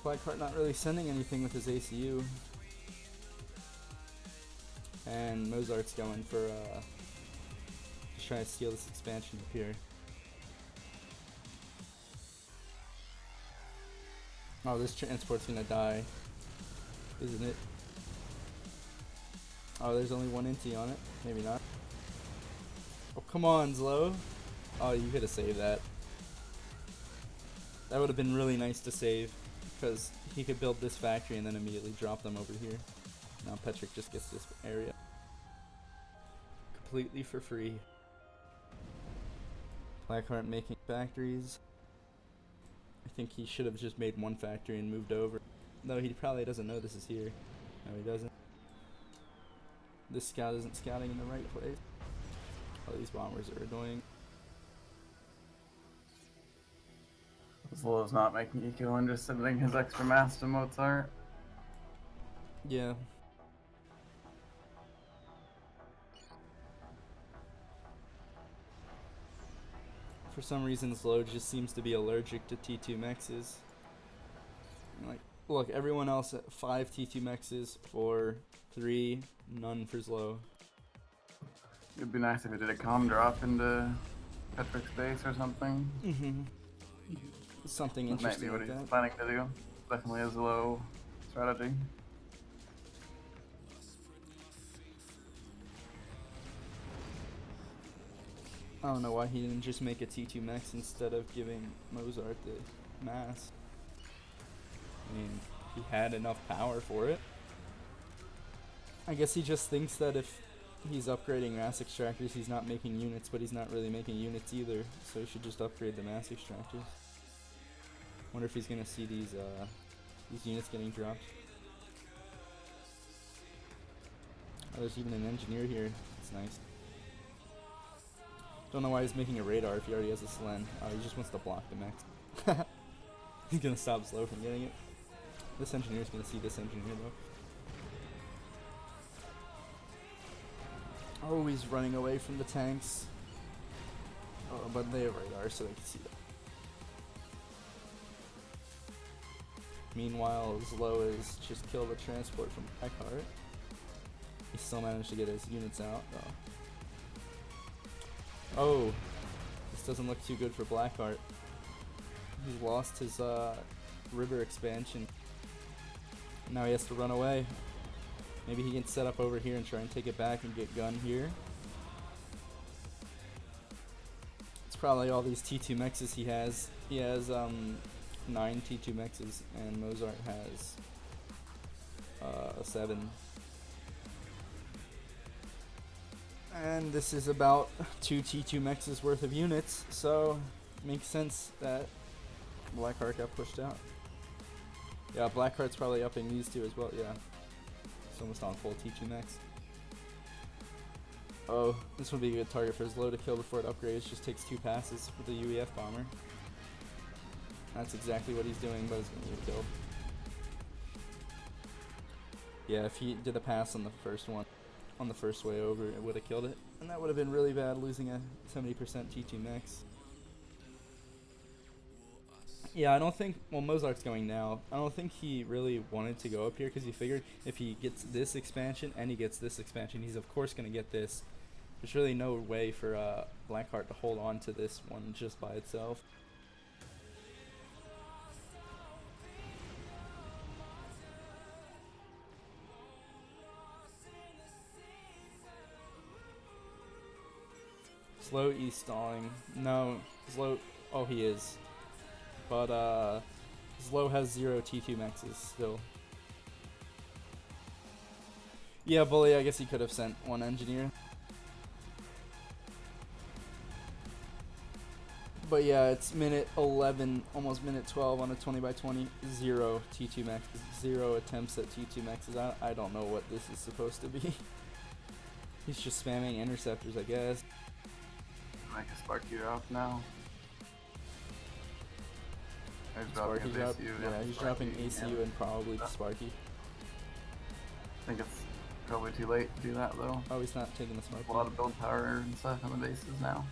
Speaker 1: Blackheart not really sending anything with his ACU. And Mozart's going for just trying to steal this expansion up here. Oh, this transport's gonna die, isn't it? Oh, there's only one inti on it. Maybe not. Oh, come on, Zlo. Oh, you could have saved that. That would have been really nice to save, because he could build this factory and then immediately drop them over here. Now Petrick just gets this area completely for free. Blackheart making factories. I think he should have just made one factory and moved over. Though he probably doesn't know this is here. No, he doesn't. This scout isn't scouting in the right place. All these bombers are annoying.
Speaker 3: Zolo's not making eco and just sending his extra mass to Mozart.
Speaker 1: Yeah. For some reason, Zlo just seems to be allergic to T2 mexes. Like, look, everyone else at 5 T2 mexes, 4, 3, none for Zlo.
Speaker 3: It'd be nice if he did a comm drop into Petrick's base or something.
Speaker 1: Mm-hmm. Something
Speaker 3: That might be
Speaker 1: interesting
Speaker 3: what
Speaker 1: like
Speaker 3: he's
Speaker 1: that.
Speaker 3: planning to do. Definitely a Zlo strategy.
Speaker 1: I don't know why he didn't just make a T2 Mex instead of giving Mozart the mass. I mean, he had enough power for it. I guess he just thinks that if he's upgrading mass extractors, he's not making units, but he's not really making units either, so he should just upgrade the mass extractors. Wonder if he's gonna see these units getting dropped. Oh, there's even an engineer here. That's nice. Don't know why he's making a radar if he already has a Slen. Oh, he just wants to block the mech. He's gonna stop Slow from getting it. This engineer's gonna see this engineer though. Oh, he's running away from the tanks. Oh, but they have radar, so they can see that. Meanwhile, Zlo is just killed the transport from Blackheart. He still managed to get his units out though. Oh, this doesn't look too good for Blackheart. He's lost his river expansion. Now he has to run away. Maybe he can set up over here and try and take it back and get gun here. It's probably all these T2 mexes he has. He has 9 T2 mexes and Mozart has 7. And this is about 2 T2 mexes worth of units, so makes sense that Blackheart got pushed out. Yeah, Blackheart's probably upping these two as well, yeah. It's almost on full T2 mex. Oh, this would be a good target for Zlo to kill before it upgrades. Just takes 2 passes with the UEF bomber. That's exactly what he's doing, but it's going to get killed. Yeah, if he did a pass on the first one, on the first way over, it would have killed it. And that would have been really bad, losing a 70% T2 max. Yeah, I don't think, well, Mozart's going now. I don't think he really wanted to go up here because he figured if he gets this expansion and he gets this expansion, he's of course going to get this. There's really no way for Blackheart to hold on to this one just by itself. Slow E stalling. No, Slow. Oh, he is. But Slow has 0 T2 maxes still. Yeah, Bully, I guess he could have sent one engineer. But yeah, it's minute 11, almost minute 12 on a 20x20. 0 T2 maxes, 0 attempts at T2 maxes. I don't know what this is supposed to be. He's just spamming interceptors, I guess.
Speaker 3: I can spark you off now. He's
Speaker 1: Sparky
Speaker 3: dropping
Speaker 1: drop,
Speaker 3: his ACU.
Speaker 1: yeah, he's dropping ACU and probably Sparky.
Speaker 3: I think it's probably too late to do that though.
Speaker 1: Oh, he's not taking the Sparky.
Speaker 3: A lot of build power and stuff on the bases now.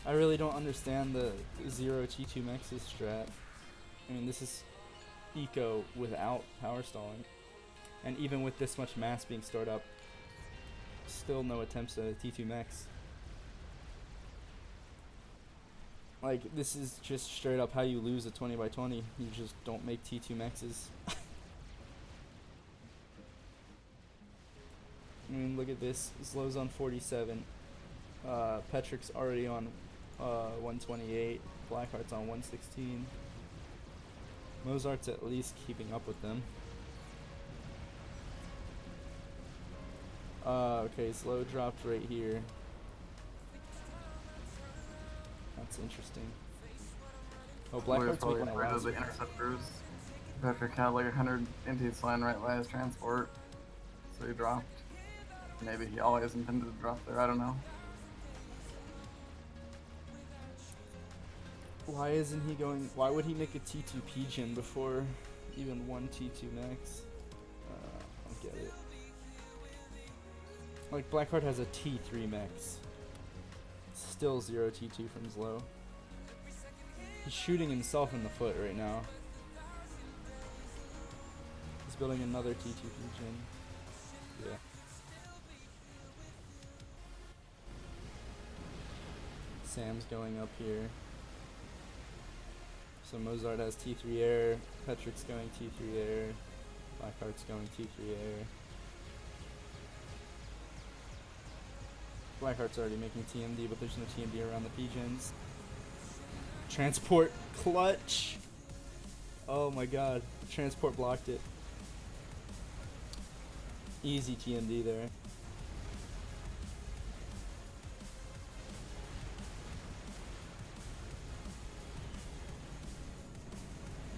Speaker 1: I really don't understand the 0 T2 maxes strat. I mean, this is eco without power stalling. And even with this much mass being stored up, still no attempts at a T2 max. Like, this is just straight up how you lose a 20x20. You just don't make T2 maxes. I mean, look at this. Slow's on 47. Petrick's already on 128. Blackheart's on 116. Mozart's at least keeping up with them. Okay, Slow dropped right here. That's interesting. Oh, Blackheart's making a
Speaker 3: rid of the interceptors. Patrick had like 100 NTs flying right by his transport, so he dropped. Maybe he always intended to drop there, I don't know.
Speaker 1: Why isn't he going, why would he make a T2 Pigeon before even one T2 max? I don't get it. Like, Blackheart has a T3 max. Still 0 T2 from Slow. He's shooting himself in the foot right now. He's building another T2 Pigeon. Yeah. Sam's going up here. So Mozart has T3 air, Petrick's going T3 air, Blackheart's going T3 air. Blackheart's already making TMD, but there's no TMD around the Pigeons. Transport clutch! Oh my god, transport blocked it. Easy TMD there.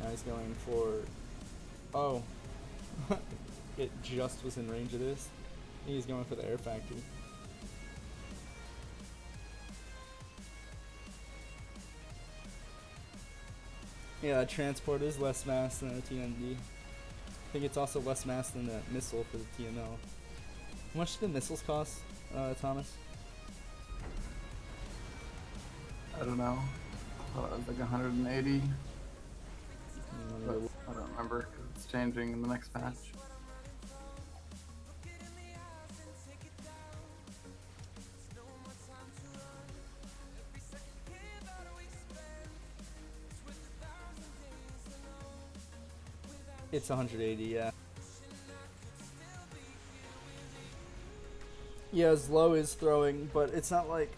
Speaker 1: Now he's going for... Oh. It just was in range of this. He's going for the air factory. Yeah, transport is less mass than a TMD. I think it's also less mass than the missile for the TML. How much do the missiles cost, Thomas?
Speaker 3: I don't know. I thought it was like 180. But I don't remember because it's changing in the next patch.
Speaker 1: It's 180, yeah. Yeah, Slow is throwing, but it's not like...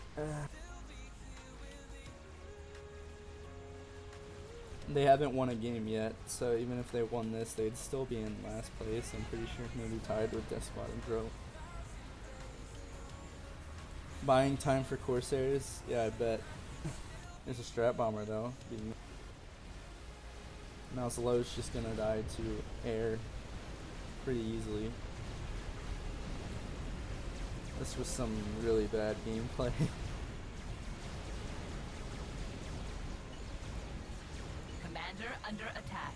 Speaker 1: They haven't won a game yet, so even if they won this, they'd still be in last place, I'm pretty sure. Maybe tied with Despot and Dro. Buying time for Corsairs? Yeah, I bet. There's a Strat Bomber, though. Now Slow's just gonna die to air pretty easily. This was some really bad gameplay.
Speaker 4: Commander under attack.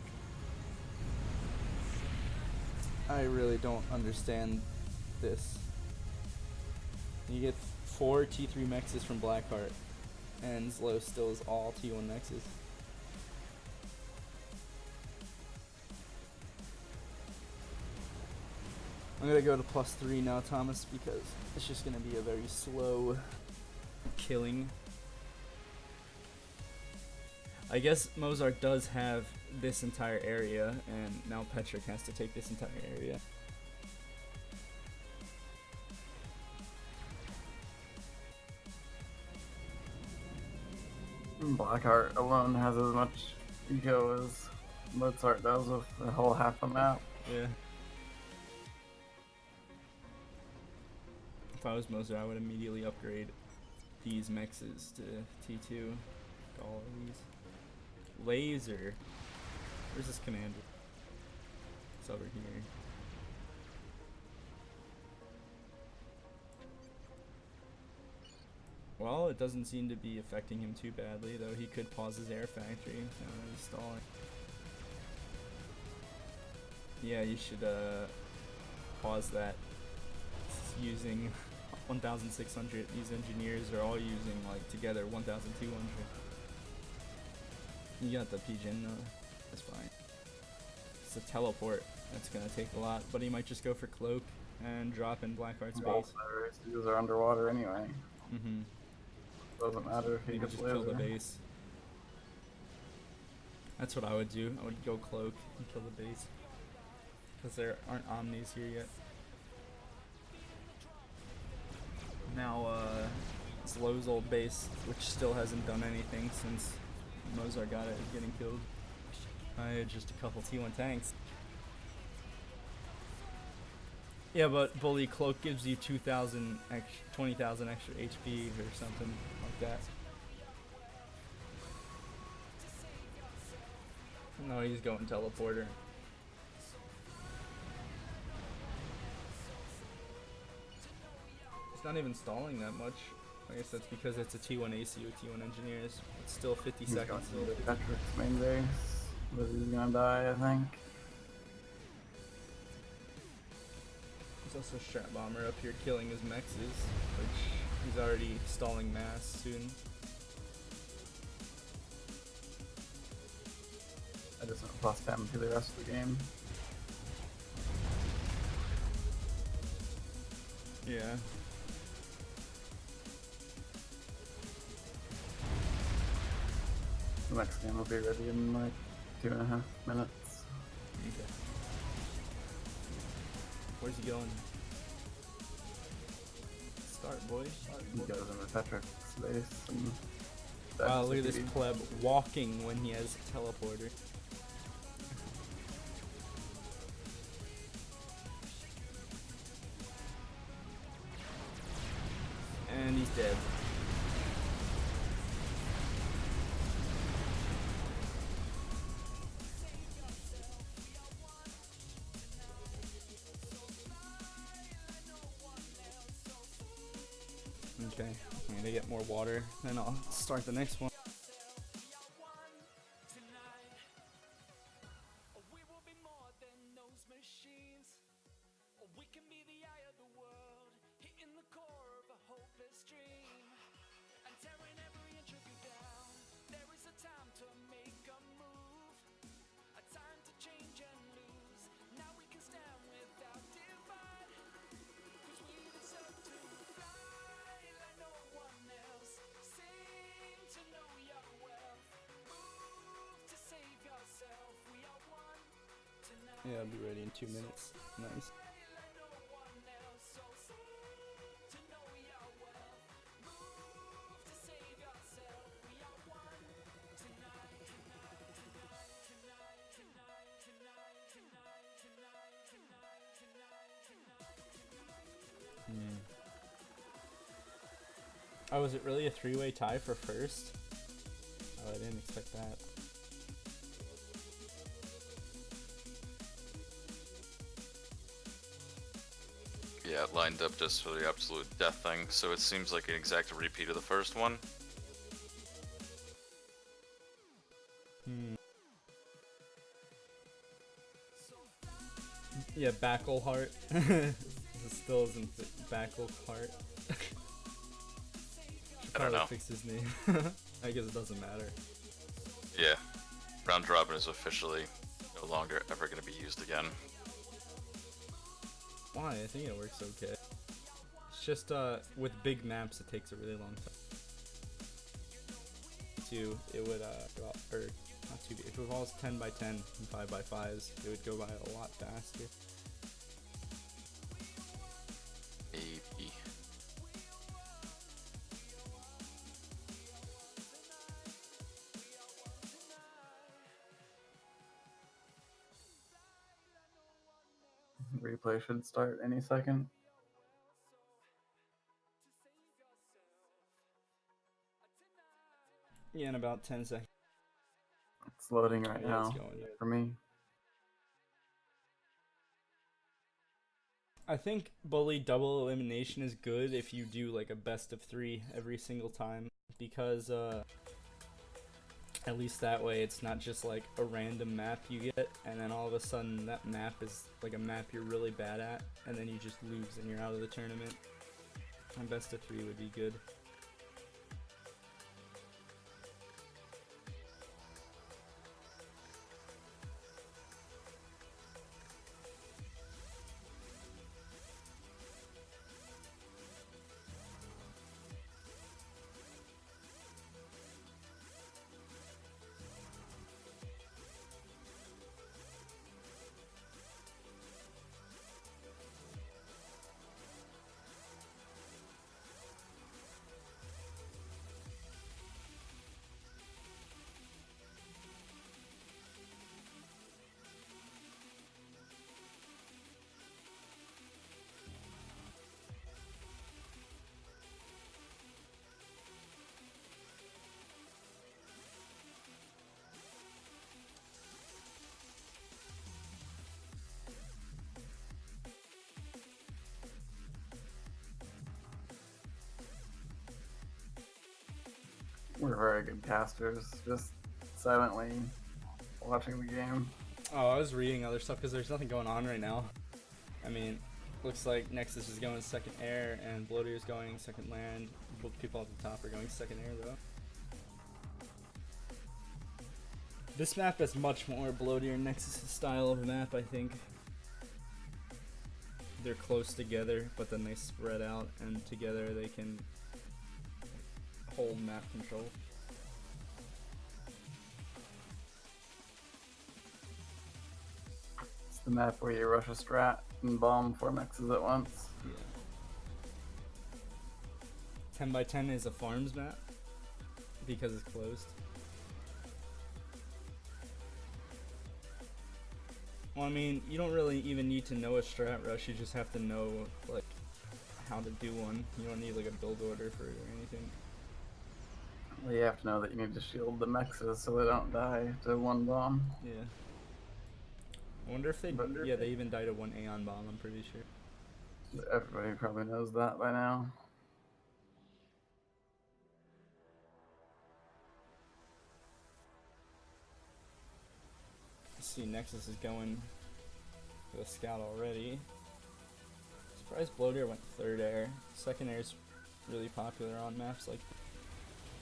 Speaker 1: I really don't understand this. You get 4 T3 mexes from Blackheart, and Zlo still is all T1 mexes. I'm gonna go to +3 now, Thomas, because it's just gonna be a very slow killing. I guess Mozart does have this entire area, and now Petrick has to take this entire area.
Speaker 3: Blackheart alone has as much eco as Mozart does with the whole half the map.
Speaker 1: Yeah. If I was Mozart, I would immediately upgrade these mexes to T2. All of these. Laser. Where's this commander? It's over here. Well, it doesn't seem to be affecting him too badly, though he could pause his air factory. He's stalling. Yeah, you should pause that. It's using 1,600. These engineers are all using like together 1,200. You got the pigeon. That's fine. It's a teleport. That's gonna take a lot, but he might just go for cloak and drop in Blackheart's base.
Speaker 3: These are underwater anyway.
Speaker 1: Mm-hmm.
Speaker 3: Doesn't matter if he
Speaker 1: You could
Speaker 3: gets
Speaker 1: just kill the
Speaker 3: laser.
Speaker 1: base. That's what I would do. I would go cloak and kill the base. Because there aren't omnis here yet. Now, Zlo's old base, which still hasn't done anything since Mozart got it, is getting killed by just a couple T1 tanks. Yeah, but Bully Cloak gives you 2,000 extra, 20,000 extra HP or something like that. No, he's going teleporter. It's not even stalling that much. I guess that's because it's a T1 AC with T1 engineers. It's still 50
Speaker 3: He's
Speaker 1: seconds.
Speaker 3: going to Petrick's main base, but he's gonna die, I think.
Speaker 1: There's also a Strat Bomber up here killing his mexes, which he's already stalling mass soon.
Speaker 3: I just went plus 10 for the rest of the game.
Speaker 1: Yeah.
Speaker 3: The next game will be ready in like 2.5 minutes.
Speaker 1: Okay. Where's he going? Start, boy. Start,
Speaker 3: He
Speaker 1: boy.
Speaker 3: goes into Petrick's base and
Speaker 1: Wow,
Speaker 3: that's
Speaker 1: look at this
Speaker 3: the
Speaker 1: pleb walking when he has a teleporter. And he's dead. Okay, I'm gonna get more water, then I'll start the next one. Yeah, I'll be ready in 2 minutes. Nice. Oh, was it really a three-way tie for first? Oh, I didn't expect that.
Speaker 2: Yeah, it lined up just for the absolute death thing, so it seems like an exact repeat of the first one.
Speaker 1: Yeah, Backle Heart. It still isn't Backle Heart. Should
Speaker 2: I don't
Speaker 1: probably
Speaker 2: know.
Speaker 1: fix his name. I guess it doesn't matter.
Speaker 2: Yeah, round robin is officially no longer ever going to be used again.
Speaker 1: Why? I think it works okay. It's just with big maps it takes a really long time. It would go out, or not too big. If it was 10 by 10 and 5 by 5s, it would go by a lot faster.
Speaker 2: Maybe.
Speaker 3: Replay should start any second.
Speaker 1: Yeah, in about 10 seconds.
Speaker 3: It's loading right
Speaker 1: Yeah, it's
Speaker 3: now
Speaker 1: going.
Speaker 3: for me.
Speaker 1: I think bully double elimination is good if you do like a best of 3 every single time, because at least that way it's not just like a random map you get and then all of a sudden that map is like a map you're really bad at and then you just lose and you're out of the tournament. A best of 3 would be good.
Speaker 3: We're very good casters, just silently watching the game.
Speaker 1: Oh, I was reading other stuff because there's nothing going on right now. I mean, looks like Nexus is going second air and Bloater is going second land. Both people at the top are going second air though. This map is much more Bloater and Nexus style of map, I think. They're close together, but then they spread out and together they can hold map control.
Speaker 3: It's the map where you rush a strat and bomb 4 mexes at once.
Speaker 1: Yeah. 10 by 10 is a farms map because it's closed. Well, I mean, you don't really even need to know a strat rush, you just have to know, like, how to do one. You don't need, like, a build order for it or anything.
Speaker 3: Well, you have to know that you need to shield the mexes so they don't die to 1 bomb.
Speaker 1: Yeah. I wonder if they, yeah, they even died to 1 Aeon bomb, I'm pretty sure.
Speaker 3: Everybody probably knows that by now.
Speaker 1: See, Nexus is going for the scout already. Surprised Bloater went third air. Second air is really popular on maps like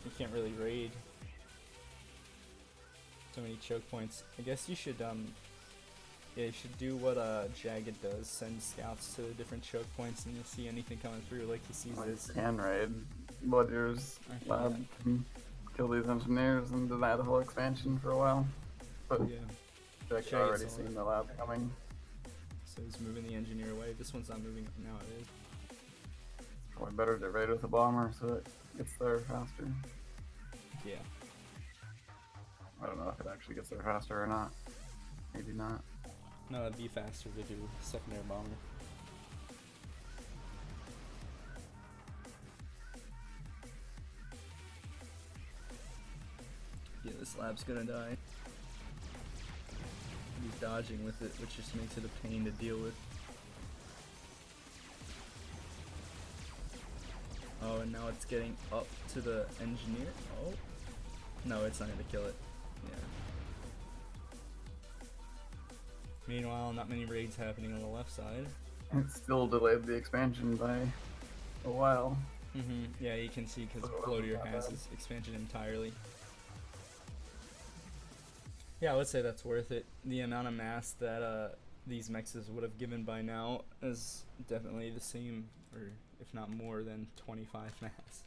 Speaker 1: you can't really raid. So many choke points. I guess you should yeah, you should do what Jagged does. Send scouts to the different choke points and you'll see anything coming through like he sees this.
Speaker 3: Can raid. Bloodier's lab can kill these engineers and deny the whole expansion for a while. But
Speaker 1: Yeah.
Speaker 3: Jack's
Speaker 1: Jagged's
Speaker 3: already
Speaker 1: all
Speaker 3: seen
Speaker 1: right.
Speaker 3: the lab coming.
Speaker 1: So he's moving the engineer away. This one's not moving up now, it is.
Speaker 3: Probably better to raid with a bomber so it gets there faster.
Speaker 1: Yeah.
Speaker 3: I don't know if it actually gets there faster or not. Maybe not.
Speaker 1: No, that'd be faster to do second air bomber. Yeah, this lab's gonna die. He's dodging with it, which just makes it a pain to deal with. Oh, and now it's getting up to the engineer. Oh. No, it's not gonna kill it. Yeah. Meanwhile, not many raids happening on the left side.
Speaker 3: It still delayed the expansion by a while.
Speaker 1: Yeah, you can see because
Speaker 3: So it
Speaker 1: Bloatier
Speaker 3: wasn't that
Speaker 1: has
Speaker 3: bad.
Speaker 1: his expansion entirely. Yeah, I would say that's worth it. The amount of mass that these mexes would have given by now is definitely the same, or if not more than 25 mass.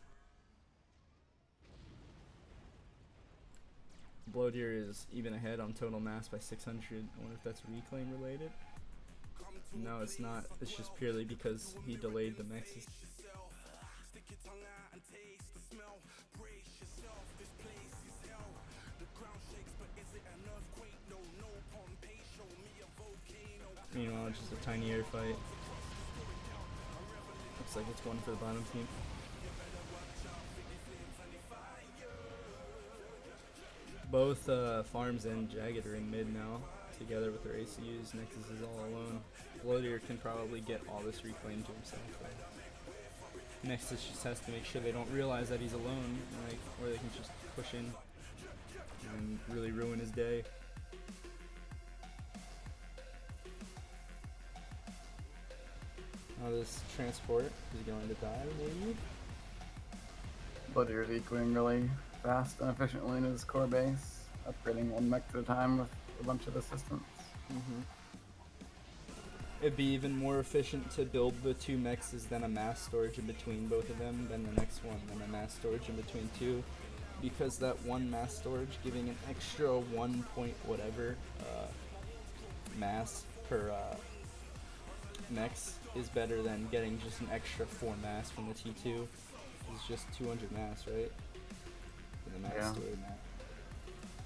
Speaker 1: Bloatier is even ahead on total mass by 600. I wonder if that's reclaim related. No, it's not. It's just purely because he delayed the mexes. Meanwhile, just a tiny air fight. Looks like it's one for the bottom team. Both Farms and Jagged are in mid now, together with their ACUs. Nexus is all alone. Bloatier can probably get all this reclaimed to himself, though. Nexus just has to make sure they don't realize that he's alone, like, or they can just push in and really ruin his day. Now this transport is going to die, maybe?
Speaker 3: Bloodier's ecoing really fast and efficiently in his core base, upgrading one mech at a time with a bunch of assistants.
Speaker 1: It'd be even more efficient to build the two mexes than a mass storage in between both of them, than the next one, than a mass storage in between two, because that one mass storage giving an extra 1 point whatever mass per mex is better than getting just an extra 4 mass from the T2. It's just 200 mass, right? For the mass
Speaker 3: Yeah.
Speaker 1: storage.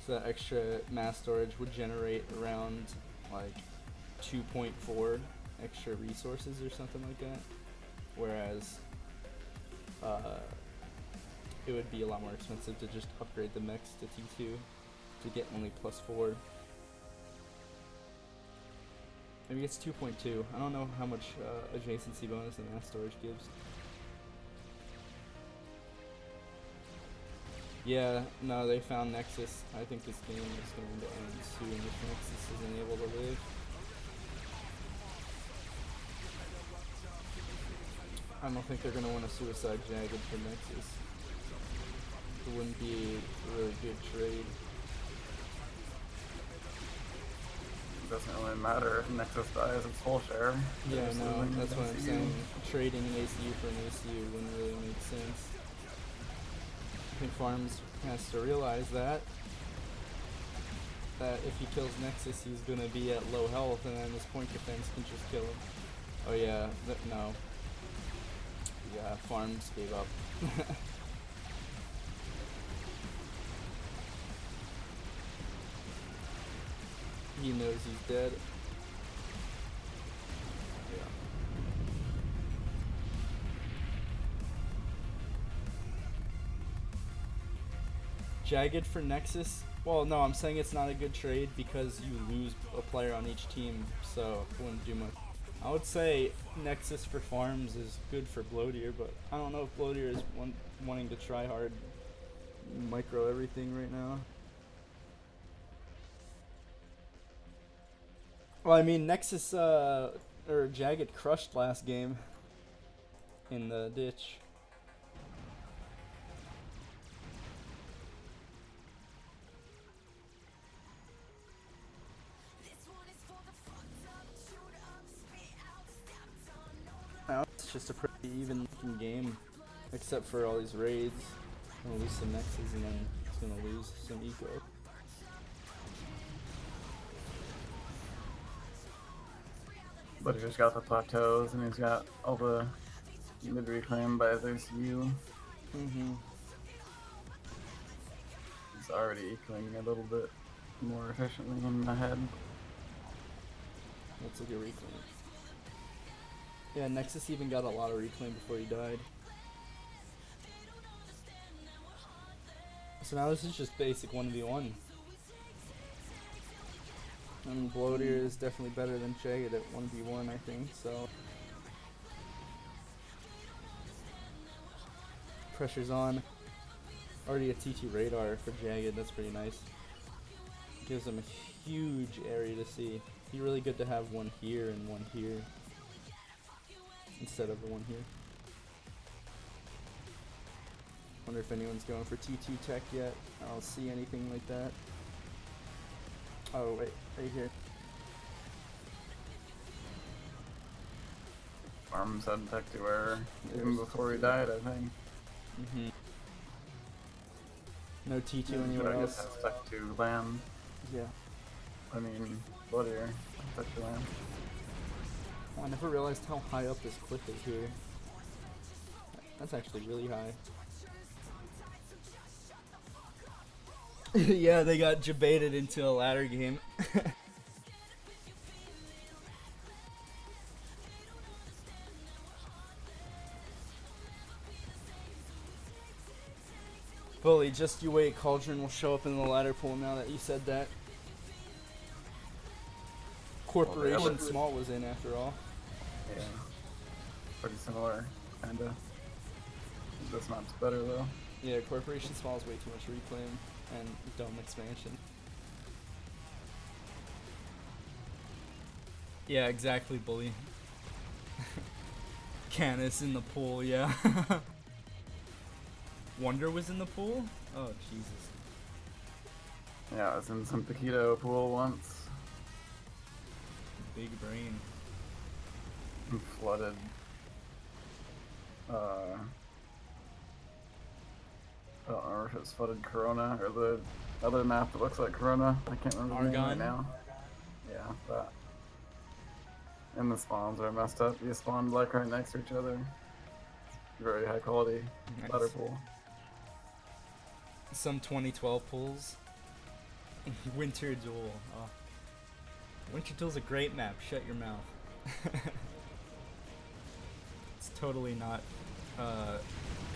Speaker 1: So that extra mass storage would generate around like 2.4 extra resources or something like that. Whereas it would be a lot more expensive to just upgrade the mechs to T2 to get only +4. Maybe it's 2.2. I don't know how much adjacency bonus the mass storage gives. Yeah, no, they found Nexus. I think this game is going to end soon if Nexus isn't able to live. I don't think they're going to want to suicide Jagged for Nexus. It wouldn't be a really good trade.
Speaker 3: It doesn't really matter if Nexus dies, it's full share.
Speaker 1: Yeah,
Speaker 3: They're just
Speaker 1: no,
Speaker 3: losing
Speaker 1: that's what I'm
Speaker 3: ACU.
Speaker 1: saying. Trading an ACU for an ACU wouldn't really make sense. I think Farms has to realize that if he kills Nexus, he's gonna be at low health, and then his point defense can just kill him. Oh yeah, no. Yeah, Farms gave up. He knows he's dead. Yeah. Jagged for Nexus? Well, no, I'm saying it's not a good trade because you lose a player on each team, so it wouldn't do much. I would say Nexus for Farms is good for Bloatier, but I don't know if Bloatier is wanting to try hard micro everything right now. Well, I mean, Nexus, or Jagged crushed last game in the ditch. Now it's just a pretty even looking game, except for all these raids. Gonna lose some Nexus and then it's gonna lose some eco.
Speaker 3: But he's just got the plateaus and he's got all the mid reclaim by his ACU. He's already ecoing a little bit more efficiently in my head.
Speaker 1: Let's look at reclaim. Yeah, Nexus even got a lot of reclaim before he died. So now this is just basic 1v1. I mean, Bloatier is definitely better than Jagged at 1v1, I think, so. Pressure's on. Already a T2 radar for Jagged, that's pretty nice. Gives him a huge area to see. Be really good to have one here and one here instead of the one here. Wonder if anyone's going for T2 tech yet. I don't see anything like that. Oh wait, right here.
Speaker 3: Farms had tech to error even before he died, I think.
Speaker 1: Mm-hmm. No T2
Speaker 3: But
Speaker 1: anywhere
Speaker 3: I guess
Speaker 1: else.
Speaker 3: has tech to land.
Speaker 1: Yeah.
Speaker 3: I mean, Bloodier has tech to land.
Speaker 1: Oh, I never realized how high up this cliff is here. That's actually really high. Yeah, they got jebaited into a ladder game. Bully, just you wait, Cauldron will show up in the ladder pool now that you said that. Corporation Small was in after all.
Speaker 3: Yeah. Pretty similar, kinda. This map's better though.
Speaker 1: Yeah, Corporation Small is way too much reclaim and dumb expansion. Yeah, exactly, Bully. Canis in the pool, yeah. Wonder was in the pool? Oh, Jesus.
Speaker 3: Yeah, I was in some Paquito pool once.
Speaker 1: Big brain.
Speaker 3: And flooded. I don't remember if it was flooded Corona or the other map that looks like Corona. I can't remember the name right
Speaker 1: Argon?
Speaker 3: now. Yeah, that. And the spawns are messed up. You spawned like right next to each other. Very high quality
Speaker 1: Nice.
Speaker 3: ladder pool.
Speaker 1: Some 2012 pools. Winter Duel. Oh. Winter Duel's a great map. Shut your mouth. It's totally not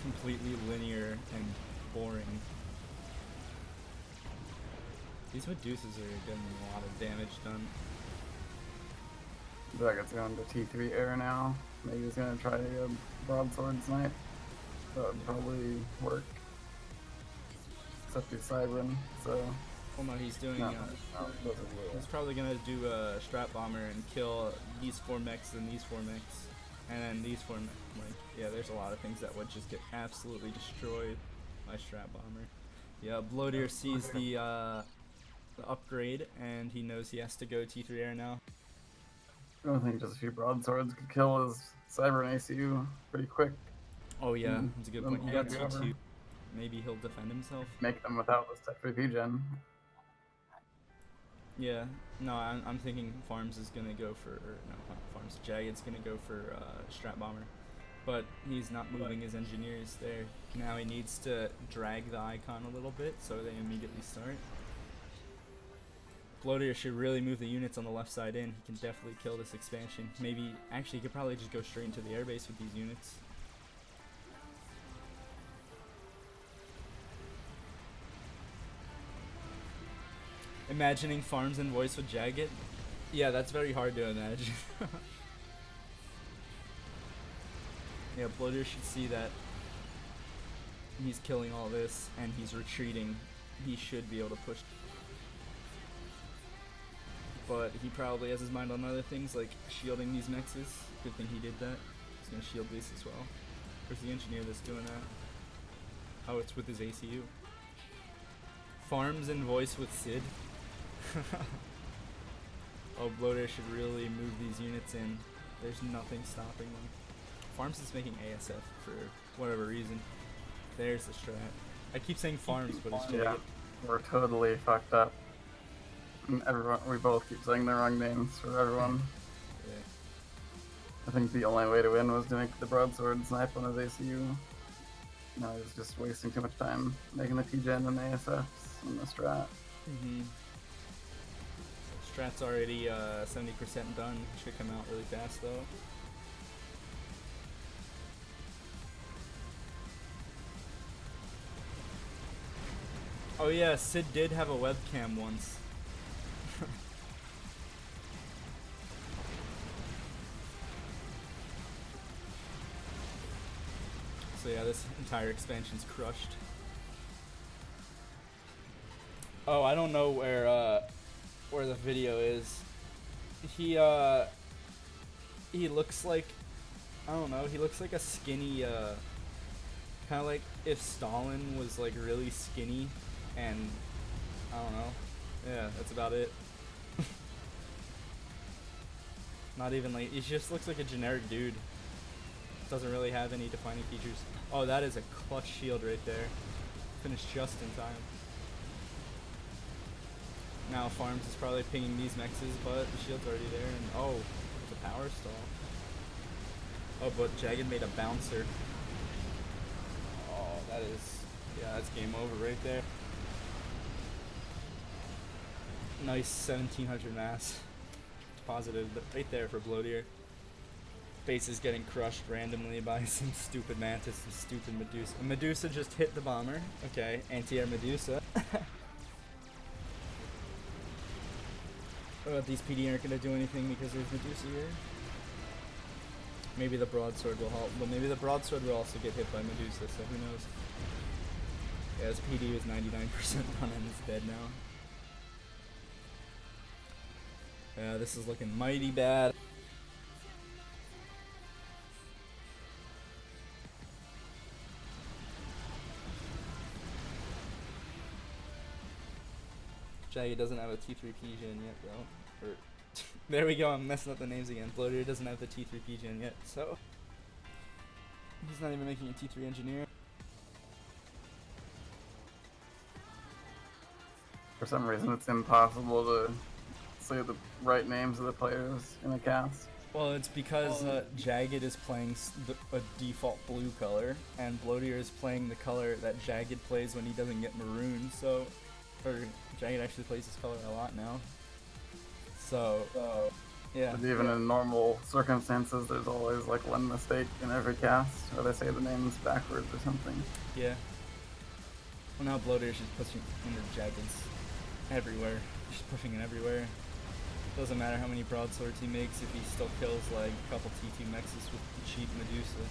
Speaker 1: completely linear and boring. These Medusas are getting a lot of damage done.
Speaker 3: Dragon's going to T3 air now. Maybe he's gonna try a broadsword snipe. That would probably work. Except he's Cybern, so.
Speaker 1: Well, no, he's doing.
Speaker 3: No, no, those are
Speaker 1: He's
Speaker 3: blue.
Speaker 1: probably gonna do a Strat Bomber and kill these 4 mechs and these 4 mechs. And then these 4 mechs. Like, yeah, there's a lot of things that would just get absolutely destroyed by Strat Bomber. Yeah, Bloater sees the upgrade and he knows he has to go T3 air now.
Speaker 3: I don't think just a few broadswords could kill his Cybern ACU pretty quick.
Speaker 1: Oh yeah, that's a good point. He got
Speaker 3: Yeah.
Speaker 1: T2. Maybe he'll defend himself.
Speaker 3: Make them without this Tech 3P gen.
Speaker 1: Yeah, no, I'm thinking Farms is gonna go for, or no, not Farms, Jagged's gonna go for Strat Bomber. But he's not moving his engineers there. Now he needs to drag the icon a little bit so they immediately start. Bloater should really move the units on the left side in. He can definitely kill this expansion. Maybe, actually, he could probably just go straight into the airbase with these units. Imagining Farms and voice with Jagged? Yeah, that's very hard to imagine. Yeah, Bloater should see that he's killing all this and he's retreating. He should be able to push. But he probably has his mind on other things like shielding these mexes. Good thing he did that. He's gonna shield these as well. Where's the engineer that's doing that? Oh, it's with his ACU. Farms and voice with Sid. Oh, Bloater should really move these units in. There's nothing stopping them. Farms is making ASF for whatever reason. There's the strat. I keep saying Farms, but it's
Speaker 3: Yeah,
Speaker 1: Jagged.
Speaker 3: we're totally fucked up. And everyone, we both keep saying the wrong names for everyone.
Speaker 1: Yeah.
Speaker 3: I think the only way to win was to make the broadsword snipe on his ACU. No, he's just wasting too much time making the T-gen and the ASFs and the strat.
Speaker 1: Mm-hmm. Strat's already 70% done. Should come out really fast though. Oh yeah, Sid did have a webcam once. So yeah, this entire expansion's crushed. Oh, I don't know where the video is. he looks like, I don't know, he looks like a skinny, kind of like if Stalin was like really skinny, and I don't know. Yeah, that's about it. Not even like, he just looks like a generic dude. Doesn't really have any defining features. Oh, that is a clutch shield right there. Finished just in time. Now Farms is probably pinging these mexes, but the shield's already there, and oh, it's a power stall. Oh, but Jagged made a bouncer. Oh, that is, yeah, that's game over right there. Nice 1700 mass. Positive, but right there for Bloatier. Base is getting crushed randomly by some stupid Mantis and stupid Medusa. Medusa just hit the bomber. Okay, anti-air Medusa. These PD aren't going to do anything because there's Medusa here. Maybe the broadsword will help, but maybe the broadsword will also get hit by Medusa, so who knows. Yeah, his PD was 99% done and it's dead now. Yeah, this is looking mighty bad. Jagged doesn't have a T3P gen yet, though. Or there we go, I'm messing up the names again. Bloatier doesn't have the T3P gen yet, so he's not even making a T3 engineer.
Speaker 3: For some reason, it's impossible to say the right names of the players in a cast.
Speaker 1: Well, it's because Jagged is playing a default blue color, and Bloatier is playing the color that Jagged plays when he doesn't get maroon, so... Or Jagged actually plays this color a lot now. So, yeah.
Speaker 3: But even in normal circumstances, there's always like one mistake in every cast, or they say the names backwards or something.
Speaker 1: Yeah. Well, now Bloatier's just pushing into Jagged's everywhere. He's just pushing it everywhere. Doesn't matter how many broadswords he makes if he still kills like a couple T2 mexes with the cheap Medusa.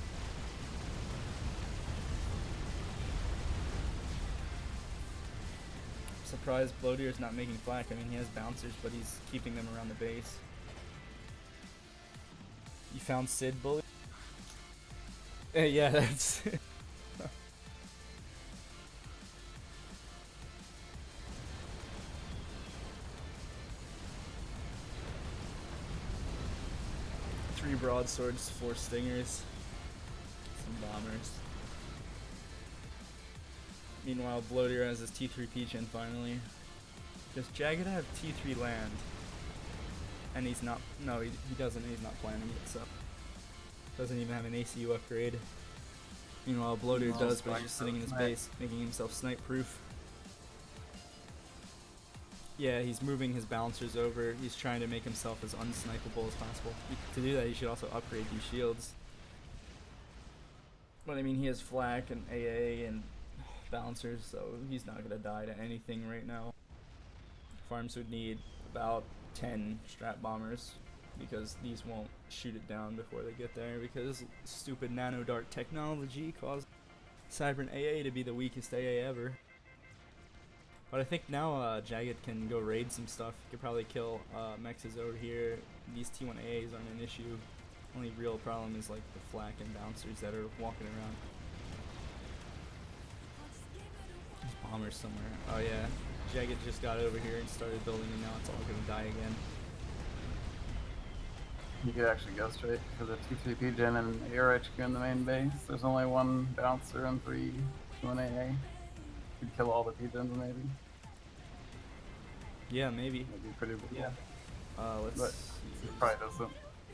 Speaker 1: Surprised Bloatier's not making flak. I mean, he has bouncers, but he's keeping them around the base. You found Sid, Bully? Yeah, that's... 3 broadswords, 4 stingers, some bombers. Meanwhile, Bloatier has his T3P gen finally. Does Jagged have T3 land? And he's not, no, he doesn't, he's not planning it, so. Doesn't even have an ACU upgrade. Meanwhile, Bloatier does, but he's just sitting in his base, making himself snipe proof. Yeah, he's moving his bouncers over. He's trying to make himself as unsnipeable as possible. To do that, he should also upgrade these shields. But I mean, he has flak and AA and bouncers, so he's not gonna die to anything right now. Farms would need about 10 strat bombers because these won't shoot it down before they get there because stupid nano dart technology caused Cybran AA to be the weakest AA ever. But I think now Jagged can go raid some stuff. He could probably kill mexes over here. These T1 AAs aren't an issue. Only real problem is like the flak and bouncers that are walking around. There's bombers somewhere. Oh yeah, Jagged just got over here and started building and now it's all gonna die again.
Speaker 3: You could actually go straight for the 2-3P gen and AR HQ in the main base. There's only 1 bouncer and 3 T1 AA. You could kill all the P-gens maybe.
Speaker 1: Yeah, maybe.
Speaker 3: That'd be pretty cool.
Speaker 1: Yeah. Let's
Speaker 3: But
Speaker 1: see.
Speaker 3: he probably doesn't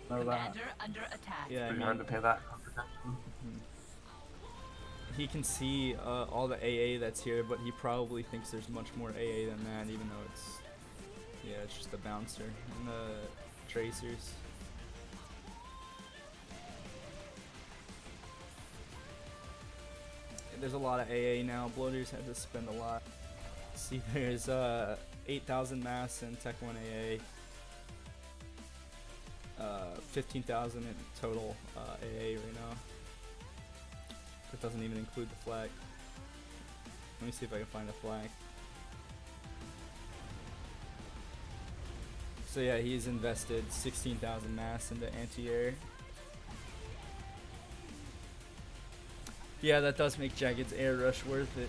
Speaker 3: know that.
Speaker 4: Commander under attack.
Speaker 1: Yeah, I
Speaker 3: Pretty
Speaker 1: mean,
Speaker 3: hard to pay that protection.
Speaker 1: he can see all the AA that's here, but he probably thinks there's much more AA than that, even though it's, yeah, it's just the bouncer and the tracers. There's a lot of AA now. Bloatier's had to spend a lot. See, there's 8,000 mass in Tech 1 AA. 15,000 in total AA right now. That doesn't even include the flag. Let me see if I can find a flag. So yeah, he's invested 16,000 mass into anti-air. Yeah, that does make Jagged's air rush worth it.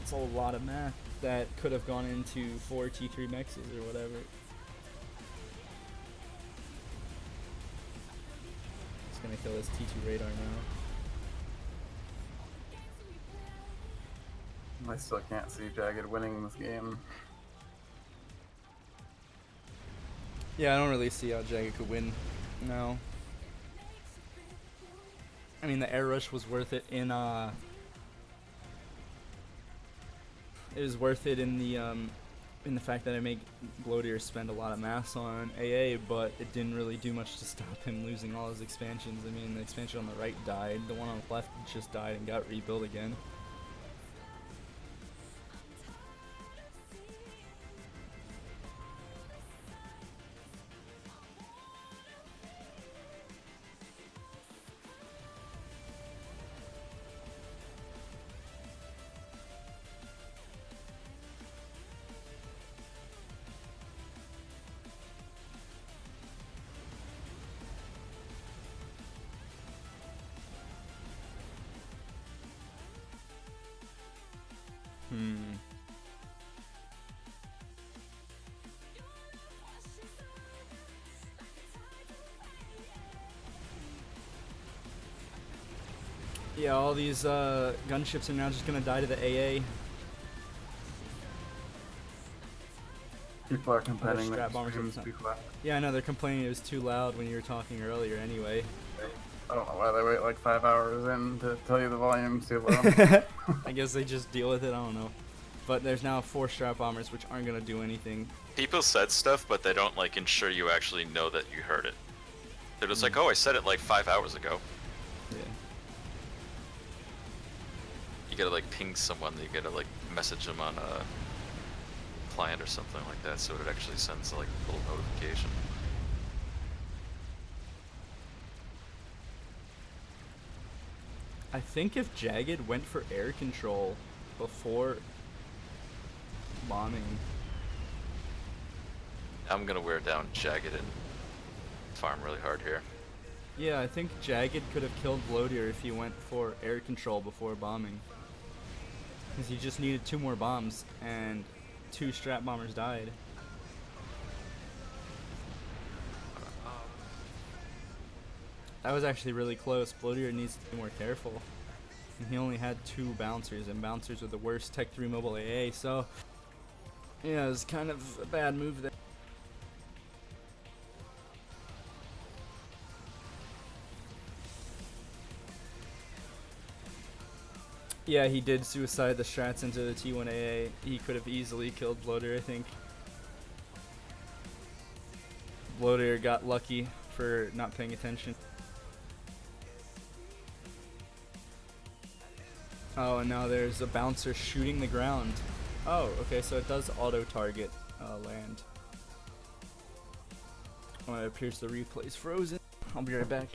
Speaker 1: It's a lot of math that could have gone into 4 T3 mexes or whatever. It's gonna kill his T2 radar now.
Speaker 3: I still can't see Jagged winning this game.
Speaker 1: Yeah, I don't really see how Jagged could win. No. I mean, the air rush was worth it in it was worth it in the fact that I make Bloater spend a lot of mass on AA, but it didn't really do much to stop him losing all his expansions. I mean, the expansion on the right died, the one on the left just died and got rebuilt again. Yeah, all these gunships are now just gonna die to the AA.
Speaker 3: People are complaining
Speaker 1: strap
Speaker 3: that
Speaker 1: bombers
Speaker 3: streams
Speaker 1: are
Speaker 3: too fast.
Speaker 1: Yeah, I know, they're complaining it was too loud when you were talking earlier anyway.
Speaker 3: I don't know why they wait like 5 hours in to tell you the volume's too low.
Speaker 1: I guess they just deal with it, I don't know. But there's now 4 strap bombers which aren't gonna do anything.
Speaker 2: People said stuff, but they don't like ensure you actually know that you heard it. They're just like, oh, I said it like 5 hours ago.
Speaker 1: Yeah.
Speaker 2: You gotta like ping someone, you gotta like message them on a client or something like that, so it actually sends like a little notification.
Speaker 1: I think if Jagged went for air control before bombing.
Speaker 2: I'm gonna wear down Jagged and farm really hard here.
Speaker 1: Yeah, I think Jagged could have killed Bloater if he went for air control before bombing. Because he just needed 2 more bombs, and 2 strap bombers died. That was actually really close. Bloater needs to be more careful. And he only had 2 bouncers, and bouncers are the worst Tech 3 mobile AA, so yeah, it was kind of a bad move there. Yeah, he did suicide the strats into the T1AA. He could have easily killed Bloater, I think. Bloater got lucky for not paying attention. Oh, and now there's a bouncer shooting the ground. Oh, okay, so it does auto-target land. Oh, it appears the replay's frozen. I'll be right back.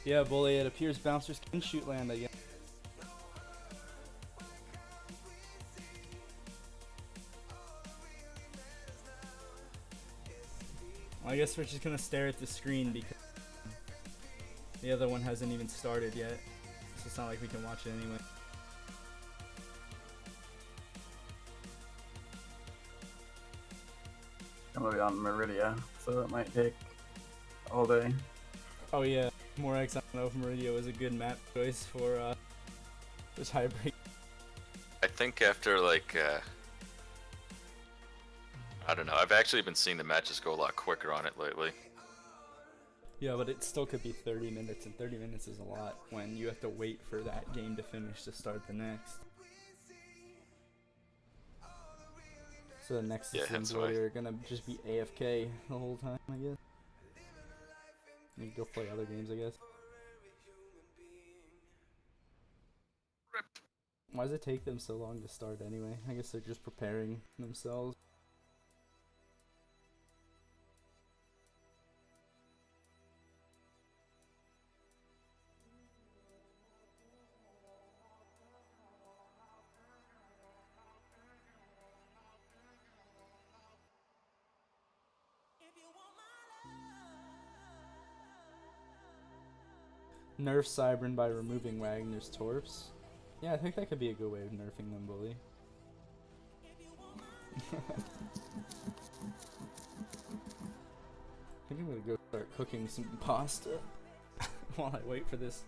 Speaker 1: Yeah, Bully, it appears bouncers can shoot land again. Well, I guess we're just gonna stare at the screen because the other one hasn't even started yet. So it's not like we can watch it anyway.
Speaker 3: I'm gonna be on Meridia, so it might take all day.
Speaker 1: Oh yeah, Morax, I don't know if Meridia was a good map choice for Just hybrid.
Speaker 2: I think after like I don't know. I've actually been seeing the matches go a lot quicker on it lately.
Speaker 1: Yeah, but it still could be 30 minutes, and 30 minutes is a lot when you have to wait for that game to finish to start the next. So the next
Speaker 2: Yeah,
Speaker 1: Sims
Speaker 2: hence why.
Speaker 1: are gonna just be AFK the whole time, I guess. You go play other games, I guess. Why does it take them so long to start anyway? I guess they're just preparing themselves. Nerf Cybern by removing Wagner's torps. Yeah, I think that could be a good way of nerfing them, Bully. I think I'm gonna go start cooking some pasta while I wait for this.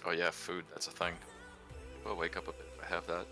Speaker 2: Oh yeah, food, that's a thing. I'll wake up a bit if I have that.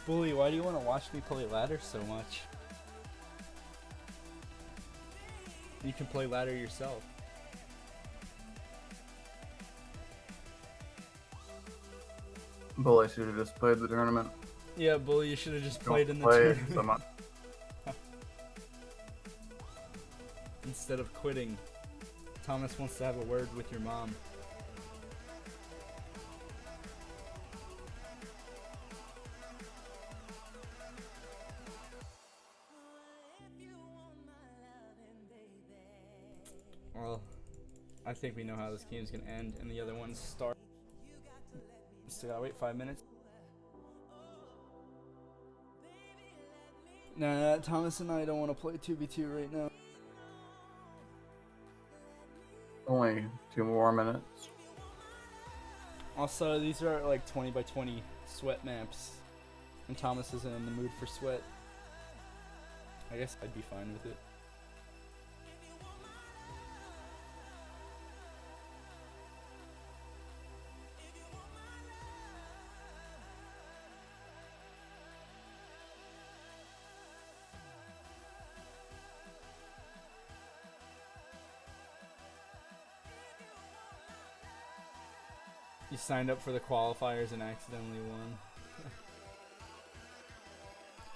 Speaker 1: Bully, why do you want to watch me play ladder so much? You can play ladder yourself.
Speaker 3: Bully should have just played the tournament.
Speaker 1: Yeah, Bully, you should have just
Speaker 3: Don't
Speaker 1: played in the
Speaker 3: play
Speaker 1: tournament
Speaker 3: so much.
Speaker 1: instead of quitting. Thomas wants to have a word with your mom. Well, I think we know how this game's gonna end, and the other ones start. Still gotta wait 5 minutes. Nah, Thomas and I don't want to play 2v2 right now.
Speaker 3: Only 2 more minutes.
Speaker 1: Also, these are like 20 by 20 sweat maps, and Thomas isn't in the mood for sweat. I guess I'd be fine with it. You signed up for the qualifiers and accidentally won.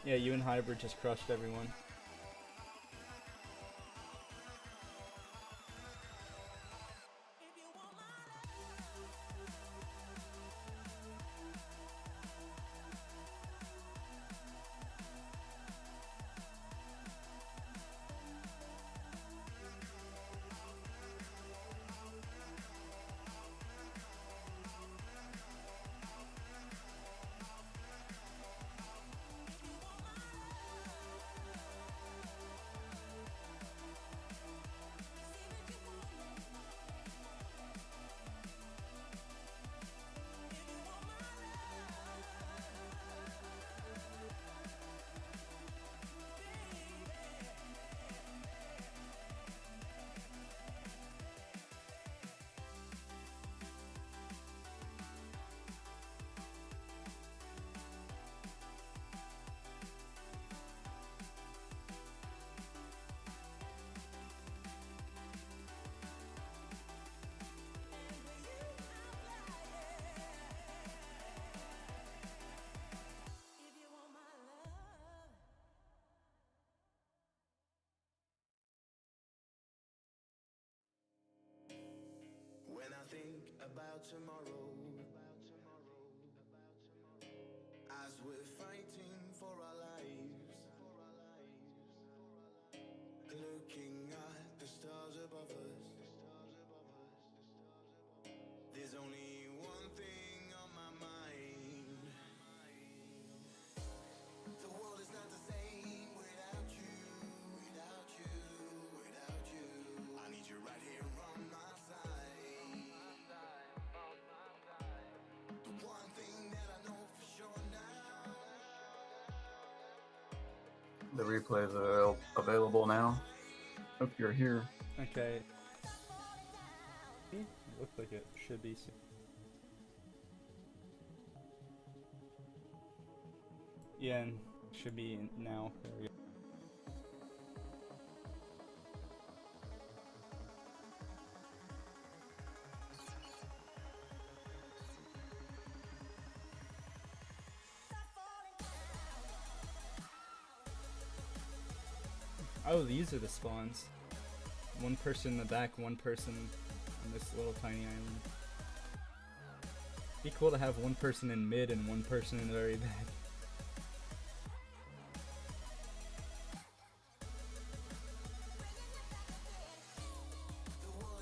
Speaker 1: Yeah, you and Hybrid just crushed everyone.
Speaker 6: think about tomorrow. As we're fighting for our lives, looking at the stars above us. There's only one thing on my mind. The world is not the same without you, without you, without you. I need you right here on my side. The one thing that I know for sure now.
Speaker 3: The replays are available now. Hope you're here.
Speaker 1: Okay. It looks like it should be soon. Yeah, and should be now. There we go. Oh, these are the spawns. One person in the back, one person on this little tiny island. Be cool to have one person in mid and one person in the very back.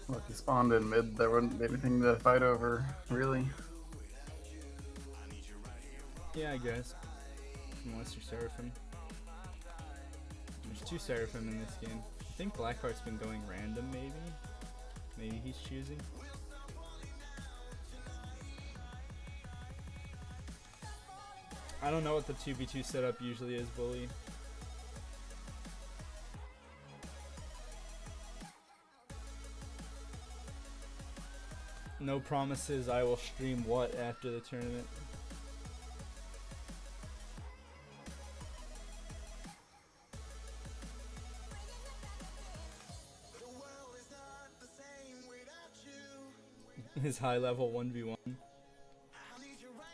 Speaker 3: Well, if you spawned in mid, there wouldn't be anything to fight over, really.
Speaker 1: Yeah, I guess. Unless you're Seraphim. There's two Seraphim in this game. I think Blackheart's been going random, maybe? Maybe he's choosing. I don't know what the 2v2 setup usually is, Bully. No promises I will stream what after the tournament. His high level 1v1.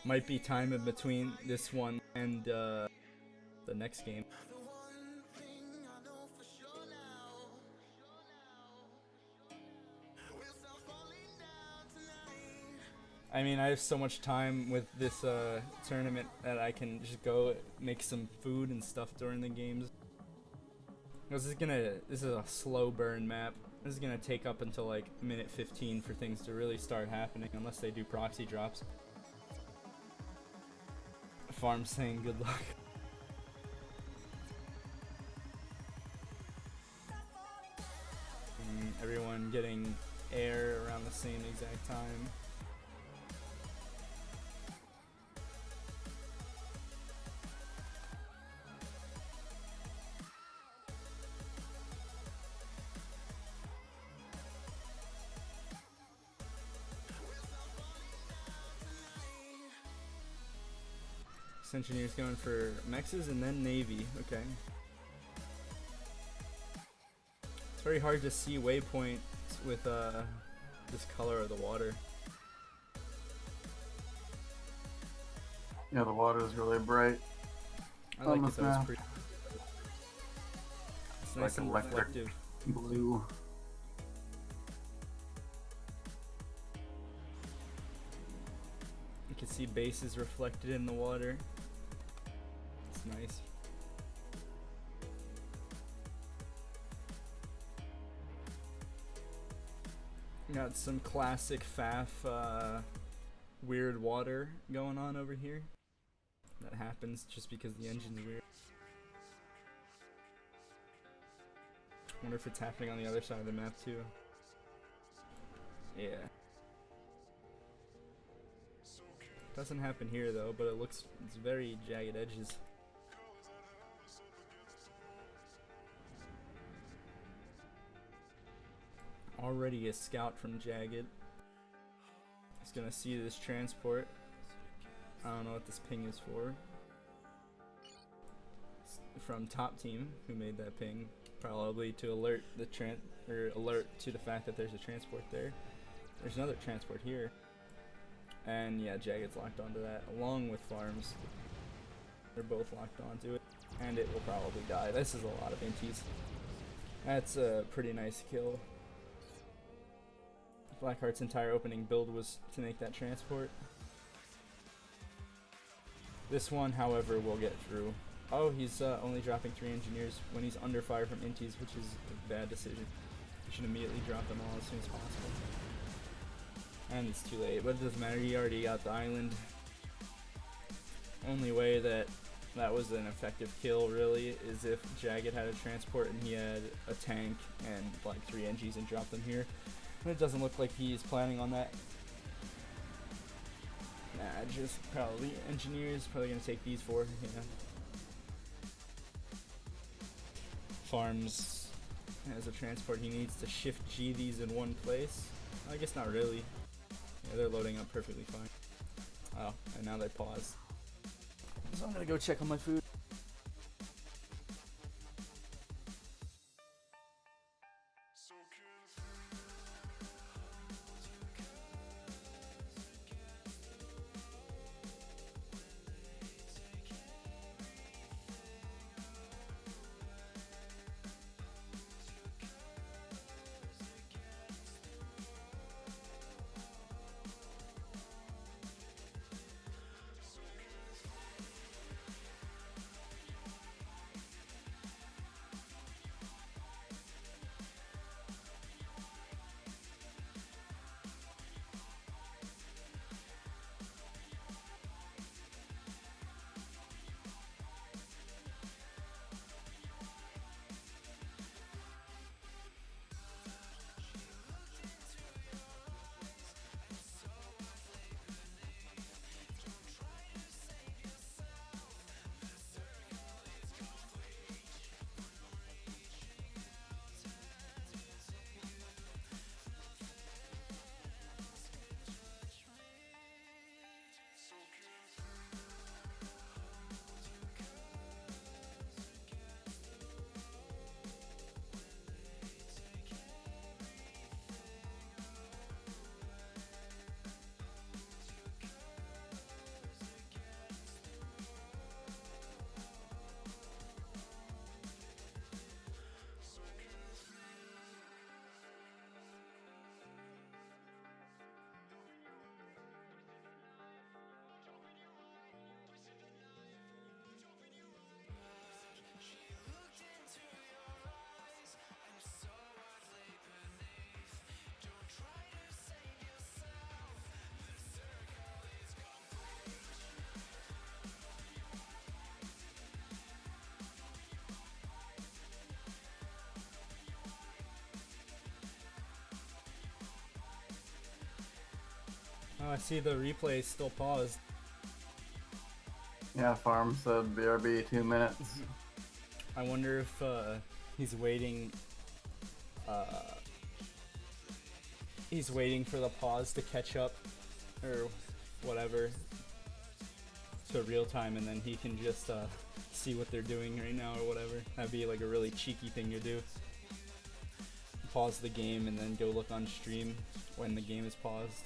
Speaker 1: Might be time in between this one and the next game. I mean, I have so much time with this tournament that I can just go make some food and stuff during the games. This is a slow burn map. This is gonna take up until like minute 15 for things to really start happening, unless they do proxy drops. Farm saying good luck. Everyone getting air around the same exact time. Engineer's going for mexes and then navy. Okay. It's very hard to see waypoints with this color of the water.
Speaker 3: Yeah, the water is really bright.
Speaker 1: I like it though. It's pretty. It's nice and reflective.
Speaker 3: Blue.
Speaker 1: You can see bases reflected in the water. It's nice. Got some classic FAF weird water going on over here. That happens just because the engine's weird. Wonder if it's happening on the other side of the map too. Yeah. Doesn't happen here though, but it's very jagged edges. Already a scout from Jagged. He's gonna see this transport. I don't know what this ping is for. It's from top team who made that ping, probably to alert the alert to the fact that there's a transport there. There's another transport here. And yeah, Jagged's locked onto that, along with Farms. They're both locked onto it, and it will probably die. This is a lot of inties. That's a pretty nice kill. Blackheart's entire opening build was to make that transport. This one, however, will get through. Oh, he's only dropping 3 engineers when he's under fire from inties, which is a bad decision. You should immediately drop them all as soon as possible. And it's too late, but it doesn't matter, he already got the island. Only way that that was an effective kill, really, is if Jagged had a transport and he had a tank and like 3 NGs and dropped them here. But it doesn't look like he's planning on that. Nah, just probably engineers, probably gonna take these 4, yeah. Farms has a transport, he needs to shift G these in one place. I guess not really. Yeah, they're loading up perfectly fine. Oh, and now they pause. So I'm gonna go check on my food. Oh, I see the replay is still paused.
Speaker 3: Yeah, Farm said BRB 2 minutes.
Speaker 1: I wonder if he's waiting. He's waiting for the pause to catch up, or whatever, to real time, and then he can just see what they're doing right now or whatever. That'd be like a really cheeky thing to do. Pause the game and then go look on stream when the game is paused.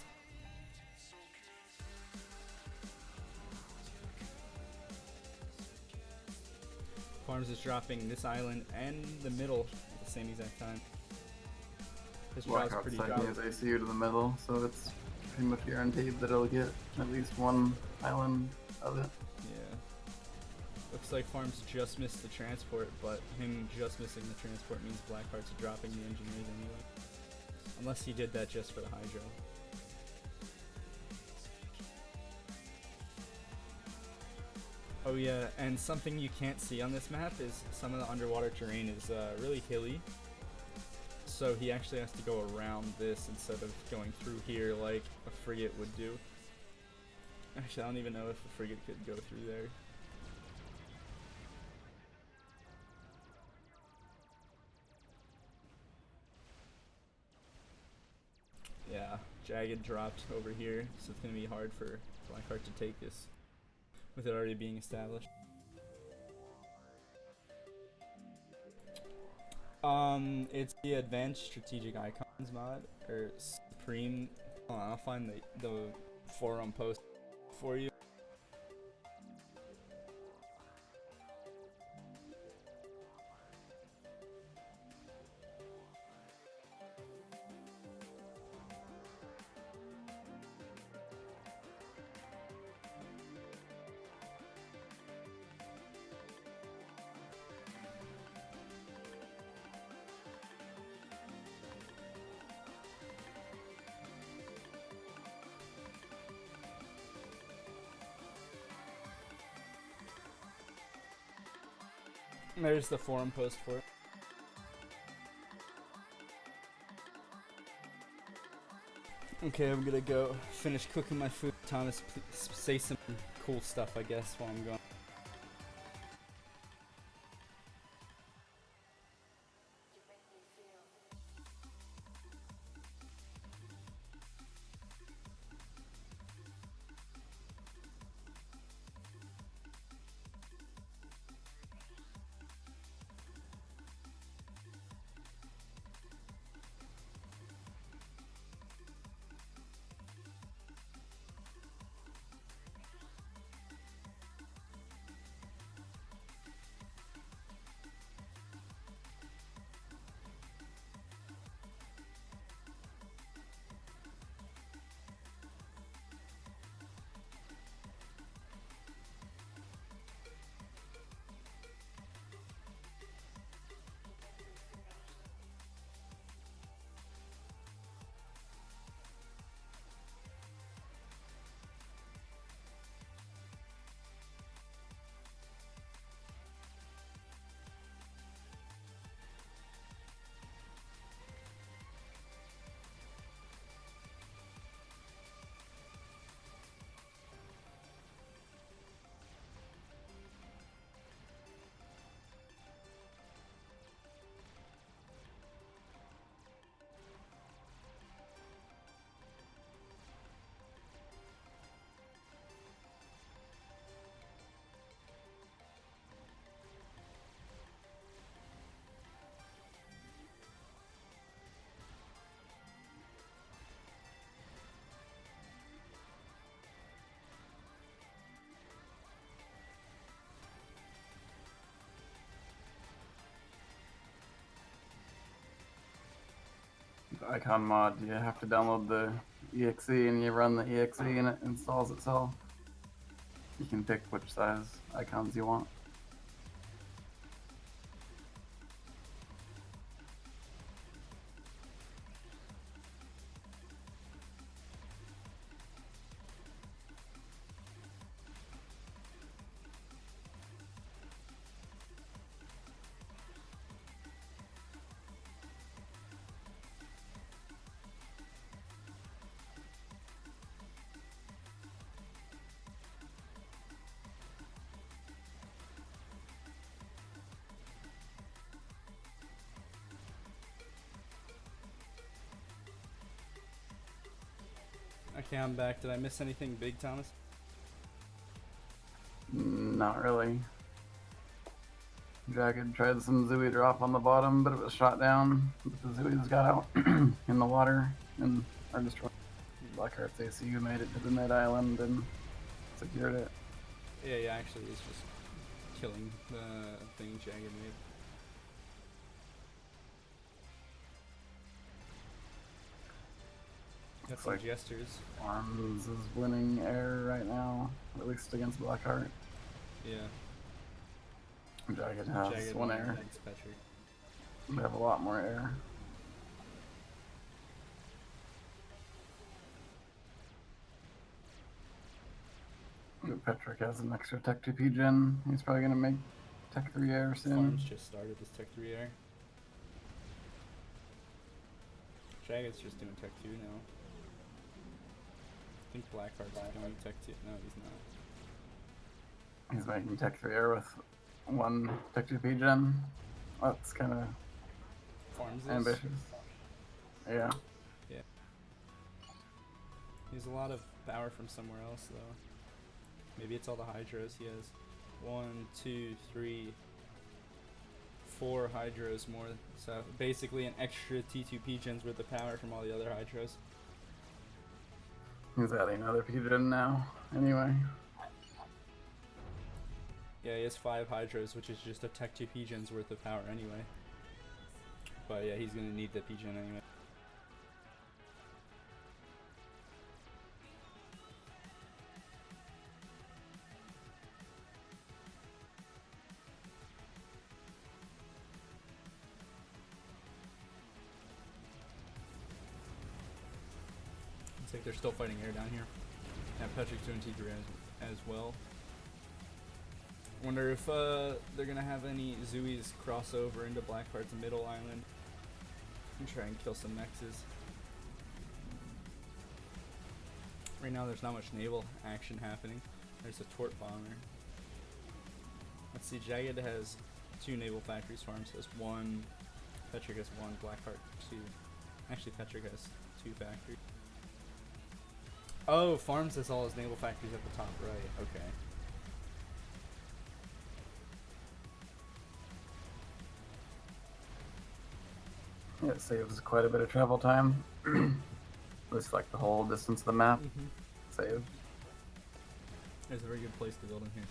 Speaker 1: Farms is dropping this island and the middle at the same exact time. This drop's
Speaker 3: Blackout's
Speaker 1: pretty
Speaker 3: taking
Speaker 1: drop.
Speaker 3: his ACU to the middle, so it's pretty much guaranteed that it'll get at least one island of it.
Speaker 1: Yeah. Looks like Farms just missed the transport, but him just missing the transport means Blackheart's dropping the engineers anyway. Unless he did that just for the hydro. Oh yeah, and something you can't see on this map is some of the underwater terrain is really hilly. So he actually has to go around this instead of going through here like a frigate would do. Actually, I don't even know if a frigate could go through there. Yeah, Jagged dropped over here, so it's gonna be hard for Blackheart to take this with it already being established. It's the Advanced Strategic Icons mod, or Supreme. Hold on, I'll find the forum post for you. There's the forum post for it. Okay, I'm gonna go finish cooking my food. Thomas, please say some cool stuff, I guess, while I'm gone.
Speaker 3: Icon mod, you have to download the exe and you run the exe and it installs itself. You can pick which size icons you want.
Speaker 1: Okay, I'm back. Did I miss anything big, Thomas?
Speaker 3: Not really. Dragon tried some Zooey drop on the bottom, but it was shot down. But the Zooey's got out in the water and are destroyed. Blackheart's ACU made it to the mid island and secured it.
Speaker 1: Yeah, actually, it's just killing the thing Jagged made. Got some
Speaker 3: Like-
Speaker 1: gestures.
Speaker 3: Arms is winning air right now, at least against Blackheart.
Speaker 1: Yeah.
Speaker 3: Jagged has
Speaker 1: Jagged
Speaker 3: one air.
Speaker 1: Thanks, Patrick.
Speaker 3: We have a lot more air. Patrick has an extra Tech 2 P-Gen. He's probably gonna make Tech 3 air soon.
Speaker 1: Farms just started this Tech 3 air. Jagged's just doing Tech 2 now. I think Blackheart's doing Tech 2. No, he's not.
Speaker 3: He's making Tech 3 air with one Tech 2 P-Gen. That's kind of
Speaker 1: Farms this.
Speaker 3: ambitious. Yeah.
Speaker 1: He has a lot of power from somewhere else, though. Maybe it's all the Hydros he has. 1, 2, 3, 4 Hydros more. So basically an extra T2 gens worth of power from all the other Hydros.
Speaker 3: He's adding another P-Gen now. Anyway.
Speaker 1: Yeah, he has 5 Hydros, which is just a Tech 2 gens worth of power anyway. But yeah, he's gonna need the P-Gen anyway. Looks like they're still fighting air down here. And Patrick's doing T3 as well. Wonder if they're gonna have any Zuis cross over into Blackheart's middle island and try and kill some Nexus. Right now there's not much naval action happening. There's a Tort Bomber. Let's see, Jagged has 2 naval factories, Farms has 1, Petrick has 1, Blackheart 2. Actually, Petrick has 2 factories. Oh, Farms has all his naval factories at the top right, okay.
Speaker 3: Yeah, it saves quite a bit of travel time. Looks like the whole distance of the map saved.
Speaker 1: There's a very good place to build in here.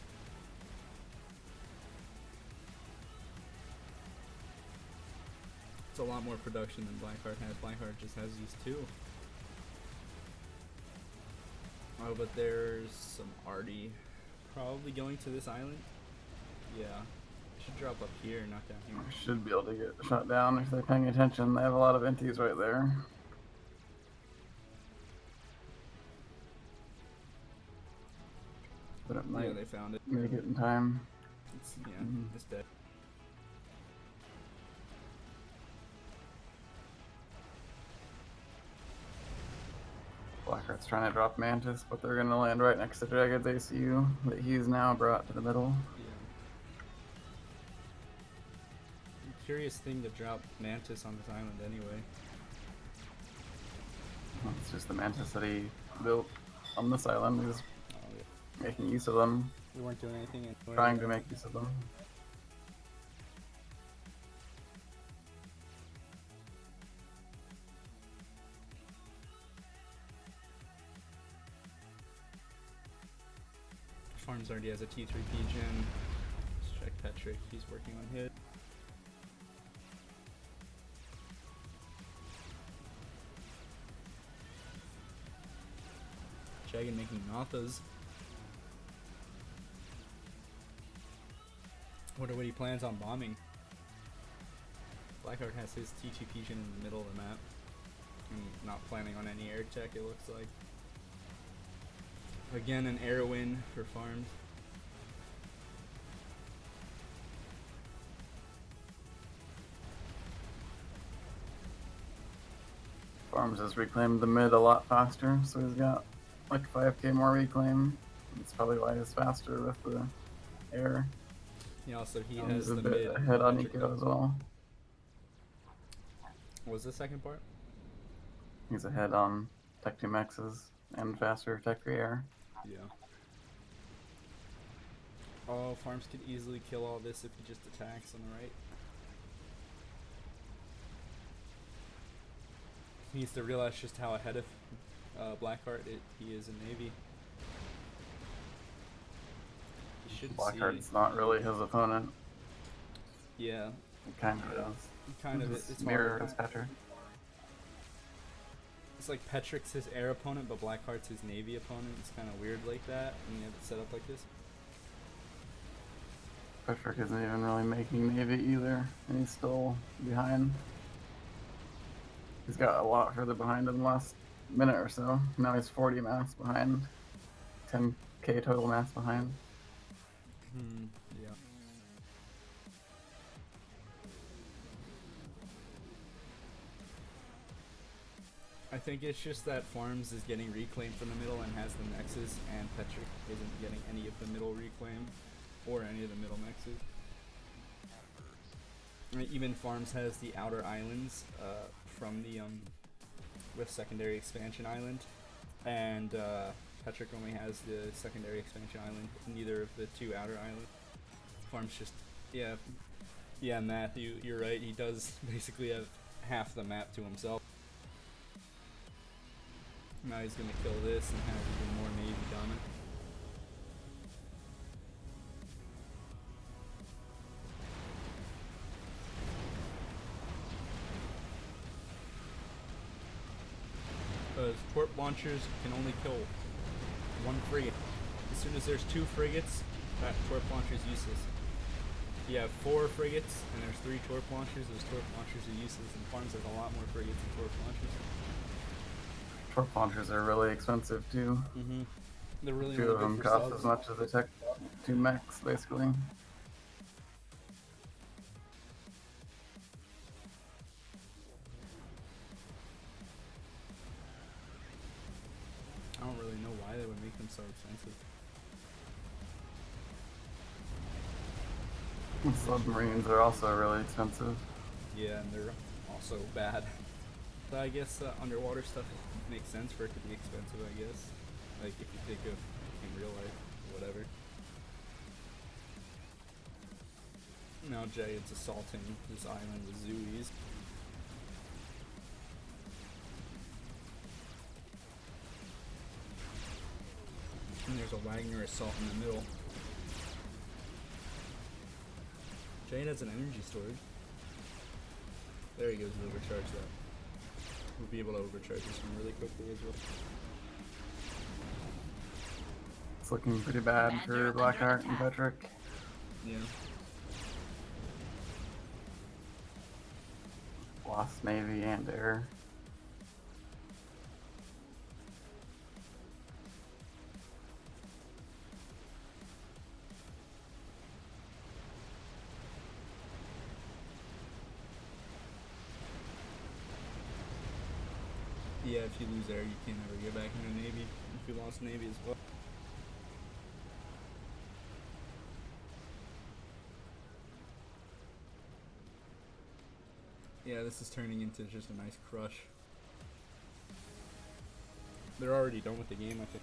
Speaker 1: It's a lot more production than Blackheart has. Blackheart just has these 2. Oh, but there's some arty probably going to this island. Yeah. Should drop up here, not down here.
Speaker 3: Should be able to get shot down if they're paying attention. They have a lot of inties right there. But it might
Speaker 1: Yeah, they found it.
Speaker 3: make it in time.
Speaker 1: It's, yeah, it's dead.
Speaker 3: Blackheart's trying to drop Mantis, but they're gonna land right next to Jagged's ACU that he's now brought to the middle.
Speaker 1: Yeah. Curious thing to drop Mantis on this island anyway.
Speaker 3: It's just the Mantis that he built on this island. He's
Speaker 1: Oh, yeah.
Speaker 3: making use of them,
Speaker 1: We weren't doing anything. And
Speaker 3: trying to make use of them.
Speaker 1: Farms already has a T3P gen. Let's check Petrick. He's working on hit. Jagged making Nathas. Wonder what he plans on bombing. Blackheart has his T2P gen in the middle of the map. And not planning on any air tech, it looks like. Again, an air win for Farms.
Speaker 3: Farms has reclaimed the mid a lot faster, so he's got like 5k more reclaim. That's probably why he's faster with the air.
Speaker 1: Yeah, also he
Speaker 3: He's
Speaker 1: has
Speaker 3: a
Speaker 1: the
Speaker 3: bit
Speaker 1: mid.
Speaker 3: ahead on
Speaker 1: Petrick
Speaker 3: Eco
Speaker 1: does.
Speaker 3: as well.
Speaker 1: What was the second part?
Speaker 3: He's ahead on Tech 2 Maxes and faster Tech 3 air.
Speaker 1: Yeah. Oh, Farms could easily kill all this if he just attacks on the right. He needs to realize just how ahead of Blackheart he is in Navy. He should
Speaker 3: Blackheart's
Speaker 1: see.
Speaker 3: not really his opponent.
Speaker 1: Yeah,
Speaker 3: He kind of is.
Speaker 1: kind of.
Speaker 3: It's
Speaker 1: It's
Speaker 3: mirror
Speaker 1: hard.
Speaker 3: as Petrick.
Speaker 1: It's like Petrick's his air opponent, but Blackheart's his Navy opponent. It's kind of weird like that when you have it set up like this.
Speaker 3: Petrick isn't even really making Navy either, and he's still behind. He's got a lot further behind in the last minute or so. Now he's 40 mass behind. 10k total mass behind.
Speaker 1: Yeah. I think it's just that Farms is getting reclaimed from the middle and has the Nexus, and Petrick isn't getting any of the middle reclaim or any of the middle Nexus. Even Farms has the outer islands from the with secondary expansion island, and Petrick only has the secondary expansion island, neither of the 2 outer islands. Farms just, yeah, Matthew, you're right, he does basically have half the map to himself. Now he's gonna kill this and have even more Navy dominant. Because torp launchers can only kill 1 frigate. As soon as there's 2 frigates, that torp launcher is useless. If you have 4 frigates and there's 3 torp launchers, those torp launchers are useless, and Farms has a lot more frigates than torp launchers.
Speaker 3: Torp launchers are really expensive too.
Speaker 1: They're really
Speaker 3: Two
Speaker 1: only
Speaker 3: of
Speaker 1: good
Speaker 3: them
Speaker 1: for
Speaker 3: cost
Speaker 1: subs.
Speaker 3: as much as they took 2 mechs, basically.
Speaker 1: I don't really know why they would make them so expensive.
Speaker 3: Submarines are also really expensive.
Speaker 1: Yeah, and they're also bad. But I guess underwater stuff makes sense for it to be expensive, I guess. Like if you think of in real life, whatever. Now Giant's assaulting this island with Zooies. And there's a Wagner assault in the middle. Giant has an energy storage. There he goes to overcharge that. We'll be able to overcharge this one really quickly as well.
Speaker 3: It's looking pretty bad for Blackheart and Petrick.
Speaker 1: Yeah.
Speaker 3: Lost Navy and Air.
Speaker 1: Yeah, if you lose air, you can't ever get back into Navy. If you lost Navy as well. Yeah, this is turning into just a nice crush. They're already done with the game, I think.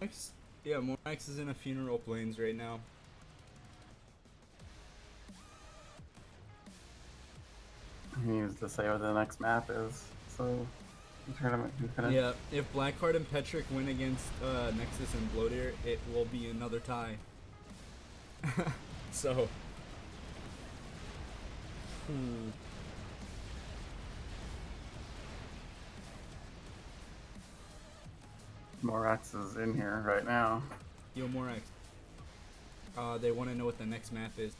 Speaker 1: Morax? Yeah, Morax is in a funeral planes right now.
Speaker 3: He needs to say what the next map is, so the tournament can finish.
Speaker 1: Yeah, if Blackheart and Petrick win against Nexus and Bloater, it will be another tie. So.
Speaker 3: Morax is in here right now.
Speaker 1: Yo, Morax. They want to know what the next map is.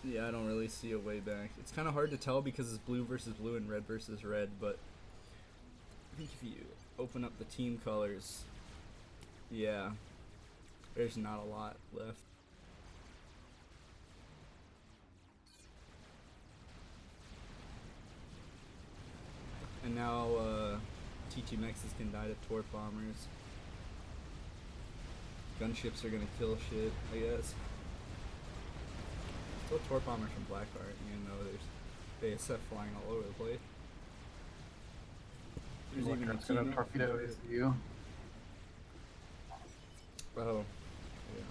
Speaker 1: Yeah, I don't really see a way back. It's kind of hard to tell because it's blue versus blue and red versus red, but I think if you open up the team colors, yeah, there's not a lot left. And now T2 Nexus can die to torp bombers. Gunships are gonna kill shit, I guess. Still torp bombers from Blackheart, even though there's ASF flying all over the place. There's even a
Speaker 3: Blackheart's gonna
Speaker 1: team.
Speaker 3: torpedo you.
Speaker 1: Oh, yeah.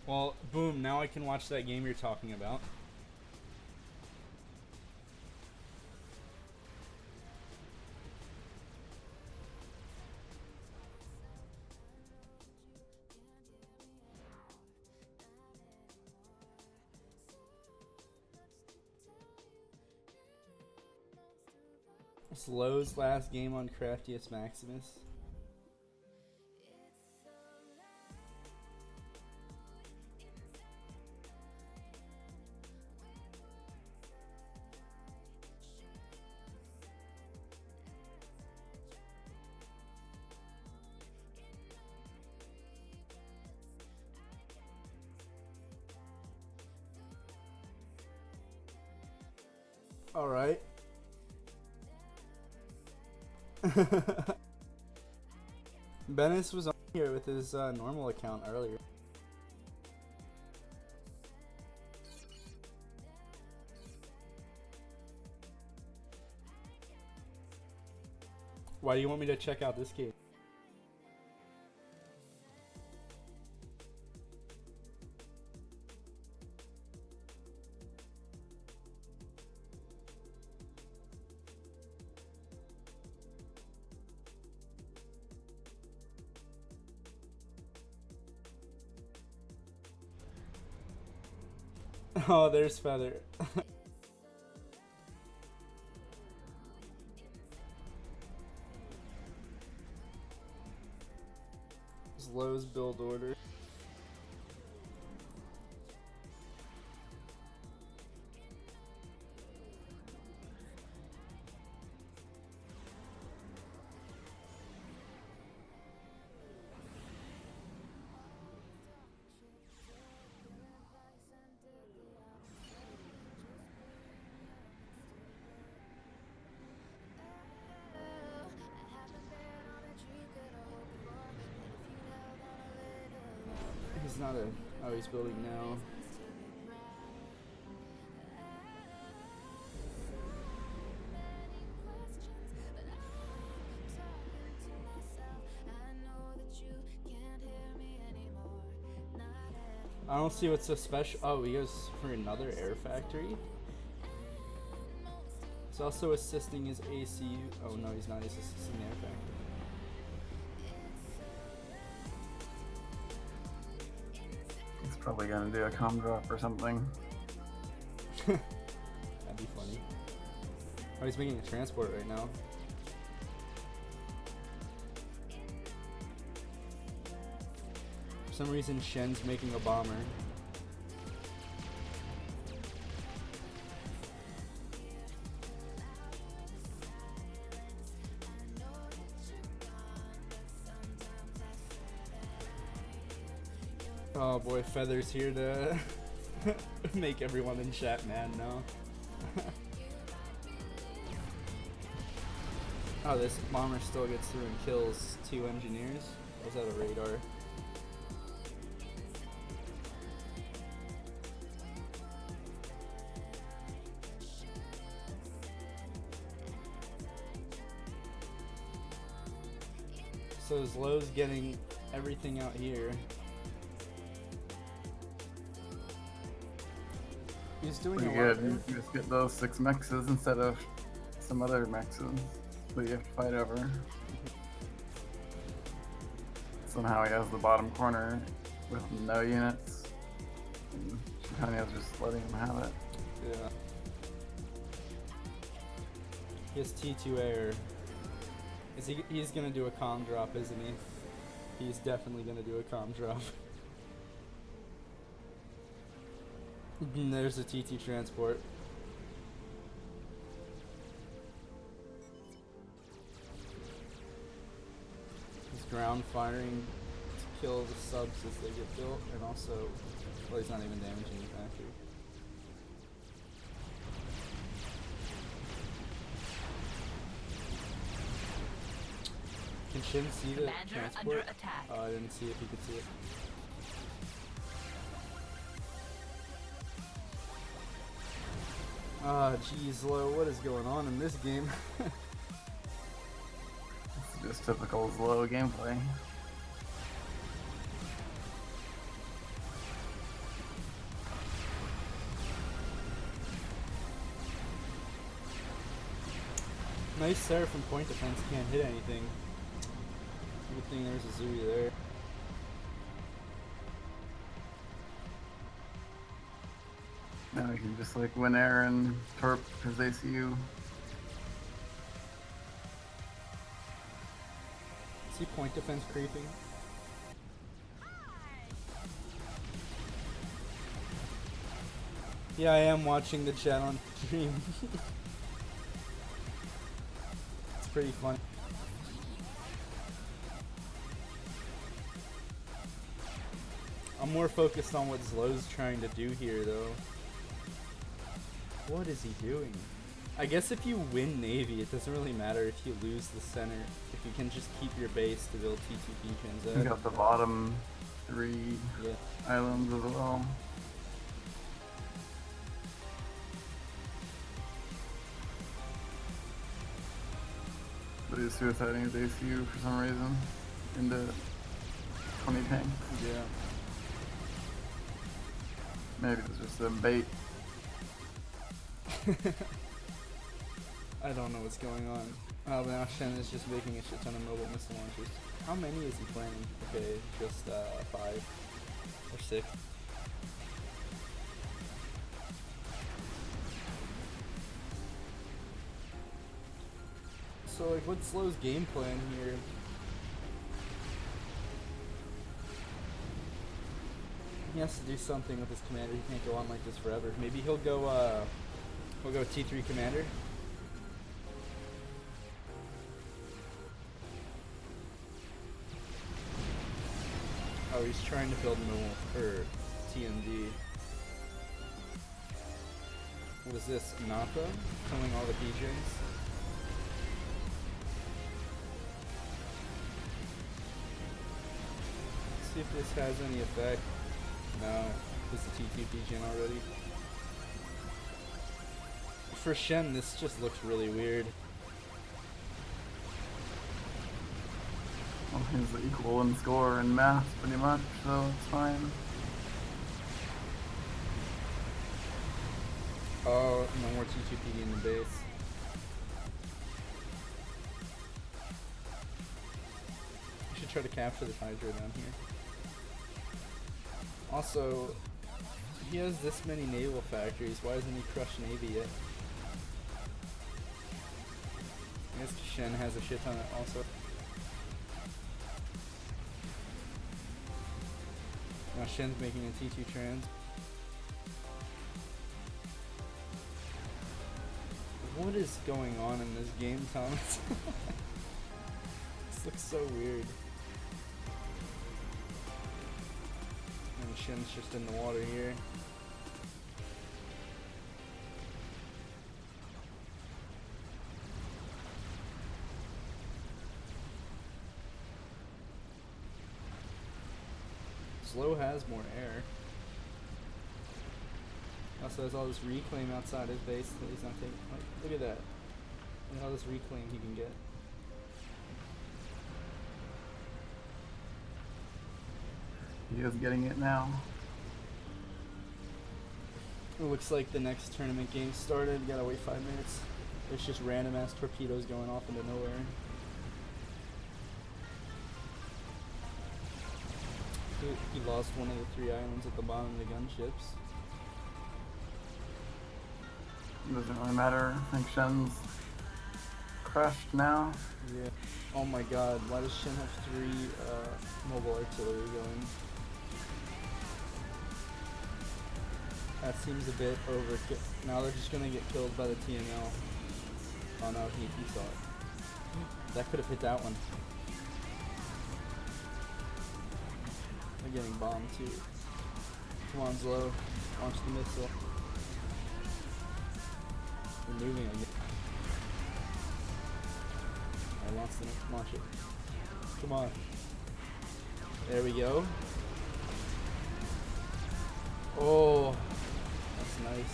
Speaker 1: Well, boom, now I can watch that game you're talking about. Slow's last game on Craftiest Maximus. All right. Bennis was on here with his normal account earlier. Why do you want me to check out this game? Oh, there's Feather. Low's build order. He's not a... Oh, he's building now. I don't see what's so special. Oh, he goes for another air factory? He's also assisting his ACU. Oh no, he's not. He's assisting the air factory.
Speaker 3: He's probably gonna do a comm drop or something.
Speaker 1: That'd be funny. Oh, he's making a transport right now. For some reason, Shen's making a bomber. Oh boy, Feather's here to make everyone in chat mad now. Oh, this bomber still gets through and kills 2 engineers. Was that a radar? So Zlow's getting everything out here. He's doing
Speaker 3: Pretty
Speaker 1: a lot.
Speaker 3: good. You just get those 6 mexes instead of some other mexes that you have to fight over. Somehow he has the bottom corner with no units. And Shikanya's just letting him have it.
Speaker 1: Yeah. He has T2 air. He's gonna do a comm drop, isn't he? He's definitely gonna do a comm drop. There's a T2 transport. He's ground firing to kill the subs as they get built, and also, well, he's not even damaging the factory. Can Shin see the
Speaker 4: Commander
Speaker 1: transport?
Speaker 4: under attack.
Speaker 1: Oh, I didn't see if he could see it. Ah, geez, Lo, what is going on in this game?
Speaker 3: It's just typical Zlo gameplay.
Speaker 1: Nice Sarah from point defense, can't hit anything. Good thing there's a Zuri there.
Speaker 3: Now we can just like win air and torp his ACU.
Speaker 1: See point defense creeping? Yeah, I am watching the chat on stream. It's pretty funny. I'm more focused on what Zlow's trying to do here, though. What is he doing? I guess if you win Navy, it doesn't really matter if you lose the center. If you can just keep your base to build T2P
Speaker 3: We
Speaker 1: Transact.
Speaker 3: got the bottom 3
Speaker 1: Yeah.
Speaker 3: islands as well. But he's suiciding his ACU for some reason into 20 tanks.
Speaker 7: Yeah.
Speaker 3: Maybe it's just a bait.
Speaker 7: I don't know what's going on. Oh, but now Shen is just making a shit ton of mobile missile launchers. How many is he planning? Okay, just 5 or 6. So like, what's Slow's game plan here? He has to do something with his commander. He can't go on like this forever. Maybe he'll go T3 commander. Oh, he's trying to build or TMD. What is this? Napa? Killing all the PJs? Let's see if this has any effect. No, it's a T2 PJ already. For Shen, this just looks really weird.
Speaker 3: Well, he's equal in score and math pretty much, so it's fine.
Speaker 7: Oh, no more T2PD in the base. I should try to capture the Hydra down here. Also, he has this many naval factories. Why hasn't he crushed Navy yet? I guess Shen has a shit ton also. Now Shen's making a T2 trans. What is going on in this game, Thomas? This looks so weird. And Shen's just in the water here. Slow has more air. Also has all this reclaim outside his base that he's not taking. Like, look at that. Look at all this reclaim he can get.
Speaker 3: He is getting it now.
Speaker 7: It looks like the next tournament game started. You gotta wait 5 minutes. There's just random ass torpedoes going off into nowhere. He lost one of the 3 islands at the bottom of the gunships.
Speaker 3: Doesn't really matter. I think Shen's crushed now.
Speaker 7: Yeah. Oh my god, why does Shen have 3 mobile artillery going? That seems a bit overkill. Now they're just gonna get killed by the TML. Oh no, he saw it. That could have hit that one. They're getting bombed too. Come on, Zlo. Launch the missile. We're moving again. I launched it. Launch it. Come on. There we go. Oh, that's nice.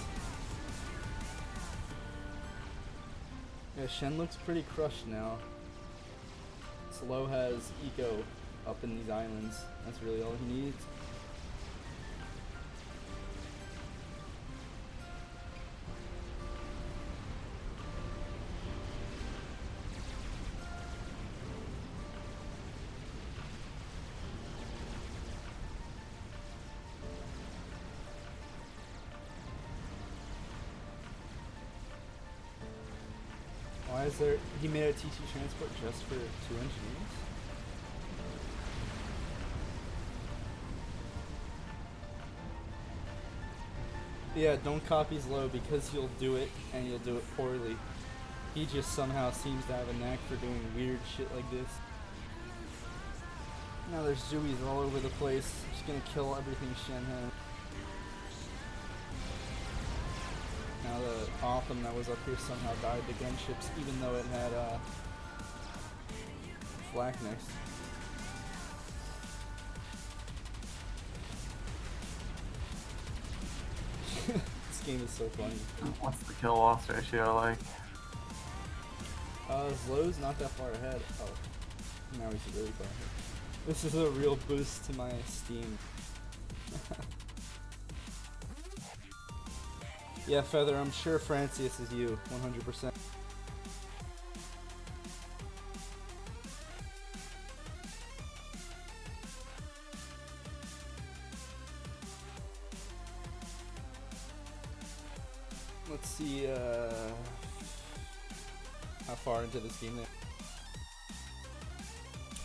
Speaker 7: Yeah, Shen looks pretty crushed now. Slow has eco up in these islands. That's really all he needs. Why is there... He made a TT transport just for 2 engineers? Yeah, don't copy Zlo because you'll do it and you'll do it poorly. He just somehow seems to have a knack for doing weird shit like this. Now there's Zooies all over the place. Just gonna kill everything Shen has. Now the Gotham that was up here somehow died to gunships, even though it had flak next. This game is so funny.
Speaker 3: What's the kill loss ratio like?
Speaker 7: Zlow's not that far ahead. Oh, now he's really far ahead. This is a real boost to my Steam. Yeah, Feather, I'm sure Francius is you, 100%. Let's see how far into this game they are.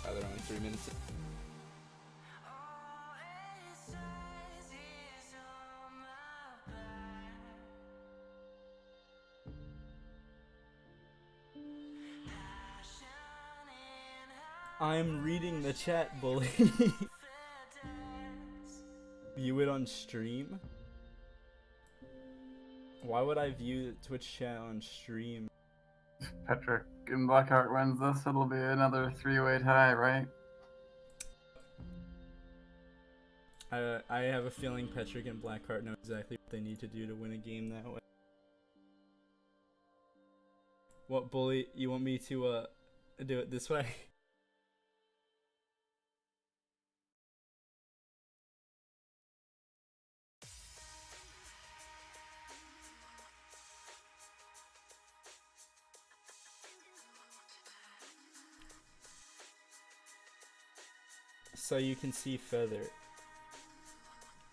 Speaker 7: Oh, they're only 3 minutes in. I'm reading the chat, bully. View it on stream? Why would I view Twitch chat on stream?
Speaker 3: Petrick and Blackheart wins this, it'll be another 3-way tie, right?
Speaker 1: I have a feeling Petrick and Blackheart know exactly what they need to do to win a game that way. What, bully? You want me to do it this way? So you can see Feather.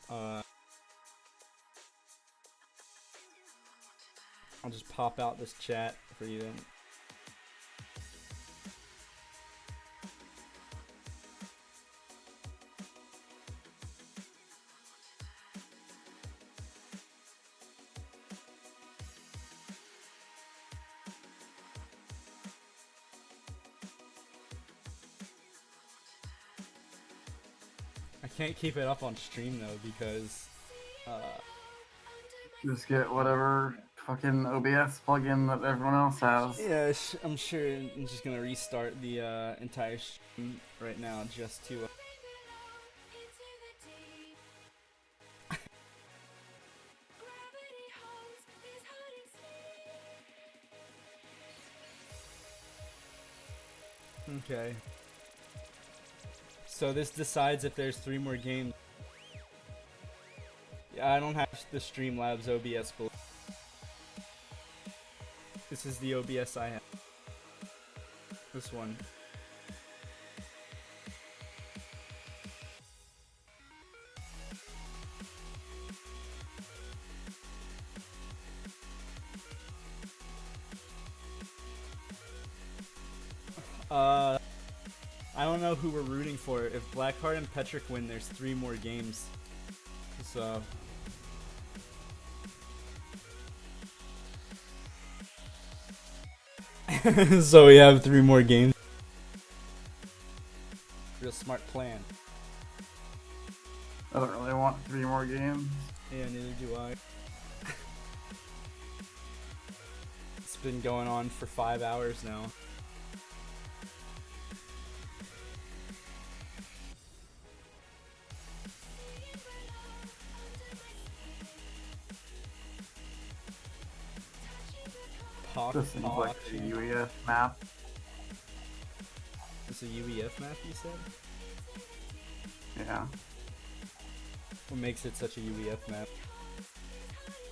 Speaker 1: I'll just pop out this chat for you then. I can't keep it up on stream though because
Speaker 3: Just get whatever fucking OBS plugin that everyone else has.
Speaker 1: yeah, I'm sure I'm just gonna restart the entire stream right now just to Okay. So this decides if there's 3 more games. Yeah, I don't have the Streamlabs OBS below. This is the OBS I have. This one. I don't know who we're rooting for. If Blackheart and Petrick win, there's 3 more games. So so we have 3 more games. Real smart plan.
Speaker 3: I don't really want 3 more games.
Speaker 1: Yeah, neither do I. It's been going on for 5 hours now.
Speaker 3: This seems like a UEF map.
Speaker 1: It's a UEF map, you said?
Speaker 3: Yeah.
Speaker 1: What makes it such a UEF map?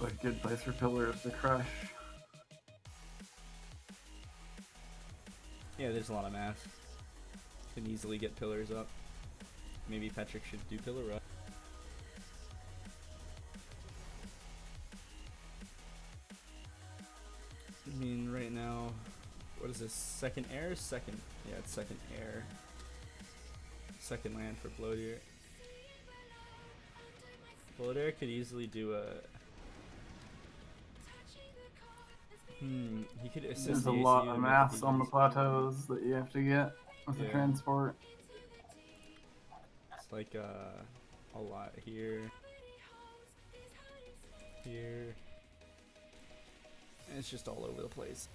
Speaker 3: Like a good place for pillars to crush.
Speaker 1: Yeah, there's a lot of mass. Can easily get pillars up. Maybe Petrick should do pillar rush. I mean, right now, what is this? Second air? Second. Yeah, it's second air. Second land for Bloater. Bloater could easily do a. He could assist
Speaker 3: There's
Speaker 1: the
Speaker 3: a
Speaker 1: ACU
Speaker 3: lot
Speaker 1: to
Speaker 3: of
Speaker 1: make
Speaker 3: mass
Speaker 1: the
Speaker 3: on the
Speaker 1: DPS.
Speaker 3: plateaus that you have to get with the
Speaker 1: Yeah.
Speaker 3: transport.
Speaker 1: It's like a lot here. Here. And it's just all over the place.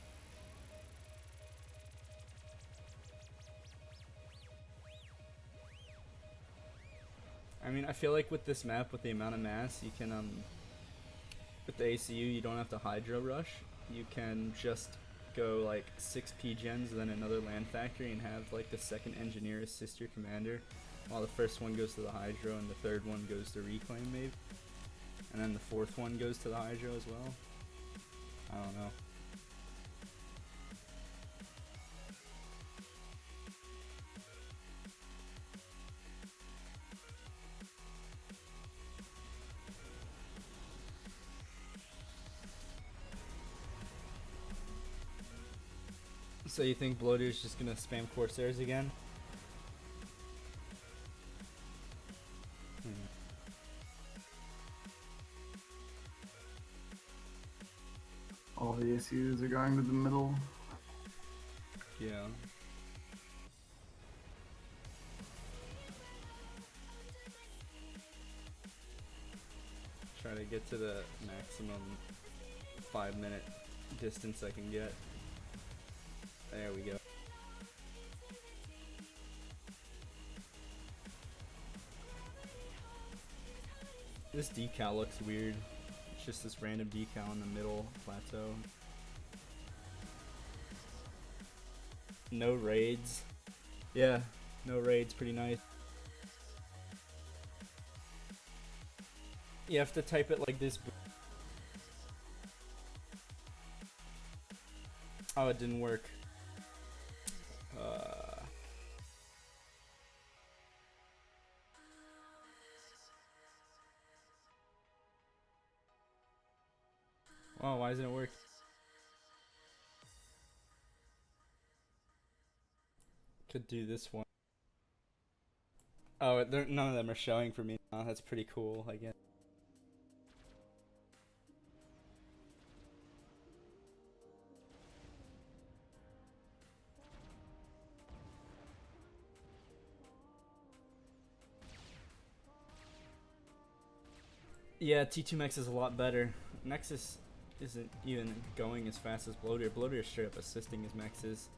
Speaker 1: I mean, I feel like with this map, with the amount of mass, you can, with the ACU, you don't have to Hydro Rush. You can just
Speaker 7: go like 6 P-gens, then another land factory, and have like the second engineer assist your commander, while the first one goes to the Hydro and the third one goes to Reclaim maybe, and then the fourth one goes to the Hydro as well. I don't know. So you think Bloater's just gonna spam Corsairs again?
Speaker 3: All the issues are going to the middle.
Speaker 7: Yeah. Try to get to the maximum 5-minute distance I can get. There we go. This decal looks weird. It's just this random decal in the middle plateau. No raids. Yeah, no raids, pretty nice. You have to type it like this. Oh, it didn't work. Oh, why doesn't it work? Could do this one. Oh, none of them are showing for me now. That's pretty cool, I guess. Yeah, T2 Mex is a lot better. Nexus isn't even going as fast as Bloater. Bloater is straight up assisting his Mexes. Is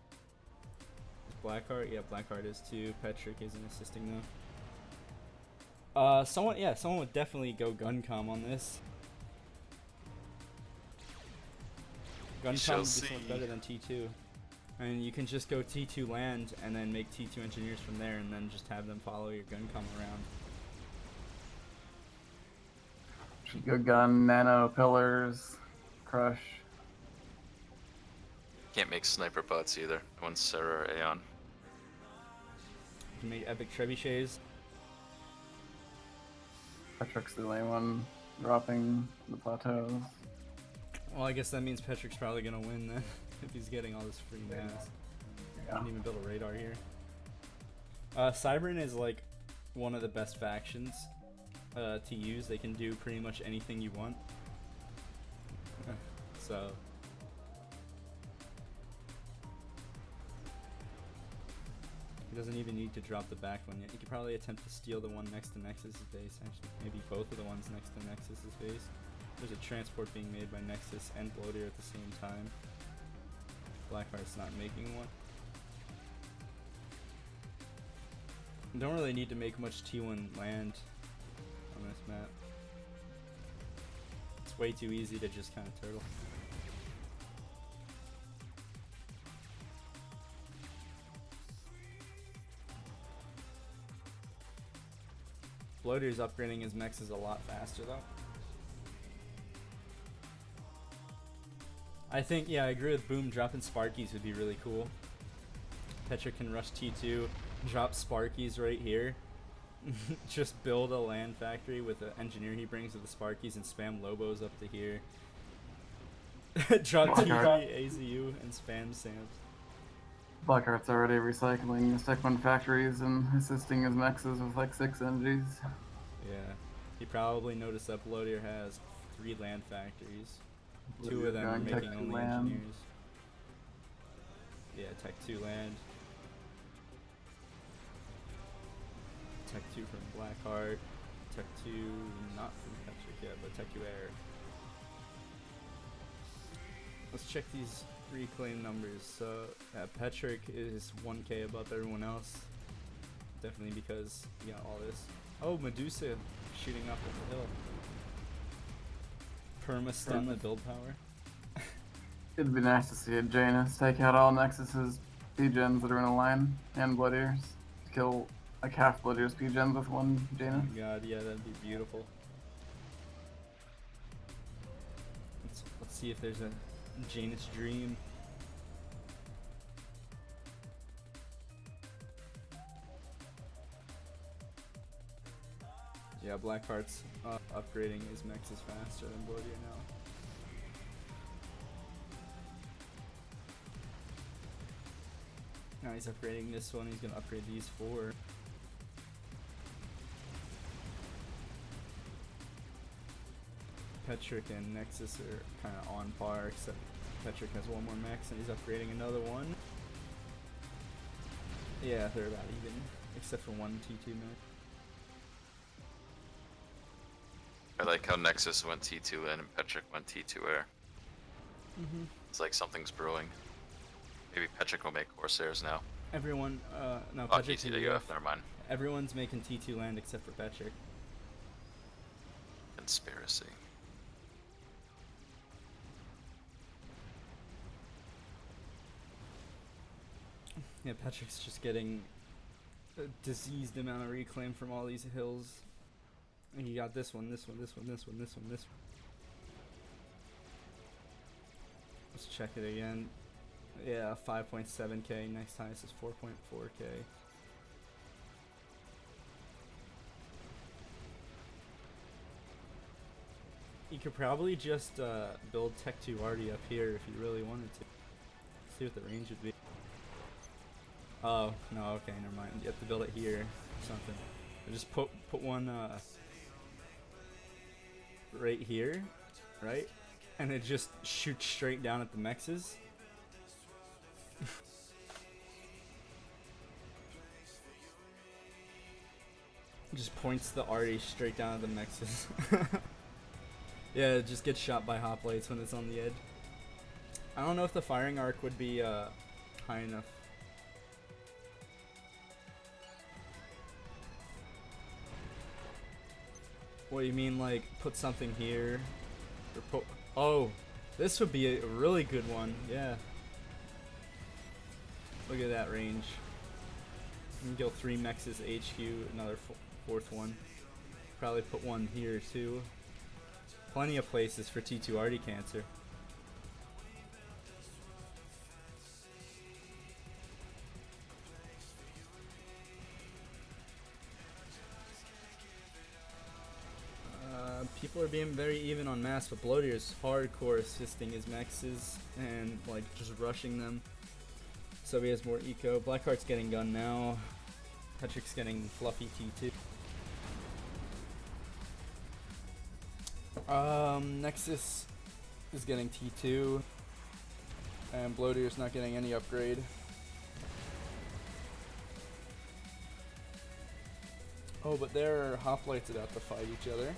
Speaker 7: Blackheart? Yeah, Blackheart is too. Petrick isn't assisting though. Someone would definitely go Guncom on this. Guncom would be so much better than T2. And you can just go T2 land and then make T2 engineers from there and then just have them follow your Guncom around.
Speaker 3: Good gun, nano pillars, crush.
Speaker 2: Can't make sniper butts either. One's Sarah or Aeon.
Speaker 7: You can make epic trebuchets.
Speaker 3: Petrick's the only one dropping the plateaus.
Speaker 7: Well, I guess that means Petrick's probably gonna win then, if he's getting all this free mass.
Speaker 3: Yeah.
Speaker 7: Didn't even build a radar here. Cybern is like one of the best factions to use. They can do pretty much anything you want. So he doesn't even need to drop the back one yet. He could probably attempt to steal the one next to Nexus's base. Actually, maybe both of the ones next to Nexus's base. There's a transport being made by Nexus and Bloater at the same time. Blackheart's not making one. You don't really need to make much T1 land on this map. It's way too easy to just kind of turtle. Bloater's upgrading his mechs is a lot faster though. I think, yeah, I agree with Boom. Dropping Sparkies would be really cool. Petra can rush T2, drop Sparkies right here. Just build a land factory with the engineer he brings with the Sparkies and spam Lobos up to here. Drop T3 AZU and spam Sams.
Speaker 3: Blackheart's already recycling the Stick 1 factories and assisting his mexes with like 6 energies.
Speaker 7: Yeah, he probably noticed that Bloater has 3 land factories. 2
Speaker 3: Bloater's
Speaker 7: of them are
Speaker 3: going
Speaker 7: making
Speaker 3: Tech 2
Speaker 7: only
Speaker 3: land.
Speaker 7: engineers. Yeah, Tech 2 land. Tech 2 from Blackheart. Tech 2 not from Petrick yet, but Tech 2 air. Let's check these reclaim numbers. So Petrick is 1k above everyone else. Definitely because he got all this. Oh, Medusa shooting up at the hill. Perma stun the build power.
Speaker 3: It'd be nice to see a Janus take out all Nexus's P-gens that are in a line, and Blood Ears. Kill like half Blood Ears P-gens with one
Speaker 7: Oh
Speaker 3: Janus.
Speaker 7: my god, yeah, that'd be beautiful. Let's see if there's a Janus dream. Yeah, Blackheart's upgrading his mexes faster than Bloodier now. Now he's upgrading this one, he's gonna upgrade these 4. Petrick and Nexus are kind of on par, except Petrick has one more max and he's upgrading another one. Yeah, they're about even, except for one T2 max.
Speaker 2: I like how Nexus went T2 in and Petrick went T2 air.
Speaker 7: Mm-hmm.
Speaker 2: It's like something's brewing. Maybe Petrick will make Corsairs now.
Speaker 7: Everyone, no,
Speaker 2: Oh,
Speaker 7: Petrick's
Speaker 2: TTWF, never mind.
Speaker 7: Everyone's making T2 land except for Petrick.
Speaker 2: Conspiracy.
Speaker 7: Yeah, Petrick's just getting a diseased amount of reclaim from all these hills. And you got this one, this one, this one, this one, this one, this one. Let's check it again. Yeah, 5.7k. Next highest is 4.4k. You could probably just build Tech 2 Arty up here if you really wanted to. See what the range would be. Oh, no, okay, never mind. You have to build it here or something. Or just put one right here, right? And it just shoots straight down at the mexes. Just points the Arty straight down at the mexes. Yeah, it just gets shot by hoplites when it's on the edge. I don't know if the firing arc would be high enough. What do you mean, like, put something here? Or put... Oh, this would be a really good one, yeah. Look at that range. You can kill 3 mexes HQ, another 4th one. Probably put one here too. Plenty of places for T2 Arty Cancer. People are being very even on mass, but Bloatier's hardcore assisting his mexes and like just rushing them. So he has more eco. Blackheart's getting gun now. Petrick's getting fluffy T2. Nexus is getting T2. And Bloatier's not getting any upgrade. Oh, but their hoplites about to fight each other.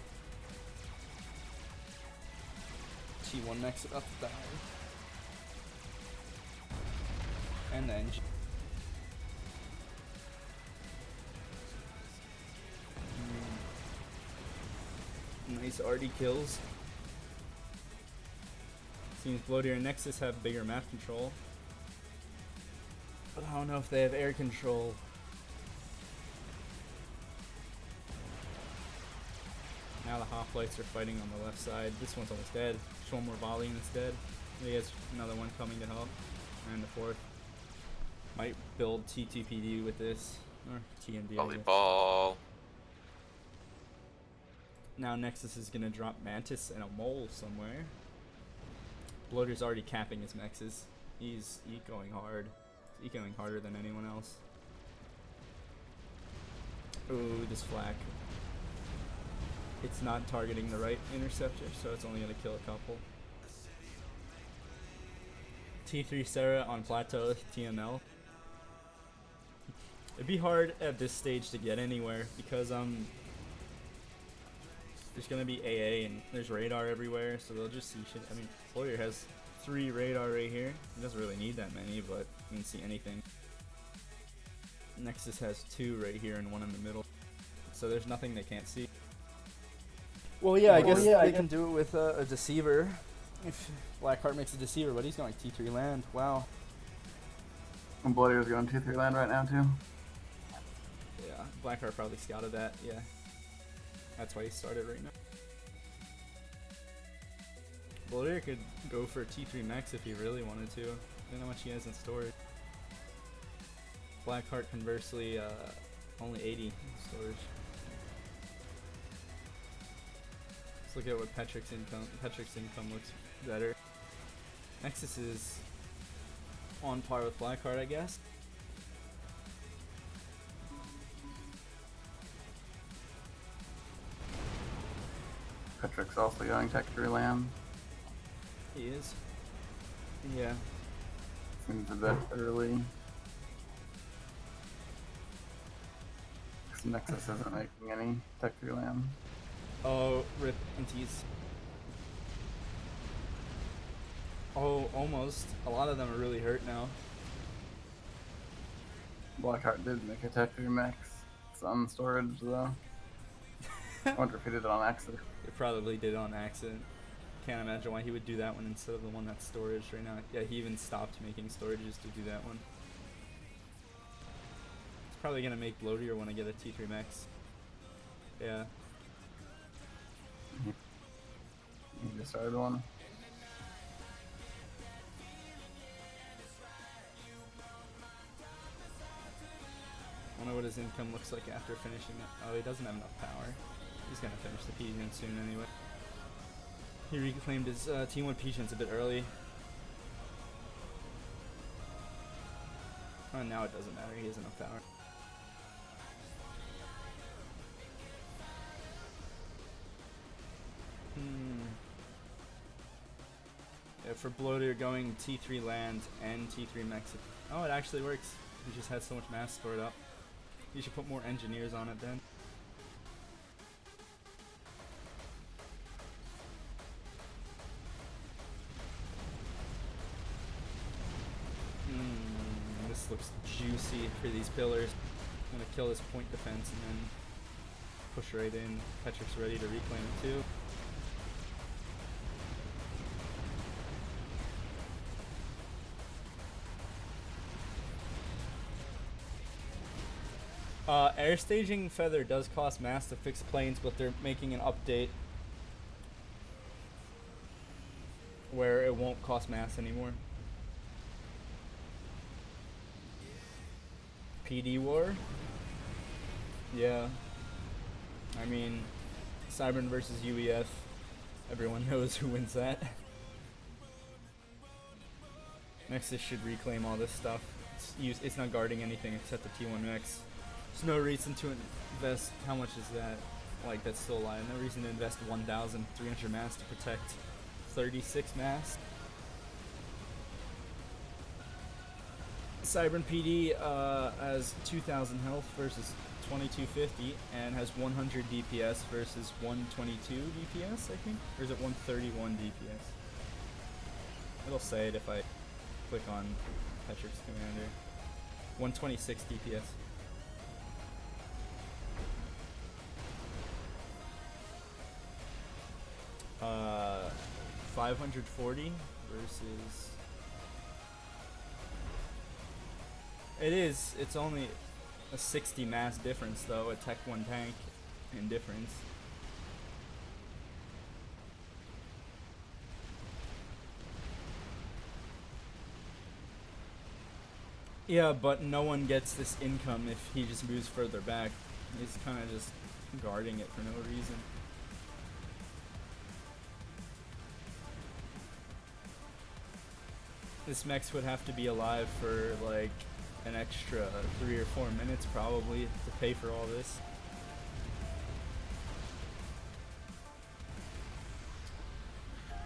Speaker 7: T1 Nex about to die. And then nice Arty kills. Seems Bloatier and Nexus have bigger map control. But I don't know if they have air control. Now the hoplites are fighting on the left side. This one's almost dead. Just one more volley and it's dead. He has another one coming to help. And the 4th. Might build T2PD with this. Or TND.
Speaker 2: Volleyball.
Speaker 7: Now Nexus is gonna drop Mantis and a mole somewhere. Bloater's already capping his mexes. He's ecoing hard. He's ecoing harder than anyone else. Ooh, this flak. It's not targeting the right interceptor, so it's only gonna kill a couple. T3 Sarah on plateau with TML. It'd be hard at this stage to get anywhere because there's gonna be AA and there's radar everywhere, so they'll just see shit. I mean, Bloyer has 3 radar right here. He doesn't really need that many, but you can see anything. Nexus has 2 right here and 1 in the middle, so there's nothing they can't see. Well, yeah, I guess they can do it with a deceiver. If Blackheart makes a deceiver, but he's going T3 land. Wow.
Speaker 3: And Bloodier's going 2-3 land right now too.
Speaker 7: Yeah, Blackheart probably scouted that. Yeah. That's why he started right now. Bloodier could go for T3 Max if he really wanted to. I don't know how much he has in storage. Blackheart conversely, only 80 in storage. Let's look at what Petrick's income. Petrick's income looks better. Nexus is on par with Blackheart, I guess.
Speaker 3: Petrick's also going Tech 3 land.
Speaker 7: He is. Yeah.
Speaker 3: Seems a bit early. 'Cause Nexus isn't making any Tech 3 land.
Speaker 7: Oh, rip NTs. Oh, almost. A lot of them are really hurt now.
Speaker 3: Blackheart did make a Tech 3 Max. It's on storage though. I wonder if he did it on accident.
Speaker 7: It probably did on accident. Can't imagine why he would do that one instead of the one that's storage right now. Yeah, he even stopped making storage just to do that one. It's probably gonna make Bloatier when I get a T3 Max. Yeah.
Speaker 3: He just started one.
Speaker 7: I wonder what his income looks like after finishing it. Oh, he doesn't have enough power. He's gonna finish the Pigeon soon anyway. He reclaimed his T1 Pigeons a bit early. Oh, now it doesn't matter. He has enough power. Yeah, for Bloatier going T3 land and T3 Mex. Oh, it actually works. He just has so much mass stored up. You should put more engineers on it then. This looks juicy for these pillars. I'm gonna kill this point defense and then push right in. Petrick's ready to reclaim it too. Air staging feather does cost mass to fix planes, but they're making an update where it won't cost mass anymore. PD war? Yeah. I mean, Cybern versus UEF. Everyone knows who wins that. Nexus should reclaim all this stuff. It's not guarding anything except the T1 Mex. There's no reason to invest. How much is that? Like, that's still alive. No reason to invest 1,300 mass to protect 36 mass. Cybern PD has 2,000 health versus 2250 and has 100 DPS versus 122 DPS, I think? Or is it 131 DPS? It'll say it if I click on Petrick's commander. 126 DPS. Uh, 540 versus... It's only a 60 mass difference though, a Tech 1 tank in difference. Yeah, but no one gets this income if he just moves further back. He's kind of just guarding it for no reason. This Mex would have to be alive for like an extra 3 or 4 minutes probably to pay for all this.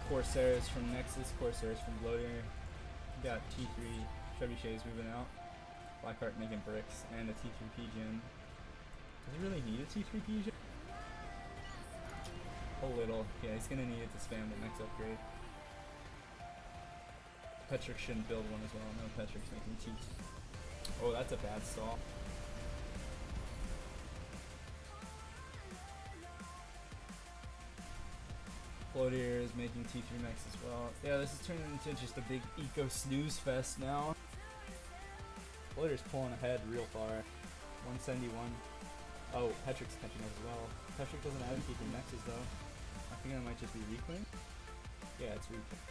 Speaker 7: Corsairs from Nexus, Corsairs from Bloatier. Got T3 Trebuchets moving out. Blackheart making bricks and a T3 Pigeon. Does he really need a T3 Pigeon? A little. Yeah, he's gonna need it to spam the next upgrade. Petrick shouldn't build one as well. No, Petrick's making T. Oh, that's a bad stall. Clodier is making T3 Max as well. Yeah, this is turning into just a big eco snooze fest now. Clodier's pulling ahead real far. 171. Oh, Petric's catching up as well. Petric doesn't have T3 Maxes though. I think that might just be reclaim. Yeah, it's reclaim.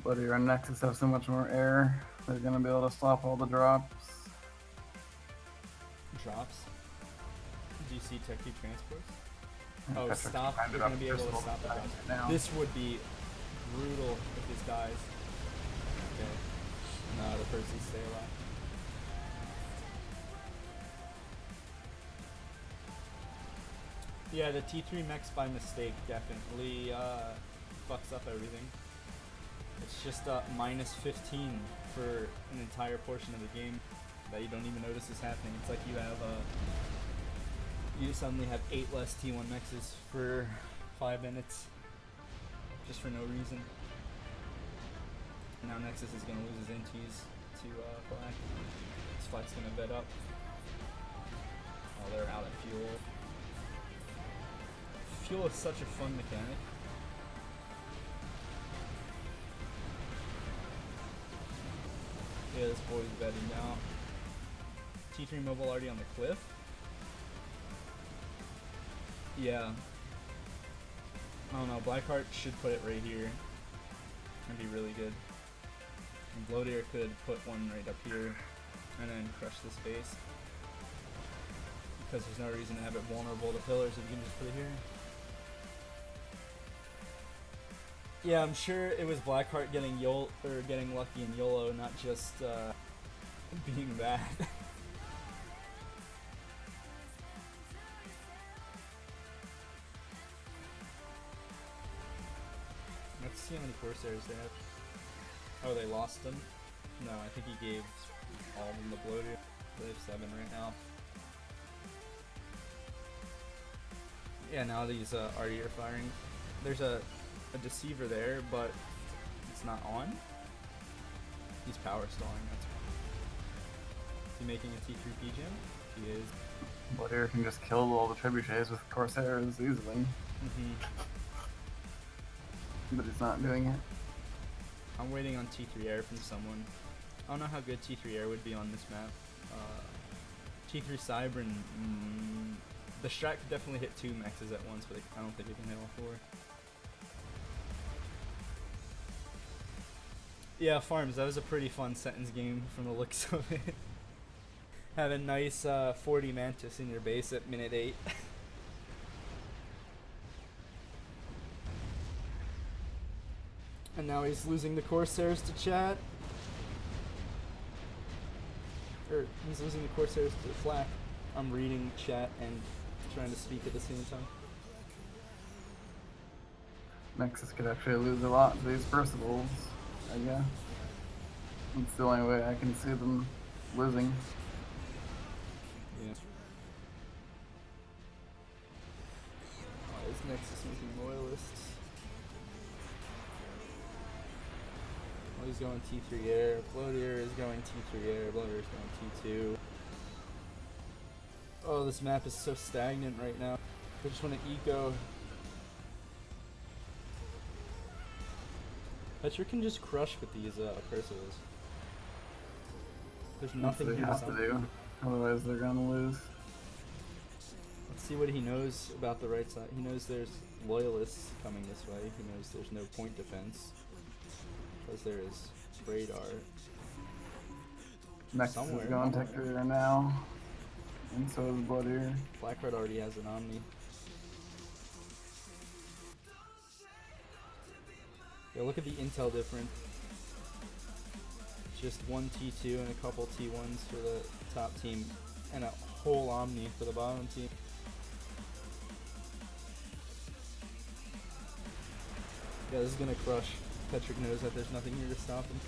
Speaker 3: Bloodier and Nexus have so much more air. They're gonna be able to stop all the drops.
Speaker 7: Drops. Do you see Tech 2 transports?
Speaker 3: And
Speaker 7: Oh,
Speaker 3: Petric's
Speaker 7: stop.
Speaker 3: behind
Speaker 7: They're
Speaker 3: it
Speaker 7: going
Speaker 3: up
Speaker 7: to be able to
Speaker 3: just
Speaker 7: stop the
Speaker 3: right
Speaker 7: drops.
Speaker 3: now.
Speaker 7: This would be brutal if this dies. Okay. No, the Percy stay alive. Yeah, the T3 mechs by mistake definitely fucks up everything. It's just minus 15 for an entire portion of the game that you don't even notice is happening. It's like you have you suddenly have 8 less T1 mexes for 5 minutes just for no reason. Now Nexus is going to lose his inties to Flak. His Flak's going to bed up. Oh, they're out of fuel. Fuel is such a fun mechanic. Yeah, this boy's bedding now. T3 mobile already on the cliff. Yeah. I don't know, Blackheart should put it right here. That'd be really good. And Bloatier could put one right up here and then crush this base. Because there's no reason to have it vulnerable to pillars if you can just put it here. Yeah, I'm sure it was Blackheart getting getting lucky in YOLO, not just being bad. Let's see how many Corsairs they have. Oh, they lost them? No, I think he gave all of them the Bloater. They have 7 right now. Yeah, now these RD are firing. There's a Deceiver there, but it's not on. He's power stalling, that's why. Is he making a T3 PGM? He is.
Speaker 3: Bloodier can just kill all the trebuchets with Corsairs easily. But he's not doing it.
Speaker 7: I'm waiting on T3 air from someone. I don't know how good T3 air would be on this map. T3 Cybern, the strat could definitely hit 2 maxes at once, but I don't think it can hit all 4. Yeah, Farms, that was a pretty fun sentence game from the looks of it. Have a nice 40 Mantis in your base at minute 8. And now he's losing the Corsairs to chat. Or he's losing the Corsairs to Flak. I'm reading chat and trying to speak at the same time.
Speaker 3: Nexus could actually lose a lot to these Percivals, I guess. It's the only way I can see them losing.
Speaker 7: Yeah. Why is Nexus making loyalists? Oh, he's going T3 air. Bloatier is going T3 air. Bloatier is going T2. Oh, this map is so stagnant right now. I just want to eco. Petra can just crush with these Percivals. There's nothing
Speaker 3: they
Speaker 7: here
Speaker 3: have to do, otherwise they're gonna lose.
Speaker 7: Let's see what he knows about the right side. He knows there's loyalists coming this way. He knows there's no point defense. Because there is radar.
Speaker 3: Nexus
Speaker 7: somewhere.
Speaker 3: is going Tech 3 now. And so is Bloodier.
Speaker 7: Blackheart already has an Omni. Yeah, look at the intel difference. Just one T2 and a couple T1s for the top team, and a whole Omni for the bottom team. Yeah, this is gonna crush. Petric knows that there's nothing here to stop him.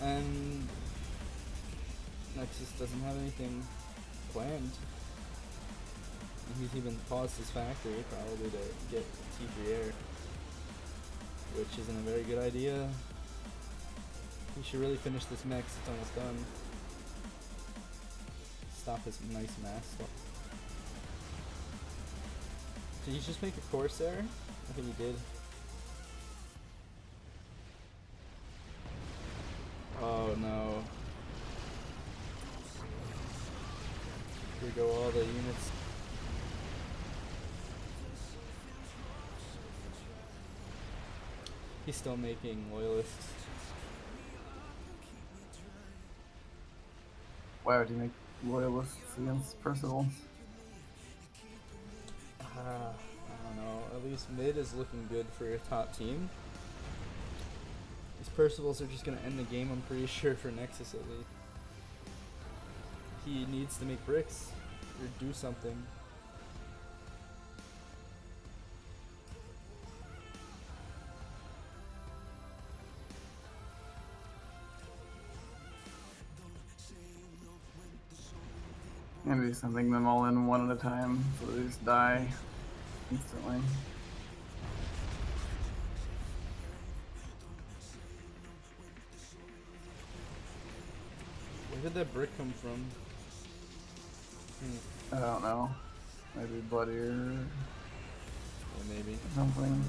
Speaker 7: And Nexus doesn't have anything planned. And he's even paused his factory probably to get T3 air, which isn't a very good idea. We should really finish this mech, it's almost done. Stop this nice mass. Did he just make a Corsair? I think he did. no. Here go all the units. He's still making loyalists.
Speaker 3: Why would you make loyalists against Percival?
Speaker 7: I don't know. At least mid is looking good for your top team. These Percivals are just gonna end the game, I'm pretty sure, for Nexus at least. He needs to make bricks or do something.
Speaker 3: Maybe sending them all in one at a time so they just die instantly.
Speaker 7: Where did that brick come from?
Speaker 3: I don't know. Maybe bloodier
Speaker 7: Yeah, maybe.
Speaker 3: something.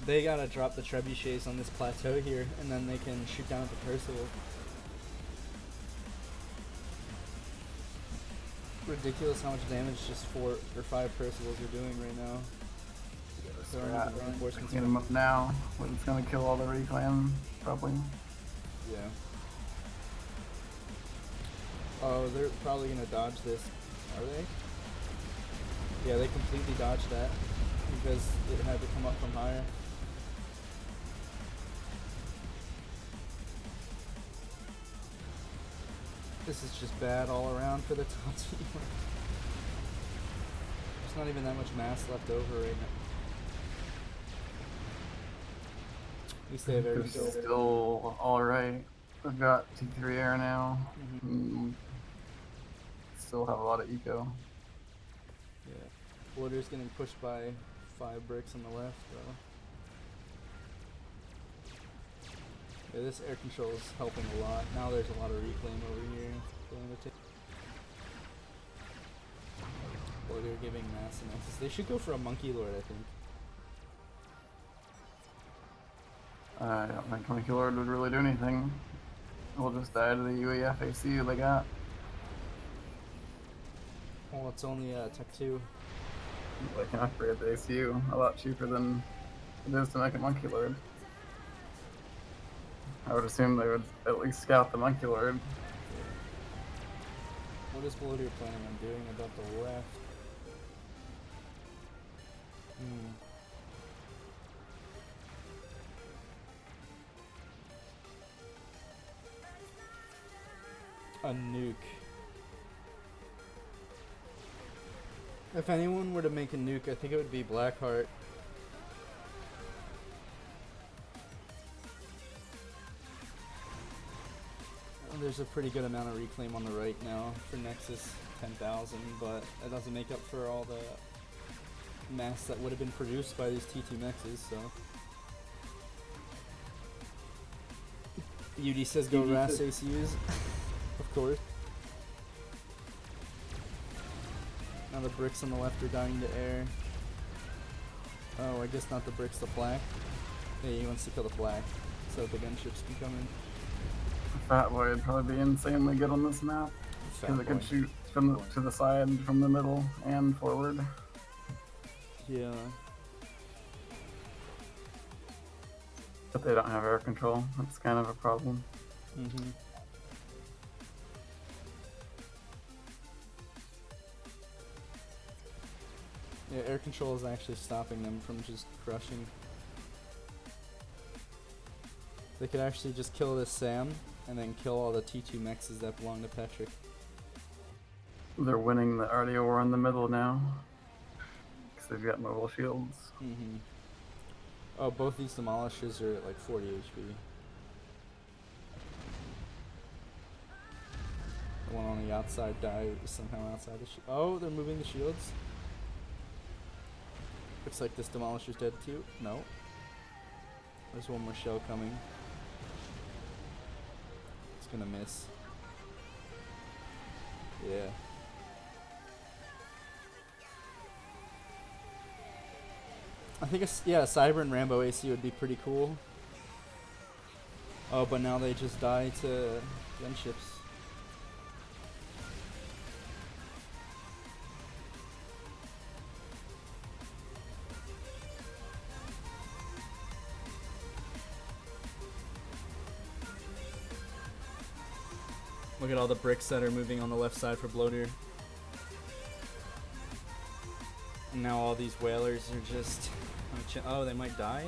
Speaker 7: They gotta drop the trebuchets on this plateau here, and then they can shoot down at the Percival. Ridiculous how much damage just 4 or 5 Percivals are doing right now. There aren't even reinforcements.
Speaker 3: Clean them up now, but it's gonna kill all the reclaim, probably.
Speaker 7: Yeah. Oh, they're probably gonna dodge this. Are they? Yeah, they completely dodged that because it had to come up from higher. This is just bad all around for the top team. There's not even that much mass left over right now. At least they have air
Speaker 3: It's
Speaker 7: control.
Speaker 3: still alright. We've got T3 air now.
Speaker 7: Mhm.
Speaker 3: Still have a lot of eco.
Speaker 7: Yeah. Border's getting pushed by 5 bricks on the left, though. Yeah, this air control is helping a lot. Now there's a lot of reclaim over here. Border giving mass and access. They should go for a monkey lord, I think.
Speaker 3: I don't think Monkey Lord would really do anything. We'll just die to the UAF AC they got.
Speaker 7: Well, it's only Tech 2.
Speaker 3: They can upgrade the ACU a lot cheaper than it is to make a Monkey Lord. I would assume they would at least scout the Monkey Lord.
Speaker 7: What is Bloater planning on doing about the left? A nuke. If anyone were to make a nuke, I think it would be Blackheart. There's a pretty good amount of reclaim on the right now for Nexus 10,000, but that doesn't make up for all the mass that would have been produced by these T2 Nexes, so. UD says go RAS ACUs. Of course. Now the bricks on the left are dying to air. Oh, I guess not the bricks, the flak. Yeah, he wants to kill the flak so the gunships can come in.
Speaker 3: Fat Boy would probably be insanely good on this map. Because it could shoot from the, to the side, from the middle, and forward.
Speaker 7: Yeah.
Speaker 3: But they don't have air control. That's kind of a problem.
Speaker 7: Mm-hmm. Yeah, air control is actually stopping them from just crushing. They could actually just kill this Sam and then kill all the T2 mexes that belong to Petrick.
Speaker 3: They're winning the RDO war in the middle now. Because they've got mobile shields.
Speaker 7: Mm-hmm. Oh, both these demolishers are at like 40 HP. The one on the outside died somehow outside the shield. Oh, they're moving the shields. Looks like this demolisher's dead too. No. There's one more shell coming. It's gonna miss. Yeah. I think a Cyber and Rambo AC would be pretty cool. Oh, but now they just die to gunships. Look at all the bricks that are moving on the left side for Bloater. And now all these whalers are just... Oh, they might die?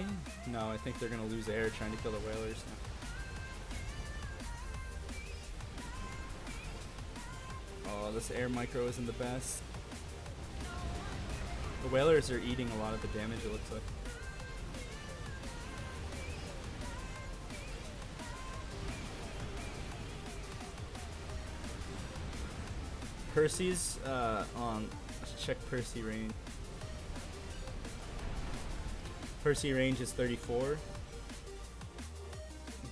Speaker 7: No, I think they're gonna lose air trying to kill the whalers now. Oh, this air micro isn't the best. The whalers are eating a lot of the damage, it looks like. Percy's on. Let's check Percy range. Percy range is 34.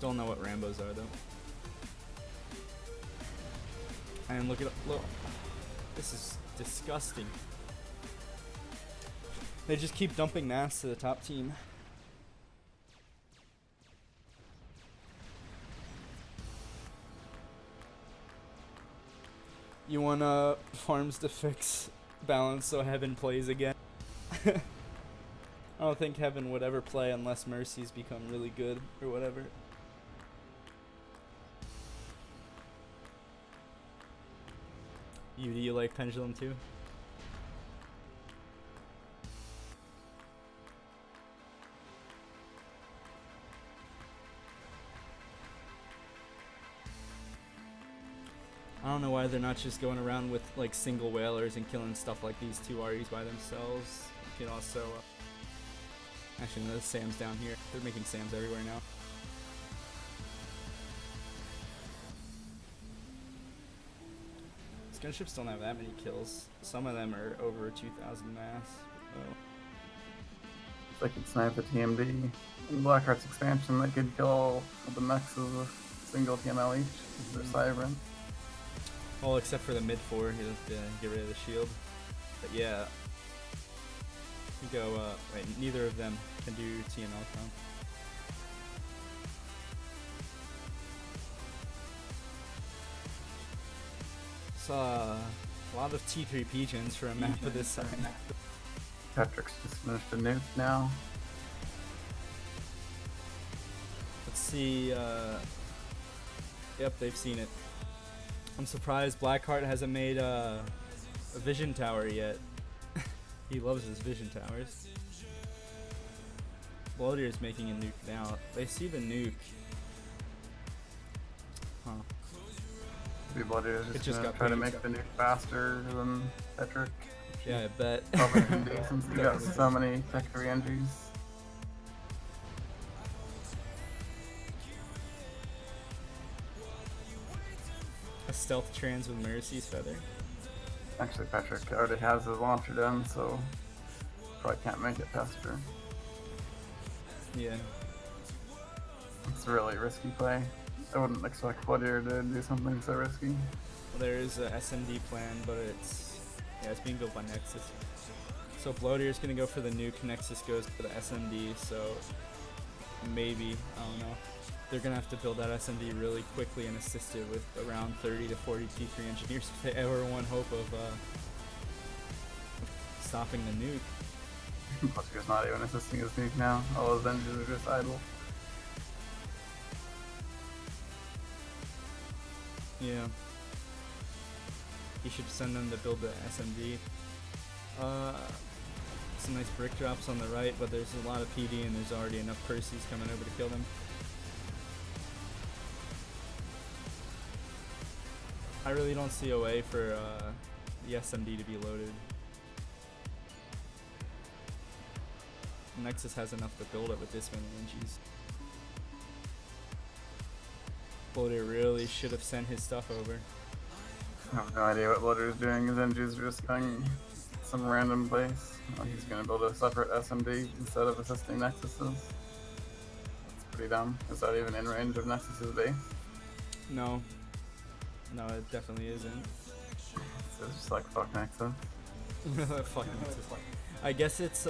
Speaker 7: Don't know what Rambos are though. And look, this is disgusting. They just keep dumping mass to the top team. You want farms to fix balance so Heaven plays again? I don't think Heaven would ever play unless Mercy's become really good or whatever. Do you like Pendulum too? I don't know why they're not just going around with like single whalers and killing stuff like these two REs by themselves. You can also actually no, there's SAMs down here. They're making SAMs everywhere now. These gunships don't have that many kills. Some of them are over 2,000 mass. Oh.
Speaker 3: If they could snipe the TMD in Blackheart's expansion, they could kill all of the mechs with single TML each. They're Siren.
Speaker 7: Well, except for the mid 4, he has to get rid of the shield. But yeah, you go. Wait, neither of them can do TML count. Saw a lot of T3 gens for a map of this size.
Speaker 3: Patrick's just finished a nuke now.
Speaker 7: Let's see. Yep, they've seen it. I'm surprised Blackheart hasn't made a vision tower yet. He loves his vision towers. Bloater's making a nuke now. They see the nuke. Huh.
Speaker 3: Maybe Bloody is just gonna try to make the nuke faster than Patrick.
Speaker 7: Yeah, I bet.
Speaker 3: Probably can do since he got so many factory entries.
Speaker 7: A stealth trans with Mercy's feather.
Speaker 3: Actually, Patrick already has his launcher done, so probably can't make it faster.
Speaker 7: Yeah.
Speaker 3: It's a really risky play. I wouldn't expect Bloodier to do something so risky.
Speaker 7: Well, there is a SMD plan, but it's being built by Nexus. So Bloatier's gonna go for the nuke. Nexus goes for the SMD. So maybe, I don't know. They're gonna have to build that SMD really quickly and assist it with around 30 to 40 T3 engineers if they ever want hope of stopping the nuke.
Speaker 3: Bloodier's not even assisting his nuke now. All his engines are just idle.
Speaker 7: Yeah. He should send them to build the SMD. Some nice brick drops on the right, but there's a lot of PD and there's already enough Percy's coming over to kill them. I really don't see a way for the SMD to be loaded. Nexus has enough to build it with this many NGs. Bloater really should have sent his stuff over.
Speaker 3: I have no idea what Bloater is doing. His engines are just going some random place. He's gonna build a separate SMD instead of assisting Nexus's. That's pretty dumb. Is that even in range of Nexus's base?
Speaker 7: No. No, it definitely isn't.
Speaker 3: So it's just like fuck Nexus.
Speaker 7: Fuck Nexus. I guess it's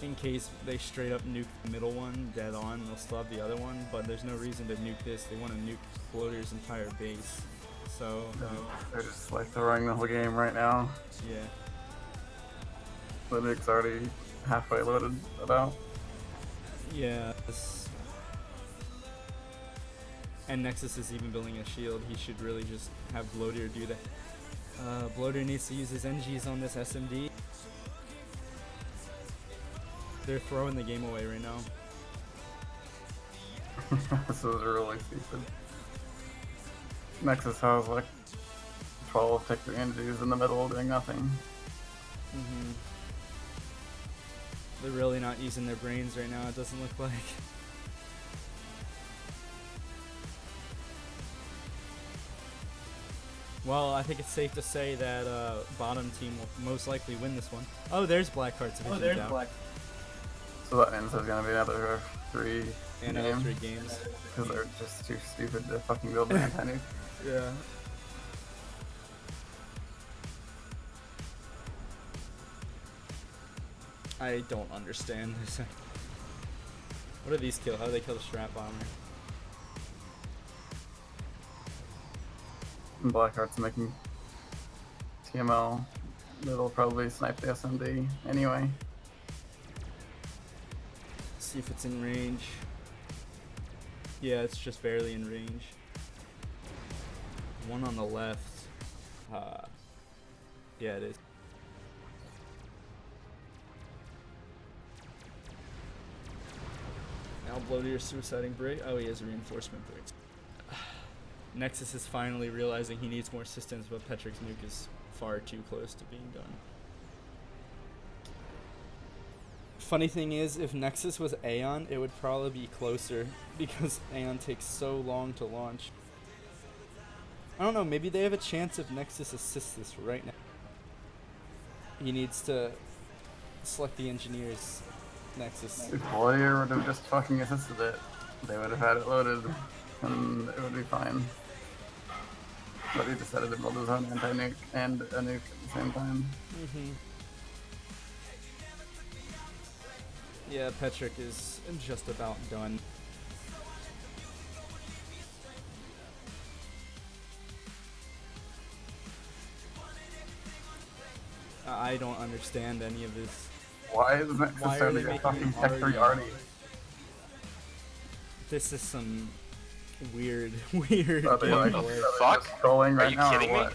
Speaker 7: in case they straight up nuke the middle one dead on. They'll still have the other one, but there's no reason to nuke this. They want to nuke Bloater's entire base. So,
Speaker 3: They're just like throwing the whole game right now.
Speaker 7: yeah.
Speaker 3: The nuke's already halfway loaded about.
Speaker 7: Yeah. And Nexus is even building a shield. He should really just have Bloater do that. Bloater needs to use his NGs on this SMD. They're throwing the game away right now.
Speaker 3: This is really stupid. Nexus has like 12 Tick 3 NGs in the middle doing nothing.
Speaker 7: They're really not using their brains right now, it doesn't look like. Well, I think it's safe to say that bottom team will most likely win this one. Oh, there's Blackheart's division down.
Speaker 3: So that means there's gonna be another 3
Speaker 7: Another 3 games.
Speaker 3: Because they're just too stupid to fucking build an anti-nuke.
Speaker 7: Yeah. I don't understand this. What do these kill? How do they kill the strap bomber?
Speaker 3: And Blackheart's making TML. That'll probably snipe the SMD anyway.
Speaker 7: See if it's in range. Yeah, it's just barely in range. One on the left. Yeah, it is. Now Bloater suiciding break. Oh, he has a reinforcement break. Nexus is finally realizing he needs more assistance, but Petric's nuke is far too close to being done. Funny thing is, if Nexus was Aeon, it would probably be closer because Aeon takes so long to launch. I don't know, maybe they have a chance if Nexus assists this right now. He needs to select the engineers. Nexus.
Speaker 3: If Warrior would have just fucking assisted it, they would have had it loaded and it would be fine. But he decided to build his own anti-nuke and a nuke at the same time.
Speaker 7: Yeah, Petric is just about done. I don't understand any of this.
Speaker 3: Why is Nexus
Speaker 7: Why are
Speaker 3: starting
Speaker 7: they
Speaker 3: a fucking
Speaker 7: making
Speaker 3: Tech
Speaker 7: it
Speaker 3: 3
Speaker 7: Arty?
Speaker 3: Arty?
Speaker 7: This is some weird, weird
Speaker 3: Are they like,
Speaker 7: gameplay.
Speaker 2: fuck?
Speaker 3: just trolling right
Speaker 2: you
Speaker 3: now
Speaker 2: kidding
Speaker 3: or
Speaker 2: me?
Speaker 3: what?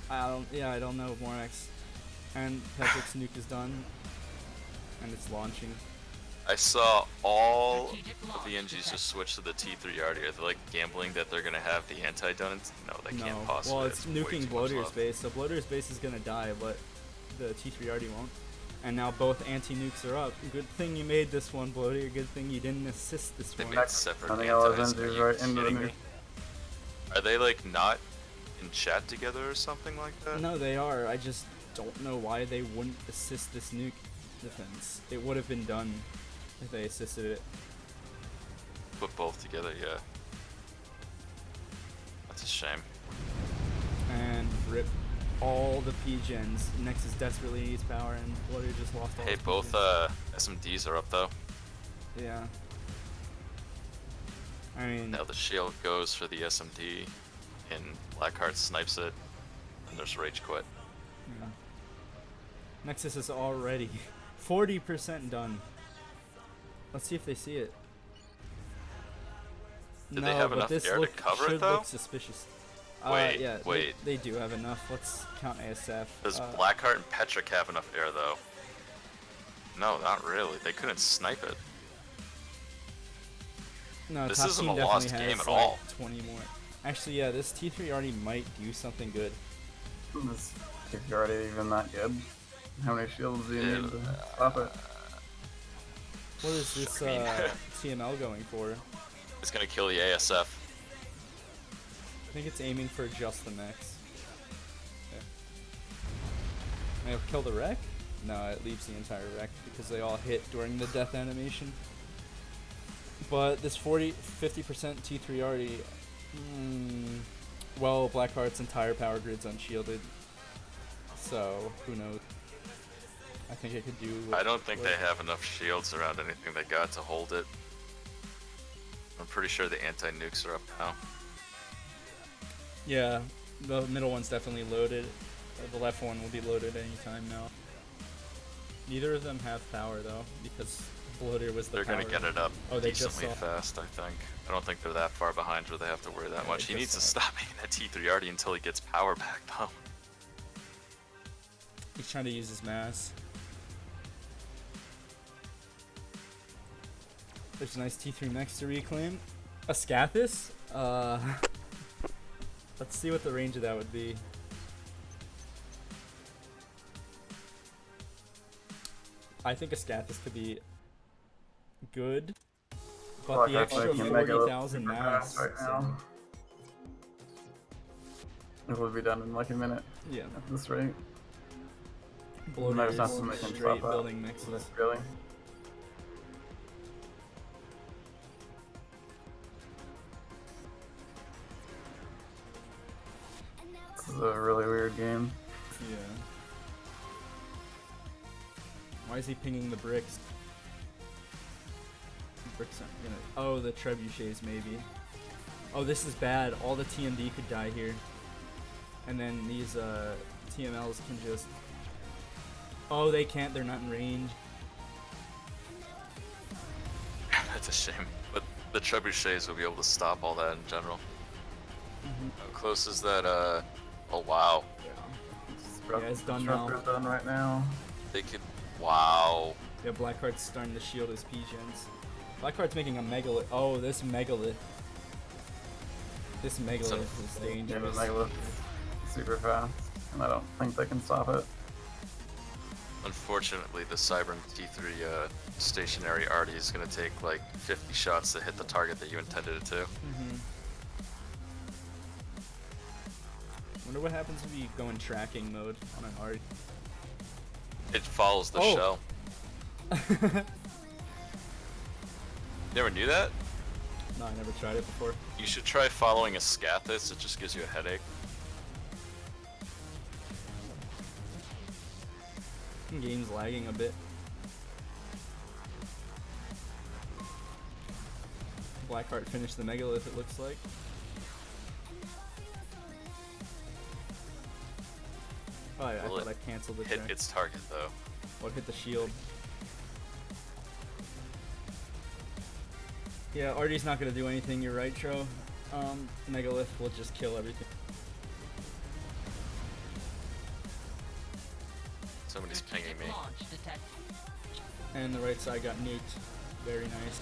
Speaker 7: I don't know, Morax. And Petric's nuke is done. And it's launching.
Speaker 2: I saw all
Speaker 4: Strategic
Speaker 2: of
Speaker 4: launch
Speaker 2: the NGs just
Speaker 4: detected.
Speaker 2: switch to the T3 already. Are they like gambling that they're gonna have the anti-donuts? No, they
Speaker 7: No.
Speaker 2: can't possibly.
Speaker 7: Well, it's
Speaker 2: Way
Speaker 7: nuking
Speaker 2: too much
Speaker 7: Bloater's
Speaker 2: left.
Speaker 7: base, so Bloater's base is gonna die, but the T3 already won't. And now both anti-nukes are up. Good thing you made this one, Bloater. Good thing you didn't assist this
Speaker 2: They
Speaker 7: one.
Speaker 2: made separate
Speaker 3: Sending all his
Speaker 2: antis. Are
Speaker 3: NGs
Speaker 2: you
Speaker 3: right into the
Speaker 2: kidding
Speaker 3: nuke.
Speaker 2: me? Are they like not in chat together or something like that?
Speaker 7: No, they are. I just don't know why they wouldn't assist this nuke defense. It would have been done if they assisted it.
Speaker 2: Put both together, yeah. That's a shame.
Speaker 7: And rip all the P-gens. Nexus desperately needs power, and Bloater just lost all
Speaker 2: Hey,
Speaker 7: his
Speaker 2: both
Speaker 7: P-gens.
Speaker 2: SMDs are up though.
Speaker 7: Yeah. I mean,
Speaker 2: Now the shield goes for the SMD, and Blackheart snipes it, and there's rage quit.
Speaker 7: yeah. Nexus is already 40% done. Let's see if they see it.
Speaker 2: Did
Speaker 7: no,
Speaker 2: they have
Speaker 7: but
Speaker 2: enough
Speaker 7: this
Speaker 2: air to
Speaker 7: look,
Speaker 2: cover it,
Speaker 7: should
Speaker 2: though?
Speaker 7: look suspicious.
Speaker 2: Wait,
Speaker 7: yeah,
Speaker 2: wait.
Speaker 7: They do have enough. Let's count ASF.
Speaker 2: Does Blackheart and Petric have enough air though? No, not really. They couldn't snipe it.
Speaker 7: No,
Speaker 2: This
Speaker 7: top
Speaker 2: isn't
Speaker 7: team
Speaker 2: a
Speaker 7: definitely
Speaker 2: lost
Speaker 7: has,
Speaker 2: game at
Speaker 7: like,
Speaker 2: all.
Speaker 7: 20 more. Actually, yeah, this T3 already might do something good.
Speaker 3: Is TP already even that good? How many shields do you need to stop it?
Speaker 7: What is this
Speaker 2: I mean-
Speaker 7: TML going for?
Speaker 2: It's gonna kill the ASF.
Speaker 7: I think it's aiming for just the max. May it kill the wreck? No, it leaves the entire wreck because they all hit during the death animation. But this 50% T3 already, well, Blackheart's entire power grid's unshielded, so who knows? I think it could do.
Speaker 2: I don't think they have enough shields around anything they got to hold it. I'm pretty sure the anti-nukes are up now.
Speaker 7: Yeah, the middle one's definitely loaded. The left one will be loaded anytime now. Neither of them have power though, because Bloater was the
Speaker 2: They're
Speaker 7: power.
Speaker 2: gonna get it up
Speaker 7: Oh, they just
Speaker 2: decently
Speaker 7: saw.
Speaker 2: fast, I think. I don't think they're that far behind where they have to worry that
Speaker 7: Yeah,
Speaker 2: much.
Speaker 7: they
Speaker 2: He
Speaker 7: just
Speaker 2: needs to
Speaker 7: saw
Speaker 2: stop making that T3 arty until he gets power back though.
Speaker 7: He's trying to use his mass. There's a nice T3 mechs to reclaim. A Scathis? Let's see what the range of that would be. I think a Scathis could be good, but the extra 40,000 mass.
Speaker 3: Right now. It will be done in like a minute
Speaker 7: Yeah,
Speaker 3: at this rate.
Speaker 7: Bloater
Speaker 3: There's
Speaker 7: is
Speaker 3: nothing they can
Speaker 7: straight
Speaker 3: swap out.
Speaker 7: building mixes.
Speaker 3: Really? This is a really weird game.
Speaker 7: Yeah. Why is he pinging the bricks? Bricks aren't gonna. Oh, the trebuchets maybe. Oh, this is bad. All the TMD could die here, and then these TMLs can just. Oh, they can't. They're not in range.
Speaker 2: That's a shame. But the trebuchets will be able to stop all that in general. How close is that? Oh wow.
Speaker 7: Yeah, it's done now.
Speaker 3: Disruptor's done right now.
Speaker 2: They could. Wow.
Speaker 7: Yeah, Blackheart's starting to shield his P-gens. Blackheart's making a megalith. Oh, this megalith. This megalith is
Speaker 3: Yeah, the
Speaker 7: dangerous.
Speaker 3: Megalith is super fast, and I don't think they can stop it.
Speaker 2: Unfortunately, the Cybern T3 stationary arty is gonna take like 50 shots to hit the target that you intended it to.
Speaker 7: Wonder what happens if you go in tracking mode on an art.
Speaker 2: It follows the
Speaker 7: Oh.
Speaker 2: shell. Never knew that?
Speaker 7: No, I never tried it before.
Speaker 2: You should try following a Scathis, it just gives you a headache.
Speaker 7: Game's lagging a bit. Blackheart finished the megalith, it looks like. Oh, yeah, I
Speaker 2: Will
Speaker 7: thought I
Speaker 2: it
Speaker 7: canceled the
Speaker 2: Hit
Speaker 7: check.
Speaker 2: its target though.
Speaker 7: What hit the shield? Yeah, Artie's not gonna do anything, you're right, Tro. Megalith will just kill everything.
Speaker 2: Somebody's pinging me.
Speaker 4: Launch detected.
Speaker 7: And the right side got nuked. Very nice.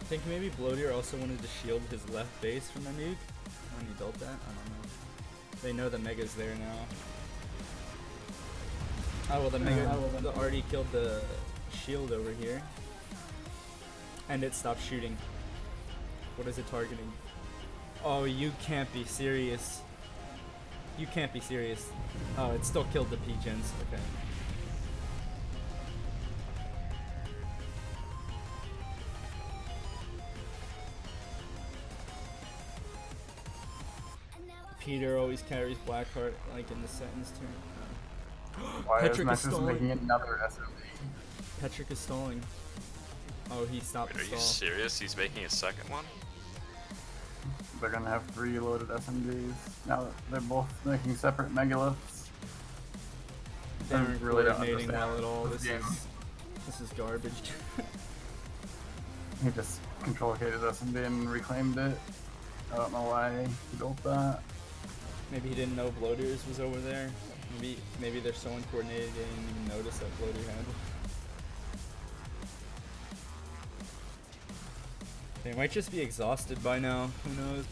Speaker 7: I think maybe Bloater also wanted to shield his left base from the nuke when he built that. I don't know. They know the Mega's there now. Oh well, the Artie killed the shield over here, and it stopped shooting. What is it targeting? Oh, you can't be serious. You can't be serious. Oh, it still killed the P-gens. Okay. Peter always carries Blackheart like in the sentence turn.
Speaker 3: Why is
Speaker 7: Petrick is
Speaker 3: Nexus
Speaker 7: stalling.
Speaker 3: making another SMD?
Speaker 7: Petrick is stalling. Oh, he stopped
Speaker 2: Wait,
Speaker 7: the
Speaker 2: are you
Speaker 7: stall.
Speaker 2: serious? He's making a second one?
Speaker 3: They're gonna have 3 loaded SMDs now that they're both making separate megaliths.
Speaker 7: They
Speaker 3: I
Speaker 7: aren't
Speaker 3: really don't
Speaker 7: coordinating well
Speaker 3: understand
Speaker 7: at all.
Speaker 3: this game.
Speaker 7: This is garbage.
Speaker 3: He just control located SMD and reclaimed it. I don't know why he built that.
Speaker 7: Maybe he didn't know Bloaters was over there. Maybe they're so uncoordinated they didn't even notice that Bloater had it. They might just be exhausted by now. Who knows?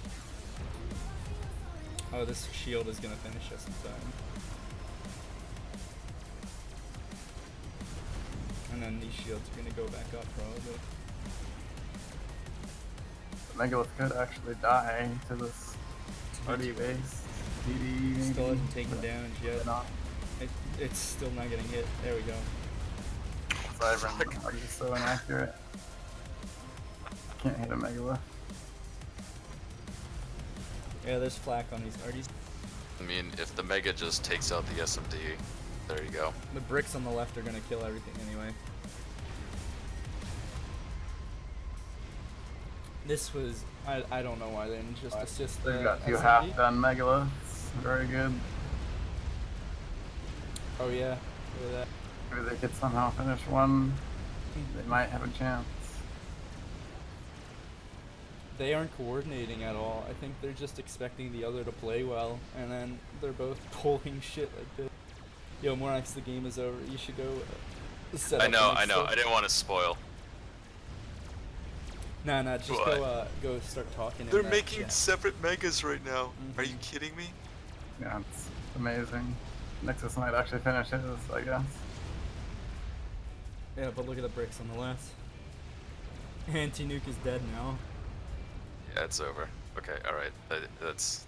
Speaker 7: Oh, this shield is gonna finish us in time. And then these shields are gonna go back up probably.
Speaker 3: Megalith could actually die to this party base. DD
Speaker 7: Still
Speaker 3: maybe,
Speaker 7: hasn't taken
Speaker 3: but
Speaker 7: damage yet.
Speaker 3: not.
Speaker 7: It's still not getting hit. There we go.
Speaker 3: Cybern are just so inaccurate. Can't hit a Megalith.
Speaker 7: Yeah, there's flak on these arties.
Speaker 2: I mean, if the Mega just takes out the SMD, there you go.
Speaker 7: The bricks on the left are gonna kill everything anyway. This was I don't know why they didn't just assist the
Speaker 3: They've got two
Speaker 7: SMD.
Speaker 3: half-done megaliths. Very good.
Speaker 7: Oh yeah, look at that.
Speaker 3: Maybe they could somehow finish one. They might have a chance.
Speaker 7: They aren't coordinating at all. I think they're just expecting the other to play well, and then they're both pulling shit like this. Yo, Morax, the game is over. You should go set up.
Speaker 2: I know.
Speaker 7: the next stuff.
Speaker 2: I didn't want to spoil.
Speaker 7: Nah, just
Speaker 2: What?
Speaker 7: go start talking. in
Speaker 2: They're
Speaker 7: that
Speaker 2: making
Speaker 7: chat.
Speaker 2: separate Megas right now. Are you
Speaker 7: Mhm.
Speaker 2: kidding me?
Speaker 3: Yeah, it's amazing. Nexus might actually finish his, I guess.
Speaker 7: Yeah, but look at the bricks on the left. Anti-nuke is dead now.
Speaker 2: Yeah, it's over. Okay, alright. That's...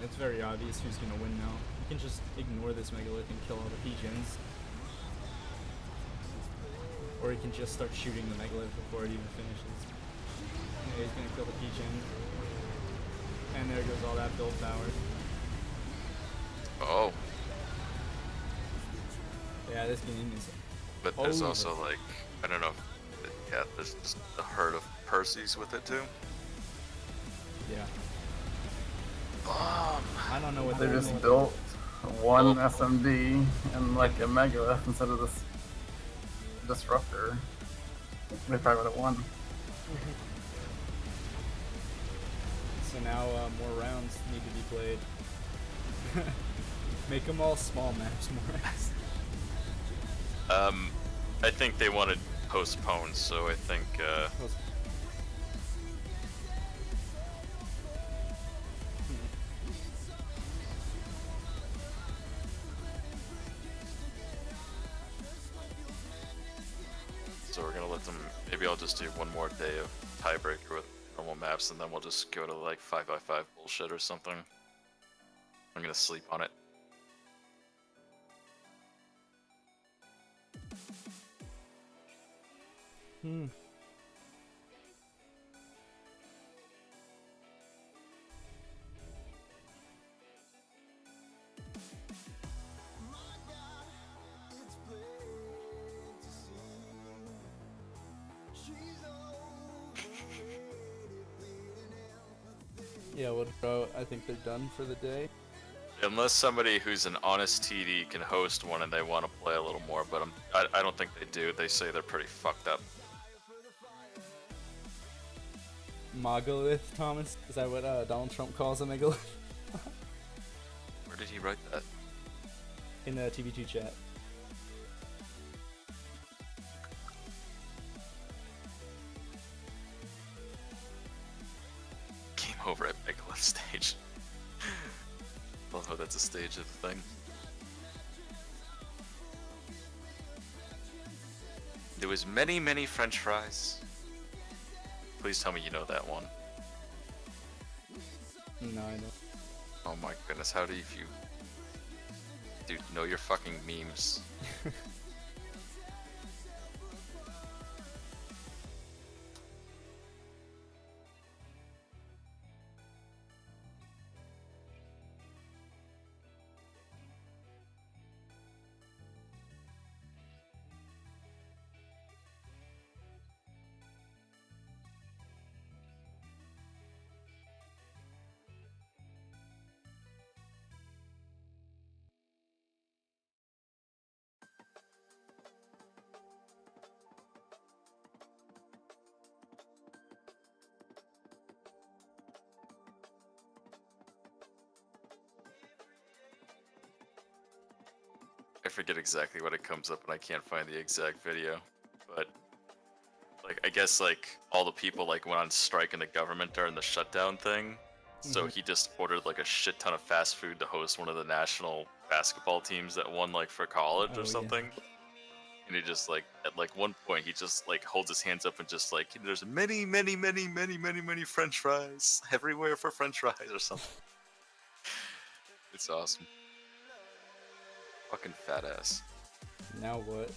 Speaker 7: It's very obvious who's gonna win now. You can just ignore this megalith and kill all the P-gens. Or you can just start shooting the megalith before it even finishes. Yeah, he's gonna kill the P-gen. And there goes all that build power.
Speaker 2: Oh.
Speaker 7: Yeah, this game is...
Speaker 2: But there's
Speaker 7: over.
Speaker 2: also, like... I don't know. Yeah, there's just a herd of Percys with it, too.
Speaker 7: Yeah. I don't know what
Speaker 3: They
Speaker 7: they're
Speaker 3: just
Speaker 7: doing.
Speaker 3: built one
Speaker 2: Oh.
Speaker 3: SMD and like a megalith instead of this disruptor. They probably would have won.
Speaker 7: So now more rounds need to be played. Make them all small maps, Morax.
Speaker 2: I think they wanted postponed, so I think, so we're gonna let them, maybe I'll just do one more day of tiebreaker with normal maps, and then we'll just go to like 5x5 bullshit or something. I'm gonna sleep on it.
Speaker 7: Yeah, well, bro, I think they're done for the day.
Speaker 2: Unless somebody who's an honest TD can host one and they want to play a little more, but I don't think they do. They say they're pretty fucked up.
Speaker 7: Megalith, Thomas? Is that what Donald Trump calls a megalith?
Speaker 2: Where did he write that?
Speaker 7: In the TV2 chat.
Speaker 2: Game over at Megalith stage. Love how that's a stage of the thing. There was many, many French fries. Please tell me you know that one.
Speaker 7: No, I don't.
Speaker 2: Oh my goodness, how do you Dude, know your fucking memes. I forget exactly what it comes up and I can't find the exact video, but like I guess like all the people like went on strike in the government during the shutdown thing, so he just ordered like a shit ton of fast food to host one of the national basketball teams that won like for college
Speaker 7: Oh,
Speaker 2: or
Speaker 7: yeah.
Speaker 2: something. And he just like at like one point he just like holds his hands up and just like there's many French fries everywhere for French fries or something. It's awesome. Fucking fat ass.
Speaker 7: Now what?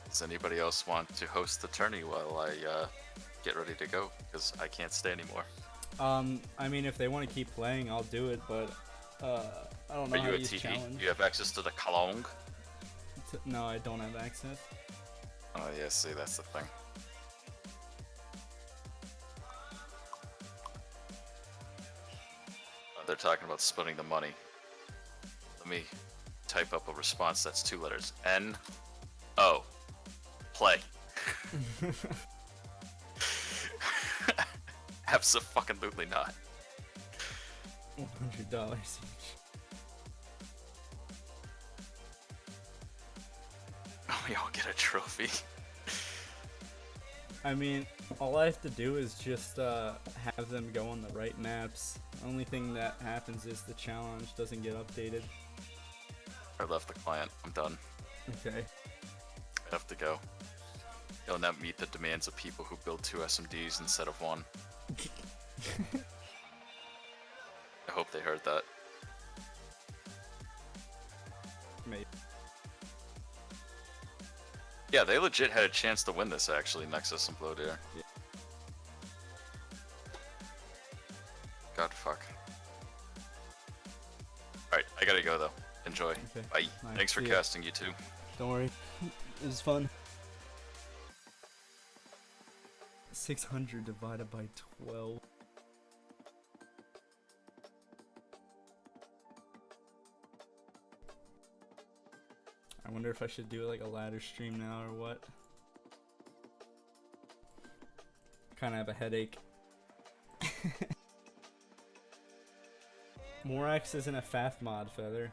Speaker 2: Does anybody else want to host the tourney while I get ready to go? Because I can't stay anymore.
Speaker 7: I mean, if they want to keep playing, I'll do it, but I don't know
Speaker 2: Are
Speaker 7: how
Speaker 2: you
Speaker 7: to
Speaker 2: a
Speaker 7: use
Speaker 2: TD?
Speaker 7: challenge.
Speaker 2: You have access to the Kalong?
Speaker 7: No, I don't have access.
Speaker 2: Oh yeah, see, that's the thing. They're talking about splitting the money. Let me type up a response that's 2 letters. N-O. Play. Abso-fucking-lutely not.
Speaker 7: $100 each.
Speaker 2: We all get a trophy.
Speaker 7: I mean, all I have to do is just have them go on the right maps. Only thing that happens is the challenge doesn't get updated.
Speaker 2: I left the client. I'm done.
Speaker 7: Okay.
Speaker 2: I have to go. It'll not meet the demands of people who build 2 SMDs instead of 1. I hope they heard that.
Speaker 7: Maybe.
Speaker 2: Yeah, they legit had a chance to win this actually, Nexus and Blodear.
Speaker 7: Yeah.
Speaker 2: God fuck. Alright, I gotta go though. Enjoy.
Speaker 7: Okay.
Speaker 2: Bye.
Speaker 7: Bye.
Speaker 2: Thanks for
Speaker 7: See ya.
Speaker 2: casting, you too.
Speaker 7: Don't worry. It was fun. 600 divided by 12. I wonder if I should do like a ladder stream now or what. Kind of have a headache. Morax isn't a FAF mod, Feather.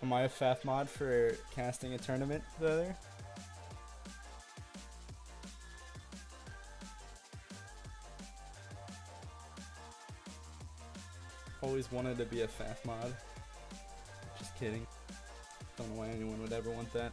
Speaker 7: Am I a FAF mod for casting a tournament, Feather? Always wanted to be a FAF mod. Just kidding. Don't know why anyone would ever want that.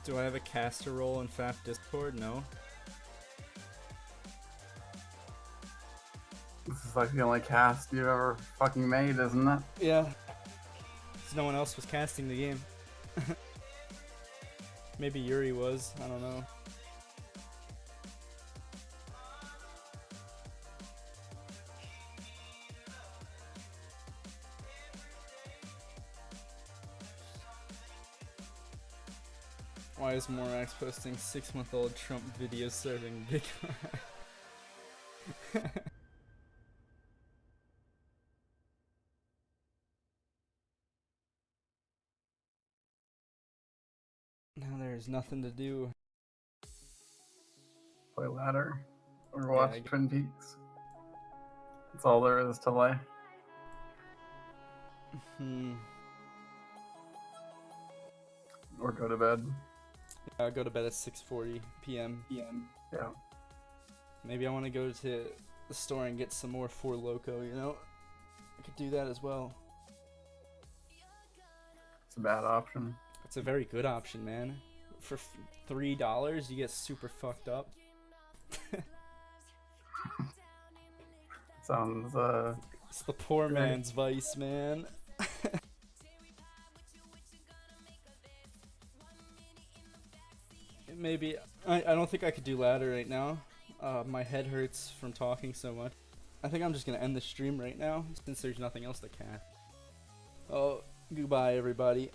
Speaker 7: Do I have a caster role in FAF Discord? No.
Speaker 3: This is like the only cast you've ever fucking made, isn't it?
Speaker 7: Yeah. Because no one else was casting the game. Maybe Yuri was. I don't know. Why is Morax posting 6-month-old Trump videos serving Big Mac? Now there's nothing to do.
Speaker 3: Play ladder or
Speaker 7: Yeah,
Speaker 3: watch Twin Peaks. That's all there is to lay. Or go to bed.
Speaker 7: I go to bed at 6:40 p.m.
Speaker 3: Yeah.
Speaker 7: Maybe I want to go to the store and get some more Four Loko, you know? I could do that as well.
Speaker 3: It's a bad option.
Speaker 7: It's a very good option, man. For $3, you get super fucked up.
Speaker 3: Sounds,
Speaker 7: It's the poor
Speaker 3: Right.
Speaker 7: man's vice, man. maybe. I don't think I could do ladder right now. My head hurts from talking so much. I think I'm just gonna end the stream right now since there's nothing else to cast. Oh, goodbye everybody.